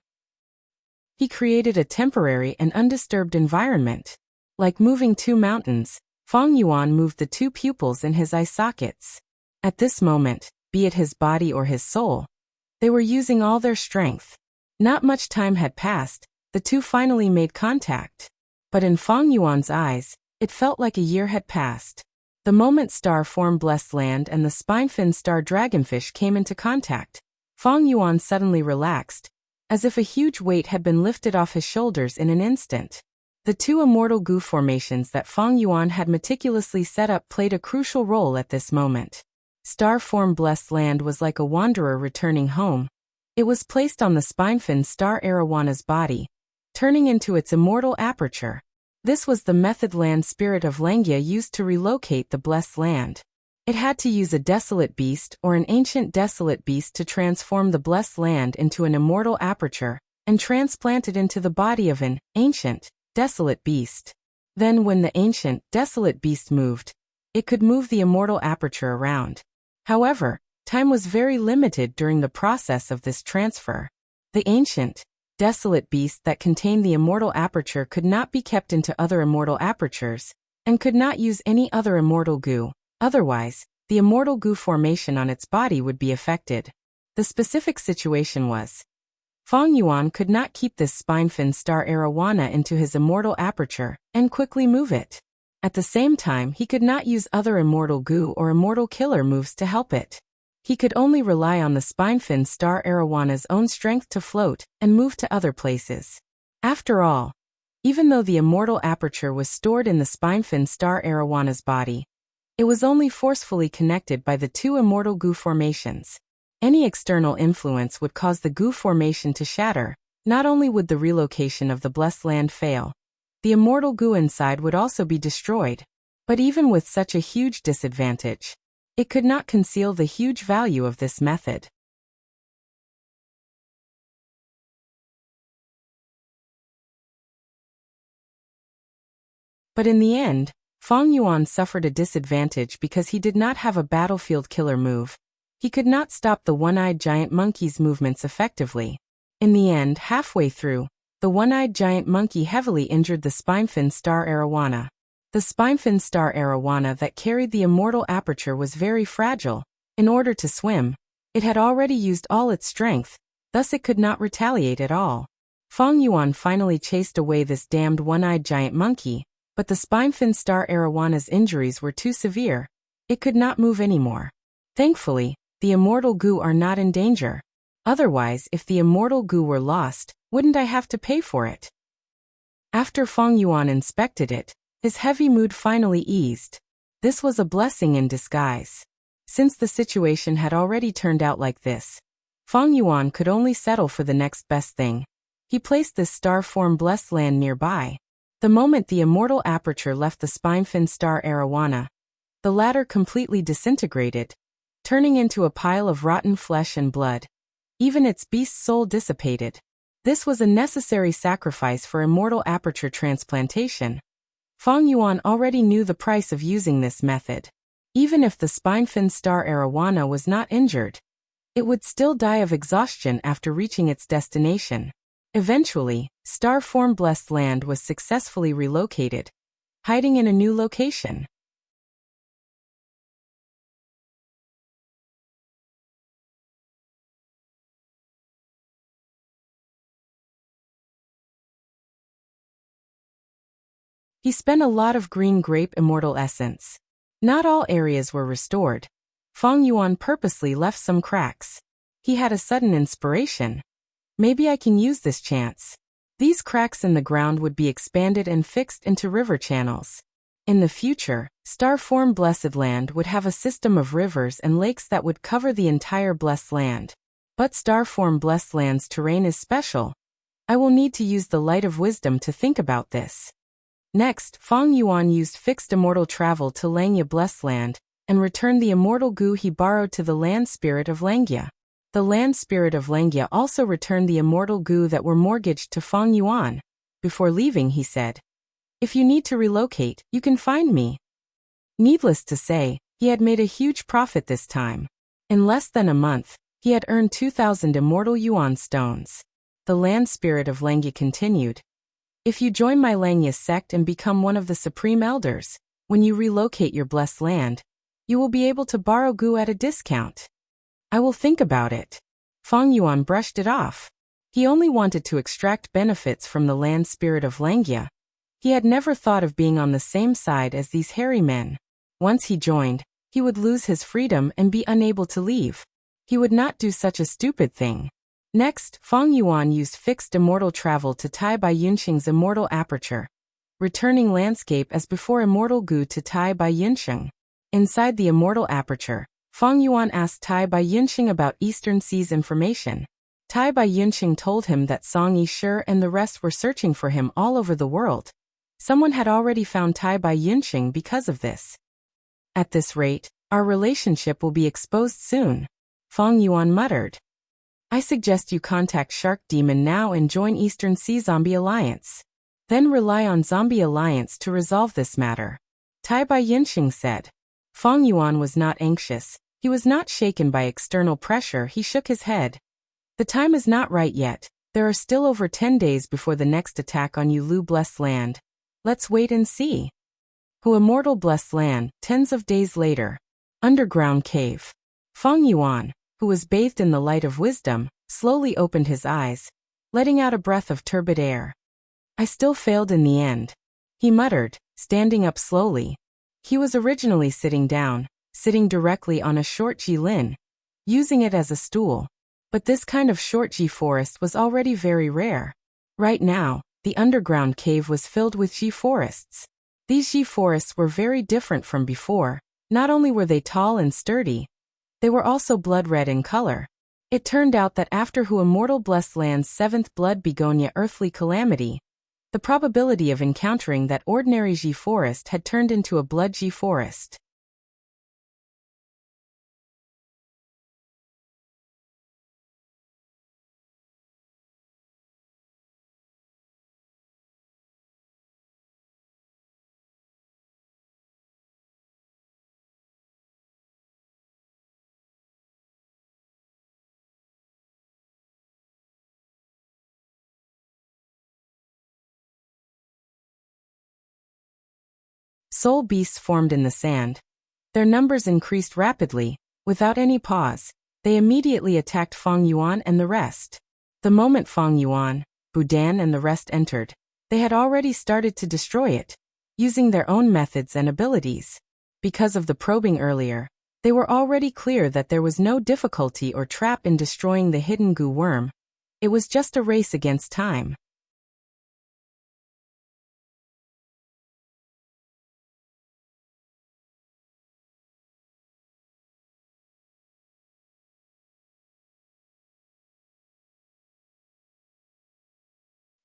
He created a temporary and undisturbed environment. Like moving 2 mountains, Feng Yuan moved the 2 pupils in his eye sockets. At this moment, be it his body or his soul, they were using all their strength. Not much time had passed, the 2 finally made contact. But in Feng Yuan's eyes, it felt like a year had passed. The moment star-formed blessed land and the spine-fin star dragonfish came into contact, Feng Yuan suddenly relaxed, as if a huge weight had been lifted off his shoulders in an instant. The 2 immortal Gu formations that Feng Yuan had meticulously set up played a crucial role at this moment. Star-formed blessed land was like a wanderer returning home. It was placed on the spine-fin star arawana's body, turning into its immortal aperture. This was the method land spirit of Langya used to relocate the blessed land. It had to use a desolate beast or an ancient desolate beast to transform the blessed land into an immortal aperture, and transplant it into the body of an ancient, desolate beast. Then when the ancient, desolate beast moved, it could move the immortal aperture around. However, time was very limited during the process of this transfer. The ancient, desolate beast that contained the immortal aperture could not be kept into other immortal apertures, and could not use any other immortal Gu. Otherwise, the immortal Gu formation on its body would be affected. The specific situation was, Feng Yuan could not keep this spine-fin star arowana into his immortal aperture and quickly move it. At the same time, he could not use other immortal Gu or immortal killer moves to help it. He could only rely on the spine-fin star arawana's own strength to float and move to other places. After all, Even though the immortal aperture was stored in the spinefin star arowana's body, it was only forcefully connected by the two immortal goo formations. Any external influence would cause the goo formation to shatter. Not only would the relocation of the blessed land fail, the immortal goo inside would also be destroyed. But even with such a huge disadvantage, it could not conceal the huge value of this method. But in the end, Feng Yuan suffered a disadvantage because he did not have a battlefield killer move. He could not stop the one-eyed giant monkey's movements effectively. In the end, halfway through, the one-eyed giant monkey heavily injured the spinefin star arowana. The spinefin star arowana that carried the immortal aperture was very fragile. In order to swim, it had already used all its strength, thus it could not retaliate at all. Feng Yuan finally chased away this damned one-eyed giant monkey, but the spinefin star arawana's injuries were too severe. It could not move anymore. Thankfully, the immortal goo are not in danger. Otherwise, if the immortal goo were lost, wouldn't I have to pay for it? After Feng Yuan inspected it, his heavy mood finally eased. This was a blessing in disguise. Since the situation had already turned out like this, Feng Yuan could only settle for the next best thing. He placed this star form blessed land nearby. The moment the immortal aperture left the spinefin star arowana, the latter completely disintegrated, turning into a pile of rotten flesh and blood. Even its beast soul dissipated. This was a necessary sacrifice for immortal aperture transplantation. Feng Yuan already knew the price of using this method. Even if the spinefin star arowana was not injured, it would still die of exhaustion after reaching its destination. Eventually, star form blessed land was successfully relocated, hiding in a new location. He spent a lot of green grape immortal essence. Not all areas were restored. Feng Yuan purposely left some cracks. He had a sudden inspiration. Maybe I can use this chance. These cracks in the ground would be expanded and fixed into river channels. In the future, star form blessed land would have a system of rivers and lakes that would cover the entire blessed land. But star form blessed land's terrain is special. I will need to use the light of wisdom to think about this. Next, Feng Yuan used fixed immortal travel to Langya blessed land, and returned the immortal goo he borrowed to the land spirit of Langya. The land spirit of Langya also returned the immortal goo that were mortgaged to Feng Yuan. Before leaving, he said, "If you need to relocate, you can find me." Needless to say, he had made a huge profit this time. In less than a month, he had earned 2,000 immortal yuan stones. The land spirit of Langya continued, "If you join my Langya sect and become one of the supreme elders, when you relocate your blessed land, you will be able to borrow goo at a discount." "I will think about it." Feng Yuan brushed it off. He only wanted to extract benefits from the land spirit of Langya. He had never thought of being on the same side as these hairy men. Once he joined, he would lose his freedom and be unable to leave. He would not do such a stupid thing. Next, Feng Yuan used fixed immortal travel to Tai Bai Yunxing's immortal aperture, returning landscape as before immortal goo to Tai Bai Yunxing. Inside the immortal aperture, Feng Yuan asked Tai Bai Yunxing about Eastern Sea's information. Tai Bai Yunxing told him that Song Yishur and the rest were searching for him all over the world. Someone had already found Tai Bai Yunxing because of this. "At this rate, our relationship will be exposed soon," Feng Yuan muttered. "I suggest you contact Shark Demon now and join Eastern Sea Zombie Alliance. Then rely on Zombie Alliance to resolve this matter," Tai Bai Yunxing said. Feng Yuan was not anxious. He was not shaken by external pressure. He shook his head. "The time is not right yet. There are still over 10 days before the next attack on Yulu Blessed Land. Let's wait and see." Hu Immortal Blessed Land, tens of days later. Underground cave. Feng Yuan, who was bathed in the light of wisdom, slowly opened his eyes, letting out a breath of turbid air. "I still failed in the end," he muttered, standing up slowly. He was originally sitting down, sitting directly on a short jilin, using it as a stool. But this kind of short ji forest was already very rare. Right now, the underground cave was filled with Ji forests. These Ji forests were very different from before. Not only were they tall and sturdy, they were also blood-red in color. It turned out that after Who Immortal Blessed Land's seventh blood begonia earthly calamity, the probability of encountering that ordinary Ji forest had turned into a blood Ji forest. Soul beasts formed in the sand. Their numbers increased rapidly. Without any pause, they immediately attacked Feng Yuan and the rest. The moment Feng Yuan, Budan and the rest entered, they had already started to destroy it, using their own methods and abilities. Because of the probing earlier, they were already clear that there was no difficulty or trap in destroying the hidden goo worm. It was just a race against time.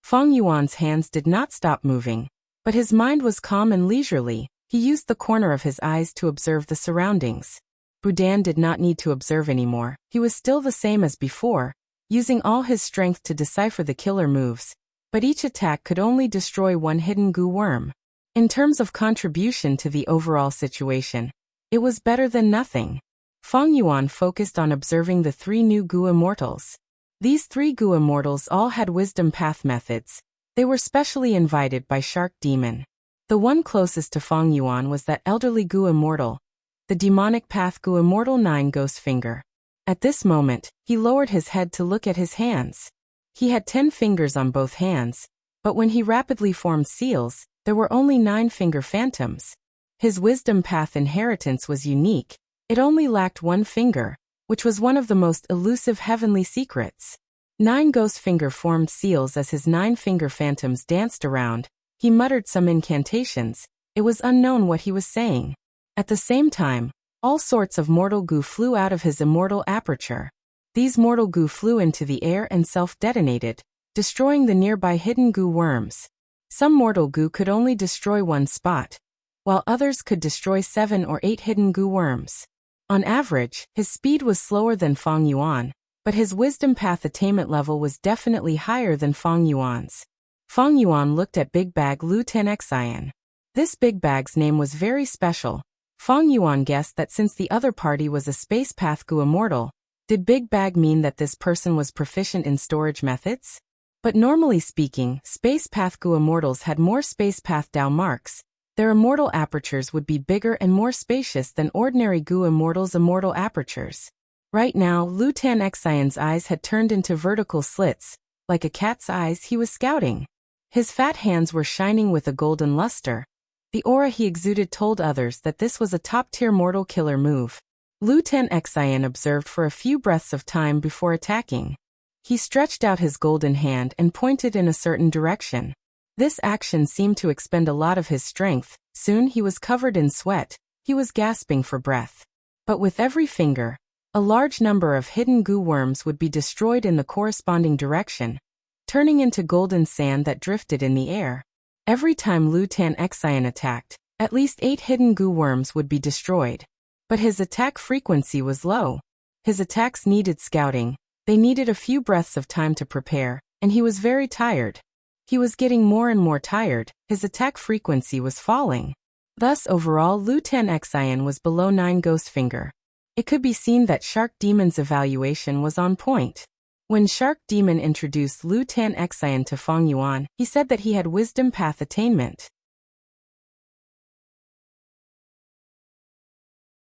Feng Yuan's hands did not stop moving, but his mind was calm and leisurely. He used the corner of his eyes to observe the surroundings. Budan did not need to observe anymore. He was still the same as before, using all his strength to decipher the killer moves, but each attack could only destroy one hidden goo worm. In terms of contribution to the overall situation, it was better than nothing. Feng Yuan focused on observing the three new goo immortals. These three goo immortals all had wisdom path methods. They were specially invited by Shark Demon. The one closest to Feng Yuan was that elderly goo immortal, the demonic path goo immortal 9 Ghost Finger. At this moment, he lowered his head to look at his hands. He had 10 fingers on both hands, but when he rapidly formed seals, there were only 9 finger phantoms. His wisdom path inheritance was unique. It only lacked 1 finger, which was one of the most elusive heavenly secrets. 9 Ghost Finger formed seals as his 9 finger phantoms danced around. He muttered some incantations. It was unknown what he was saying. At the same time, all sorts of mortal goo flew out of his immortal aperture. These mortal goo flew into the air and self-detonated, destroying the nearby hidden goo worms. Some mortal goo could only destroy 1 spot, while others could destroy 7 or 8 hidden goo worms. On average, his speed was slower than Feng Yuan, but his wisdom path attainment level was definitely higher than Feng Yuan's. Feng Yuan looked at Big Bag Lu Tenxian. This Big Bag's name was very special. Feng Yuan guessed that since the other party was a space path goo immortal, did Big Bag mean that this person was proficient in storage methods? But normally speaking, space path goo immortals had more space path Dao marks. Their immortal apertures would be bigger and more spacious than ordinary goo immortals' immortal apertures. Right now, Lu Tenxian's eyes had turned into vertical slits. Like a cat's eyes, he was scouting. His fat hands were shining with a golden luster. The aura he exuded told others that this was a top-tier mortal killer move. Lu Tenxian observed for a few breaths of time before attacking. He stretched out his golden hand and pointed in a certain direction. This action seemed to expend a lot of his strength. Soon he was covered in sweat. He was gasping for breath. But with every finger, a large number of hidden goo worms would be destroyed in the corresponding direction, turning into golden sand that drifted in the air. Every time Lu Tenxian attacked, at least 8 hidden goo worms would be destroyed. But his attack frequency was low. His attacks needed scouting. They needed a few breaths of time to prepare, and he was very tired. He was getting more and more tired. His attack frequency was falling. Thus overall Lu Tenxian was below 9 Ghost Finger. It could be seen that Shark Demon's evaluation was on point. When Shark Demon introduced Lu Tenxian to Feng Yuan, he said that he had wisdom path attainment.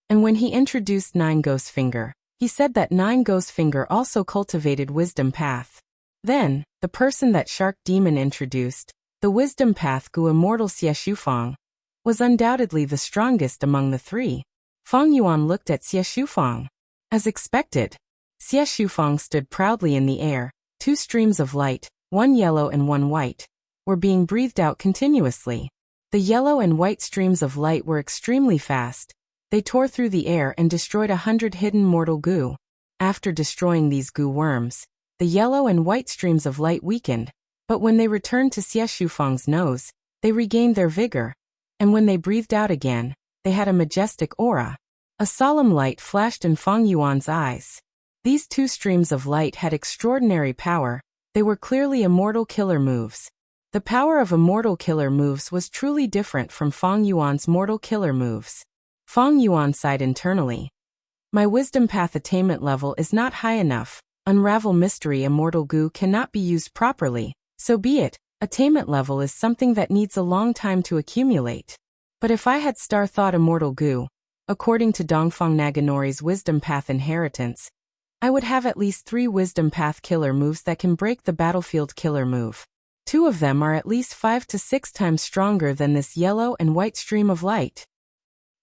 And when he introduced 9 Ghost Finger, he said that 9 Ghost Finger also cultivated wisdom path. Then, the person that Shark Demon introduced, the wisdom path goo immortal Xie Shufang, was undoubtedly the strongest among the 3. Feng Yuan looked at Xie Shufang. As expected, Xie Shufang stood proudly in the air. 2 streams of light, one yellow and one white, were being breathed out continuously. The yellow and white streams of light were extremely fast. They tore through the air and destroyed 100 hidden mortal goo. After destroying these goo worms, the yellow and white streams of light weakened, but when they returned to Xie Shufang's nose, they regained their vigor, and when they breathed out again, they had a majestic aura. A solemn light flashed in Fang Yuan's eyes. These two streams of light had extraordinary power. They were clearly immortal killer moves. The power of immortal killer moves was truly different from Fang Yuan's mortal killer moves. Fang Yuan sighed internally. My wisdom path attainment level is not high enough. Unravel mystery immortal goo cannot be used properly. So be it. Attainment level is something that needs a long time to accumulate. But if I had Star Thought immortal goo, according to Dongfang Naganori's wisdom path inheritance, I would have at least 3 wisdom path killer moves that can break the battlefield killer move. 2 of them are at least 5 to 6 times stronger than this yellow and white stream of light.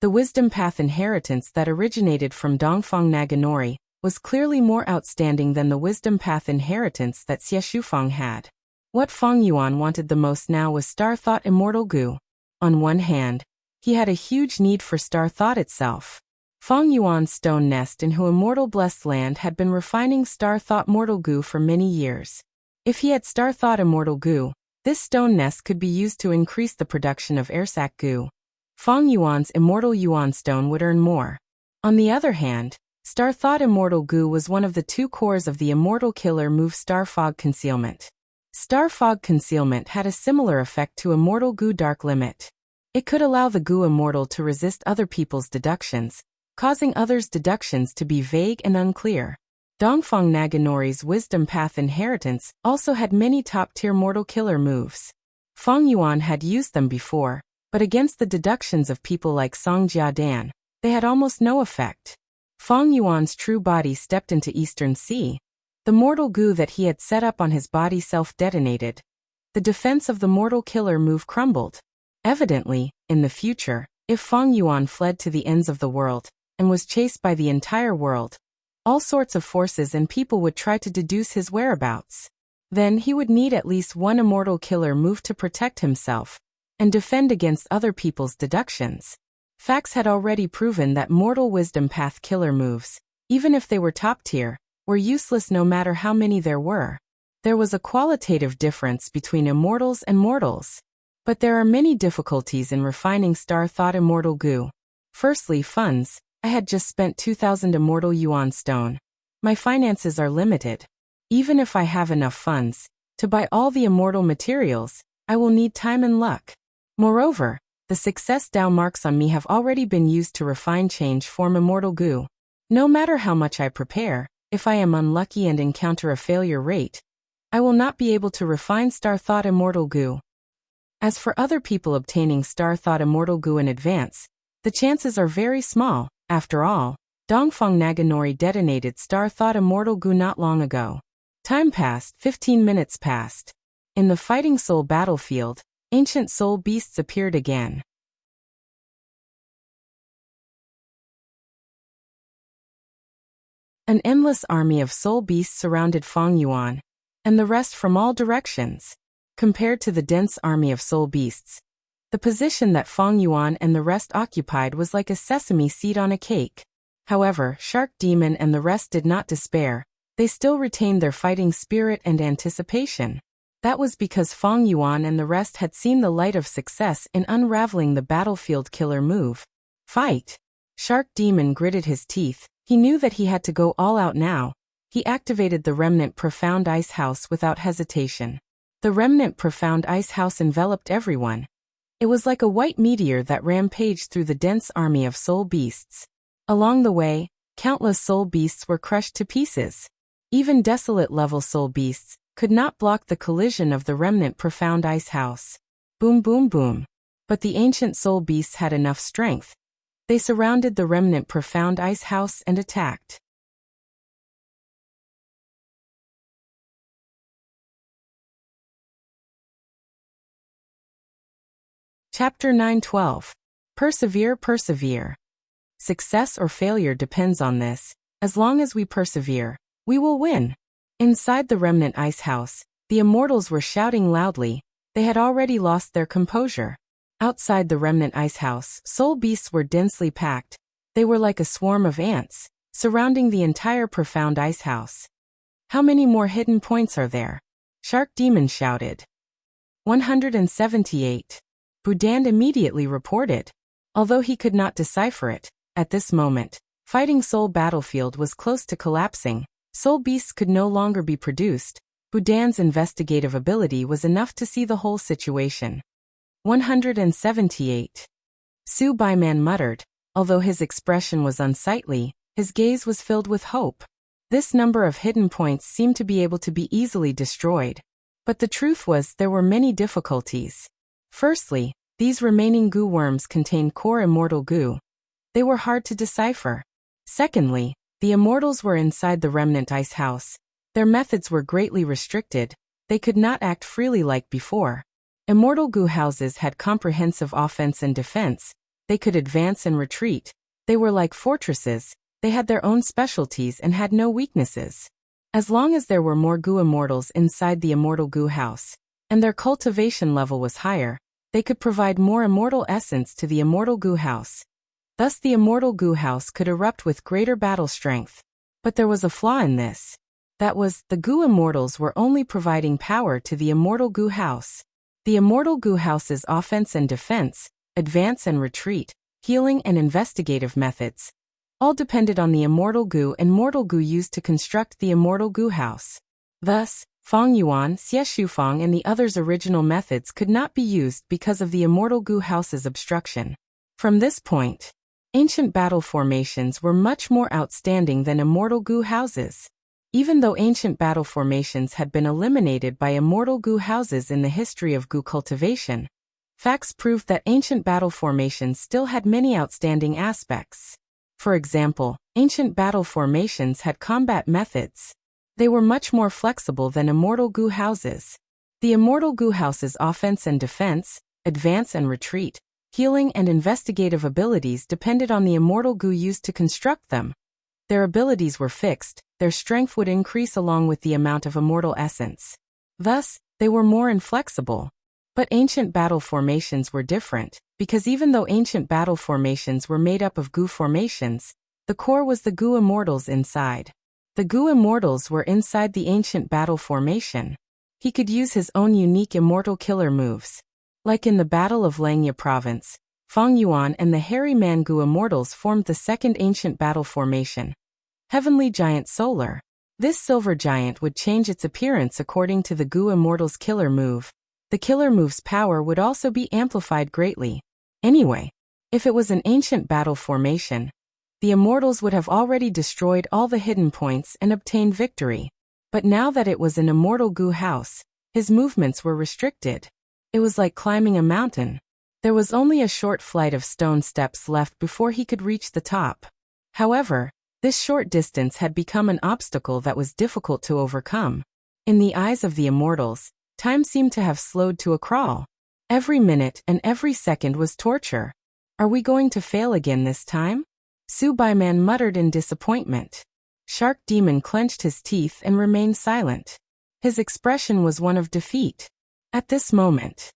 The wisdom path inheritance that originated from Dongfang Naganori was clearly more outstanding than the wisdom path inheritance that Xie Shufang had. What Fang Yuan wanted the most now was Star Thought immortal goo. On one hand, he had a huge need for Star Thought itself. Fang Yuan's stone nest in Hu Immortal Blessed Land had been refining Star Thought mortal goo for many years. If he had Star Thought immortal goo, this stone nest could be used to increase the production of airsac goo. Fang Yuan's immortal Yuan stone would earn more. On the other hand, Star Thought immortal goo was one of the 2 cores of the immortal killer move Star Fog Concealment. Star Fog Concealment had a similar effect to immortal goo Dark Limit. It could allow the goo immortal to resist other people's deductions, causing others' deductions to be vague and unclear. Dongfang Naganori's wisdom path inheritance also had many top-tier mortal killer moves. Fang Yuan had used them before, but against the deductions of people like Song Jiadan, they had almost no effect. Fang Yuan's true body stepped into Eastern Sea. The mortal goo that he had set up on his body self-detonated. The defense of the mortal killer move crumbled. Evidently, in the future, if Fang Yuan fled to the ends of the world, and was chased by the entire world, all sorts of forces and people would try to deduce his whereabouts. Then he would need at least 1 immortal killer move to protect himself, and defend against other people's deductions. Facts had already proven that mortal wisdom path killer moves, even if they were top tier, were useless no matter how many there were. There was a qualitative difference between immortals and mortals. But there are many difficulties in refining Star Thought immortal goo. Firstly, funds. I had just spent 2,000 immortal yuan stone. My finances are limited. Even if I have enough funds to buy all the immortal materials, I will need time and luck. Moreover, the success Dao marks on me have already been used to refine change form immortal goo. No matter how much I prepare, if I am unlucky and encounter a failure rate, I will not be able to refine Star Thought immortal goo. As for other people obtaining Star Thought immortal goo in advance, the chances are very small. After all, Dongfang Naganori detonated Star Thought immortal goo not long ago. Time passed, 15 minutes passed. In the Fighting Soul battlefield, ancient soul beasts appeared again. An endless army of soul beasts surrounded Fang Yuan, and the rest from all directions. Compared to the dense army of soul beasts, the position that Fang Yuan and the rest occupied was like a sesame seed on a cake. However, Shark Demon and the rest did not despair. They still retained their fighting spirit and anticipation. That was because Fang Yuan and the rest had seen the light of success in unraveling the battlefield killer move. Fight! Shark Demon gritted his teeth. He knew that he had to go all out now. He activated the Remnant Profound Ice House without hesitation. The Remnant Profound Ice House enveloped everyone. It was like a white meteor that rampaged through the dense army of soul beasts. Along the way, countless soul beasts were crushed to pieces. Even desolate-level soul beasts could not block the collision of the Remnant Profound Ice House. Boom boom boom. But the ancient soul beasts had enough strength. They surrounded the Remnant Profound Ice House and attacked. Chapter 9:12. Persevere, persevere. Success or failure depends on this. As long as we persevere, we will win. Inside the Remnant Ice House, the immortals were shouting loudly. They had already lost their composure. Outside the remnant ice house, soul beasts were densely packed. They were like a swarm of ants, surrounding the entire profound ice house. How many more hidden points are there? Shark Demon shouted. 178. Boudin immediately reported. Although he could not decipher it, at this moment, Fighting Soul Battlefield was close to collapsing. Soul beasts could no longer be produced. Boudin's investigative ability was enough to see the whole situation. 178. Su Baiman muttered. Although his expression was unsightly, his gaze was filled with hope. This number of hidden points seemed to be able to be easily destroyed. But the truth was there were many difficulties. Firstly, these remaining goo worms contained core immortal goo. They were hard to decipher. Secondly, the immortals were inside the remnant ice house. Their methods were greatly restricted. They could not act freely like before. Immortal goo houses had comprehensive offense and defense. They could advance and retreat. They were like fortresses. They had their own specialties and had no weaknesses. As long as there were more goo immortals inside the immortal goo house, and their cultivation level was higher, they could provide more immortal essence to the immortal goo house. Thus the immortal goo house could erupt with greater battle strength. But there was a flaw in this. That was, the goo immortals were only providing power to the immortal goo house. The immortal goo house's offense and defense, advance and retreat, healing and investigative methods, all depended on the immortal goo and mortal goo used to construct the immortal goo house. Thus, Feng Yuan, Xie Shufang and the others' original methods could not be used because of the immortal goo house's obstruction. From this point, ancient battle formations were much more outstanding than immortal goo houses. Even though ancient battle formations had been eliminated by immortal goo houses in the history of goo cultivation, facts proved that ancient battle formations still had many outstanding aspects. For example, ancient battle formations had combat methods. They were much more flexible than immortal goo houses. The immortal goo house's offense and defense, advance and retreat, healing and investigative abilities depended on the immortal goo used to construct them. Their abilities were fixed, their strength would increase along with the amount of immortal essence. Thus, they were more inflexible. But ancient battle formations were different, because even though ancient battle formations were made up of goo formations, the core was the goo immortals inside. The goo immortals were inside the ancient battle formation. He could use his own unique immortal killer moves. Like in the Battle of Langya Province, Feng Yuan and the Hairy Man goo immortals formed the second ancient battle formation, Heavenly Giant Solar. This silver giant would change its appearance according to the goo immortal's killer move. The killer move's power would also be amplified greatly. Anyway, if it was an ancient battle formation, the immortals would have already destroyed all the hidden points and obtained victory. But now that it was an immortal goo house, his movements were restricted. It was like climbing a mountain. There was only a short flight of stone steps left before he could reach the top. However, this short distance had become an obstacle that was difficult to overcome. In the eyes of the immortals, time seemed to have slowed to a crawl. Every minute and every second was torture. Are we going to fail again this time? Su Baiman muttered in disappointment. Shark Demon clenched his teeth and remained silent. His expression was one of defeat. At this moment,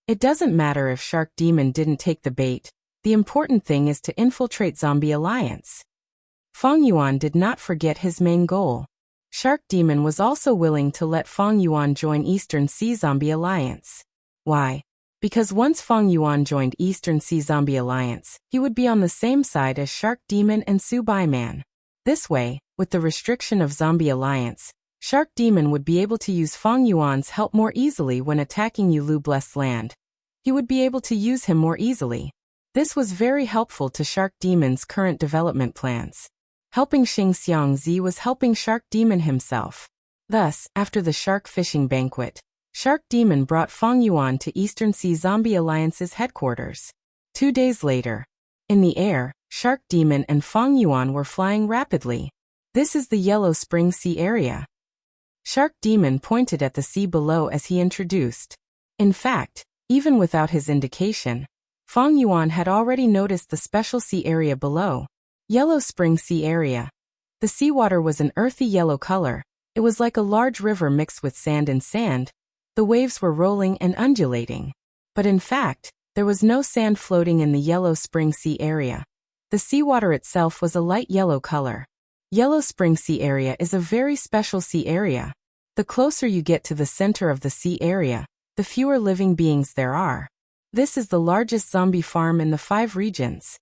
it doesn't matter if Shark Demon didn't take the bait. The important thing is to infiltrate Zombie Alliance. Feng Yuan did not forget his main goal. Shark Demon was also willing to let Feng Yuan join Eastern Sea Zombie Alliance. Why? Because once Feng Yuan joined Eastern Sea Zombie Alliance, he would be on the same side as Shark Demon and Su Baiman. This way, with the restriction of Zombie Alliance, Shark Demon would be able to use Feng Yuan's help more easily when attacking Yulu Blessed Land. He would be able to use him more easily. This was very helpful to Shark Demon's current development plans. Helping Xing Xiangzi was helping Shark Demon himself. Thus, after the shark fishing banquet, Shark Demon brought Feng Yuan to Eastern Sea Zombie Alliance's headquarters. 2 days later, In the air, Shark Demon and Fang Yuan were flying rapidly. This is the Yellow Spring Sea area. Shark Demon pointed at the sea below as he introduced. In fact, even without his indication, Fang Yuan had already noticed the special sea area below. Yellow Spring Sea area. The seawater was an earthy yellow color. It was like a large river mixed with sand and sand. The waves were rolling and undulating. But in fact, there was no sand floating in the Yellow Spring Sea area. The seawater itself was a light yellow color. Yellow Spring Sea area is a very special sea area. The closer you get to the center of the sea area, the fewer living beings there are. This is the largest zombie farm in the 5 regions.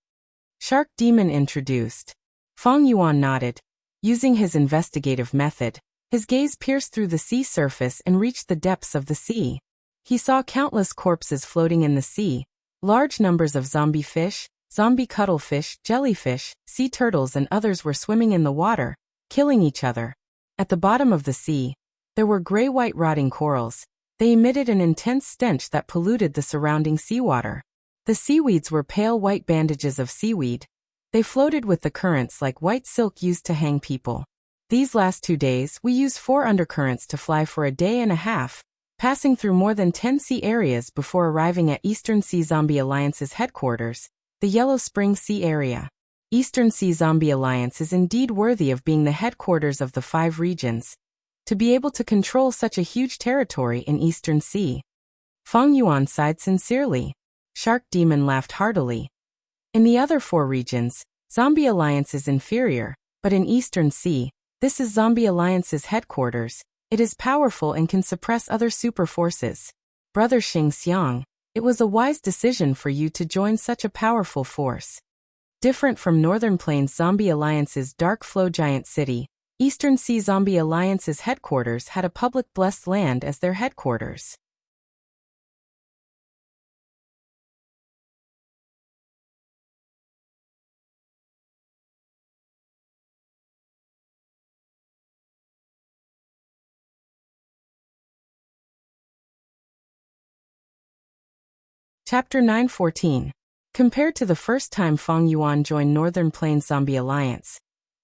Shark Demon introduced. Fang Yuan nodded. Using his investigative method, his gaze pierced through the sea surface and reached the depths of the sea. He saw countless corpses floating in the sea, large numbers of zombie fish, zombie cuttlefish, jellyfish, sea turtles and others were swimming in the water, killing each other. At the bottom of the sea, there were gray-white rotting corals. They emitted an intense stench that polluted the surrounding seawater. The seaweeds were pale white bandages of seaweed. They floated with the currents like white silk used to hang people. These last 2 days, we used 4 undercurrents to fly for a day and a half, passing through more than 10 sea areas before arriving at Eastern Sea Zombie Alliance's headquarters, the Yellow Spring Sea area. Eastern Sea Zombie Alliance is indeed worthy of being the headquarters of the 5 regions. To be able to control such a huge territory in Eastern Sea. Fang Yuan sighed sincerely. Shark Demon laughed heartily. In the other 4 regions, Zombie Alliance is inferior, but in Eastern Sea, this is Zombie Alliance's headquarters. It is powerful and can suppress other super forces. Brother Xing Xiang, it was a wise decision for you to join such a powerful force. Different from Northern Plains Zombie Alliance's Dark Flow Giant City, Eastern Sea Zombie Alliance's headquarters had a public blessed land as their headquarters. Chapter 9:14. Compared to the first time Fang Yuan joined Northern Plains Zombie Alliance,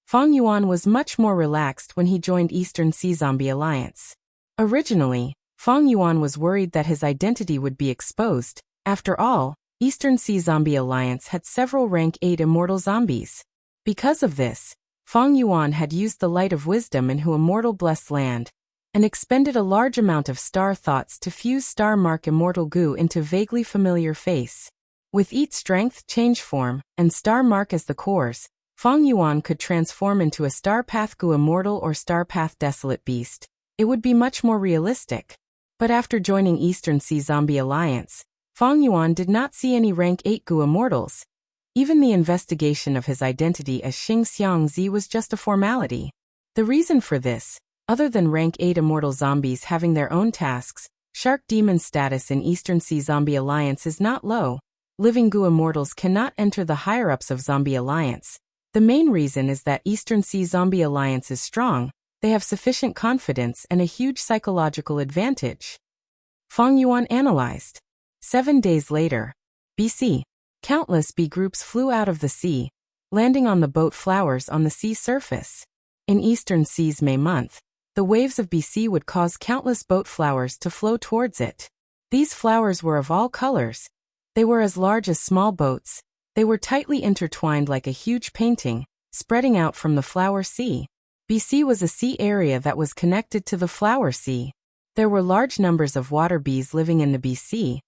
Fang Yuan was much more relaxed when he joined Eastern Sea Zombie Alliance. Originally, Fang Yuan was worried that his identity would be exposed. After all, Eastern Sea Zombie Alliance had several rank 8 immortal zombies. Because of this, Fang Yuan had used the light of wisdom into Immortal Blessed Land, and expended a large amount of star thoughts to fuse Star Mark Immortal Goo into vaguely familiar face. With Eat Strength, Change Form, and Star Mark as the cores, Fang Yuan could transform into a Star Path Goo Immortal or Star Path Desolate Beast. It would be much more realistic. But after joining Eastern Sea Zombie Alliance, Fang Yuan did not see any rank 8 Goo Immortals. Even the investigation of his identity as Xing Xiangzi was just a formality. The reason for this, other than rank 8 immortal zombies having their own tasks, Shark Demon's status in Eastern Sea Zombie Alliance is not low. Living Goo Immortals cannot enter the higher-ups of Zombie Alliance. The main reason is that Eastern Sea Zombie Alliance is strong, they have sufficient confidence and a huge psychological advantage. Fang Yuan analyzed. 7 days later. BC. Countless bee groups flew out of the sea, landing on the boat Flowers on the sea surface. In Eastern Sea's May month, the waves of BC would cause countless boat flowers to flow towards it. These flowers were of all colors. They were as large as small boats. They were tightly intertwined like a huge painting, spreading out from the flower sea. BC was a sea area that was connected to the flower sea. There were large numbers of water bees living in the BC.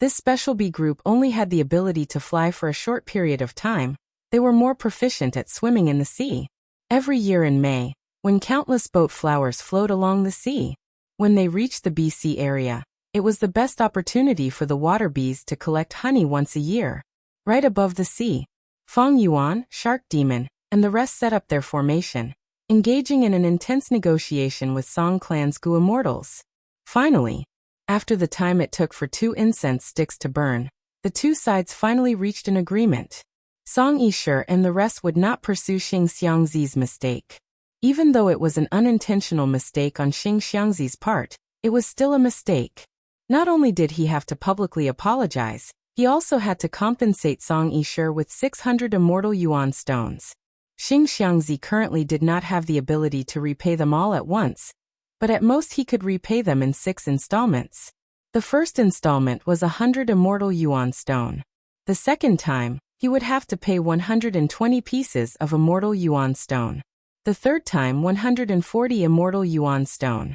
This special bee group only had the ability to fly for a short period of time. They were more proficient at swimming in the sea. Every year in May, when countless boat flowers flowed along the sea, when they reached the BC area, it was the best opportunity for the water bees to collect honey once a year. Right above the sea, Fang Yuan, Shark Demon, and the rest set up their formation, engaging in an intense negotiation with Song Clan's Goo Immortals. Finally, after the time it took for 2 incense sticks to burn, the 2 sides finally reached an agreement. Song Yishur and the rest would not pursue Xing Xiangzi's mistake. Even though it was an unintentional mistake on Xing Xiangzi's part, it was still a mistake. Not only did he have to publicly apologize, He also had to compensate Song Yishe with 600 immortal yuan stones. Xing Xiangzi currently did not have the ability to repay them all at once, but at most he could repay them in 6 installments. The first installment was 100 immortal yuan stone. The second time, he would have to pay 120 pieces of immortal yuan stone. The third time 140 immortal yuan stone.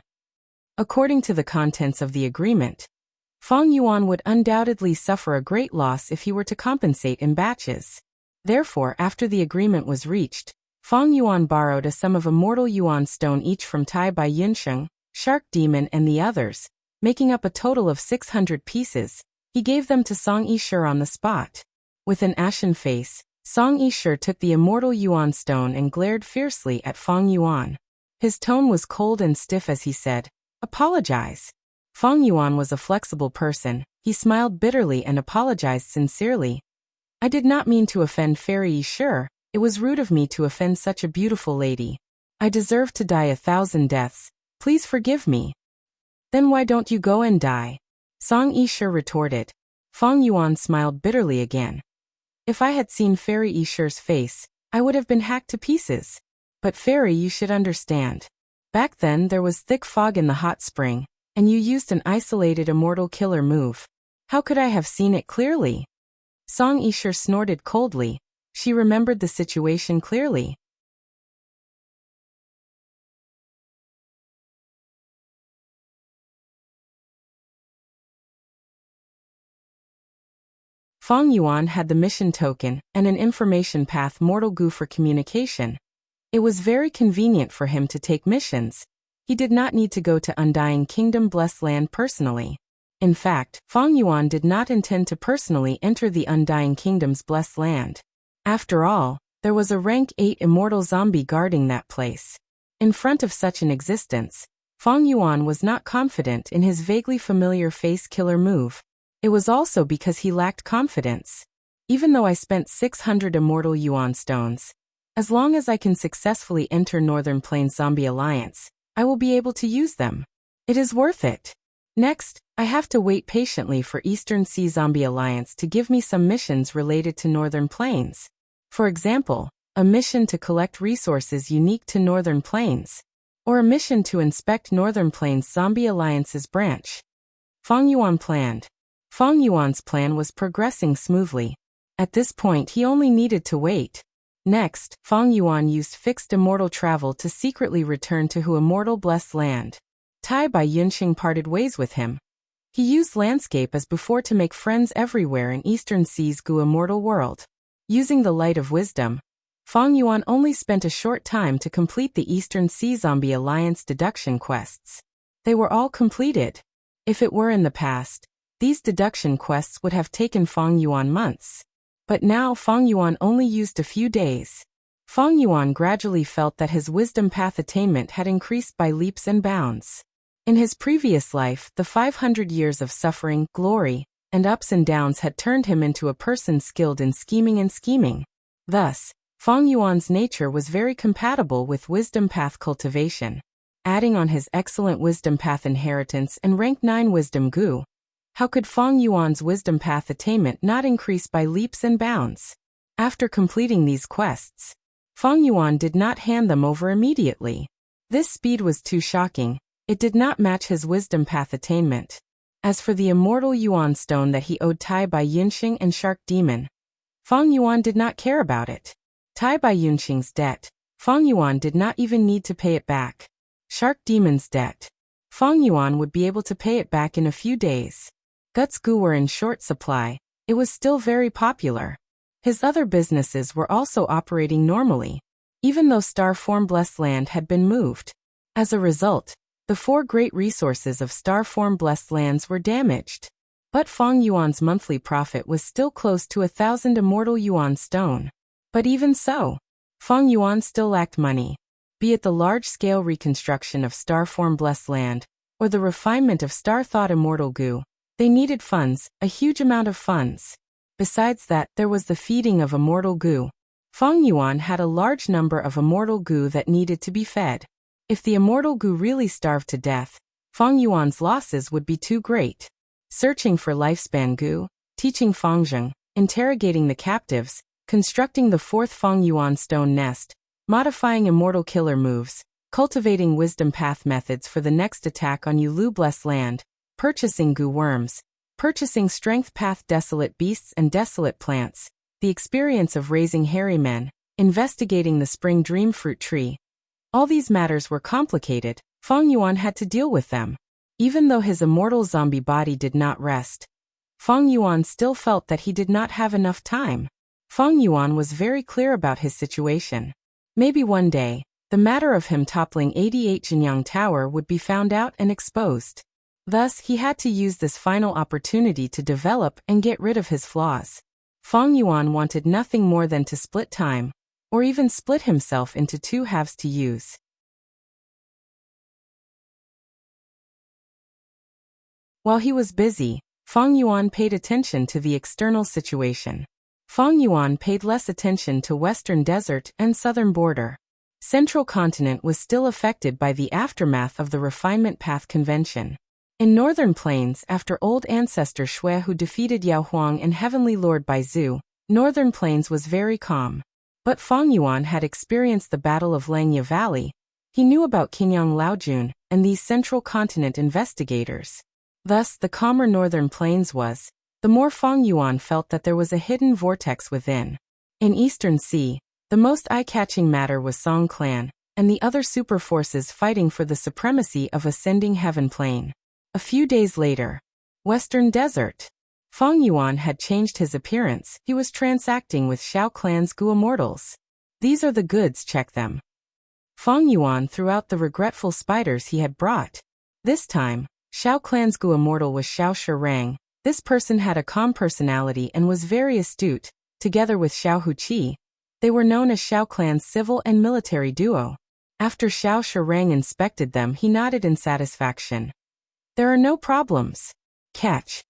According to the contents of the agreement, Feng Yuan would undoubtedly suffer a great loss if he were to compensate in batches. Therefore, after the agreement was reached, Feng Yuan borrowed a sum of immortal yuan stone each from Tai Bai Yunsheng, Shark Demon and the others, making up a total of 600 pieces. He gave them to Song Yishe on the spot. With an ashen face, Song Yishe took the immortal yuan stone and glared fiercely at Feng Yuan. His tone was cold and stiff as he said, "Apologize." Feng Yuan was a flexible person. He smiled bitterly and apologized sincerely. "I did not mean to offend Fairy Yishe. It was rude of me to offend such a beautiful lady. I deserve to die 1,000 deaths. Please forgive me." "Then why don't you go and die?" Song Yishe retorted. Feng Yuan smiled bitterly again. "If I had seen Fairy Yishe's face, I would have been hacked to pieces. But Fairy, you should understand. Back then there was thick fog in the hot spring, and you used an isolated immortal killer move. How could I have seen it clearly?" Song Yishe snorted coldly. She remembered the situation clearly. Feng Yuan had the mission token and an information path Mortal Gu for communication. It was very convenient for him to take missions. He did not need to go to Undying Kingdom Blessed Land personally. In fact, Feng Yuan did not intend to personally enter the Undying Kingdom's Blessed Land. After all, there was a rank 8 immortal zombie guarding that place. In front of such an existence, Feng Yuan was not confident in his vaguely familiar face killer move. It was also because he lacked confidence. Even though I spent 600 immortal yuan stones, as long as I can successfully enter Northern Plains Zombie Alliance, I will be able to use them. It is worth it. Next, I have to wait patiently for Eastern Sea Zombie Alliance to give me some missions related to Northern Plains. For example, a mission to collect resources unique to Northern Plains, or a mission to inspect Northern Plains Zombie Alliance's branch. Feng Yuan planned. Feng Yuan's plan was progressing smoothly. At this point he only needed to wait. Next, Feng Yuan used fixed immortal travel to secretly return to Hu Immortal Blessed Land. Tai Bai Yunxing parted ways with him. He used landscape as before to make friends everywhere in Eastern Sea's Gu Immortal World. Using the light of wisdom, Feng Yuan only spent a short time to complete the Eastern Sea Zombie Alliance deduction quests. They were all completed. If it were in the past, these deduction quests would have taken Feng Yuan months. But now Feng Yuan only used a few days. Feng Yuan gradually felt that his wisdom path attainment had increased by leaps and bounds. In his previous life, the 500 years of suffering, glory, and ups and downs had turned him into a person skilled in scheming and scheming. Thus, Feng Yuan's nature was very compatible with wisdom path cultivation. Adding on his excellent wisdom path inheritance and rank 9 wisdom gu, how could Feng Yuan's wisdom path attainment not increase by leaps and bounds? After completing these quests, Feng Yuan did not hand them over immediately. This speed was too shocking. It did not match his wisdom path attainment. As for the immortal yuan stone that he owed Tai Bai Yunxing and Shark Demon, Feng Yuan did not care about it. Tai Bai Yunxing's debt, Feng Yuan did not even need to pay it back. Shark Demon's debt, Feng Yuan would be able to pay it back in a few days. Guts Gu were in short supply. It was still very popular. His other businesses were also operating normally, even though Star Form Blessed Land had been moved. As a result, the 4 great resources of Star Form Blessed Lands were damaged. But Feng Yuan's monthly profit was still close to 1,000 immortal yuan stone. But even so, Feng Yuan still lacked money. Be it the large-scale reconstruction of Star Form Blessed Land, or the refinement of Star Thought Immortal Gu, they needed funds, a huge amount of funds. Besides that, there was the feeding of Immortal Gu. Feng Yuan had a large number of Immortal Gu that needed to be fed. If the Immortal Gu really starved to death, Feng Yuan's losses would be too great. Searching for Lifespan Gu, teaching Fangzheng, interrogating the captives, constructing the fourth Feng Yuan stone nest, modifying immortal killer moves, cultivating wisdom path methods for the next attack on Yulu Blessed Land, purchasing goo worms, purchasing strength path desolate beasts and desolate plants, the experience of raising hairy men, investigating the spring dream fruit tree. All these matters were complicated. Feng Yuan had to deal with them. Even though his immortal zombie body did not rest, Feng Yuan still felt that he did not have enough time. Feng Yuan was very clear about his situation. Maybe one day, the matter of him toppling 88 Jinyang Tower would be found out and exposed. Thus, he had to use this final opportunity to develop and get rid of his flaws. Feng Yuan wanted nothing more than to split time, or even split himself into two halves to use. While he was busy, Feng Yuan paid attention to the external situation. Feng Yuan paid less attention to Western Desert and Southern Border. Central Continent was still affected by the aftermath of the Refinement Path Convention. In Northern Plains, after old ancestor Shui who defeated Yao Huang and Heavenly Lord Baizu, Northern Plains was very calm. But Feng Yuan had experienced the Battle of Langya Valley. He knew about Qinyang Laojun and these Central Continent investigators. Thus, the calmer Northern Plains was, the more Feng Yuan felt that there was a hidden vortex within. In Eastern Sea, the most eye-catching matter was Song Clan, and the other super forces fighting for the supremacy of Ascending Heaven Plane. A few days later, Western Desert. Feng Yuan had changed his appearance. He was transacting with Xiao Clan's Gu Immortals. These are the goods, check them. Feng Yuan threw out the regretful spiders he had brought. This time, Xiao Clan's Gu Immortal was Xiao Shirang. This person had a calm personality and was very astute. Together with Xiao Huqi, they were known as Xiao Clan's civil and military duo. After Xiao Shirang inspected them, he nodded in satisfaction. There are no problems. Catch.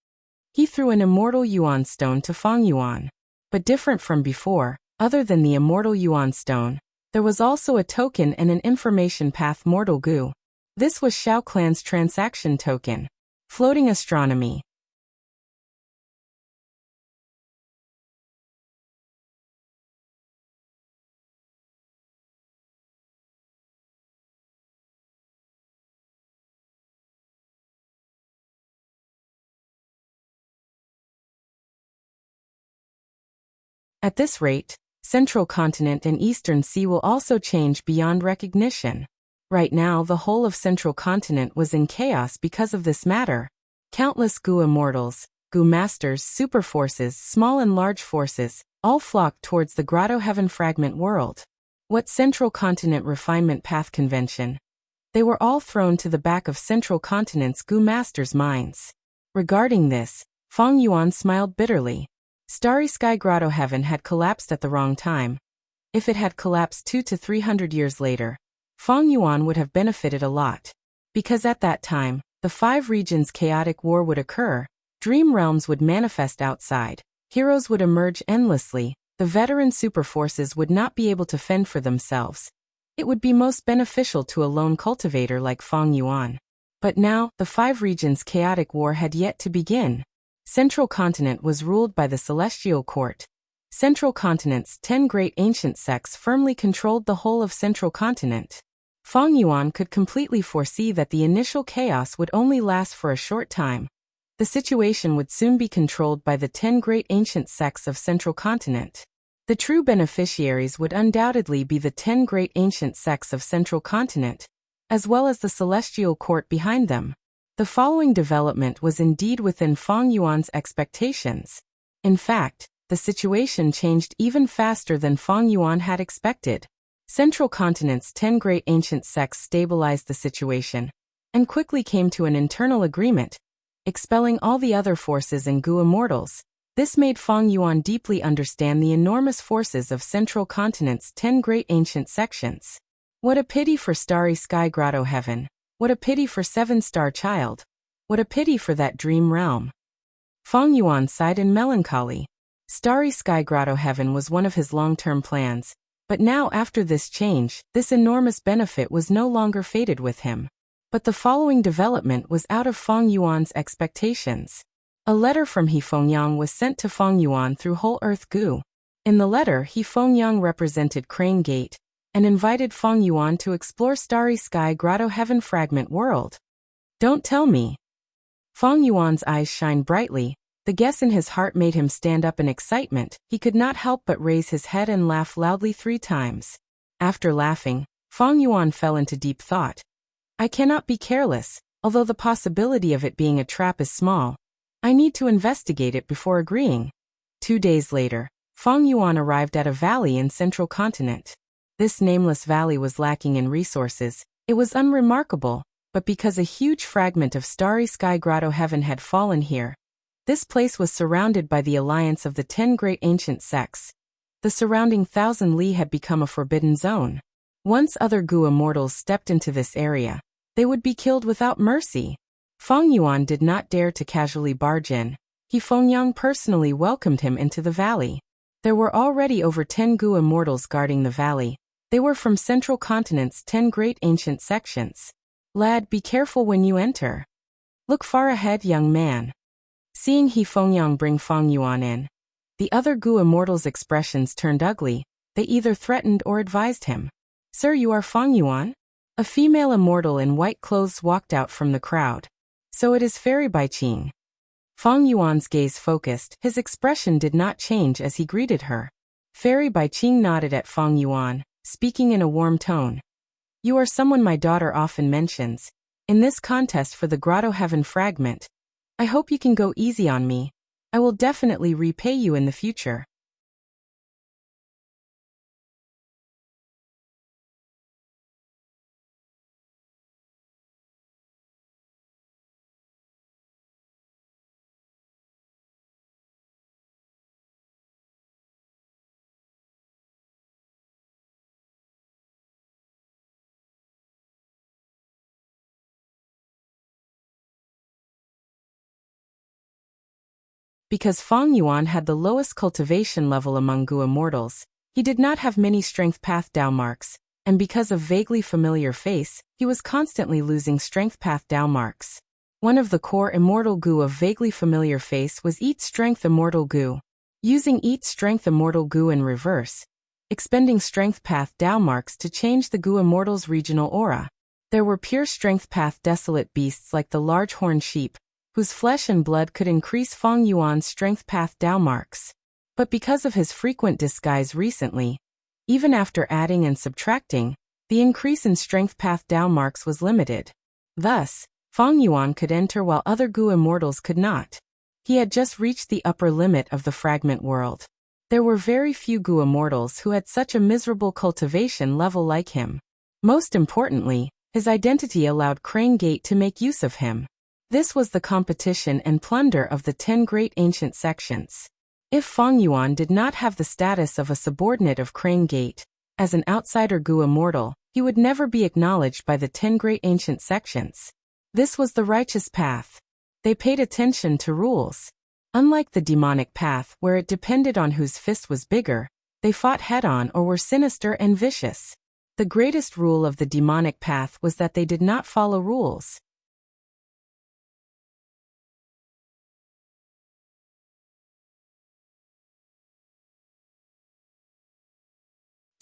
He threw an immortal Yuan stone to Feng Yuan. But different from before, other than the immortal Yuan stone, there was also a token and an information path mortal Gu. This was Xiao Clan's transaction token. Floating astronomy. At this rate, Central Continent and Eastern Sea will also change beyond recognition. Right now, the whole of Central Continent was in chaos because of this matter. Countless Gu Immortals, Gu Masters, super forces, small and large forces, all flocked towards the Grotto Heaven Fragment world. What Central Continent Refinement Path Convention? They were all thrown to the back of Central Continent's Gu Masters' minds. Regarding this, Feng Yuan smiled bitterly. Starry Sky Grotto Heaven had collapsed at the wrong time. If it had collapsed 200 to 300 years later, Feng Yuan would have benefited a lot. Because at that time, the 5 regions' chaotic war would occur, dream realms would manifest outside, heroes would emerge endlessly, the veteran super forces would not be able to fend for themselves. It would be most beneficial to a lone cultivator like Feng Yuan. But now, the 5 regions' chaotic war had yet to begin. Central Continent was ruled by the Celestial Court. Central Continent's 10 great ancient sects firmly controlled the whole of Central Continent. Feng Yuan could completely foresee that the initial chaos would only last for a short time. The situation would soon be controlled by the 10 great ancient sects of Central Continent. The true beneficiaries would undoubtedly be the 10 great ancient sects of Central Continent, as well as the Celestial Court behind them. The following development was indeed within Feng Yuan's expectations. In fact, the situation changed even faster than Feng Yuan had expected. Central Continent's 10 great ancient sects stabilized the situation, and quickly came to an internal agreement, expelling all the other forces and Gu Immortals. This made Feng Yuan deeply understand the enormous forces of Central Continent's 10 great ancient sections. What a pity for Starry Sky Grotto Heaven. What a pity for 7-Star Child. What a pity for that dream realm. Feng Yuan sighed in melancholy. Starry Sky Grotto Heaven was one of his long-term plans, but now after this change, this enormous benefit was no longer fated with him. But the following development was out of Feng Yuan's expectations. A letter from He Fengyang was sent to Feng Yuan through Whole Earth Gu. In the letter, He Fengyang represented Crane Gate and invited Feng Yuan to explore Starry Sky Grotto Heaven Fragment World. Don't tell me. Feng Yuan's eyes shined brightly. The guess in his heart made him stand up in excitement. He could not help but raise his head and laugh loudly 3 times. After laughing, Feng Yuan fell into deep thought. I cannot be careless, although the possibility of it being a trap is small. I need to investigate it before agreeing. 2 days later, Feng Yuan arrived at a valley in central continent. This nameless valley was lacking in resources. It was unremarkable, but because a huge fragment of Starry Sky Grotto Heaven had fallen here, this place was surrounded by the alliance of the 10 great ancient sects. The surrounding 1,000 li had become a forbidden zone. Once other Gu immortals stepped into this area, they would be killed without mercy. Feng Yuan did not dare to casually barge in. He Fengyang personally welcomed him into the valley. There were already over 10 Gu immortals guarding the valley. They were from Central Continent's 10 great ancient sections. Lad, be careful when you enter. Look far ahead, young man. Seeing He Fengyang bring Feng Yuan in, the other Gu immortals' expressions turned ugly. They either threatened or advised him. Sir, you are Feng Yuan? A female immortal in white clothes walked out from the crowd. So it is Fairy Baiqing. Feng Yuan's gaze focused. His expression did not change as he greeted her. Fairy Baiqing nodded at Feng Yuan, speaking in a warm tone. You are someone my daughter often mentions. In this contest for the Grotto Heaven Fragment, I hope you can go easy on me. I will definitely repay you in the future. Because Feng Yuan had the lowest cultivation level among Gu immortals, he did not have many strength path Dao marks, and because of vaguely familiar face, he was constantly losing strength path Dao marks. One of the core immortal Gu of vaguely familiar face was Eat Strength Immortal Gu. Using Eat Strength Immortal Gu in reverse, expending strength path Dao marks to change the Gu immortal's regional aura. There were pure strength path desolate beasts like the large horned sheep, whose flesh and blood could increase Feng Yuan's strength path Dao marks. But because of his frequent disguise recently, even after adding and subtracting, the increase in strength path Dao marks was limited. Thus, Feng Yuan could enter while other Gu immortals could not. He had just reached the upper limit of the fragment world. There were very few Gu immortals who had such a miserable cultivation level like him. Most importantly, his identity allowed Crane Gate to make use of him. This was the competition and plunder of the 10 great ancient sections. If Feng Yuan did not have the status of a subordinate of Crane Gate, as an outsider Gu immortal, he would never be acknowledged by the 10 great ancient sections. This was the righteous path. They paid attention to rules. Unlike the demonic path where it depended on whose fist was bigger, they fought head-on or were sinister and vicious. The greatest rule of the demonic path was that they did not follow rules.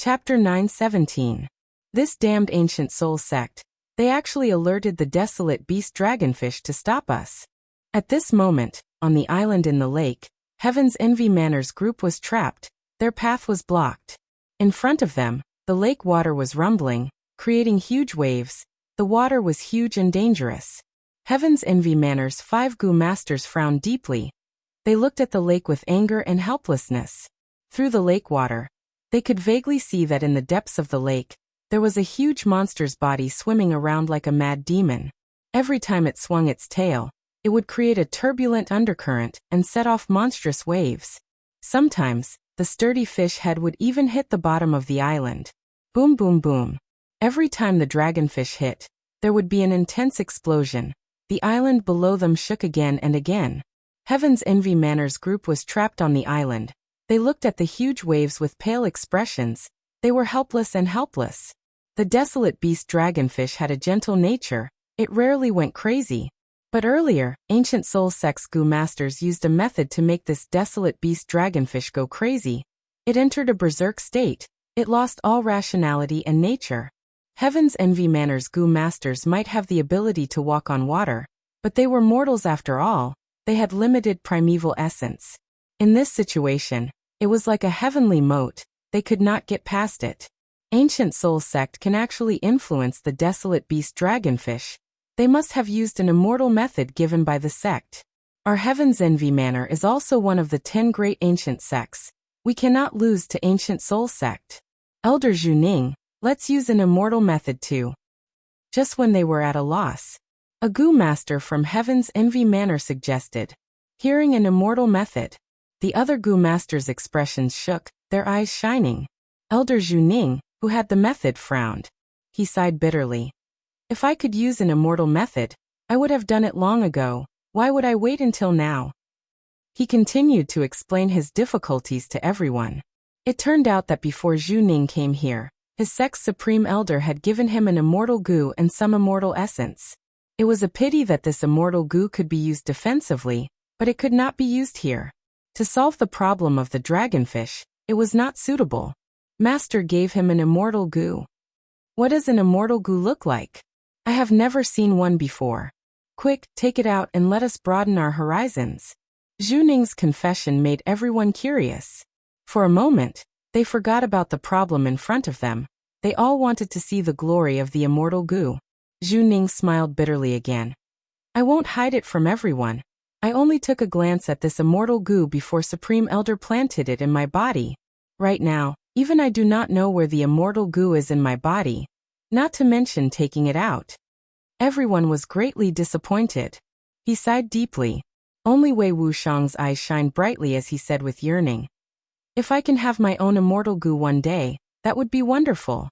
Chapter 9:17. This damned ancient soul sect. They actually alerted the desolate beast dragonfish to stop us. At this moment, on the island in the lake, Heaven's Envy Manor's group was trapped. Their path was blocked. In front of them, the lake water was rumbling, creating huge waves. The water was huge and dangerous. Heaven's Envy Manor's 5 Gu masters frowned deeply. They looked at the lake with anger and helplessness. Through the lake water, they could vaguely see that in the depths of the lake, there was a huge monster's body swimming around like a mad demon. Every time it swung its tail, it would create a turbulent undercurrent and set off monstrous waves. Sometimes, the sturdy fish head would even hit the bottom of the island. Boom, boom, boom. Every time the dragonfish hit, there would be an intense explosion. The island below them shook again and again. Heaven's Envy Manor's group was trapped on the island. They looked at the huge waves with pale expressions. They were helpless and helpless. The desolate beast dragonfish had a gentle nature. It rarely went crazy. But earlier, ancient soul sects Gu masters used a method to make this desolate beast dragonfish go crazy. It entered a berserk state. It lost all rationality and nature. Heaven's Envy Manor's Gu masters might have the ability to walk on water, but they were mortals after all. They had limited primeval essence. In this situation, it was like a heavenly moat. They could not get past it. Ancient soul sect can actually influence the desolate beast dragonfish. They must have used an immortal method given by the sect. Our Heaven's Envy Manor is also one of the 10 great ancient sects. We cannot lose to ancient soul sect. Elder Zhu Ning, let's use an immortal method too. Just when they were at a loss, a Gu master from Heaven's Envy Manor suggested. Hearing an immortal method, the other Gu masters' expressions shook, their eyes shining. Elder Zhu Ning, who had the method, frowned. He sighed bitterly. If I could use an immortal method, I would have done it long ago. Why would I wait until now? He continued to explain his difficulties to everyone. It turned out that before Zhu Ning came here, his sect's supreme elder had given him an immortal Gu and some immortal essence. It was a pity that this immortal Gu could be used defensively, but it could not be used here. To solve the problem of the dragonfish, it was not suitable. Master gave him an immortal Gu. What does an immortal Gu look like? I have never seen one before. Quick, take it out and let us broaden our horizons. Zhu Ning's confession made everyone curious. For a moment, they forgot about the problem in front of them. They all wanted to see the glory of the immortal Gu. Zhu Ning smiled bitterly again. I won't hide it from everyone. I only took a glance at this immortal Gu before Supreme Elder planted it in my body. Right now, even I do not know where the immortal Gu is in my body, not to mention taking it out. Everyone was greatly disappointed. He sighed deeply. Only Wei Wuxiang's eyes shined brightly as he said with yearning. If I can have my own immortal Gu one day, that would be wonderful.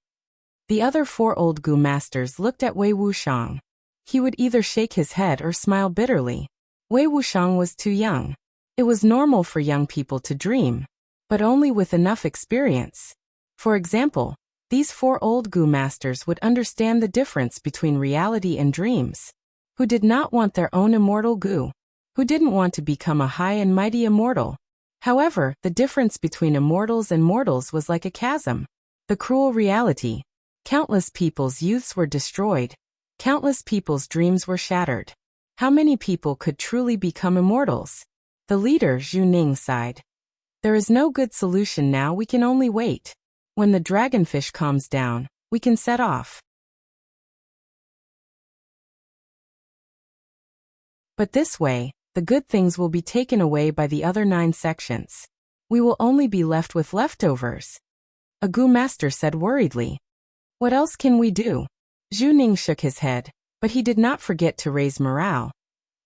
The other 4 old Gu masters looked at Wei Wuxiang. He would either shake his head or smile bitterly. Wei Wuxiang was too young. It was normal for young people to dream, but only with enough experience. For example, these 4 old Gu masters would understand the difference between reality and dreams. Who did not want their own immortal Gu? Who didn't want to become a high and mighty immortal? However, the difference between immortals and mortals was like a chasm. The cruel reality. Countless people's youths were destroyed. Countless people's dreams were shattered. How many people could truly become immortals? The leader, Zhu Ning, sighed. There is no good solution now, we can only wait. When the dragonfish calms down, we can set off. But this way, the good things will be taken away by the other 9 sections. We will only be left with leftovers. A Gu master said worriedly. What else can we do? Zhu Ning shook his head, but he did not forget to raise morale.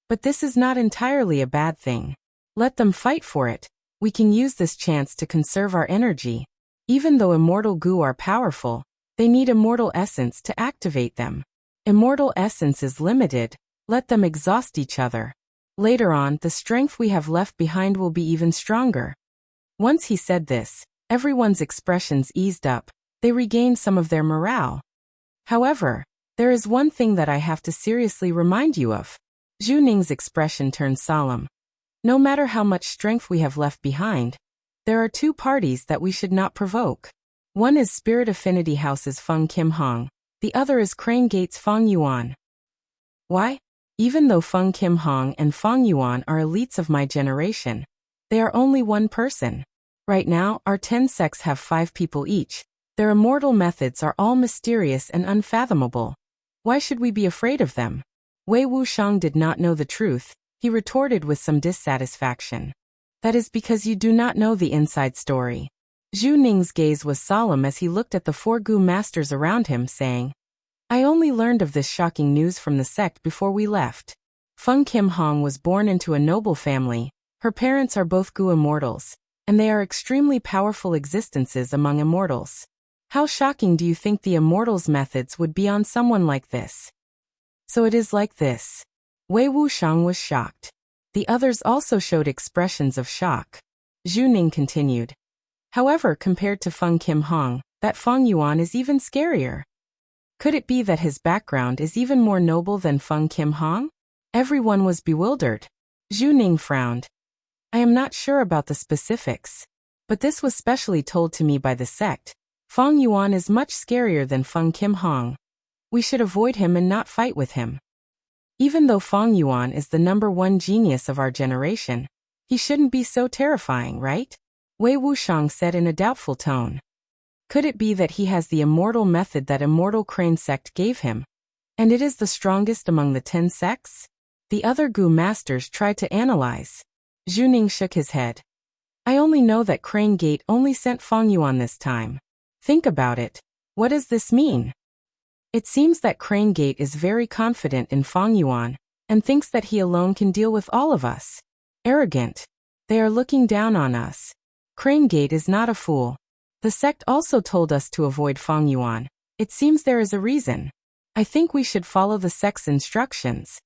But this is not entirely a bad thing. Let them fight for it. We can use this chance to conserve our energy. Even though immortal Gu are powerful, they need immortal essence to activate them. Immortal essence is limited. Let them exhaust each other. Later on, the strength we have left behind will be even stronger. Once he said this, everyone's expressions eased up. They regained some of their morale. However, there is one thing that I have to seriously remind you of. Zhu Ning's expression turned solemn. No matter how much strength we have left behind, there are 2 parties that we should not provoke. One is Spirit Affinity House's Feng Kim Hong. The other is Crane Gate's Feng Yuan. Why? Even though Feng Kim Hong and Feng Yuan are elites of my generation, they are only one person. Right now, our 10 sects have 5 people each. Their immortal methods are all mysterious and unfathomable. Why should we be afraid of them? Wei Wuxiang did not know the truth. He retorted with some dissatisfaction. That is because you do not know the inside story. Zhu Ning's gaze was solemn as he looked at the 4 Gu masters around him, saying, I only learned of this shocking news from the sect before we left. Feng Kim Hong was born into a noble family. Her parents are both Gu immortals, and they are extremely powerful existences among immortals. How shocking do you think the immortals' methods would be on someone like this? So it is like this. Wei Wuxiang was shocked. The others also showed expressions of shock. Zhu Ning continued. However, compared to Feng Kim Hong, that Feng Yuan is even scarier. Could it be that his background is even more noble than Feng Kim Hong? Everyone was bewildered. Zhu Ning frowned. I am not sure about the specifics, but this was specially told to me by the sect. Feng Yuan is much scarier than Feng Kim Hong. We should avoid him and not fight with him. Even though Feng Yuan is the #1 genius of our generation, he shouldn't be so terrifying, right? Wei Wushang said in a doubtful tone. Could it be that he has the immortal method that Immortal Crane sect gave him? And it is the strongest among the 10 sects? The other Gu masters tried to analyze. Zhu Ning shook his head. I only know that Crane Gate only sent Feng Yuan this time. Think about it. What does this mean? It seems that Crane Gate is very confident in Feng Yuan, and thinks that he alone can deal with all of us. Arrogant. They are looking down on us. Crane Gate is not a fool. The sect also told us to avoid Feng Yuan. It seems there is a reason. I think we should follow the sect's instructions.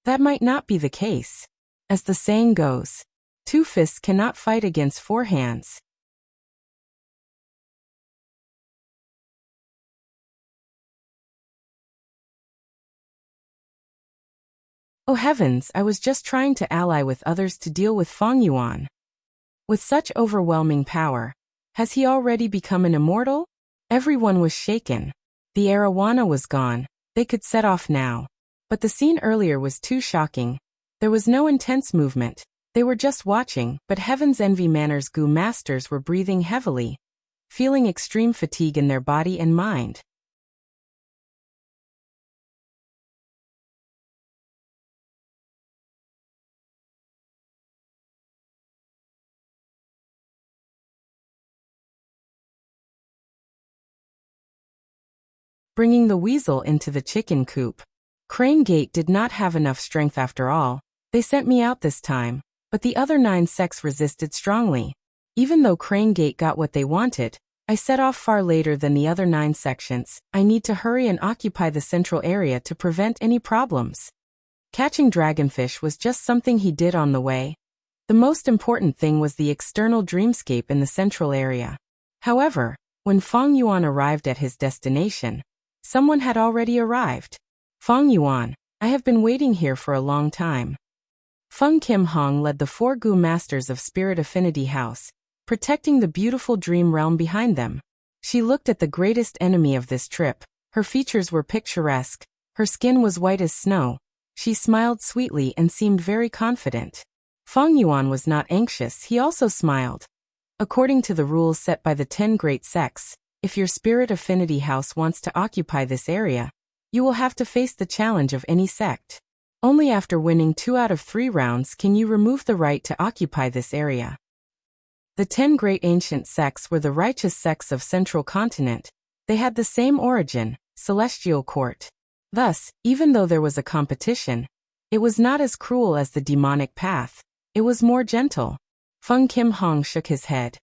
That might not be the case. As the saying goes, 2 fists cannot fight against 4 hands. Oh heavens, I was just trying to ally with others to deal with Feng Yuan. With such overwhelming power, has he already become an immortal? Everyone was shaken. The arowana was gone. They could set off now. But the scene earlier was too shocking. There was no intense movement. They were just watching, but Heaven's Envy Manor's Gu masters were breathing heavily, feeling extreme fatigue in their body and mind. Bringing the weasel into the chicken coop. Crane Gate did not have enough strength after all. They sent me out this time, but the other 9 sects resisted strongly. Even though Crane Gate got what they wanted, I set off far later than the other 9 sections. I need to hurry and occupy the central area to prevent any problems. Catching dragonfish was just something he did on the way. The most important thing was the external dreamscape in the central area. However, when Feng Yuan arrived at his destination, someone had already arrived. Feng Yuan, I have been waiting here for a long time. Feng Kim Hong led the 4 Gu masters of Spirit Affinity House, protecting the beautiful dream realm behind them. She looked at the greatest enemy of this trip. Her features were picturesque. Her skin was white as snow. She smiled sweetly and seemed very confident. Feng Yuan was not anxious, he also smiled. According to the rules set by the 10 great sects, if your Spirit Affinity House wants to occupy this area, you will have to face the challenge of any sect. Only after winning 2 out of 3 rounds can you remove the right to occupy this area. The 10 great ancient sects were the righteous sects of Central Continent. They had the same origin, Celestial Court. Thus, even though there was a competition, it was not as cruel as the demonic path. It was more gentle. Feng Kim Hong shook his head.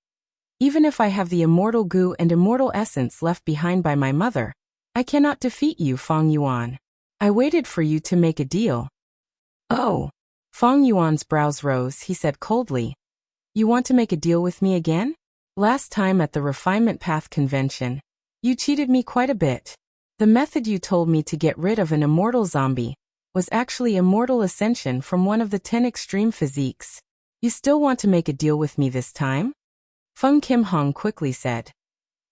Even if I have the immortal Gu and immortal essence left behind by my mother, I cannot defeat you, Feng Yuan. I waited for you to make a deal. Oh. Feng Yuan's brows rose, he said coldly. You want to make a deal with me again? Last time at the Refinement Path Convention, you cheated me quite a bit. The method you told me to get rid of an immortal zombie was actually immortal ascension from one of the 10 extreme physiques. You still want to make a deal with me this time? Feng Kim Hong quickly said.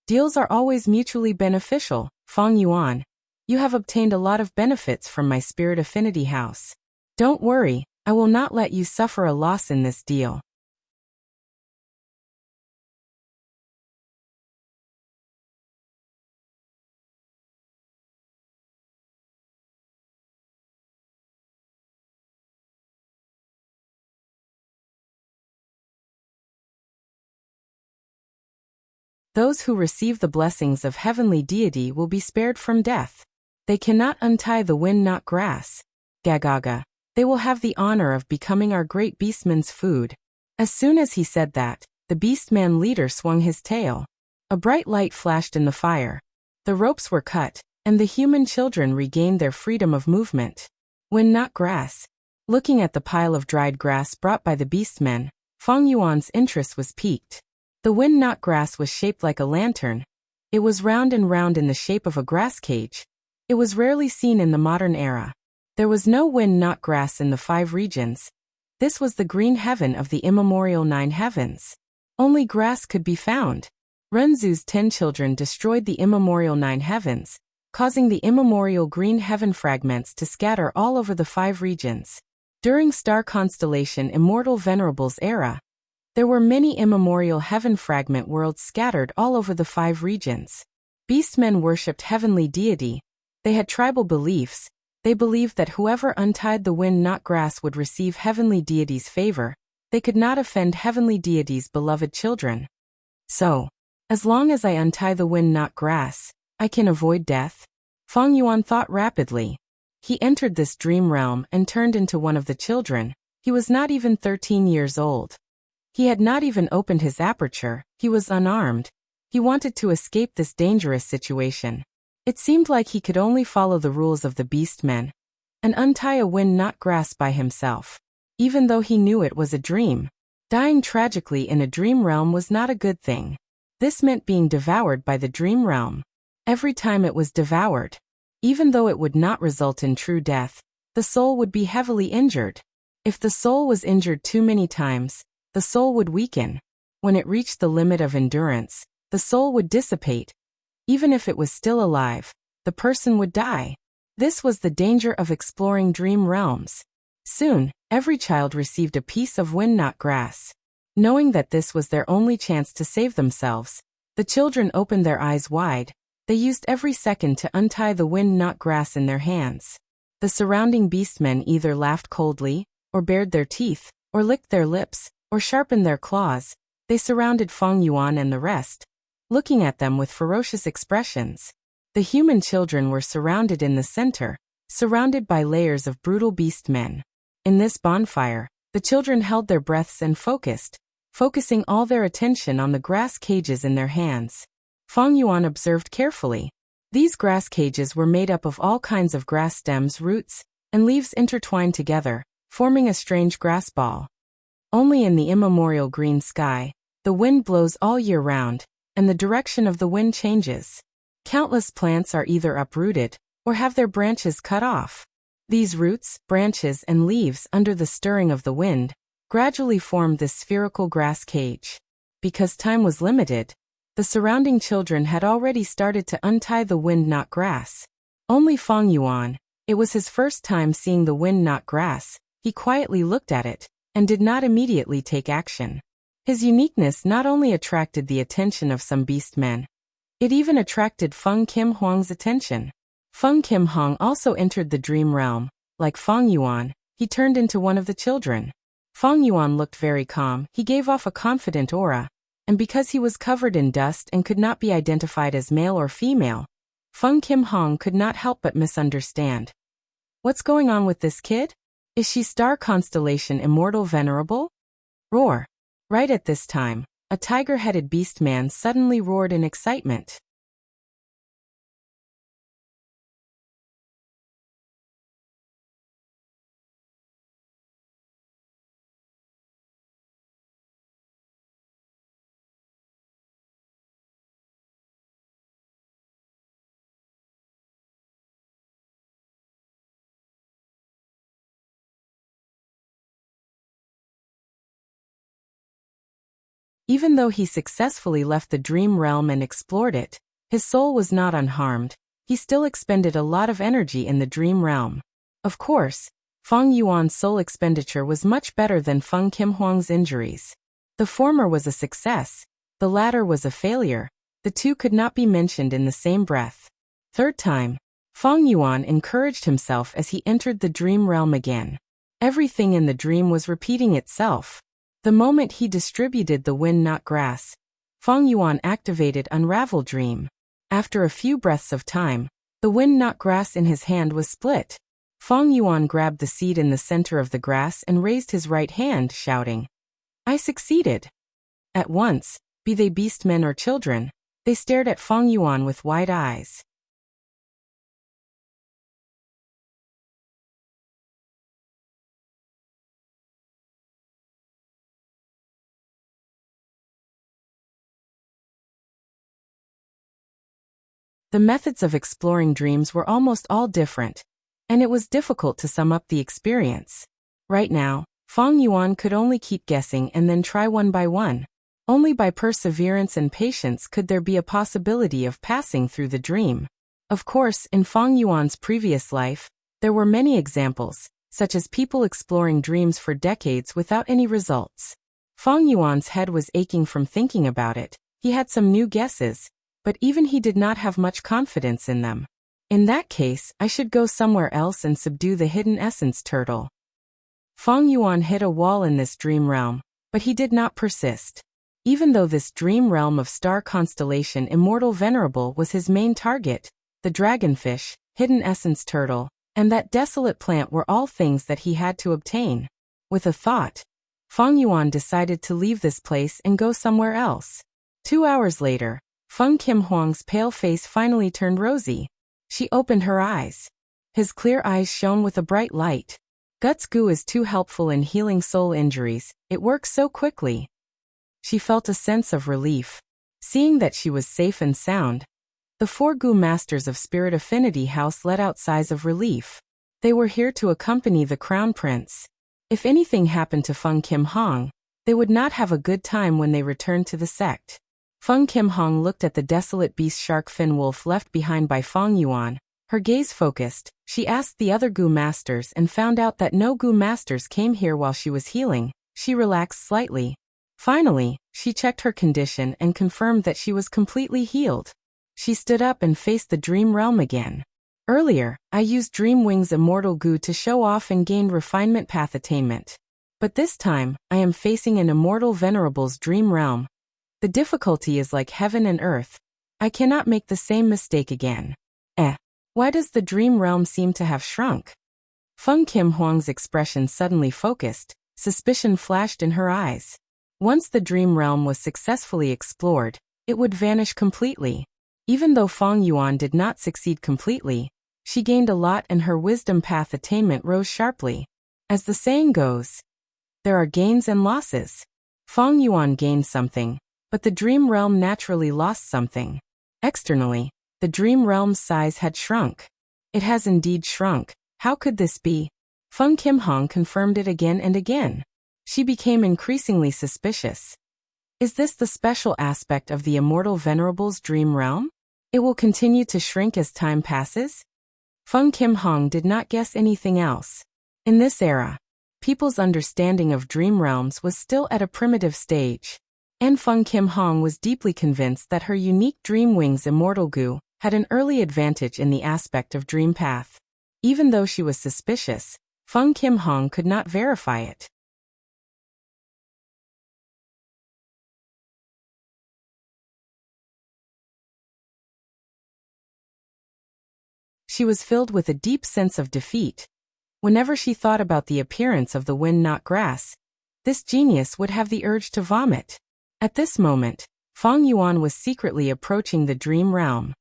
Deals are always mutually beneficial, Feng Yuan. You have obtained a lot of benefits from my Spirit Affinity House. Don't worry, I will not let you suffer a loss in this deal. Those who receive the blessings of heavenly deity will be spared from death. They cannot untie the wind, not grass. Gagaga. They will have the honor of becoming our great beastman's food. As soon as he said that, the beastman leader swung his tail. A bright light flashed in the fire. The ropes were cut, and the human children regained their freedom of movement. Wind, not grass. Looking at the pile of dried grass brought by the beastmen, Feng Yuan's interest was piqued. The wind, not grass was shaped like a lantern. It was round and round in the shape of a grass cage. It was rarely seen in the modern era. There was no wind, not grass in the 5 regions. This was the green heaven of the immemorial 9 heavens. Only grass could be found. Renzu's 10 children destroyed the immemorial 9 heavens, causing the immemorial green heaven fragments to scatter all over the 5 regions. During star constellation Immortal Venerable's era, there were many immemorial heaven fragment worlds scattered all over the 5 regions. Beastmen worshipped heavenly deity. They had tribal beliefs. They believed that whoever untied the wind, not grass, would receive heavenly deity's favor. They could not offend heavenly deity's beloved children. So, as long as I untie the wind, not grass, I can avoid death? Feng Yuan thought rapidly. He entered this dream realm and turned into one of the children. He was not even 13 years old. He had not even opened his aperture. He was unarmed. He wanted to escape this dangerous situation. It seemed like he could only follow the rules of the beastmen and untie a wind, not grass by himself. Even though he knew it was a dream, dying tragically in a dream realm was not a good thing. This meant being devoured by the dream realm. Every time it was devoured, even though it would not result in true death, the soul would be heavily injured. If the soul was injured too many times, the soul would weaken. When it reached the limit of endurance, the soul would dissipate. Even if it was still alive, the person would die. This was the danger of exploring dream realms. Soon, every child received a piece of wind, not grass. Knowing that this was their only chance to save themselves, the children opened their eyes wide. They used every second to untie the wind, not grass in their hands. The surrounding beastmen either laughed coldly, or bared their teeth, or licked their lips, or sharpened their claws. They surrounded Feng Yuan and the rest, looking at them with ferocious expressions. The human children were surrounded in the center, surrounded by layers of brutal beastmen. In this bonfire, the children held their breaths and focusing all their attention on the grass cages in their hands. Feng Yuan observed carefully. These grass cages were made up of all kinds of grass stems, roots, and leaves intertwined together, forming a strange grass ball. Only in the immemorial green sky, the wind blows all year round, and the direction of the wind changes. Countless plants are either uprooted, or have their branches cut off. These roots, branches, and leaves, under the stirring of the wind, gradually formed this spherical grass cage. Because time was limited, the surrounding children had already started to untie the wind, not grass. Only Feng Yuan, it was his first time seeing the wind, not grass. He quietly looked at it, and did not immediately take action. His uniqueness not only attracted the attention of some beastmen, it even attracted Feng Kim Huang's attention. Feng Kim Huang also entered the dream realm. Like Feng Yuan, he turned into one of the children. Feng Yuan looked very calm. He gave off a confident aura, and because he was covered in dust and could not be identified as male or female, Feng Kim Huang could not help but misunderstand. What's going on with this kid? Is she star constellation Immortal Venerable? Roar. Right at this time, a tiger-headed beast man suddenly roared in excitement. Even though he successfully left the dream realm and explored it, his soul was not unharmed. He still expended a lot of energy in the dream realm. Of course, Feng Yuan's soul expenditure was much better than Feng Kim Huang's injuries. The former was a success, the latter was a failure. The two could not be mentioned in the same breath. Third time, Feng Yuan encouraged himself as he entered the dream realm again. Everything in the dream was repeating itself. The moment he distributed the wind, not grass, Feng Yuan activated Unravel Dream. After a few breaths of time, the wind, not grass in his hand was split. Feng Yuan grabbed the seed in the center of the grass and raised his right hand, shouting, "I succeeded!" At once, be they beastmen or children, they stared at Feng Yuan with wide eyes. The methods of exploring dreams were almost all different, and it was difficult to sum up the experience. Right now, Feng Yuan could only keep guessing and then try one by one. Only by perseverance and patience could there be a possibility of passing through the dream. Of course, in Feng Yuan's previous life, there were many examples, such as people exploring dreams for decades without any results. Feng Yuan's head was aching from thinking about it. He had some new guesses, but even he did not have much confidence in them. In that case, I should go somewhere else and subdue the hidden essence turtle. Feng Yuan hit a wall in this dream realm, but he did not persist. Even though this dream realm of star constellation Immortal Venerable was his main target, the dragonfish, hidden essence turtle, and that desolate plant were all things that he had to obtain. With a thought, Feng Yuan decided to leave this place and go somewhere else. 2 hours later, Feng Kim Huang's pale face finally turned rosy. She opened her eyes. His clear eyes shone with a bright light. Guts Goo is too helpful in healing soul injuries, it works so quickly. She felt a sense of relief. Seeing that she was safe and sound, the 4 Gu Masters of Spirit Affinity House let out sighs of relief. They were here to accompany the Crown Prince. If anything happened to Feng Kim Hong, they would not have a good time when they returned to the sect. Feng Kim Hong looked at the desolate beast shark fin wolf left behind by Feng Yuan. Her gaze focused, she asked the other Gu Masters and found out that no Gu Masters came here while she was healing. She relaxed slightly. Finally, she checked her condition and confirmed that she was completely healed. She stood up and faced the dream realm again. Earlier, I used Dream Wings Immortal Goo to show off and gained refinement path attainment. But this time, I am facing an Immortal Venerable's dream realm. The difficulty is like heaven and earth. I cannot make the same mistake again. Why does the dream realm seem to have shrunk? Feng Kim Huang's expression suddenly focused. Suspicion flashed in her eyes. Once the dream realm was successfully explored, it would vanish completely. Even though Feng Yuan did not succeed completely, she gained a lot and her wisdom path attainment rose sharply. As the saying goes, there are gains and losses. Feng Yuan gained something, but the dream realm naturally lost something. Externally, the dream realm's size had shrunk. It has indeed shrunk. How could this be? Feng Kim Hong confirmed it again and again. She became increasingly suspicious. Is this the special aspect of the Immortal Venerable's dream realm? It will continue to shrink as time passes? Feng Kim Hong did not guess anything else. In this era, people's understanding of dream realms was still at a primitive stage. And Feng Kim Hong was deeply convinced that her unique Dream Wings Immortal Goo had an early advantage in the aspect of dream path. Even though she was suspicious, Feng Kim Hong could not verify it. She was filled with a deep sense of defeat. Whenever she thought about the appearance of the wind not grass, this genius would have the urge to vomit. At this moment, Feng Yuan was secretly approaching the dream realm.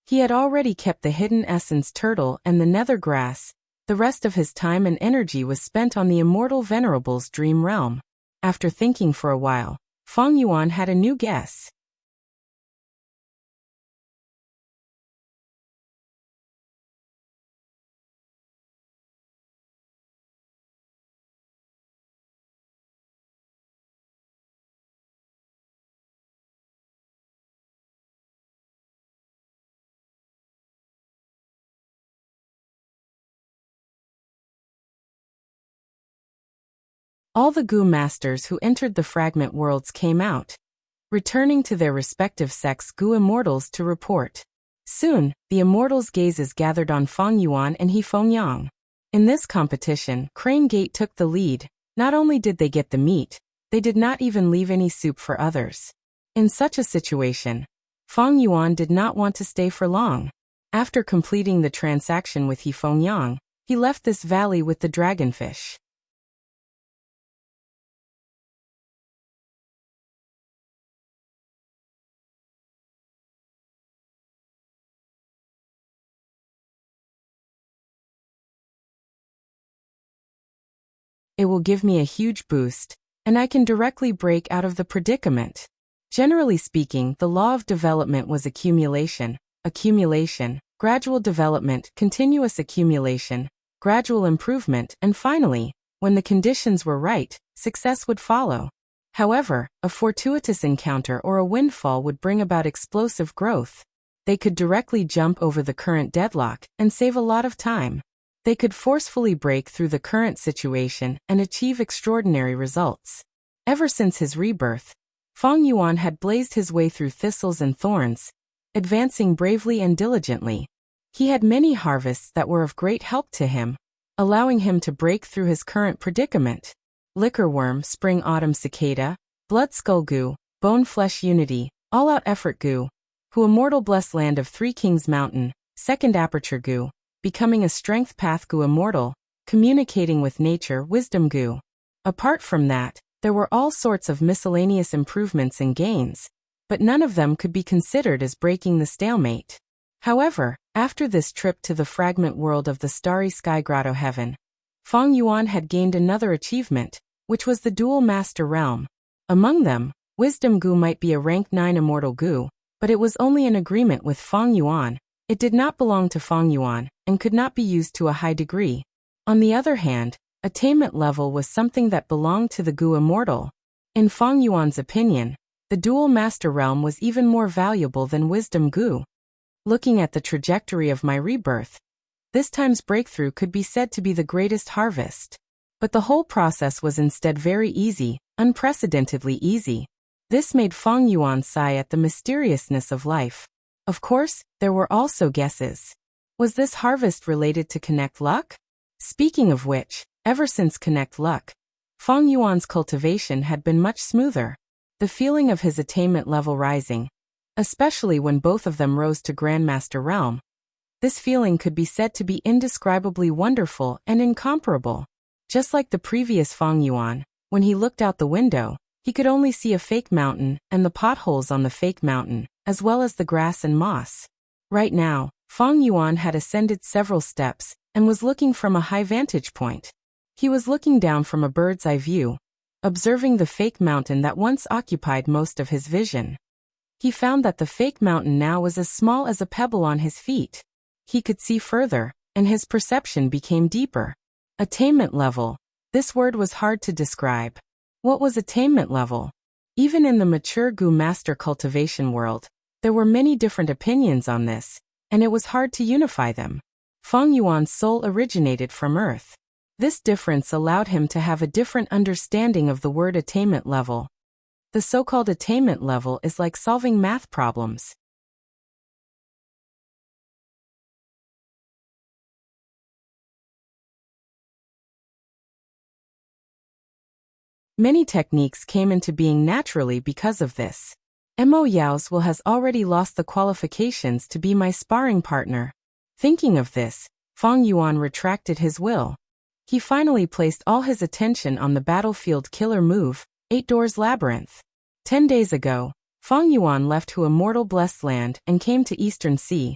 He had already kept the hidden essence turtle and the nether grass. The rest of his time and energy was spent on the Immortal Venerable's dream realm. After thinking for a while, Feng Yuan had a new guess. All the Gu Masters who entered the fragment worlds came out, returning to their respective sects Gu Immortals to report. Soon, the Immortals' gazes gathered on Feng Yuan and He Fengyang. In this competition, Crane Gate took the lead. Not only did they get the meat, they did not even leave any soup for others. In such a situation, Feng Yuan did not want to stay for long. After completing the transaction with He Fengyang, he left this valley with the dragonfish. It will give me a huge boost, and I can directly break out of the predicament. Generally speaking, the law of development was accumulation, gradual development, continuous accumulation, gradual improvement, and finally, when the conditions were right, success would follow. However, a fortuitous encounter or a windfall would bring about explosive growth. They could directly jump over the current deadlock and save a lot of time. They could forcefully break through the current situation and achieve extraordinary results. Ever since his rebirth, Feng Yuan had blazed his way through thistles and thorns, advancing bravely and diligently. He had many harvests that were of great help to him, allowing him to break through his current predicament. Liquorworm, Spring-Autumn Cicada, Blood Skull Goo, Bone Flesh Unity, All-Out Effort Goo, Who Immortal Blessed Land of Three Kings Mountain, Second Aperture Goo, Becoming a Strength Path Goo Immortal, Communicating with Nature Wisdom Goo. Apart from that, there were all sorts of miscellaneous improvements and gains, but none of them could be considered as breaking the stalemate. However, after this trip to the fragment world of the Starry Sky Grotto Heaven, Feng Yuan had gained another achievement, which was the Dual Master Realm. Among them, Wisdom Goo might be a rank 9 immortal Goo, but it was only an agreement with Feng Yuan. It did not belong to Feng Yuan, and could not be used to a high degree. On the other hand, attainment level was something that belonged to the Goo Immortal. In Feng Yuan's opinion, the Dual Master Realm was even more valuable than Wisdom Goo. Looking at the trajectory of my rebirth, this time's breakthrough could be said to be the greatest harvest. But the whole process was instead very easy, unprecedentedly easy. This made Feng Yuan sigh at the mysteriousness of life. Of course, there were also guesses. Was this harvest related to Connect Luck? Speaking of which, ever since Connect Luck, Feng Yuan's cultivation had been much smoother. The feeling of his attainment level rising, especially when both of them rose to Grandmaster Realm, this feeling could be said to be indescribably wonderful and incomparable. Just like the previous Feng Yuan, when he looked out the window, he could only see a fake mountain and the potholes on the fake mountain, as well as the grass and moss. Right now, Feng Yuan had ascended several steps and was looking from a high vantage point. He was looking down from a bird's eye view, observing the fake mountain that once occupied most of his vision. He found that the fake mountain now was as small as a pebble on his feet. He could see further, and his perception became deeper. Attainment level. This word was hard to describe. What was attainment level? Even in the mature Goo Master cultivation world, there were many different opinions on this, and it was hard to unify them. Feng Yuan's soul originated from Earth. This difference allowed him to have a different understanding of the word attainment level. The so-called attainment level is like solving math problems. Many techniques came into being naturally because of this. Mo Yao's will has already lost the qualifications to be my sparring partner. Thinking of this, Feng Yuan retracted his will. He finally placed all his attention on the battlefield killer move, 8 Doors Labyrinth. 10 days ago, Feng Yuan left Hu Immortal Blessed Land and came to Eastern Sea,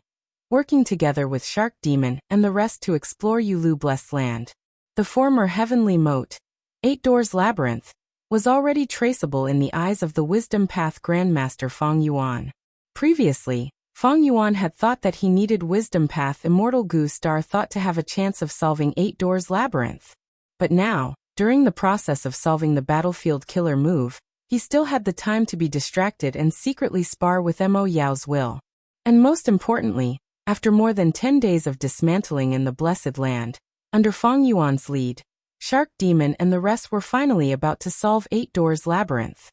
working together with Shark Demon and the rest to explore Yulu Blessed Land. The former heavenly moat, 8 Doors Labyrinth, was already traceable in the eyes of the Wisdom Path Grandmaster Feng Yuan. Previously, Feng Yuan had thought that he needed Wisdom Path Immortal Goo Star thought to have a chance of solving 8 Doors Labyrinth. But now, during the process of solving the battlefield killer move, he still had the time to be distracted and secretly spar with Mo Yao's will. And most importantly, after more than 10 days of dismantling in the Blessed Land, under Feng Yuan's lead, Shark Demon and the rest were finally about to solve 8 Doors Labyrinth.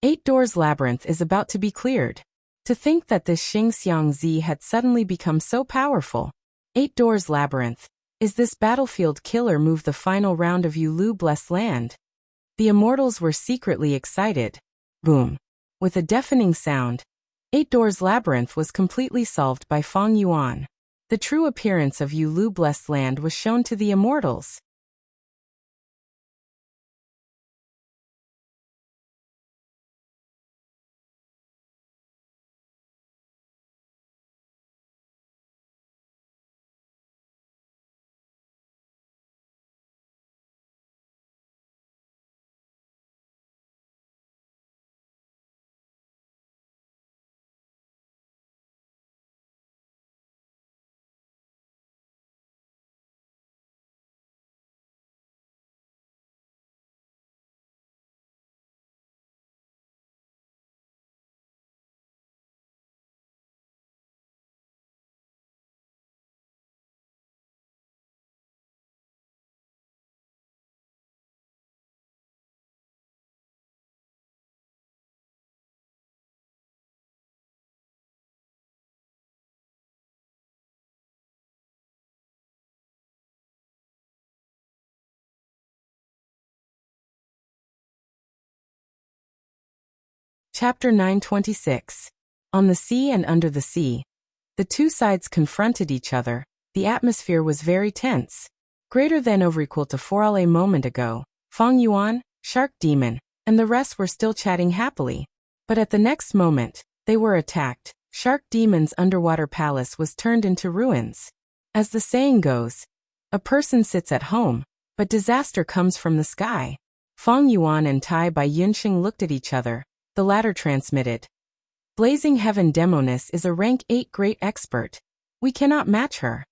8 Doors Labyrinth is about to be cleared. To think that this Xing Xiang Zi had suddenly become so powerful. 8 Doors Labyrinth. Is this battlefield killer move the final round of Yulu Blessed Land? The immortals were secretly excited. Boom. With a deafening sound, 8 Doors Labyrinth was completely solved by Feng Yuan. The true appearance of Yulu Blessed Land was shown to the immortals. Chapter 926. On the sea and under the sea. The two sides confronted each other. The atmosphere was very tense. Greater than or equal to 4. A moment ago, Feng Yuan, Shark Demon, and the rest were still chatting happily. But at the next moment, they were attacked. Shark Demon's underwater palace was turned into ruins. As the saying goes, a person sits at home, but disaster comes from the sky. Feng Yuan and Tai Bai Yunxing looked at each other. The latter transmitted. Blazing Heaven Demoness is a rank 8 great expert. We cannot match her.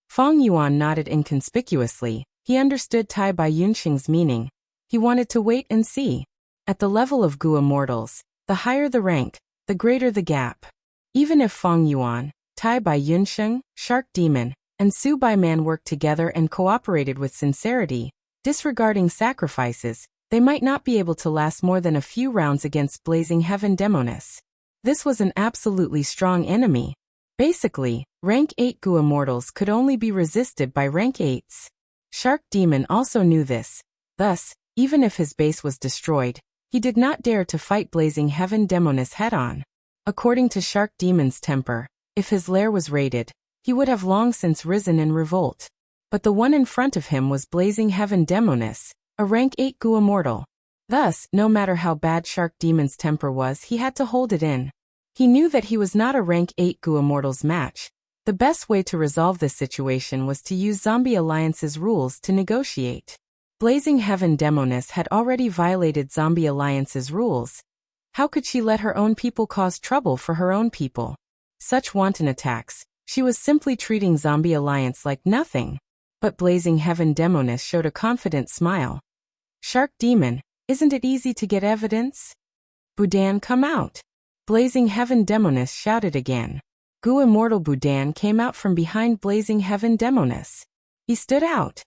Feng Yuan nodded inconspicuously. He understood Tai Bai Yunxing's meaning. He wanted to wait and see. At the level of Gu Immortals, the higher the rank, the greater the gap. Even if Feng Yuan, Tai Bai Yunxing, Shark Demon, and Su Bai Man worked together and cooperated with sincerity, disregarding sacrifices, they might not be able to last more than a few rounds against Blazing Heaven Demoness. This was an absolutely strong enemy. Basically, rank 8 Gu Immortals could only be resisted by rank 8s. Shark Demon also knew this. Thus, even if his base was destroyed, he did not dare to fight Blazing Heaven Demoness head-on. According to Shark Demon's temper, if his lair was raided, he would have long since risen in revolt. But the one in front of him was Blazing Heaven Demoness, a rank 8 Gu Immortal. Thus, no matter how bad Shark Demon's temper was, he had to hold it in. He knew that he was not a rank 8 Gu Immortal's match. The best way to resolve this situation was to use Zombie Alliance's rules to negotiate. Blazing Heaven Demoness had already violated Zombie Alliance's rules. How could she let her own people cause trouble for her own people? Such wanton attacks. She was simply treating Zombie Alliance like nothing. But Blazing Heaven Demoness showed a confident smile. Shark Demon, isn't it easy to get evidence? Budan, come out. Blazing Heaven Demoness shouted again. Gu Immortal Budan came out from behind Blazing Heaven Demoness. He stood out.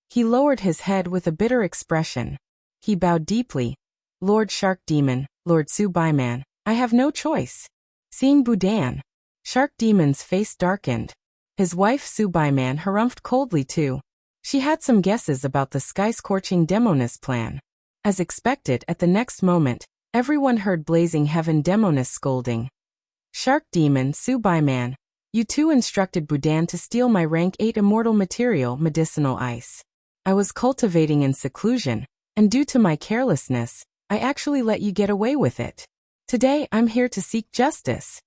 He lowered his head with a bitter expression. He bowed deeply. Lord Shark Demon, Lord Su Bai Man, I have no choice. Seeing Budan, Shark Demon's face darkened. His wife Su Bai Man harumphed coldly too. She had some guesses about the sky-scorching Demoness plan. As expected, at the next moment, everyone heard Blazing Heaven Demoness scolding. Shark Demon, Su Bai Man, you two instructed Budan to steal my rank 8 immortal material, medicinal ice. I was cultivating in seclusion, and due to my carelessness, I actually let you get away with it. Today, I'm here to seek justice.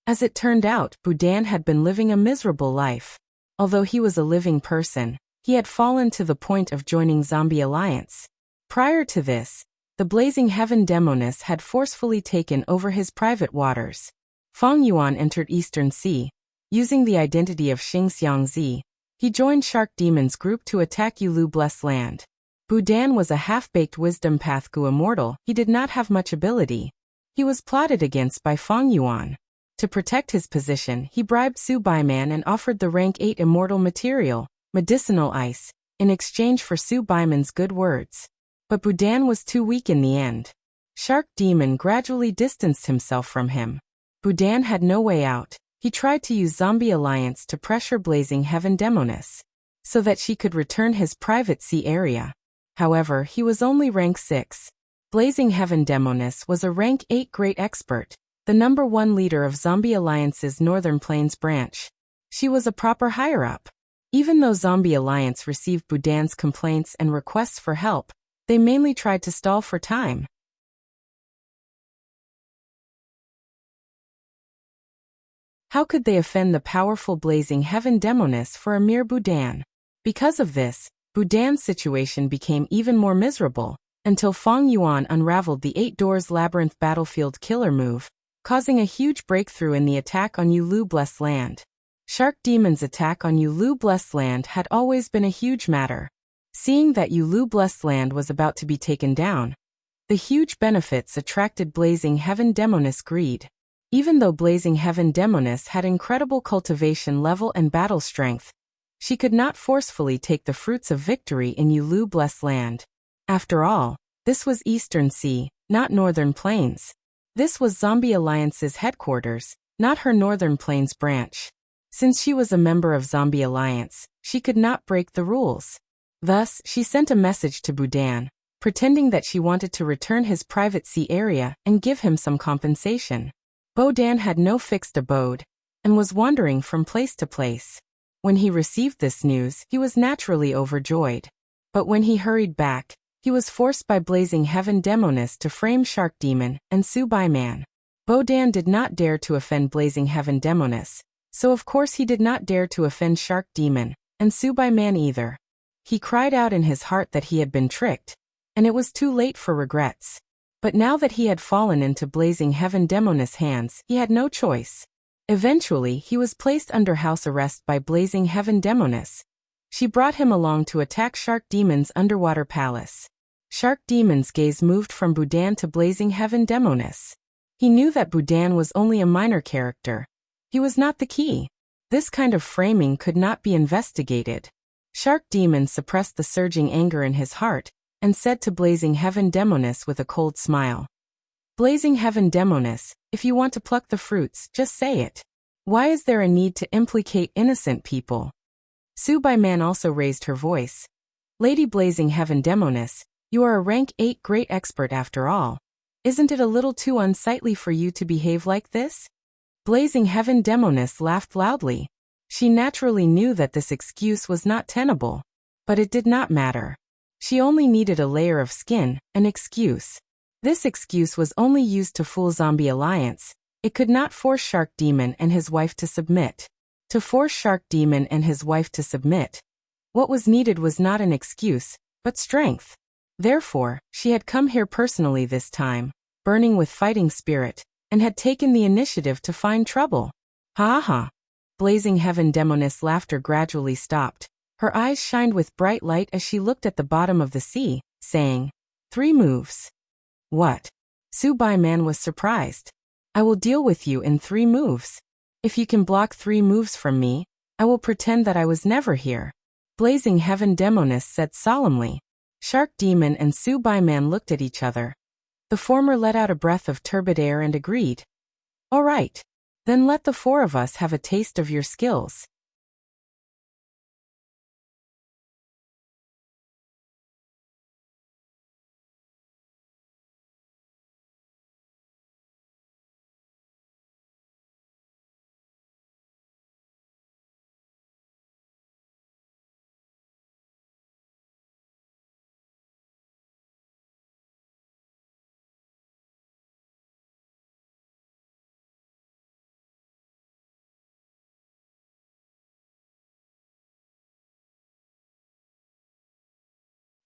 As it turned out, Budan had been living a miserable life. Although he was a living person, he had fallen to the point of joining Zombie Alliance. Prior to this, the Blazing Heaven Demoness had forcefully taken over his private waters. Feng Yuan entered Eastern Sea. Using the identity of Xing Xiangzi, he joined Shark Demon's group to attack Yulu Blessed Land. Budan was a half-baked wisdom path Gu Immortal. He did not have much ability. He was plotted against by Feng Yuan. To protect his position, he bribed Su Bai Man and offered the rank 8 immortal material, medicinal ice, in exchange for Su Bai Man's good words. But Budan was too weak in the end. Shark Demon gradually distanced himself from him. Budan had no way out. He tried to use Zombie Alliance to pressure Blazing Heaven Demoness, so that she could return his private sea area. However, he was only rank 6. Blazing Heaven Demoness was a rank 8 great expert, the #1 leader of Zombie Alliance's Northern Plains branch. She was a proper higher-up. Even though Zombie Alliance received Budan's complaints and requests for help, they mainly tried to stall for time. How could they offend the powerful Blazing Heaven Demoness for a mere Budan? Because of this, Budan's situation became even more miserable, until Feng Yuan unraveled the 8 Doors Labyrinth Battlefield Killer move, causing a huge breakthrough in the attack on Yulu Blessed Land. Shark Demon's attack on Yulu Blessed Land had always been a huge matter. Seeing that Yulu Blessed Land was about to be taken down, the huge benefits attracted Blazing Heaven Demoness greed. Even though Blazing Heaven Demoness had incredible cultivation level and battle strength, she could not forcefully take the fruits of victory in Yulu Blessed Land. After all, this was Eastern Sea, not Northern Plains. This was Zombie Alliance's headquarters, not her Northern Plains branch. Since she was a member of Zombie Alliance, she could not break the rules. Thus, she sent a message to Budan. pretending that she wanted to return his private sea area and give him some compensation. Bodan had no fixed abode and was wandering from place to place. When he received this news, he was naturally overjoyed. But when he hurried back, he was forced by Blazing Heaven Demoness to frame Shark Demon and Subai Man. Bodan did not dare to offend Blazing Heaven Demoness, so of course he did not dare to offend Shark Demon and Subai Man either. He cried out in his heart that he had been tricked, and it was too late for regrets. But now that he had fallen into Blazing Heaven Demoness' hands, he had no choice. Eventually, he was placed under house arrest by Blazing Heaven Demoness. She brought him along to attack Shark Demon's underwater palace. Shark Demon's gaze moved from Bodan to Blazing Heaven Demoness. He knew that Bodan was only a minor character. He was not the key. This kind of framing could not be investigated. Shark Demon suppressed the surging anger in his heart and said to Blazing Heaven Demoness with a cold smile, "Blazing Heaven Demoness, if you want to pluck the fruits, just say it. Why is there a need to implicate innocent people?" Subai Man also raised her voice. "Lady Blazing Heaven Demoness, you are a rank 8 great expert after all. Isn't it a little too unsightly for you to behave like this?" Blazing Heaven Demoness laughed loudly. She naturally knew that this excuse was not tenable. But it did not matter. She only needed a layer of skin, an excuse. This excuse was only used to fool Zombie Alliance. It could not force Shark Demon and his wife to submit. To force Shark Demon and his wife to submit, what was needed was not an excuse, but strength. Therefore, she had come here personally this time, burning with fighting spirit, and had taken the initiative to find trouble. Ha ha! Blazing Heaven Demoness' laughter gradually stopped. Her eyes shined with bright light as she looked at the bottom of the sea, saying, 3 moves. What? Subai Man was surprised. I will deal with you in 3 moves. If you can block 3 moves from me, I will pretend that I was never here. Blazing Heaven Demoness said solemnly. Shark Demon and Subai Man looked at each other. The former let out a breath of turbid air and agreed. All right. Then let the 4 of us have a taste of your skills.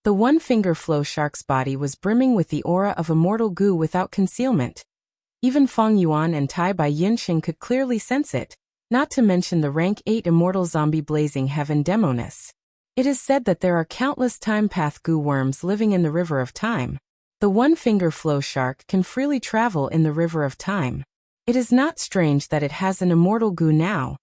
The one-finger flow shark's body was brimming with the aura of immortal goo without concealment. Even Feng Yuan and Tai Bai Yunxing could clearly sense it, not to mention the rank 8 immortal zombie Blazing Heaven Demoness. It is said that there are countless time path goo worms living in the river of time. The one-finger flow shark can freely travel in the river of time. It is not strange that it has an immortal goo now.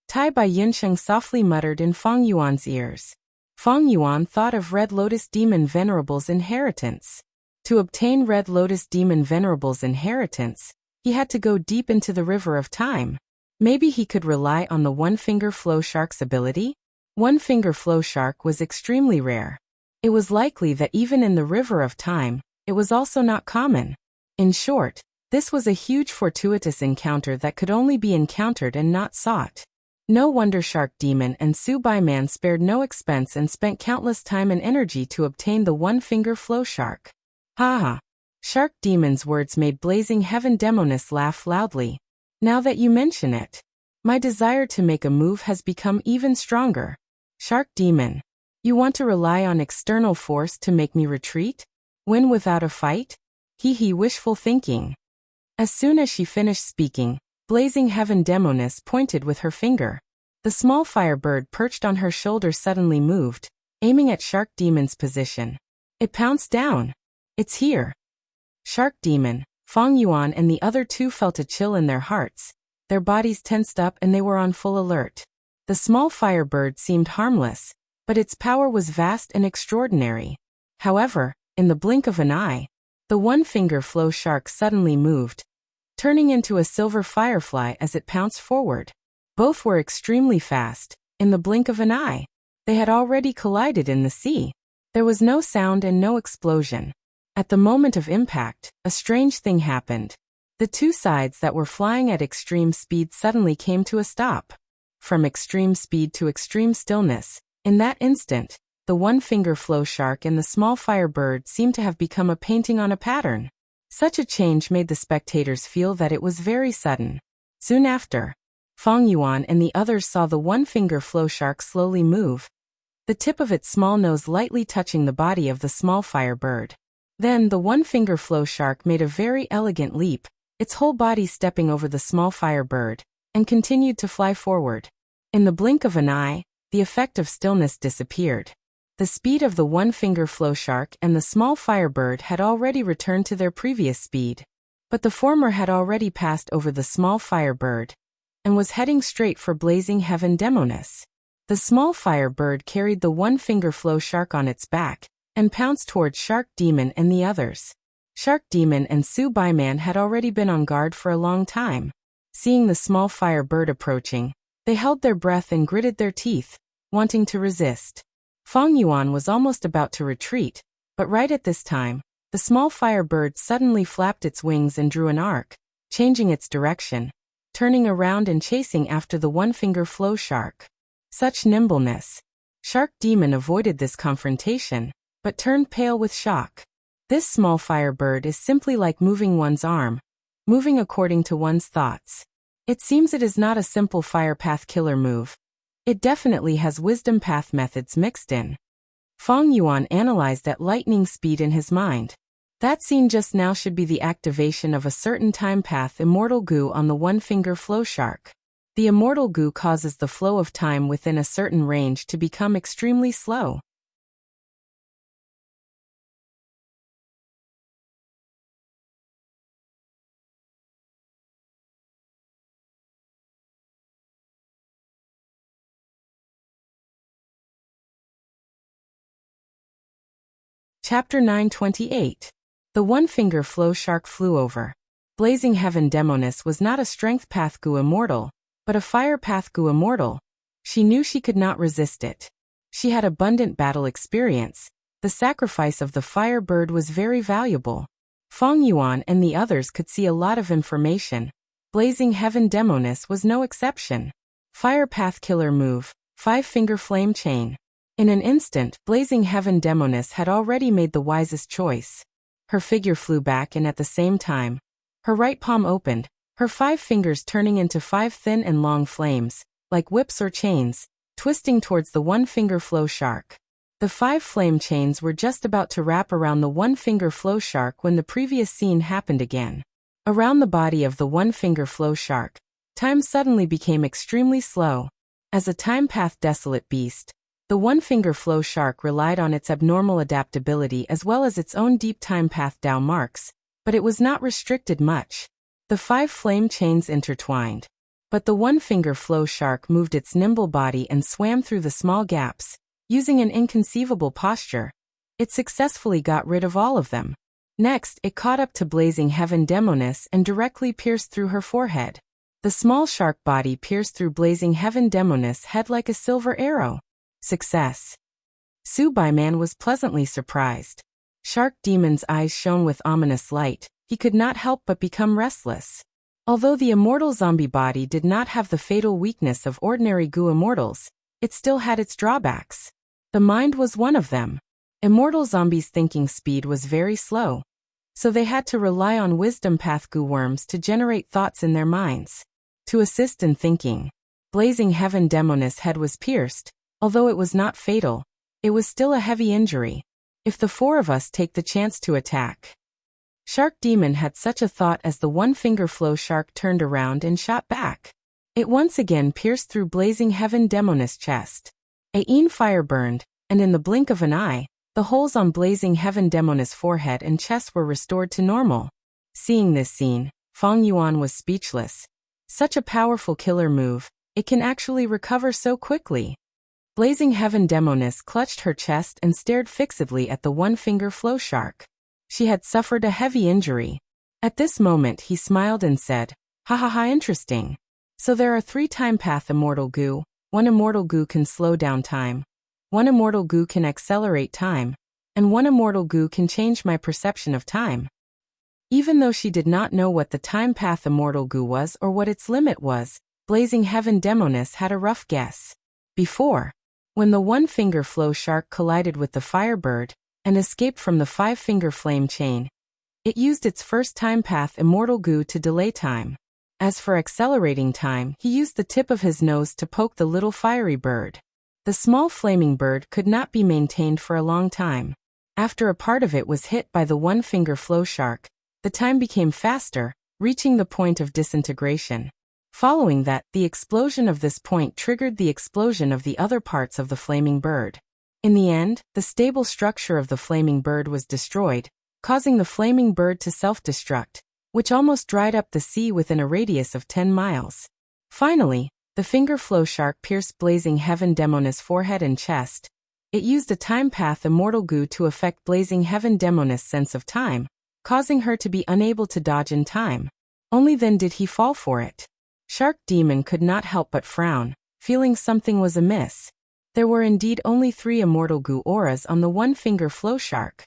Tai Bai Yunxing softly muttered in Feng Yuan's ears. Feng Yuan thought of Red Lotus Demon Venerable's inheritance. To obtain Red Lotus Demon Venerable's inheritance, he had to go deep into the river of time. Maybe he could rely on the one-finger flow shark's ability? One-finger flow shark was extremely rare. It was likely that even in the river of time, it was also not common. In short, this was a huge fortuitous encounter that could only be encountered and not sought. No wonder Shark Demon and Subai Man spared no expense and spent countless time and energy to obtain the one-finger flow shark. Ha ha! Shark Demon's words made Blazing Heaven Demoness laugh loudly. Now that you mention it, my desire to make a move has become even stronger. Shark Demon, you want to rely on external force to make me retreat? Win without a fight? Hee wishful thinking. As soon as she finished speaking, Blazing Heaven Demoness pointed with her finger. The small firebird perched on her shoulder suddenly moved, aiming at Shark Demon's position. It pounced down. It's here. Shark Demon, Feng Yuan and the other 2 felt a chill in their hearts. Their bodies tensed up and they were on full alert. The small firebird seemed harmless, but its power was vast and extraordinary. However, in the blink of an eye, the one-finger flow shark suddenly moved, turning into a silver firefly as it pounced forward. Both were extremely fast. In the blink of an eye, they had already collided in the sea. There was no sound and no explosion. At the moment of impact, a strange thing happened. The two sides that were flying at extreme speed suddenly came to a stop. From extreme speed to extreme stillness, in that instant, the one-finger flow shark and the small firebird seemed to have become a painting on a pattern. Such a change made the spectators feel that it was very sudden. Soon after, Feng Yuan and the others saw the one-finger flow shark slowly move, the tip of its small nose lightly touching the body of the small firebird. Then the one-finger flow shark made a very elegant leap, its whole body stepping over the small firebird, and continued to fly forward. In the blink of an eye, the effect of stillness disappeared. The speed of the one-finger flow shark and the small firebird had already returned to their previous speed. But the former had already passed over the small firebird, and was heading straight for blazing heaven Demoness. The small firebird carried the one-finger flow shark on its back, and pounced towards Shark Demon and the others. Shark Demon and Su Baiman had already been on guard for a long time. Seeing the small firebird approaching, they held their breath and gritted their teeth, wanting to resist. Feng Yuan was almost about to retreat, but right at this time, the small firebird suddenly flapped its wings and drew an arc, changing its direction, turning around and chasing after the one-finger flow shark. Such nimbleness! Shark Demon avoided this confrontation, but turned pale with shock. This small firebird is simply like moving one's arm, moving according to one's thoughts. It seems it is not a simple fire path killer move. It definitely has wisdom path methods mixed in. Feng Yuan analyzed at lightning speed in his mind. That scene just now should be the activation of a certain time path immortal goo on the one-finger flow shark. The immortal goo causes the flow of time within a certain range to become extremely slow. Chapter 928. The one-finger flow shark flew over. Blazing Heaven Demoness was not a strength path goo immortal, but a fire path goo immortal. She knew she could not resist it. She had abundant battle experience. The sacrifice of the firebird was very valuable. Feng Yuan and the others could see a lot of information. Blazing Heaven Demoness was no exception. Fire path killer move, 5-finger flame chain. In an instant, Blazing Heaven Demoness had already made the wisest choice. Her figure flew back and at the same time, her right palm opened, her 5 fingers turning into 5 thin and long flames, like whips or chains, twisting towards the one-finger flow shark. The 5 flame chains were just about to wrap around the one-finger flow shark when the previous scene happened again. Around the body of the one-finger flow shark, time suddenly became extremely slow. As a time path desolate beast, the one-finger flow shark relied on its abnormal adaptability as well as its own deep time path Dao marks, but it was not restricted much. The 5 flame chains intertwined. But the one-finger flow shark moved its nimble body and swam through the small gaps. Using an inconceivable posture, it successfully got rid of all of them. Next, it caught up to Blazing Heaven Demoness and directly pierced through her forehead. The small shark body pierced through Blazing Heaven Demoness' head like a silver arrow. Success. Su Baiman was pleasantly surprised. Shark Demon's eyes shone with ominous light. He could not help but become restless. Although the immortal zombie body did not have the fatal weakness of ordinary goo immortals, it still had its drawbacks. The mind was one of them. Immortal zombies' thinking speed was very slow, so they had to rely on wisdom path goo worms to generate thoughts in their minds. To assist in thinking, Blazing Heaven Demoness' head was pierced. Although it was not fatal, it was still a heavy injury. If the 4 of us take the chance to attack. Shark Demon had such a thought as the one-finger flow shark turned around and shot back. It once again pierced through Blazing Heaven Demoness' chest. Aeon fire burned, and in the blink of an eye, the holes on Blazing Heaven Demoness' forehead and chest were restored to normal. Seeing this scene, Feng Yuan was speechless. Such a powerful killer move, it can actually recover so quickly. Blazing Heaven Demoness clutched her chest and stared fixedly at the one-finger flow shark. She had suffered a heavy injury. At this moment he smiled and said, "Ha ha ha, interesting. So there are 3 time path immortal goo. 1 immortal goo can slow down time. 1 immortal goo can accelerate time. and one immortal goo can change my perception of time. Even though she did not know what the time path immortal goo was or what its limit was, Blazing Heaven Demoness had a rough guess. Before, when the one-finger flow shark collided with the firebird and escaped from the five-finger flame chain, it used its first time path immortal goo to delay time. As for accelerating time, he used the tip of his nose to poke the little fiery bird. The small flaming bird could not be maintained for a long time. After a part of it was hit by the one-finger flow shark, the time became faster, reaching the point of disintegration. Following that, the explosion of this point triggered the explosion of the other parts of the flaming bird. In the end, the stable structure of the flaming bird was destroyed, causing the flaming bird to self-destruct, which almost dried up the sea within a radius of 10 miles. Finally, the finger flow shark pierced Blazing Heaven Demoness' forehead and chest. It used a time path immortal goo to affect Blazing Heaven Demoness' sense of time, causing her to be unable to dodge in time. Only then did he fall for it. Shark Demon could not help but frown, feeling something was amiss. There were indeed only 3 immortal goo auras on the one-finger flow shark.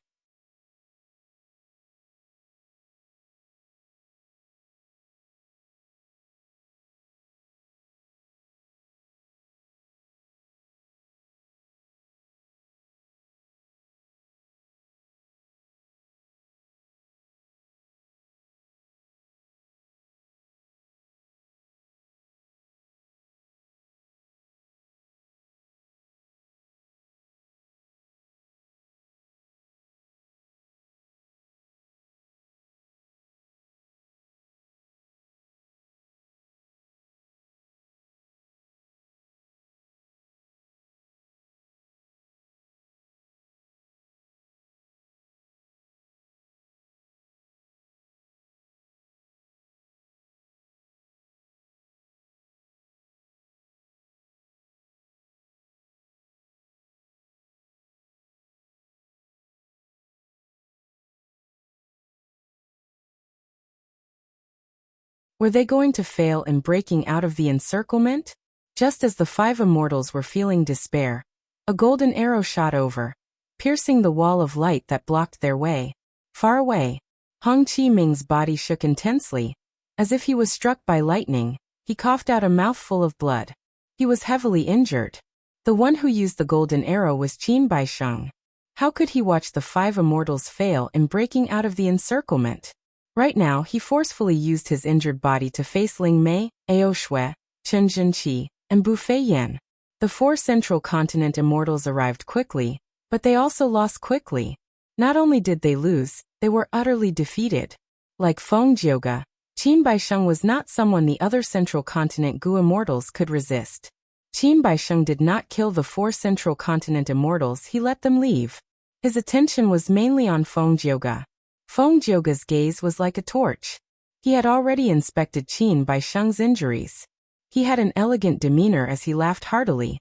Were they going to fail in breaking out of the encirclement? Just as the 5 immortals were feeling despair, a golden arrow shot over, piercing the wall of light that blocked their way. Far away, Hong Chi-Ming's body shook intensely. As if he was struck by lightning, he coughed out a mouthful of blood. He was heavily injured. The one who used the golden arrow was Qin Baisheng. How could he watch the 5 immortals fail in breaking out of the encirclement? Right now, he forcefully used his injured body to face Ling Mei, Ao Shui, Chen Zhenqi, and Bu Feiyan. The 4 Central Continent immortals arrived quickly, but they also lost quickly. Not only did they lose, they were utterly defeated. Like Feng Jioge, Qin Baisheng was not someone the other Central Continent Gu immortals could resist. Qin Baisheng did not kill the 4 Central Continent immortals, he let them leave. His attention was mainly on Feng Jioge. Feng Jioge's gaze was like a torch. He had already inspected Qin Baisheng's injuries. He had an elegant demeanor as he laughed heartily.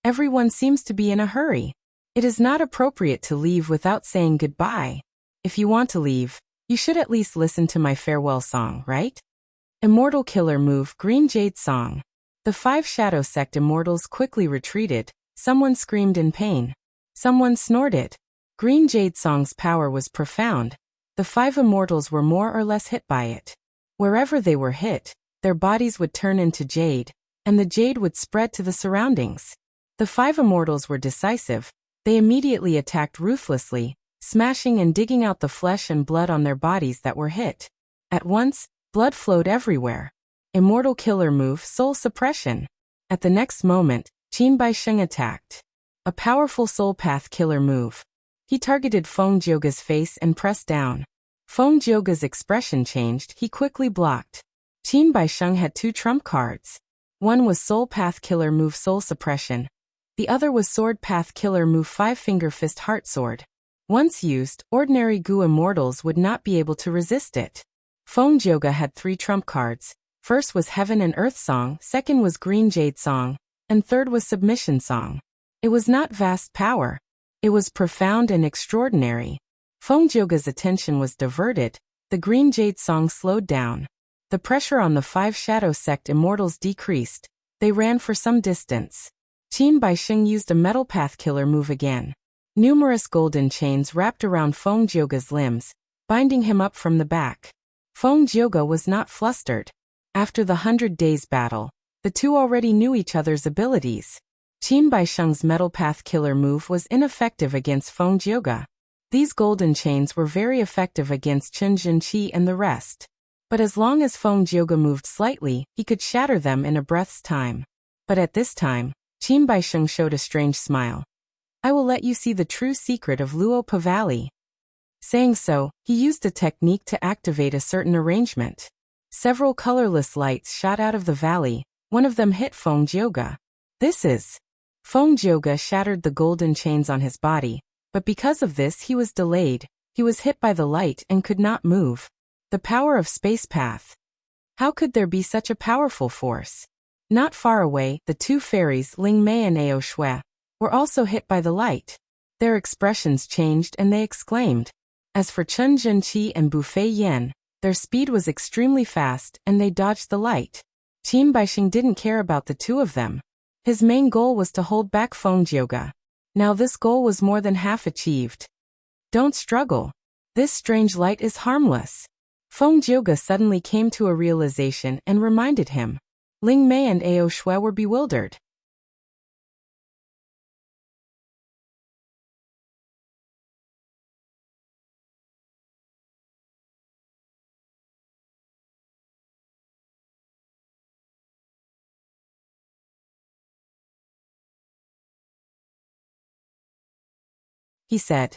Everyone seems to be in a hurry. It is not appropriate to leave without saying goodbye. If you want to leave, you should at least listen to my farewell song, right? Immortal Killer Move Green Jade Song. The 5 Shadow Sect immortals quickly retreated. Someone screamed in pain. Someone snorted. Green Jade Song's power was profound. The 5 immortals were more or less hit by it. Wherever they were hit, their bodies would turn into jade, and the jade would spread to the surroundings. The 5 immortals were decisive. They immediately attacked ruthlessly, smashing and digging out the flesh and blood on their bodies that were hit. At once, blood flowed everywhere. Immortal Killer Move Soul Suppression. At the next moment, Qin Baisheng attacked. A powerful soul path killer move. He targeted Feng Jioge's face and pressed down. Feng Jioge's expression changed, he quickly blocked. Qin Baisheng had 2 trump cards. One was Soul Path Killer Move Soul Suppression. The other was Sword Path Killer Move 5-Finger Fist Heart Sword. Once used, ordinary Gu immortals would not be able to resist it. Feng Jioge had 3 trump cards. First was Heaven and Earth Song, second was Green Jade Song, and third was Submission Song. It was not vast power. It was profound and extraordinary. Feng Jioge's attention was diverted. The Green Jade Song slowed down. The pressure on the 5 Shadow Sect immortals decreased. They ran for some distance. Qin Baisheng used a Metal Path Killer move again. Numerous golden chains wrapped around Feng Jioge's limbs, binding him up from the back. Feng Jioge was not flustered. After the 100 Days battle, the two already knew each other's abilities. Qin Baisheng's Metal Path Killer move was ineffective against Feng Jioge. These golden chains were very effective against Chen Zhenqi and the rest. But as long as Feng Jioge moved slightly, he could shatter them in a breath's time. But at this time, Qin Baisheng showed a strange smile. I will let you see the true secret of Luopa Valley. Saying so, he used a technique to activate a certain arrangement. Several colorless lights shot out of the valley, one of them hit Feng Jioge. This is. Feng Jioge shattered the golden chains on his body, but because of this he was delayed. He was hit by the light and could not move. The power of Space Path. How could there be such a powerful force? Not far away, the two fairies Ling Mei and Ao Shui were also hit by the light. Their expressions changed and they exclaimed. As for Chen Zhenqi and Bu Fei Yan, their speed was extremely fast and they dodged the light. Qin Baisheng didn't care about the two of them. His main goal was to hold back Feng Jioge. Now this goal was more than half achieved. Don't struggle. This strange light is harmless. Feng Jioge suddenly came to a realization and reminded him. Ling Mei and Ao Shui were bewildered. He said,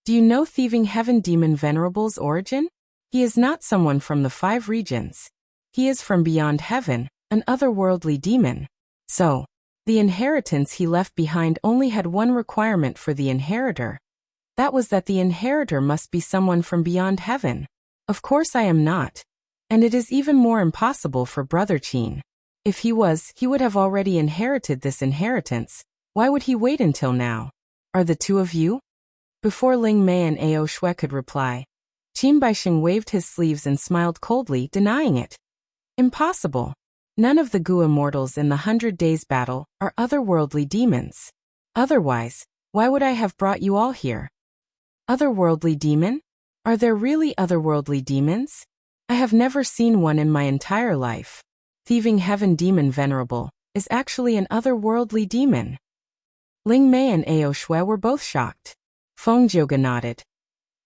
do you know Thieving Heaven Demon Venerable's origin? He is not someone from the 5 regions. He is from beyond heaven, an otherworldly demon. So, the inheritance he left behind only had one requirement for the inheritor. That was that the inheritor must be someone from beyond heaven. Of course I am not. And it is even more impossible for Brother Qin. If he was, he would have already inherited this inheritance. Why would he wait until now? Are the two of you? Before Ling Mei and Ao Shui could reply, Qin Baisheng waved his sleeves and smiled coldly, denying it. Impossible. None of the Gu immortals in the 100 Days battle are otherworldly demons. Otherwise, why would I have brought you all here? Otherworldly demon? Are there really otherworldly demons? I have never seen one in my entire life. Thieving Heaven Demon Venerable is actually an otherworldly demon. Ling Mei and Ao Shui were both shocked. Feng Jioge nodded.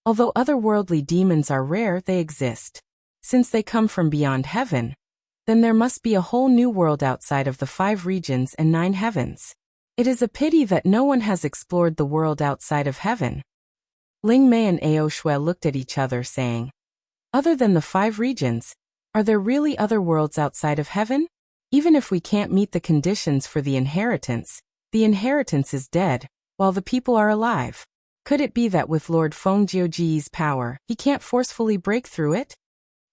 Although otherworldly demons are rare, they exist. Since they come from beyond heaven, then there must be a whole new world outside of the 5 regions and 9 heavens. It is a pity that no one has explored the world outside of heaven. Ling Mei and Ao Shui looked at each other saying, other than the 5 regions, are there really other worlds outside of heaven? Even if we can't meet the conditions for the inheritance is dead, while the people are alive. Could it be that with Lord Feng Jioji's power, he can't forcefully break through it?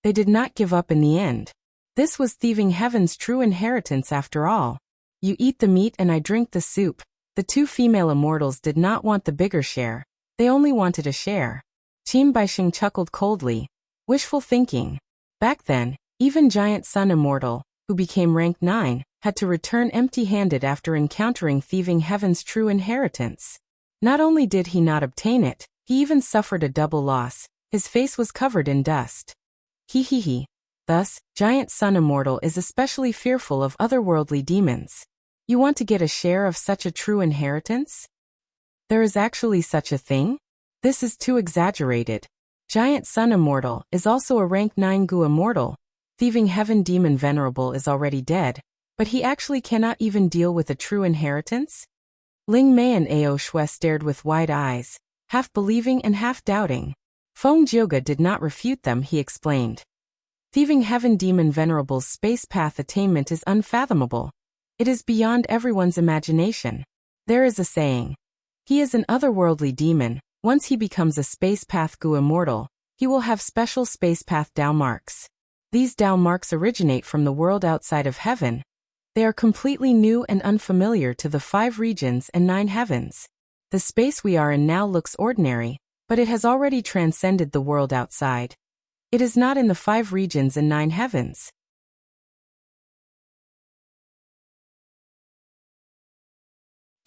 They did not give up in the end. This was Thieving Heaven's true inheritance after all. You eat the meat and I drink the soup. The two female immortals did not want the bigger share. They only wanted a share. Qin Baisheng chuckled coldly. Wishful thinking. Back then, even Giant Sun Immortal, who became rank 9, had to return empty-handed after encountering Thieving Heaven's true inheritance. Not only did he not obtain it, he even suffered a double loss. His face was covered in dust. He. Thus, Giant Sun Immortal is especially fearful of otherworldly demons. You want to get a share of such a true inheritance? There is actually such a thing? This is too exaggerated. Giant Sun Immortal is also a rank 9 Gu Immortal. Thieving Heaven Demon Venerable is already dead, but he actually cannot even deal with a true inheritance? Ling Mei and Ao Shui stared with wide eyes, half believing and half doubting. Feng Jioge did not refute them, he explained. Thieving Heaven Demon Venerable's space path attainment is unfathomable. It is beyond everyone's imagination. There is a saying. He is an otherworldly demon. Once he becomes a space path Gu Immortal, he will have special space path Dao marks. These Dao marks originate from the world outside of heaven. They are completely new and unfamiliar to the 5 regions and 9 heavens. The space we are in now looks ordinary, but it has already transcended the world outside. It is not in the 5 regions and 9 heavens.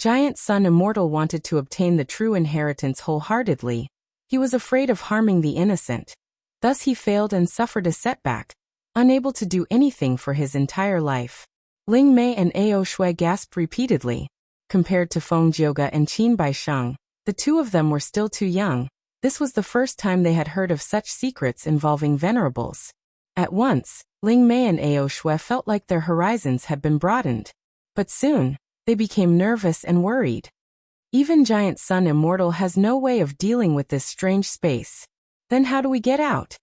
Giant Sun Immortal wanted to obtain the true inheritance wholeheartedly. He was afraid of harming the innocent. Thus he failed and suffered a setback, unable to do anything for his entire life. Ling Mei and Ao Shui gasped repeatedly. Compared to Feng Jioge and Qin Baisheng, the two of them were still too young. This was the first time they had heard of such secrets involving venerables. At once, Ling Mei and Ao Shui felt like their horizons had been broadened. But soon, they became nervous and worried. Even Giant Sun Immortal has no way of dealing with this strange space. Then how do we get out?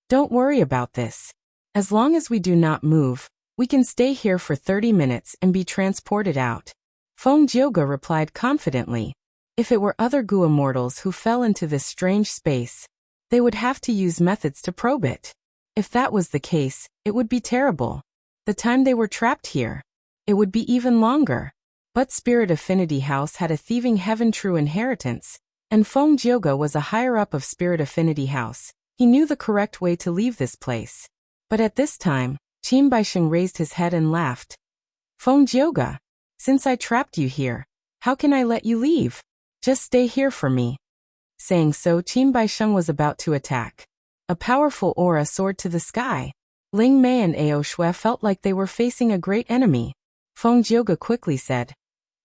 Don't worry about this. As long as we do not move, we can stay here for 30 minutes and be transported out. Feng Jioge replied confidently. If it were other Gu immortals who fell into this strange space, they would have to use methods to probe it. If that was the case, it would be terrible. The time they were trapped here, it would be even longer. But Spirit Affinity House had a thieving heaven true inheritance, and Feng Jioge was a higher-up of Spirit Affinity House. He knew the correct way to leave this place. But at this time, Qin Baisheng raised his head and laughed. Feng Jioge, since I trapped you here, how can I let you leave? Just stay here for me. Saying so, Qin Baisheng was about to attack. A powerful aura soared to the sky. Ling Mei and Ao Shui felt like they were facing a great enemy. Feng Jioge quickly said,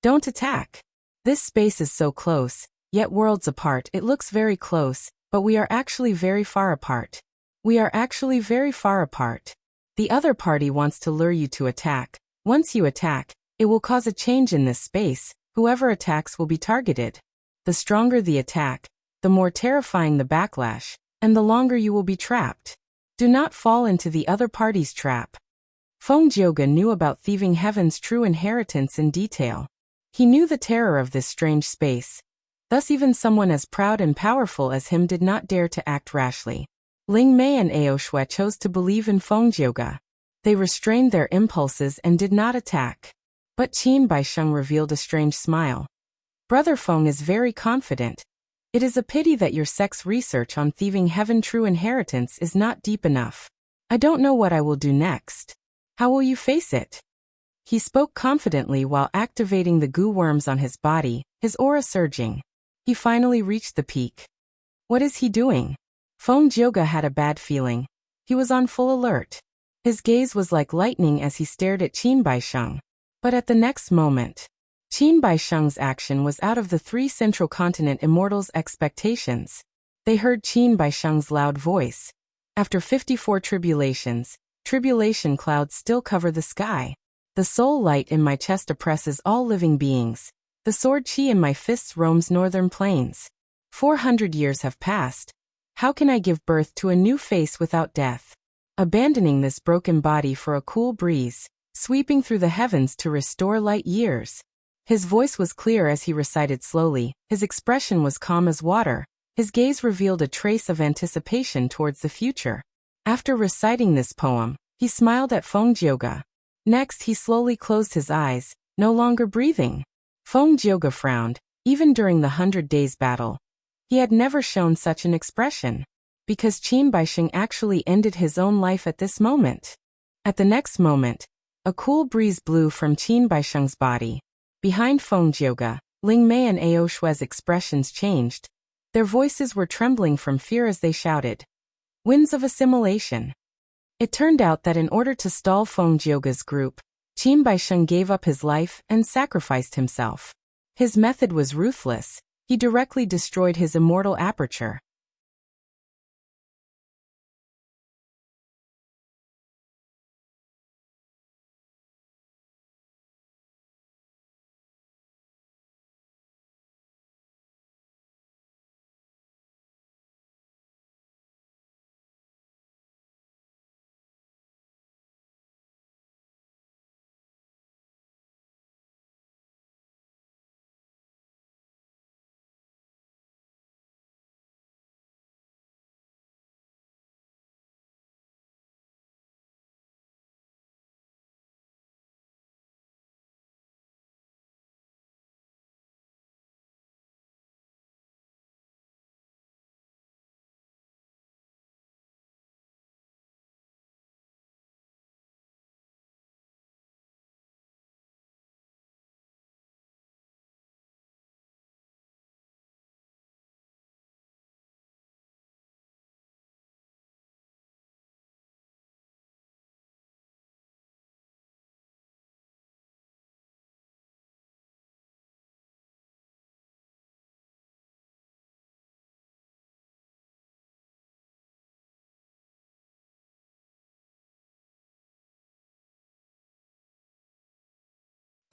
"Don't attack. This space is so close, yet worlds apart. It looks very close, but we are actually very far apart. We are actually very far apart. The other party wants to lure you to attack. Once you attack, it will cause a change in this space. Whoever attacks will be targeted. The stronger the attack, the more terrifying the backlash, and the longer you will be trapped. Do not fall into the other party's trap." Feng Jioge knew about thieving heaven's true inheritance in detail. He knew the terror of this strange space. Thus even someone as proud and powerful as him did not dare to act rashly. Ling Mei and Ao Shui chose to believe in Feng Jioge. They restrained their impulses and did not attack. But Qin Baisheng revealed a strange smile. Brother Feng is very confident. It is a pity that your sex research on thieving heaven true inheritance is not deep enough. I don't know what I will do next. How will you face it? He spoke confidently while activating the goo worms on his body, his aura surging. He finally reached the peak. What is he doing? Feng Jioge had a bad feeling. He was on full alert. His gaze was like lightning as he stared at Qin Baisheng. But at the next moment, Qin Baisheng's action was out of the three Central Continent immortals' expectations. They heard Qin Baisheng's loud voice. After 54 tribulations, tribulation clouds still cover the sky. The soul light in my chest oppresses all living beings. The sword chi in my fists roams northern plains. 400 years have passed. How can I give birth to a new face without death? Abandoning this broken body for a cool breeze, sweeping through the heavens to restore light years. His voice was clear as he recited slowly. His expression was calm as water. His gaze revealed a trace of anticipation towards the future. After reciting this poem, he smiled at Feng Jioge. Next, he slowly closed his eyes, no longer breathing. Feng Jioge frowned. Even during the 100 Days battle, he had never shown such an expression. Because Qin Baisheng actually ended his own life at this moment. At the next moment, a cool breeze blew from Qin Baisheng's body. Behind Feng Jioge, Ling Mei and Ao Shui's expressions changed. Their voices were trembling from fear as they shouted, "Winds of assimilation." It turned out that in order to stall Feng Jioge's group, Qin Baisheng gave up his life and sacrificed himself. His method was ruthless. He directly destroyed his immortal aperture.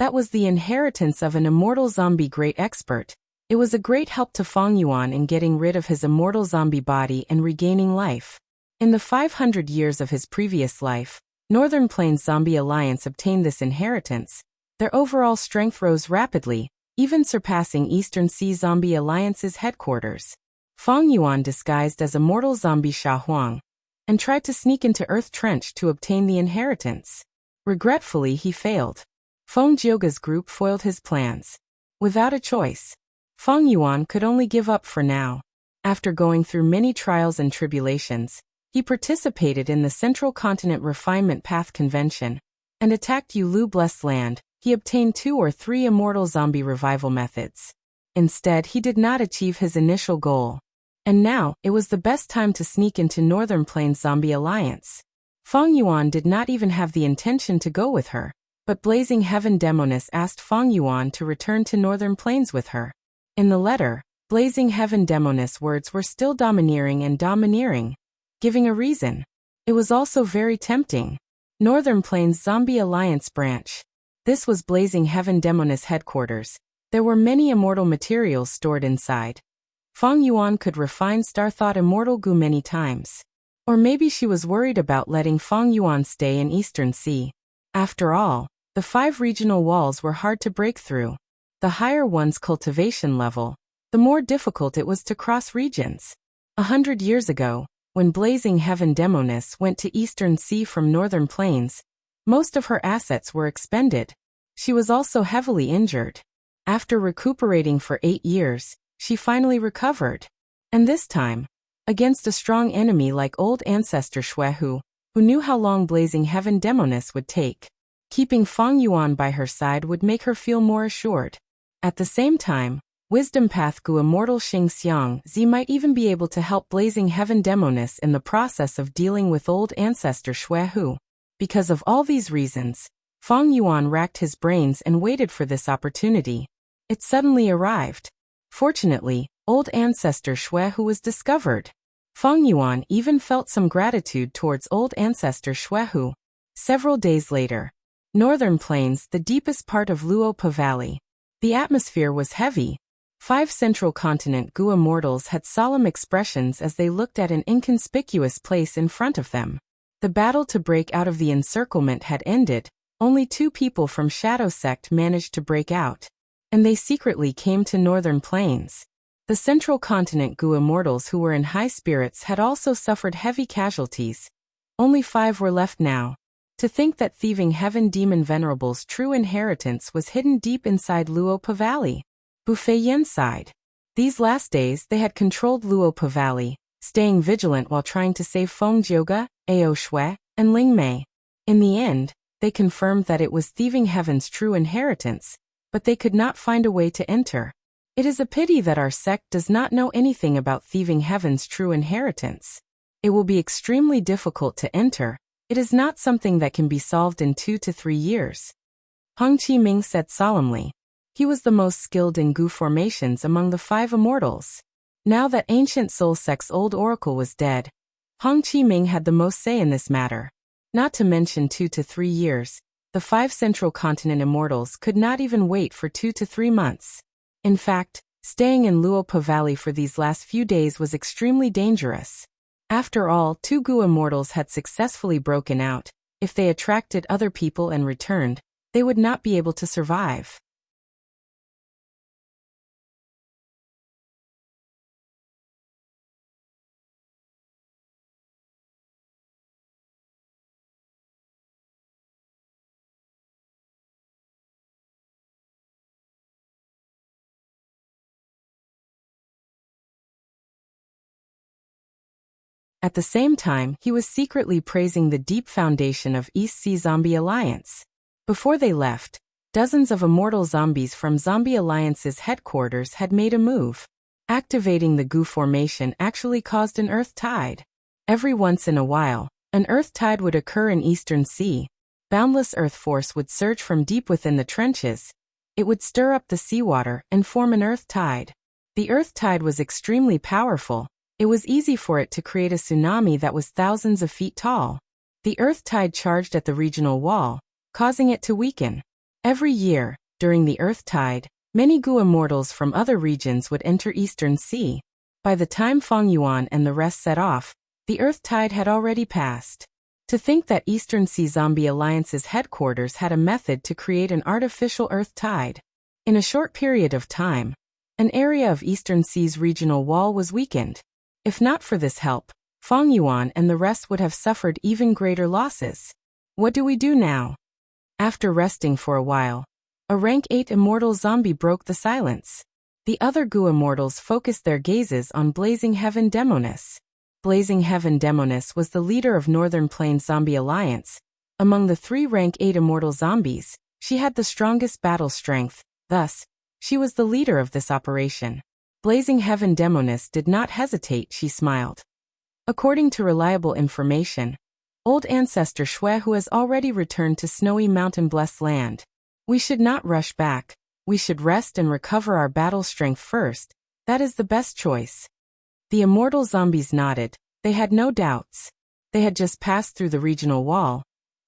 That was the inheritance of an immortal zombie great expert. It was a great help to Feng Yuan in getting rid of his immortal zombie body and regaining life. In the 500 years of his previous life, Northern Plains Zombie Alliance obtained this inheritance. Their overall strength rose rapidly, even surpassing Eastern Sea Zombie Alliance's headquarters. Feng Yuan disguised as immortal zombie Sha Huang and tried to sneak into Earth Trench to obtain the inheritance. Regretfully, he failed. Feng Jioga's group foiled his plans. Without a choice, Feng Yuan could only give up for now. After going through many trials and tribulations, he participated in the Central Continent Refinement Path Convention and attacked Yulu Blessed Land. He obtained 2 or 3 immortal zombie revival methods. Instead, he did not achieve his initial goal. And now, it was the best time to sneak into Northern Plains Zombie Alliance. Feng Yuan did not even have the intention to go with her, but Blazing Heaven Demoness asked Feng Yuan to return to Northern Plains with her. In the letter, Blazing Heaven Demoness words were still domineering, giving a reason. It was also very tempting. Northern Plains Zombie Alliance branch. This was Blazing Heaven Demoness headquarters. There were many immortal materials stored inside. Feng Yuan could refine Starthought immortal goo many times. Or maybe she was worried about letting Feng Yuan stay in Eastern Sea. After all, the 5 regional walls were hard to break through. The higher one's cultivation level, the more difficult it was to cross regions. 100 years ago, when Blazing Heaven Demoness went to Eastern Sea from Northern Plains, most of her assets were expended. She was also heavily injured. After recuperating for 8 years, she finally recovered. And this time, against a strong enemy like Old Ancestor Xuehu, who knew how long Blazing Heaven Demoness would take. Keeping Feng Yuan by her side would make her feel more assured. At the same time, Wisdom Path Gu Immortal Xing Xiang Zi might even be able to help Blazing Heaven Demoness in the process of dealing with Old Ancestor Xuehu. Because of all these reasons, Feng Yuan racked his brains and waited for this opportunity. It suddenly arrived. Fortunately, Old Ancestor Xuehu was discovered. Feng Yuan even felt some gratitude towards Old Ancestor Xuehu. Several days later, Northern Plains, the deepest part of Luopa Valley. The atmosphere was heavy. 5 Central Continent Gu immortals had solemn expressions as they looked at an inconspicuous place in front of them. The battle to break out of the encirclement had ended. Only 2 people from Shadow Sect managed to break out. And they secretly came to Northern Plains. The Central Continent Gu immortals who were in high spirits had also suffered heavy casualties. Only 5 were left now. To think that Thieving Heaven Demon Venerable's true inheritance was hidden deep inside Luopa Valley. Buffet Yen sighed. These last days they had controlled Luopa Valley, staying vigilant while trying to save Feng Jioga, Ao Shui, and Ling Mei. In the end, they confirmed that it was Thieving Heaven's true inheritance, but they could not find a way to enter. It is a pity that our sect does not know anything about Thieving Heaven's true inheritance. It will be extremely difficult to enter. It is not something that can be solved in 2 to 3 years. Hong Chi-Ming said solemnly. He was the most skilled in Gu formations among the 5 immortals. Now that Ancient Soul Sect's old oracle was dead, Hong Chi-Ming had the most say in this matter. Not to mention 2 to 3 years, the 5 Central Continent immortals could not even wait for 2 to 3 months. In fact, staying in Luopa Valley for these last few days was extremely dangerous. After all, 2 Gu immortals had successfully broken out. If they attracted other people and returned, they would not be able to survive. At the same time, he was secretly praising the deep foundation of East Sea Zombie Alliance. Before they left, dozens of immortal zombies from Zombie Alliance's headquarters had made a move. Activating the Gu formation actually caused an earth tide. Every once in a while, an earth tide would occur in Eastern Sea. Boundless earth force would surge from deep within the trenches. It would stir up the seawater and form an earth tide. The earth tide was extremely powerful. It was easy for it to create a tsunami that was thousands of feet tall. The earth tide charged at the regional wall, causing it to weaken. Every year, during the Earth Tide, many Gu immortals from other regions would enter Eastern Sea. By the time Feng Yuan and the rest set off, the Earth Tide had already passed. To think that Eastern Sea Zombie Alliance's headquarters had a method to create an artificial Earth Tide. In a short period of time, an area of Eastern Sea's regional wall was weakened. If not for this help, Feng Yuan and the rest would have suffered even greater losses. What do we do now? After resting for a while, a rank 8 immortal zombie broke the silence. The other Gu immortals focused their gazes on Blazing Heaven Demoness. Blazing Heaven Demoness was the leader of Northern Plains Zombie Alliance. Among the 3 rank 8 immortal zombies, she had the strongest battle strength, thus, she was the leader of this operation. Blazing Heaven Demoness did not hesitate, she smiled. According to reliable information, old ancestor Shui who has already returned to snowy mountain blessed land. We should not rush back, we should rest and recover our battle strength first, that is the best choice. The immortal zombies nodded, they had no doubts. They had just passed through the regional wall.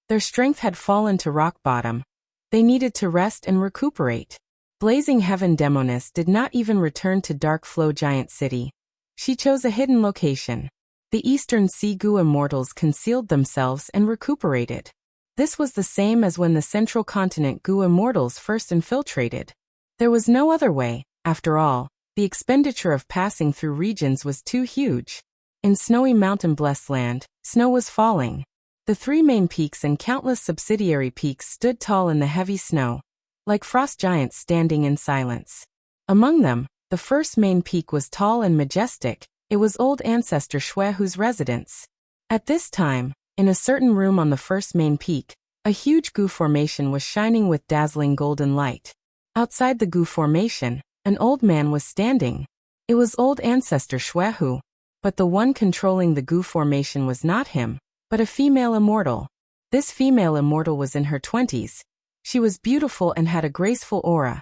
Their strength had fallen to rock bottom. They needed to rest and recuperate. Blazing Heaven Demoness did not even return to Dark Flow Giant City. She chose a hidden location. The Eastern Sea Gu immortals concealed themselves and recuperated. This was the same as when the Central Continent Gu immortals first infiltrated. There was no other way, after all, the expenditure of passing through regions was too huge. In snowy mountain blessed land, snow was falling. The 3 main peaks and countless subsidiary peaks stood tall in the heavy snow, like frost giants standing in silence. Among them, the first main peak was tall and majestic. It was old ancestor Shuehu's residence. At this time, in a certain room on the first main peak, a huge Gu formation was shining with dazzling golden light. Outside the Gu formation, an old man was standing. It was old ancestor Shuehu, but the one controlling the Gu formation was not him, but a female immortal. This female immortal was in her 20s. She was beautiful and had a graceful aura.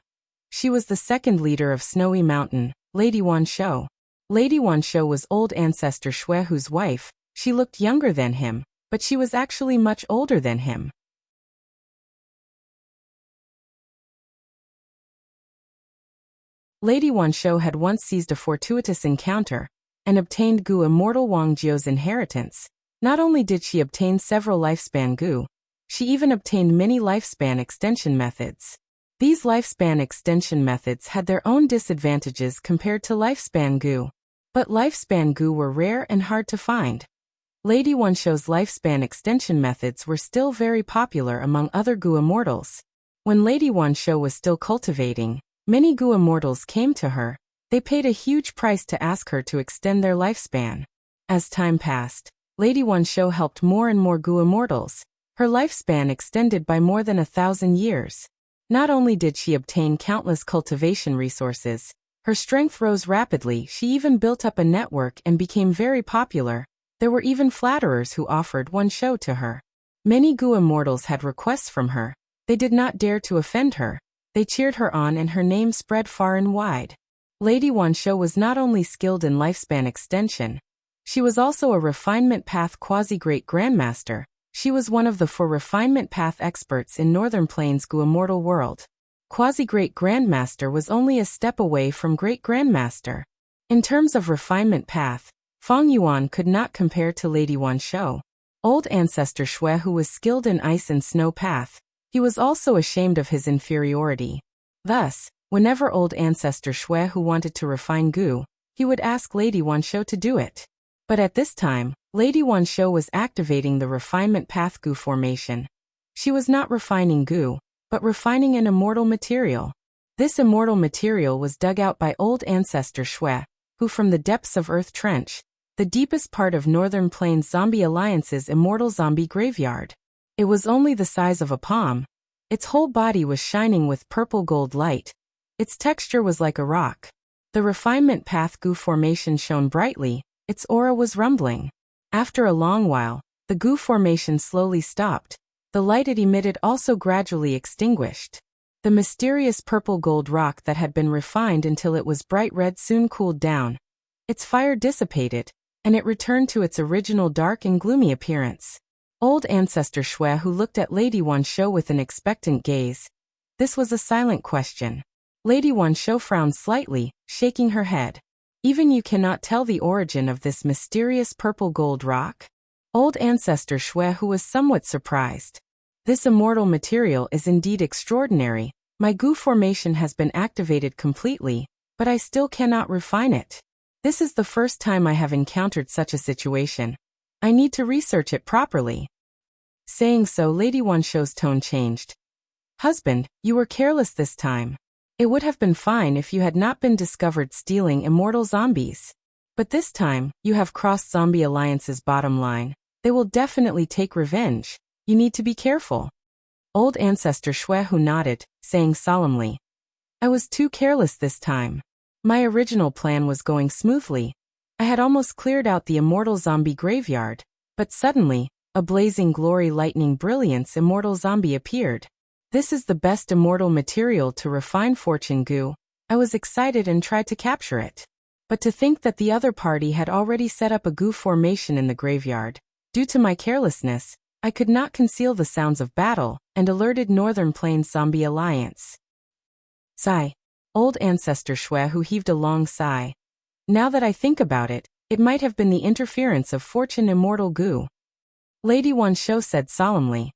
She was the second leader of Snowy Mountain, Lady Wanshou. Lady Wanshou was old ancestor Shuehu's wife. She looked younger than him, but she was actually much older than him. Lady Wanshou had once seized a fortuitous encounter and obtained Gu immortal Wang Jiu's inheritance. Not only did she obtain several lifespan Gu, she even obtained many lifespan extension methods. These lifespan extension methods had their own disadvantages compared to lifespan Gu. But lifespan Gu were rare and hard to find. Lady Wanshou's lifespan extension methods were still very popular among other Gu immortals. When Lady Wanshou was still cultivating, many Gu immortals came to her. They paid a huge price to ask her to extend their lifespan. As time passed, Lady Wanshou helped more and more Gu immortals. Her lifespan extended by more than 1,000 years. Not only did she obtain countless cultivation resources, her strength rose rapidly. She even built up a network and became very popular. There were even flatterers who offered Wanshou to her. Many Gu immortals had requests from her. They did not dare to offend her. They cheered her on and her name spread far and wide. Lady Wanshou was not only skilled in lifespan extension, she was also a refinement path quasi-great grandmaster. She was one of the 4 refinement path experts in Northern Plains Gu immortal world. Quasi-great grandmaster was only a step away from great grandmaster. In terms of refinement path, Feng Yuan could not compare to Lady Wanshou. Old ancestor Shui who was skilled in ice and snow path, he was also ashamed of his inferiority. Thus, whenever old ancestor Shui who wanted to refine Gu, he would ask Lady Wanshou to do it. But at this time, Lady Wanshou was activating the refinement path Gu formation. She was not refining Gu, but refining an immortal material. This immortal material was dug out by old ancestor Shui, who from the depths of Earth Trench, the deepest part of Northern Plains Zombie Alliance's immortal zombie graveyard. It was only the size of a palm. Its whole body was shining with purple gold light. Its texture was like a rock. The refinement path Gu formation shone brightly. Its aura was rumbling. After a long while, the Gu formation slowly stopped. The light it emitted also gradually extinguished. The mysterious purple gold rock that had been refined until it was bright red soon cooled down. Its fire dissipated, and it returned to its original dark and gloomy appearance. Old ancestor Shui who looked at Lady Wanshou with an expectant gaze. This was a silent question. Lady One Shou frowned slightly, shaking her head. Even you cannot tell the origin of this mysterious purple gold rock? Old Ancestor Shui, who was somewhat surprised. This immortal material is indeed extraordinary. My Gu formation has been activated completely, but I still cannot refine it. This is the first time I have encountered such a situation. I need to research it properly. Saying so, Lady One Shou's tone changed. Husband, you were careless this time. It would have been fine if you had not been discovered stealing immortal zombies. But this time, you have crossed Zombie Alliance's bottom line. They will definitely take revenge. You need to be careful. Old Ancestor Shui Hu nodded, saying solemnly. I was too careless this time. My original plan was going smoothly. I had almost cleared out the immortal zombie graveyard, but suddenly, a blazing glory lightning brilliance immortal zombie appeared. This is the best immortal material to refine fortune Gu. I was excited and tried to capture it. But to think that the other party had already set up a Gu formation in the graveyard. Due to my carelessness, I could not conceal the sounds of battle, and alerted Northern Plains Zombie Alliance. Sigh. Old Ancestor Shui Hu heaved a long sigh. Now that I think about it, it might have been the interference of Fortune Immortal Gu. Lady One Shou said solemnly.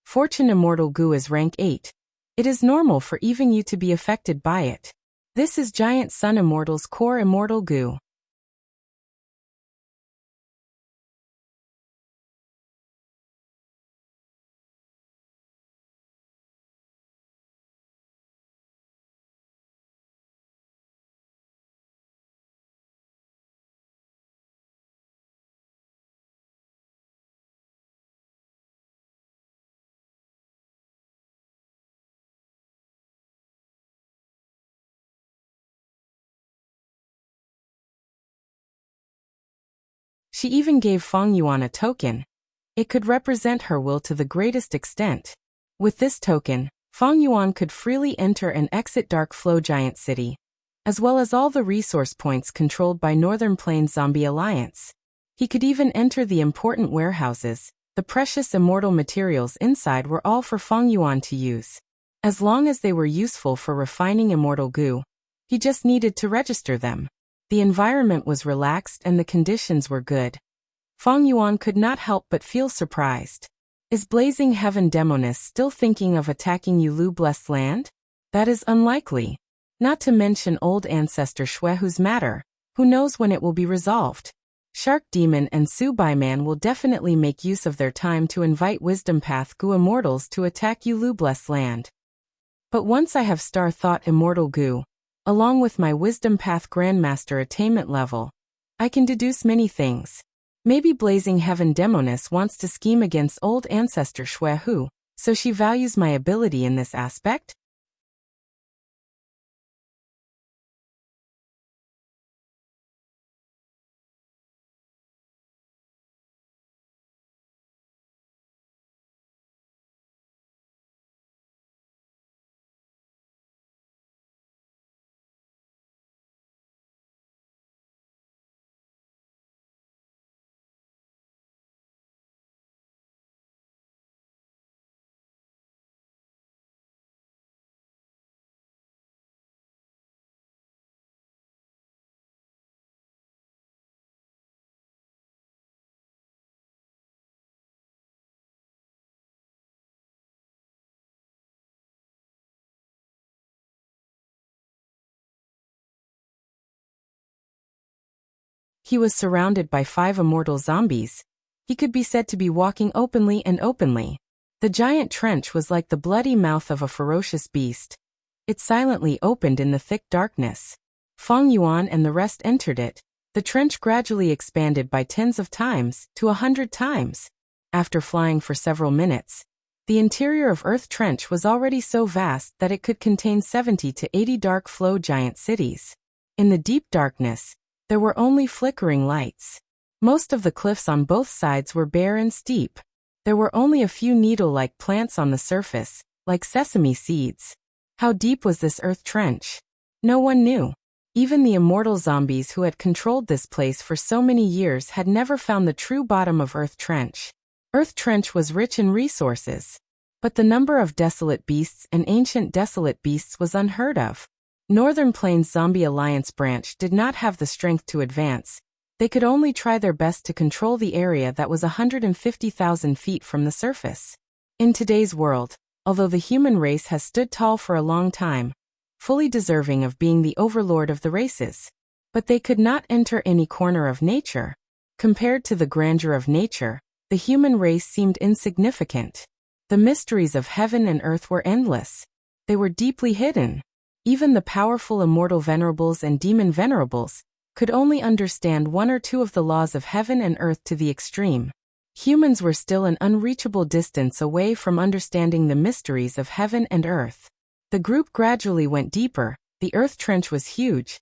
Fortune Immortal Gu is rank 8. It is normal for even you to be affected by it. This is Giant Sun Immortal's core Immortal Gu. She even gave Feng Yuan a token. It could represent her will to the greatest extent. With this token, Feng Yuan could freely enter and exit Dark Flow Giant City, as well as all the resource points controlled by Northern Plains Zombie Alliance. He could even enter the important warehouses. The precious immortal materials inside were all for Feng Yuan to use. As long as they were useful for refining immortal Gu, he just needed to register them. The environment was relaxed and the conditions were good. Feng Yuan could not help but feel surprised. Is Blazing Heaven Demoness still thinking of attacking Yulu Blessed Land? That is unlikely. Not to mention Old Ancestor Shui Hu's matter. Who knows when it will be resolved? Shark Demon and Subai Man will definitely make use of their time to invite Wisdom Path Gu Immortals to attack Yulu Blessed Land. But once I have Star Thought Immortal Gu, along with my Wisdom Path Grandmaster attainment level, I can deduce many things. Maybe Blazing Heaven Demoness wants to scheme against Old Ancestor Shui Hu, so she values my ability in this aspect? He was surrounded by 5 immortal zombies. He could be said to be walking openly and openly. The giant trench was like the bloody mouth of a ferocious beast. It silently opened in the thick darkness. Feng Yuan and the rest entered it. The trench gradually expanded by tens of times, to 100 times. After flying for several minutes, the interior of Earth Trench was already so vast that it could contain 70 to 80 dark flow giant cities. In the deep darkness, there were only flickering lights. Most of the cliffs on both sides were bare and steep. There were only a few needle-like plants on the surface, like sesame seeds. How deep was this Earth Trench? No one knew. Even the immortal zombies who had controlled this place for so many years had never found the true bottom of Earth Trench. Earth Trench was rich in resources. But the number of desolate beasts and ancient desolate beasts was unheard of. Northern Plains Zombie Alliance branch did not have the strength to advance. They could only try their best to control the area that was 150,000 feet from the surface. In today's world, although the human race has stood tall for a long time, fully deserving of being the overlord of the races, but they could not enter any corner of nature. Compared to the grandeur of nature, the human race seemed insignificant. The mysteries of heaven and earth were endless. They were deeply hidden. Even the powerful immortal venerables and demon venerables could only understand one or two of the laws of heaven and earth to the extreme. Humans were still an unreachable distance away from understanding the mysteries of heaven and earth. The group gradually went deeper. The earth trench was huge.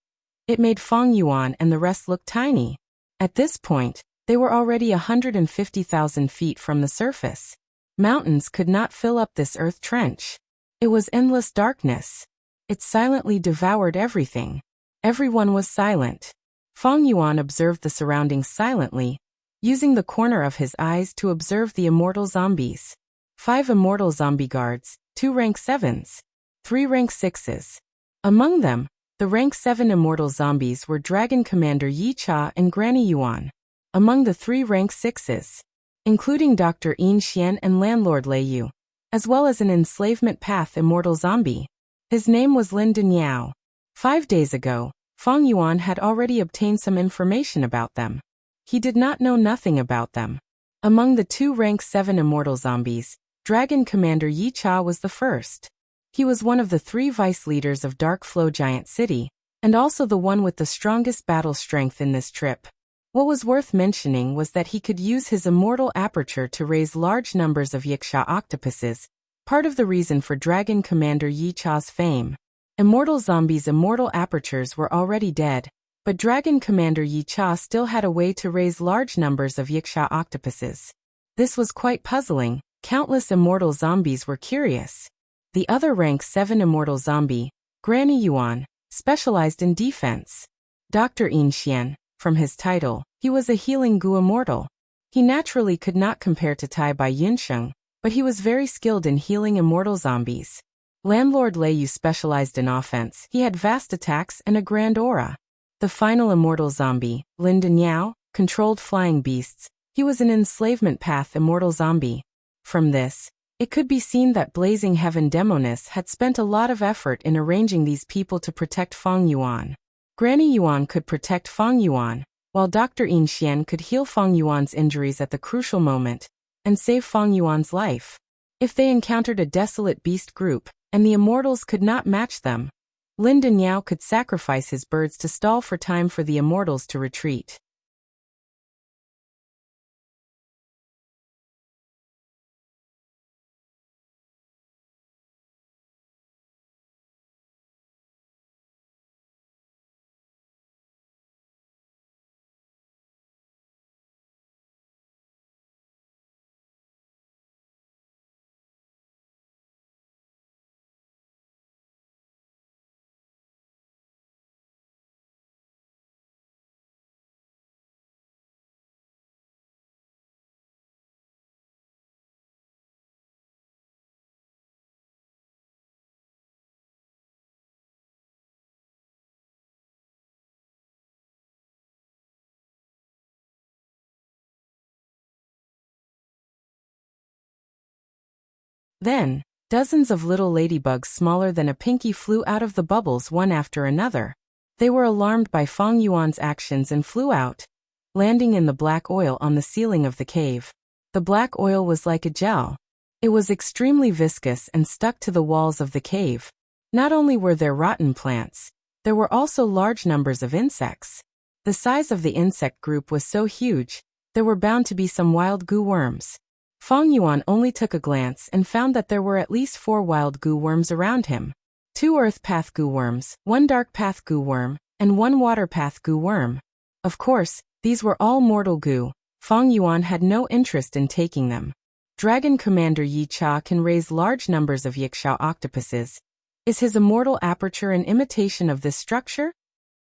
It made Feng Yuan and the rest look tiny. At this point, they were already 150,000 feet from the surface. Mountains could not fill up this earth trench. It was endless darkness. It silently devoured everything. Everyone was silent. Feng Yuan observed the surroundings silently, using the corner of his eyes to observe the immortal zombies. 5 immortal zombie guards, 2 rank 7s, 3 rank 6s. Among them, the rank 7 immortal zombies were Dragon Commander Yi Cha and Granny Yuan. Among the 3 rank 6s, including Dr. Yin Xian and Landlord Lei Yu, as well as an enslavement path immortal zombie. His name was Lin Danyao. 5 days ago, Feng Yuan had already obtained some information about them. He did not know nothing about them. Among the 2 rank 7 immortal zombies, Dragon Commander Yi Cha was the first. He was one of the 3 vice leaders of Dark Flow Giant City, and also the one with the strongest battle strength in this trip. What was worth mentioning was that he could use his immortal aperture to raise large numbers of Yiksha octopuses, part of the reason for Dragon Commander Yi Cha's fame. Immortal zombies' immortal apertures were already dead, but Dragon Commander Yi Cha still had a way to raise large numbers of Yiksha octopuses. This was quite puzzling. Countless immortal zombies were curious. The other rank 7 immortal zombie, Granny Yuan, specialized in defense. Dr. Yin Xian, from his title, he was a healing Gu immortal. He naturally could not compare to Tai Bai Yunsheng, but he was very skilled in healing immortal zombies. Landlord Lei Yu specialized in offense. He had vast attacks and a grand aura. The final immortal zombie, Lin Danyao, controlled flying beasts. He was an enslavement path immortal zombie. From this, it could be seen that Blazing Heaven Demoness had spent a lot of effort in arranging these people to protect Feng Yuan. Granny Yuan could protect Feng Yuan, while Dr. Yin Xian could heal Feng Yuan's injuries at the crucial moment and save Feng Yuan's life. If they encountered a desolate beast group, and the immortals could not match them, Lin Danyao could sacrifice his birds to stall for time for the immortals to retreat. Then, dozens of little ladybugs smaller than a pinky flew out of the bubbles one after another. They were alarmed by Feng Yuan's actions and flew out, landing in the black oil on the ceiling of the cave. The black oil was like a gel. It was extremely viscous and stuck to the walls of the cave. Not only were there rotten plants, there were also large numbers of insects. The size of the insect group was so huge, there were bound to be some wild goo worms. Feng Yuan only took a glance and found that there were at least 4 wild goo worms around him. 2 earth path goo worms, 1 dark path goo worm, and 1 water path goo worm. Of course, these were all mortal goo. Feng Yuan had no interest in taking them. Dragon Commander Yi Cha can raise large numbers of Yiksha octopuses. Is his immortal aperture an imitation of this structure?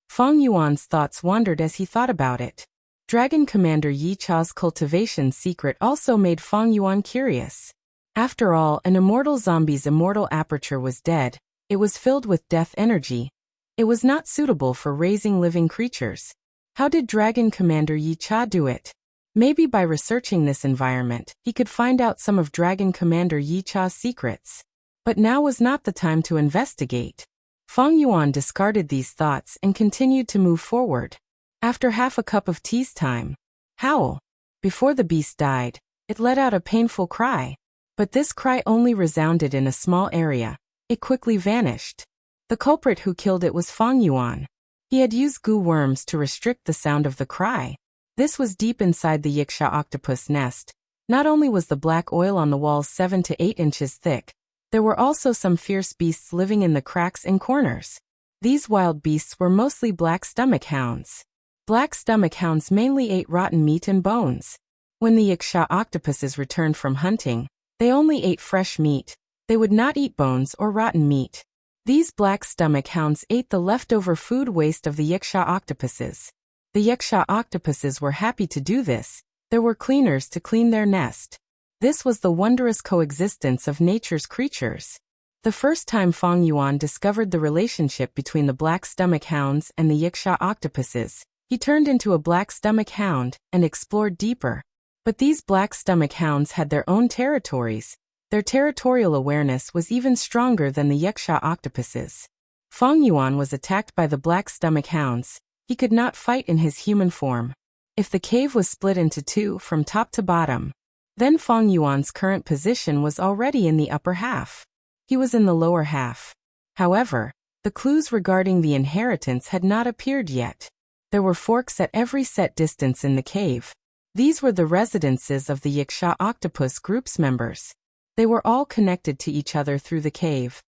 Feng Yuan's thoughts wandered as he thought about it. Dragon Commander Yi Cha's cultivation secret also made Feng Yuan curious. After all, an immortal zombie's immortal aperture was dead. It was filled with death energy. It was not suitable for raising living creatures. How did Dragon Commander Yi Cha do it? Maybe by researching this environment, he could find out some of Dragon Commander Yi Cha's secrets. But now was not the time to investigate. Feng Yuan discarded these thoughts and continued to move forward. After half a cup of tea's time, howl. Before the beast died, it let out a painful cry. But this cry only resounded in a small area. It quickly vanished. The culprit who killed it was Feng Yuan. He had used goo worms to restrict the sound of the cry. This was deep inside the Yiksha octopus nest. Not only was the black oil on the walls 7 to 8 inches thick, there were also some fierce beasts living in the cracks and corners. These wild beasts were mostly black stomach hounds. Black stomach hounds mainly ate rotten meat and bones. When the Yiksha octopuses returned from hunting, they only ate fresh meat. They would not eat bones or rotten meat. These black stomach hounds ate the leftover food waste of the Yiksha octopuses. The Yiksha octopuses were happy to do this. There were cleaners to clean their nest. This was the wondrous coexistence of nature's creatures. The first time Feng Yuan discovered the relationship between the black stomach hounds and the Yiksha octopuses, he turned into a black stomach hound and explored deeper. But these black stomach hounds had their own territories. Their territorial awareness was even stronger than the Yiksha octopuses. Feng Yuan was attacked by the black stomach hounds. He could not fight in his human form. If the cave was split into two from top to bottom, then Feng Yuan's current position was already in the upper half. He was in the lower half. However, the clues regarding the inheritance had not appeared yet. There were forks at every set distance in the cave. These were the residences of the Yiksha octopus group's members. They were all connected to each other through the cave.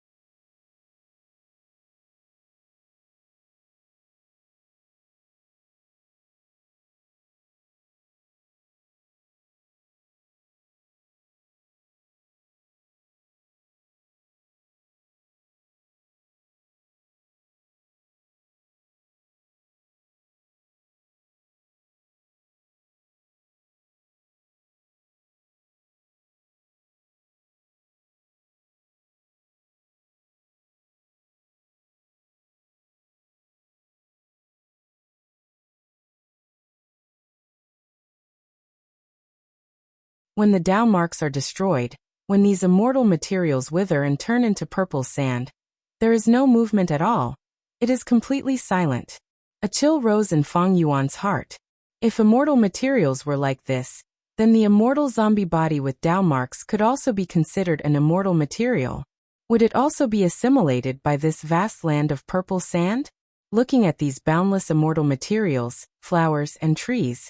When the Tao marks are destroyed, when these immortal materials wither and turn into purple sand, there is no movement at all. It is completely silent. A chill rose in Feng Yuan's heart. If immortal materials were like this, then the immortal zombie body with Tao marks could also be considered an immortal material. Would it also be assimilated by this vast land of purple sand? Looking at these boundless immortal materials, flowers and trees,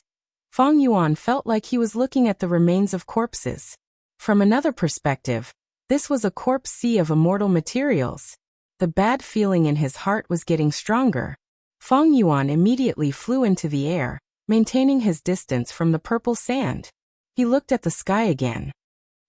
Feng Yuan felt like he was looking at the remains of corpses. From another perspective, this was a corpse sea of immortal materials. The bad feeling in his heart was getting stronger. Feng Yuan immediately flew into the air, maintaining his distance from the purple sand. He looked at the sky again.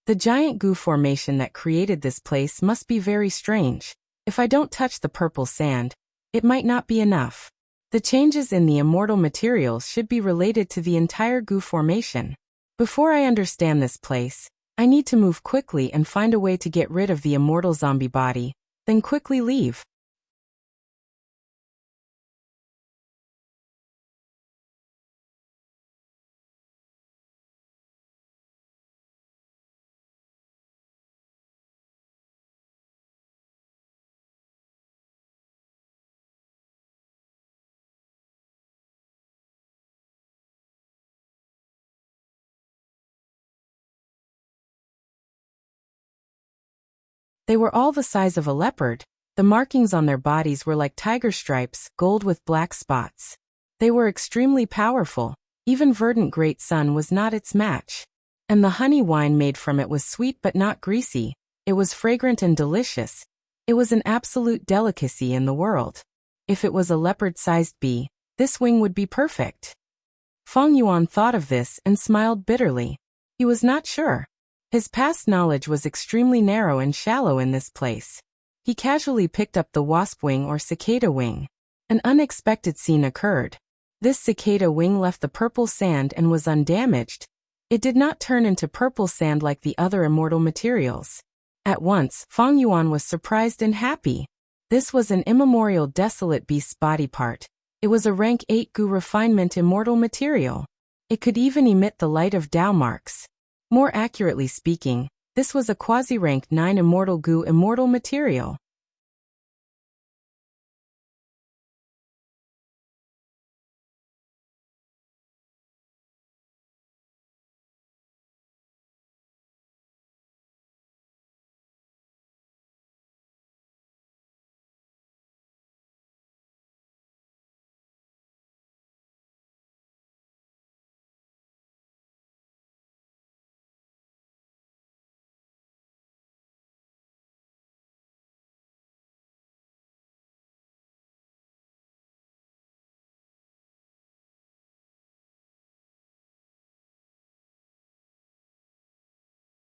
The giant goo formation that created this place must be very strange. If I don't touch the purple sand, it might not be enough. The changes in the immortal materials should be related to the entire goo formation. Before I understand this place, I need to move quickly and find a way to get rid of the immortal zombie body, then quickly leave. They were all the size of a leopard. The markings on their bodies were like tiger stripes, gold with black spots. They were extremely powerful. Even verdant great sun was not its match. And the honey wine made from it was sweet but not greasy. It was fragrant and delicious. It was an absolute delicacy in the world. If it was a leopard-sized bee, this wing would be perfect. Feng Yuan thought of this and smiled bitterly. He was not sure. His past knowledge was extremely narrow and shallow in this place. He casually picked up the wasp wing or cicada wing. An unexpected scene occurred. This cicada wing left the purple sand and was undamaged. It did not turn into purple sand like the other immortal materials. At once, Feng Yuan was surprised and happy. This was an immemorial desolate beast's body part. It was a rank 8 Gu refinement immortal material. It could even emit the light of Tao marks. More accurately speaking, this was a quasi-rank 9 immortal Gu immortal material.